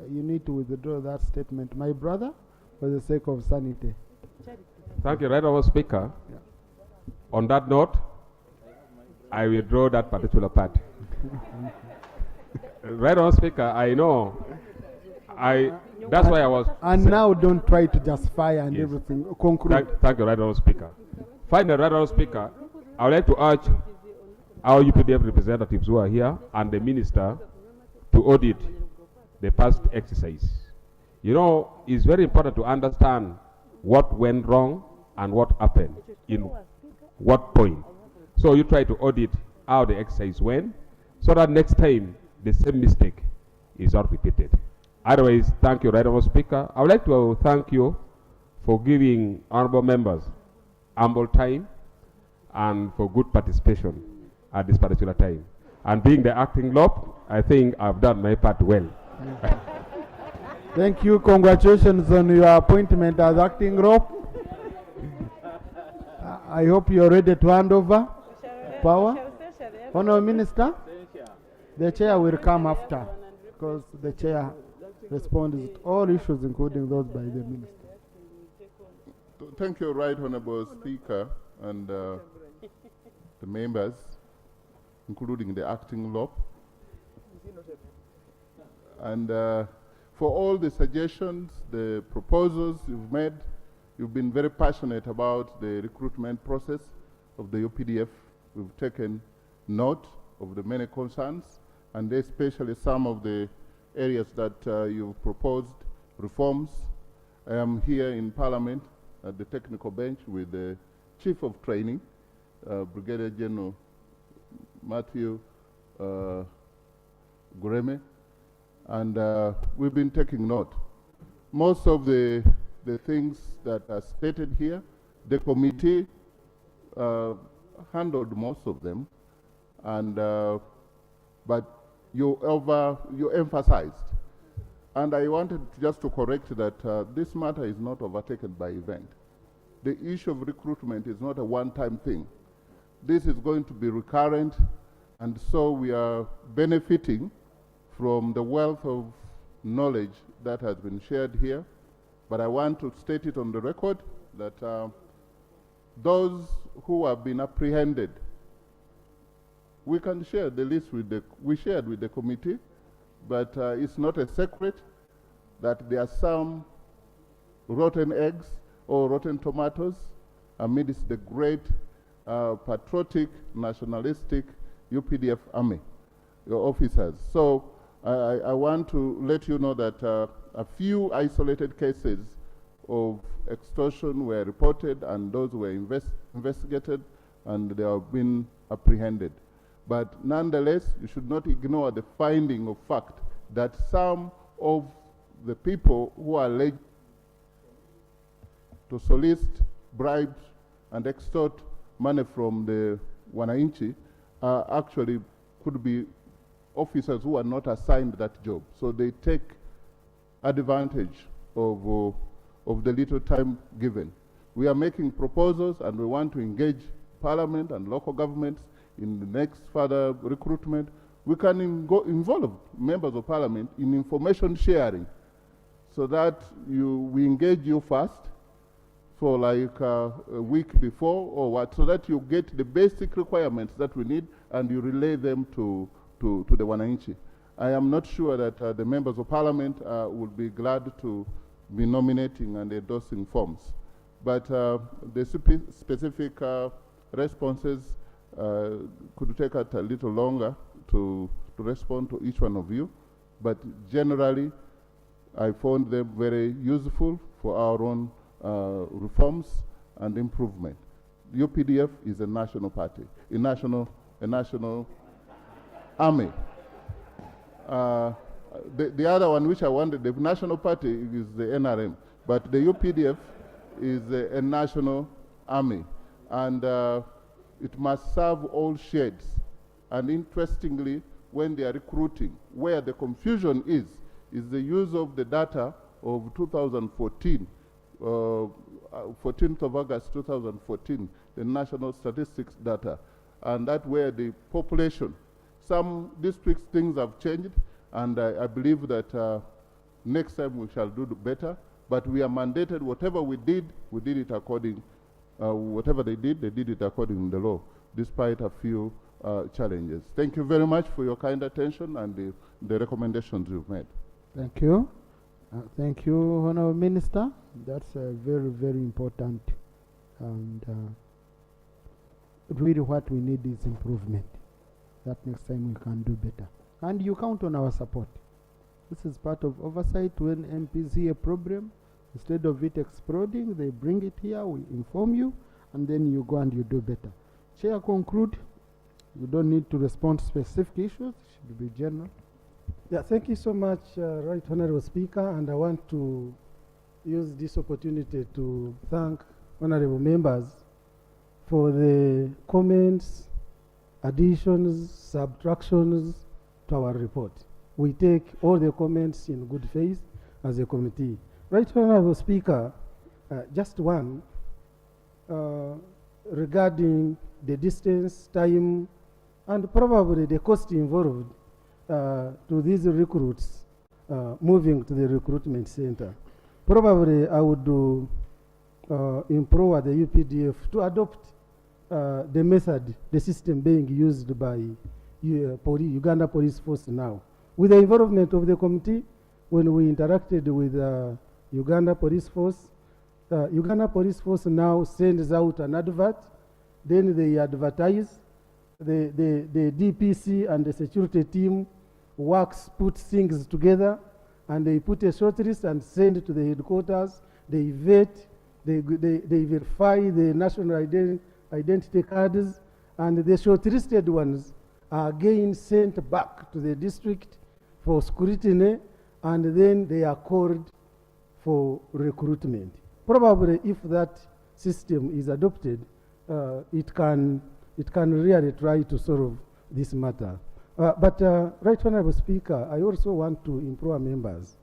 you need to withdraw that statement, my brother, for the sake of sanity. Thank you, Right Honourable Speaker. Yeah. On that note, I withdraw that particular part. Right Honourable Speaker, I know. That's why I was. And now don't try to justify and everything. Conclude. Thank you, Right Honourable Speaker. Finally, Right Honourable Speaker, I would like to urge our UPDF representatives who are here and the Minister to audit the past exercise. You know, it's very important to understand what went wrong and what happened in what point. So you try to audit how the exercise went so that next time the same mistake is not repeated. Otherwise, thank you, Right Honourable Speaker. I would like to thank you for giving honourable members ample time and for good participation at this particular time. And being the acting LOP, I think I've done my part well. Thank you. Congratulations on your appointment as acting LOP. I hope you're ready to hand over power. Honourable Minister, the chair will come after because the chair responds to all issues, including those by the Minister. Thank you, Right Honourable Speaker, and the members, including the acting LOP. And for all the suggestions, the proposals you've made, you've been very passionate about the recruitment process of the UPDF. We've taken note of the many concerns, and especially some of the areas that you've proposed reforms. I am here in Parliament at the technical bench with the Chief of Training, Brigadier General Matthew Gureme, and we've been taking note. Most of the things that are stated here, the committee handled most of them, and but you emphasized, and I wanted just to correct that this matter is not overtaken by event. The issue of recruitment is not a one-time thing. This is going to be recurrent, and so we are benefiting from the wealth of knowledge that has been shared here. But I want to state it on the record that those who have been apprehended, we can share the list we shared with the committee, but it's not a secret that there are some rotten eggs or rotten tomatoes amidst the great patriotic, nationalistic UPDF army, your officers. So I want to let you know that a few isolated cases of extortion were reported, and those were investigated, and they have been apprehended. But nonetheless, you should not ignore the finding of fact that some of the people who are alleged to solicit, bribe, and extort money from the Wananchi actually could be officers who are not assigned that job. So they take advantage of the little time given. We are making proposals, and we want to engage Parliament and local governments in the next further recruitment. We can involve members of Parliament in information sharing, so that we engage you first for like a week before or what, so that you get the basic requirements that we need and you relay them to the Wananchi. I am not sure that the members of Parliament would be glad to be nominating and endorsing forms. But the specific responses could take us a little longer to respond to each one of you. But generally, I found them very useful for our own reforms and improvement. The UPDF is a national party, a national army. The other one which I wanted, the national party, is the NRM, but the UPDF is a national army, and it must serve all shades. And interestingly, when they are recruiting, where the confusion is the use of the data of 2014, 14th of August 2014, the national statistics data, and that where the population, some districts things have changed, and I believe that next time we shall do better, but we are mandated, whatever we did it according, whatever they did it according to the law, despite a few challenges. Thank you very much for your kind attention and the recommendations you've made. Thank you. Thank you, Honourable Minister. That's very, very important. And really what we need is improvement. That next time we can do better. And you count on our support. This is part of oversight. When MPs see a problem, instead of it exploding, they bring it here, we inform you, and then you go and you do better. Chair, conclude. You don't need to respond to specific issues. It should be general. Yeah, thank you so much, Right Honourable Speaker, and I want to use this opportunity to thank honourable members for the comments, additions, subtractions to our report. We take all the comments in good faith as a committee. Right Honourable Speaker, just one regarding the distance, time, and probably the cost involved to these recruits moving to the recruitment center. Probably I would implore the UPDF to adopt the method, the system being used by Uganda Police Force now. With the involvement of the committee, when we interacted with Uganda Police Force now sends out an advert, then they advertise, the DPC and the security team puts things together, and they put a short list and send it to the headquarters. They vet, they verify the national identity cards, and the shortlisted ones are again sent back to the district for scrutiny, and then they are called for recruitment. Probably if that system is adopted, it can really try to solve this matter. But Right Honorable Speaker, I also want to implore members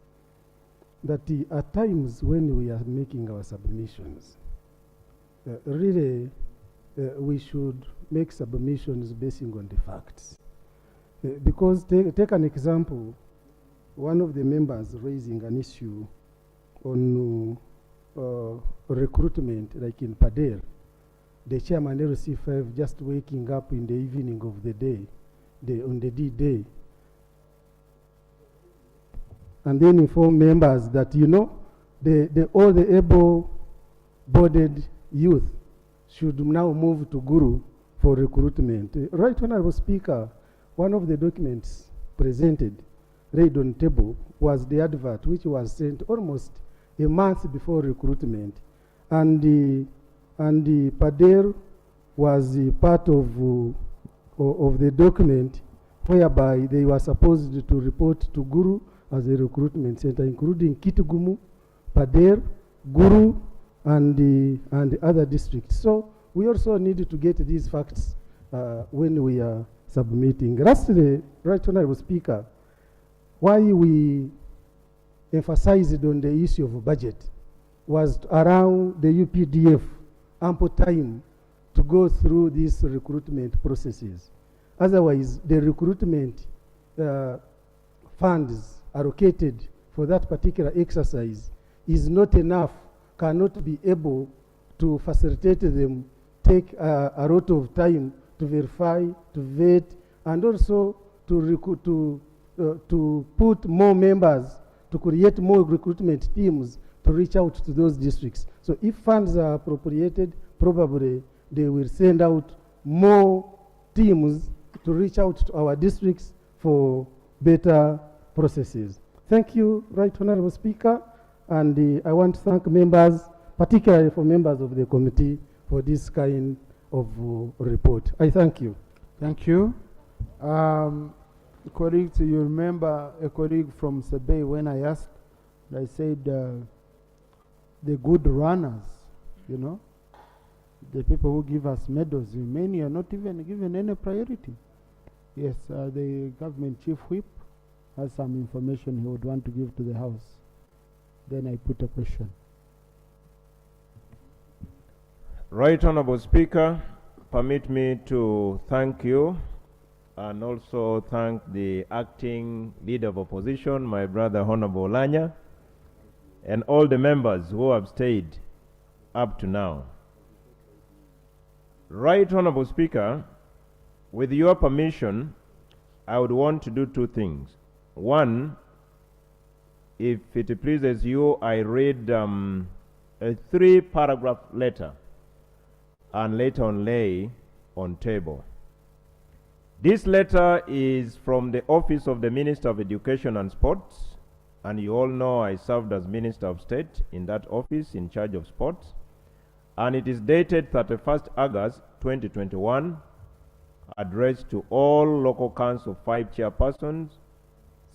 that at times when we are making our submissions, really we should make submissions based on the facts. Because take an example, one of the members raising an issue on recruitment, like in Pader, the chairman LC5 just waking up in the evening of the day, on the D-Day, and then inform members that, you know, all the able-bodied youth should now move to Guru for recruitment. Right Honorable Speaker, one of the documents presented, laid on table, was the advert, which was sent almost a month before recruitment. And the Pader was part of the document whereby they were supposed to report to Guru as a recruitment center, including Kitugumu, Pader, Guru, and the other districts. So we also need to get these facts when we are submitting. Lastly, Right Honorable Speaker, why we emphasized on the issue of budget was around the UPDF ample time to go through these recruitment processes. Otherwise, the recruitment funds allocated for that particular exercise is not enough, cannot be able to facilitate them, take a lot of time to verify, to vet, and also to put more members, to create more recruitment teams to reach out to those districts. So if funds are appropriated, probably they will send out more teams to reach out to our districts for better processes. Thank you, Right Honorable Speaker, and I want to thank members, particularly for members of the committee, for this kind of report. I thank you. Thank you. Colleagues, you remember a colleague from Sebei when I asked, I said the good runners, you know, the people who give us medals, many are not even given any priority. Yes, the government chief whip has some information he would want to give to the House. Then I put a question. Right Honorable Speaker, permit me to thank you and also thank the acting leader of opposition, my brother Honorable Lanya, and all the members who have stayed up to now. Right Honorable Speaker, with your permission, I would want to do two things. One, if it pleases you, I read a 3-paragraph letter and later on lay on table. This letter is from the Office of the Minister of Education and Sports, and you all know I served as Minister of State in that office in charge of sports, and it is dated 31st August 2021, addressed to all local council 5 chairpersons,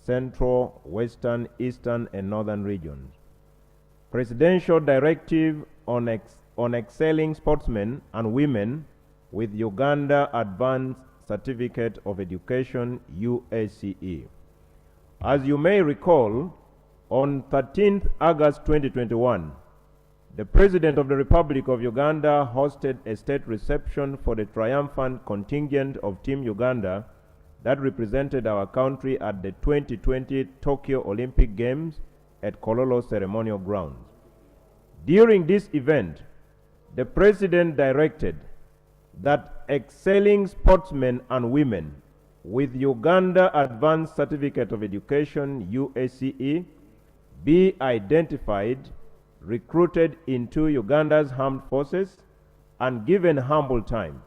Central, Western, Eastern, and Northern regions. Presidential Directive on excelling sportsmen and women with Uganda Advanced Certificate of Education, UACE. As you may recall, on 13th August 2021, the President of the Republic of Uganda hosted a state reception for the triumphant contingent of Team Uganda that represented our country at the 2020 Tokyo Olympic Games at Kololo Ceremonial Grounds. During this event, the President directed that excelling sportsmen and women with Uganda Advanced Certificate of Education, UACE, be identified, recruited into Uganda's armed forces, and given humble time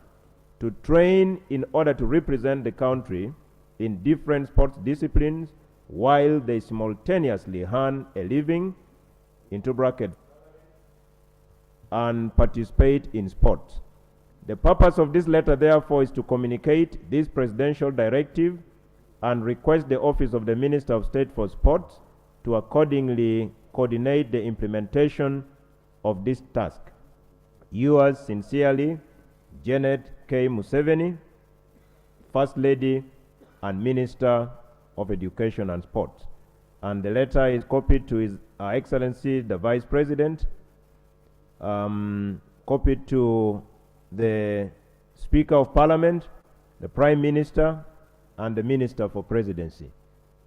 to train in order to represent the country in different sports disciplines while they simultaneously earn a living, into brackets, and participate in sports. The purpose of this letter, therefore, is to communicate this presidential directive and request the Office of the Minister of State for Sports to accordingly coordinate the implementation of this task. Yours sincerely, Janet K. Museveni, First Lady and Minister of Education and Sports. And the letter is copied to His Excellency, the Vice President, copied to the Speaker of Parliament, the Prime Minister, and the Minister for Presidency.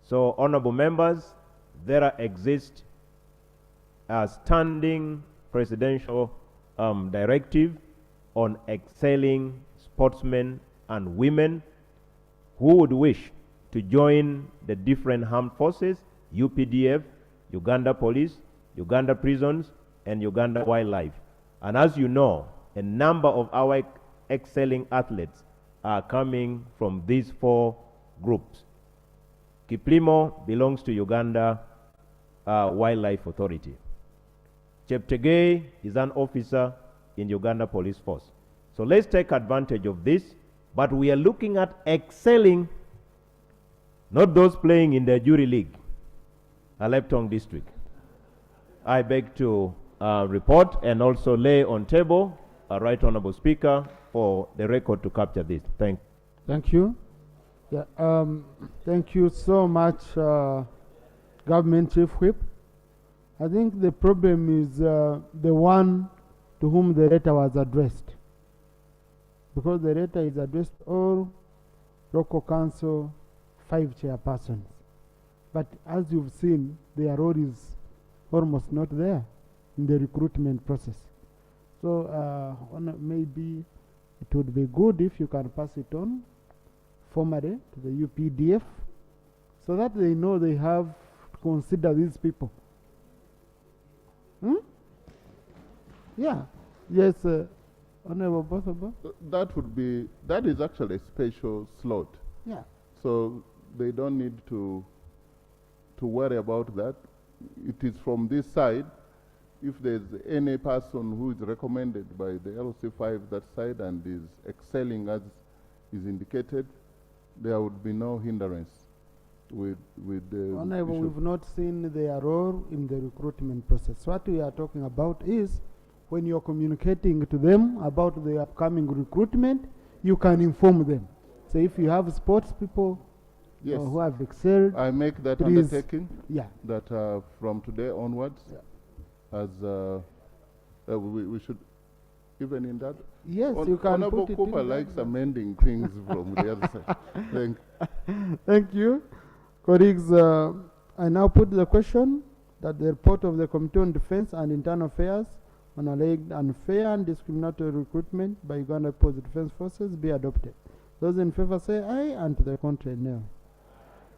So, honorable members, there exists a standing presidential directive on excelling sportsmen and women who would wish to join the different armed forces, UPDF, Uganda Police, Uganda Prisons, and Uganda Wildlife. And as you know, a number of our excelling athletes are coming from these four groups. Kiplimo belongs to Uganda Wildlife Authority. Cheptegei is an officer in Uganda Police Force. So let's take advantage of this, but we are looking at excelling, not those playing in the jury league, Aleptong district. I beg to report and also lay on table, Right Honorable Speaker, for the record to capture this. Thank you. Yeah, thank you so much, Government Chief Whip. I think the problem is the one to whom the letter was addressed, because the letter is addressed all local council 5 chairpersons. But as you've seen, their role is almost not there in the recruitment process. So maybe it would be good if you can pass it on formally to the UPDF so that they know they have to consider these people. Yeah. Yes, Honorable Boda. That is actually a special slot. Yeah. So they don't need to worry about that. It is from this side. If there's any person who is recommended by the LC5 that side and is excelling as is indicated, there would be no hindrance with the Honorable, we've not seen their role in the recruitment process. What we are talking about is when you're communicating to them about the upcoming recruitment, you can inform them. So if you have sports people who have excelled, I make that please, undertaking. Yeah. That from today onwards, as we should, even in that. Yes, you can Honorable put it Cooper in likes that. amending things from the other side. Thank you. Colleagues, I now put the question that the report of the Committee on Defense and Internal Affairs on alleged unfair and discriminatory recruitment by Uganda Post Defense Forces be adopted. Those in favor say aye, and to the contrary, no.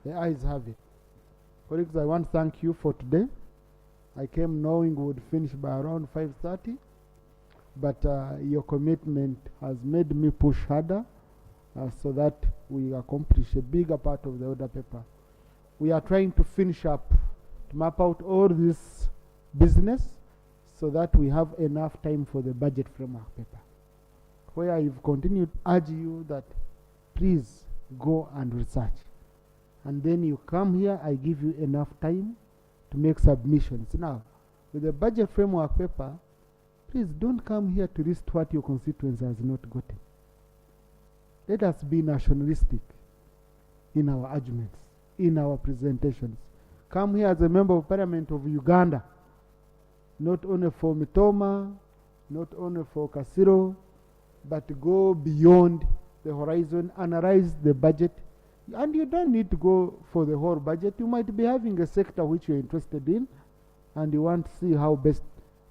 The ayes have it. Colleagues, I want to thank you for today. I came knowing we would finish by around 5:30, but your commitment has made me push harder so that we accomplish a bigger part of the order paper. We are trying to finish up, to map out all this business so that we have enough time for the budget framework paper, where I've continued to urge you that please go and research. And then you come here, I give you enough time to make submissions. Now, with the budget framework paper, please don't come here to list what your constituency has not gotten. Let us be nationalistic in our arguments, in our presentations. Come here as a member of Parliament of Uganda, not only for Mitoma, not only for Kasiro, but go beyond the horizon, analyze the budget. And you don't need to go for the whole budget. You might be having a sector which you're interested in, and you want to see how best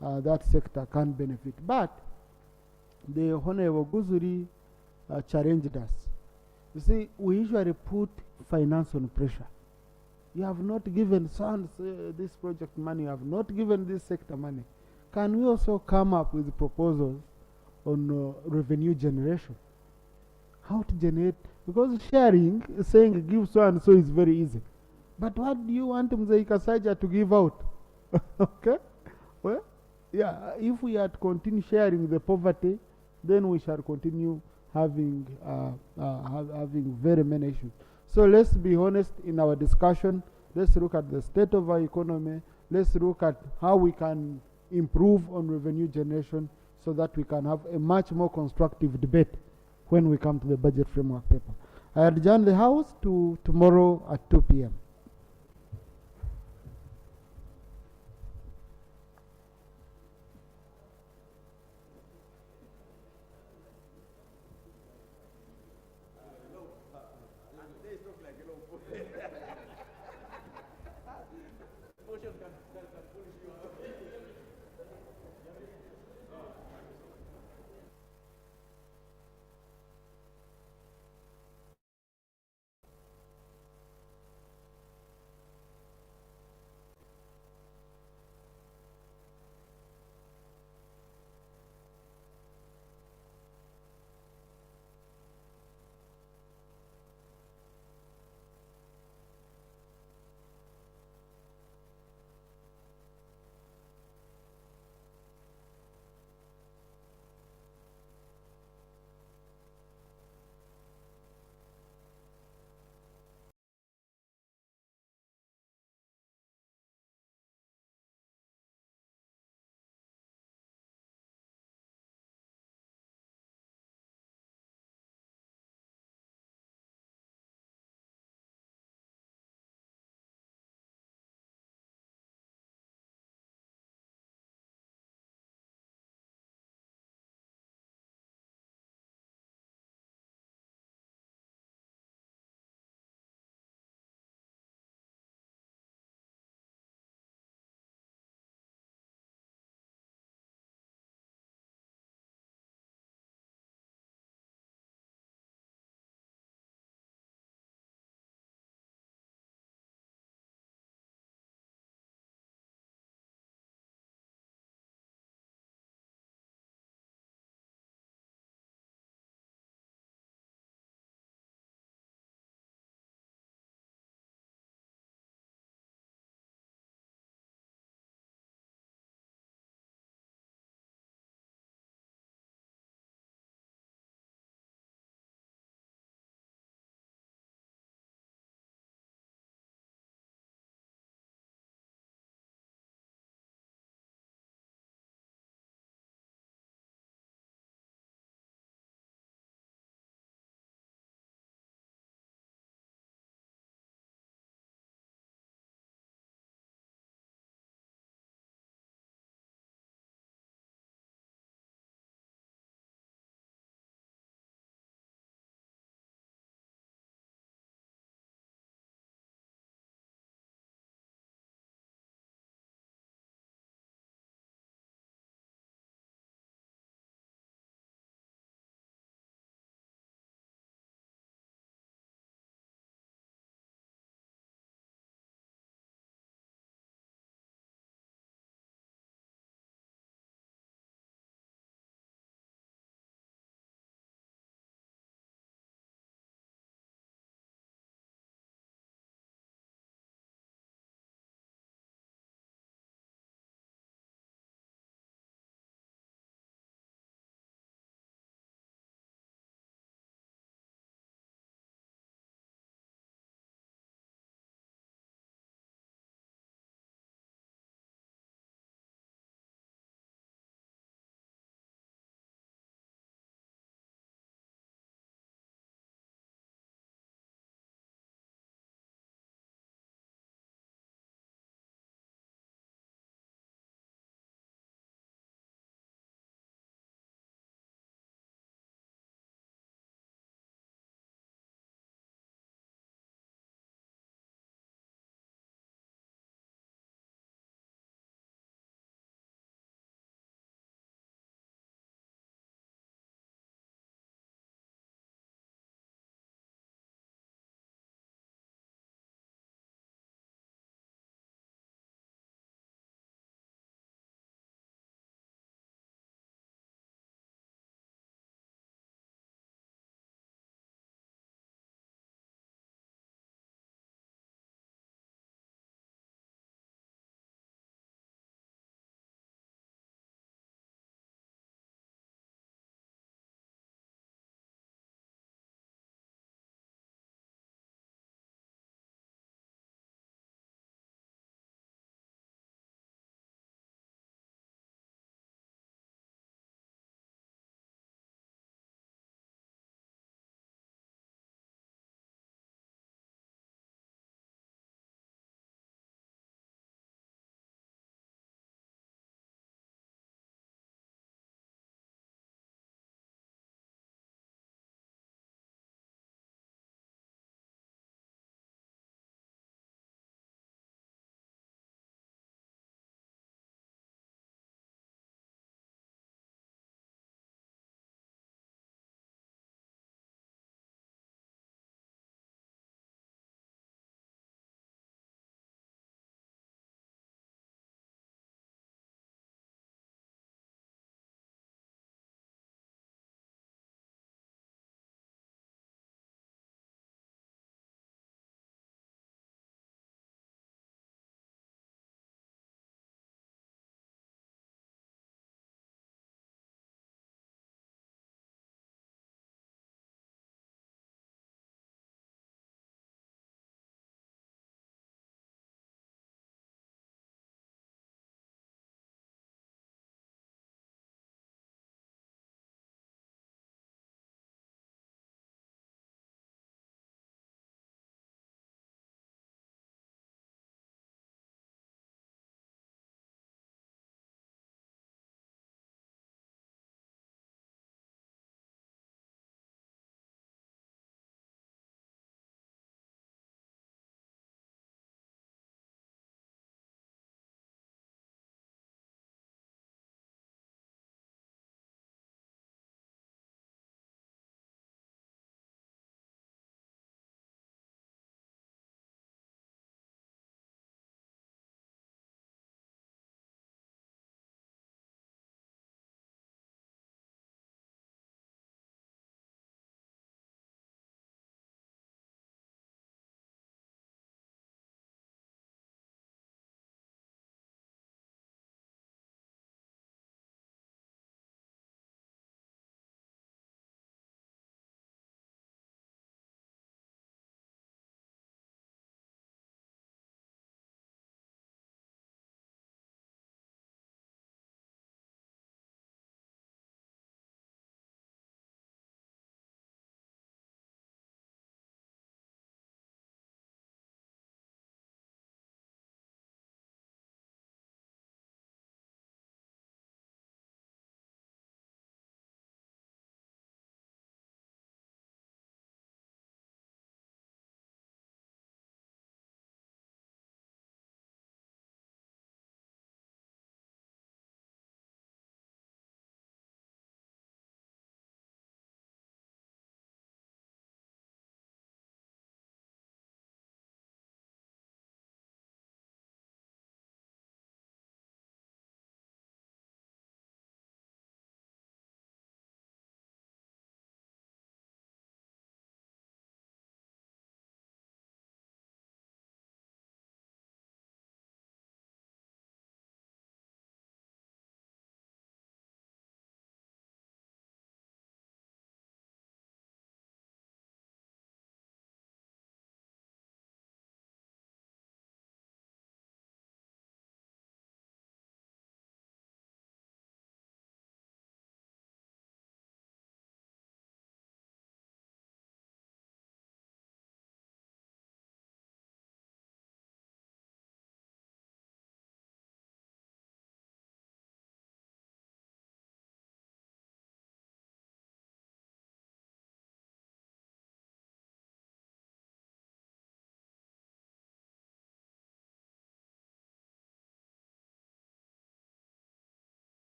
that sector can benefit. But the Honorable Guzuri challenged us. You see, we usually put finance on pressure. You have not given sons this project money, you have not given this sector money. Can we also come up with proposals on revenue generation? how to generate, because sharing, saying give so and so is very easy. But what do you want Mzee Kasaja to give out? Okay? Well, yeah, if we are to continue sharing the poverty, then we shall continue having having very many issues. So let's be honest in our discussion. Let's look at the state of our economy. Let's look at how we can improve on revenue generation so that we can have a much more constructive debate when we come to the budget framework paper. I adjourn the House to tomorrow at 2 p.m.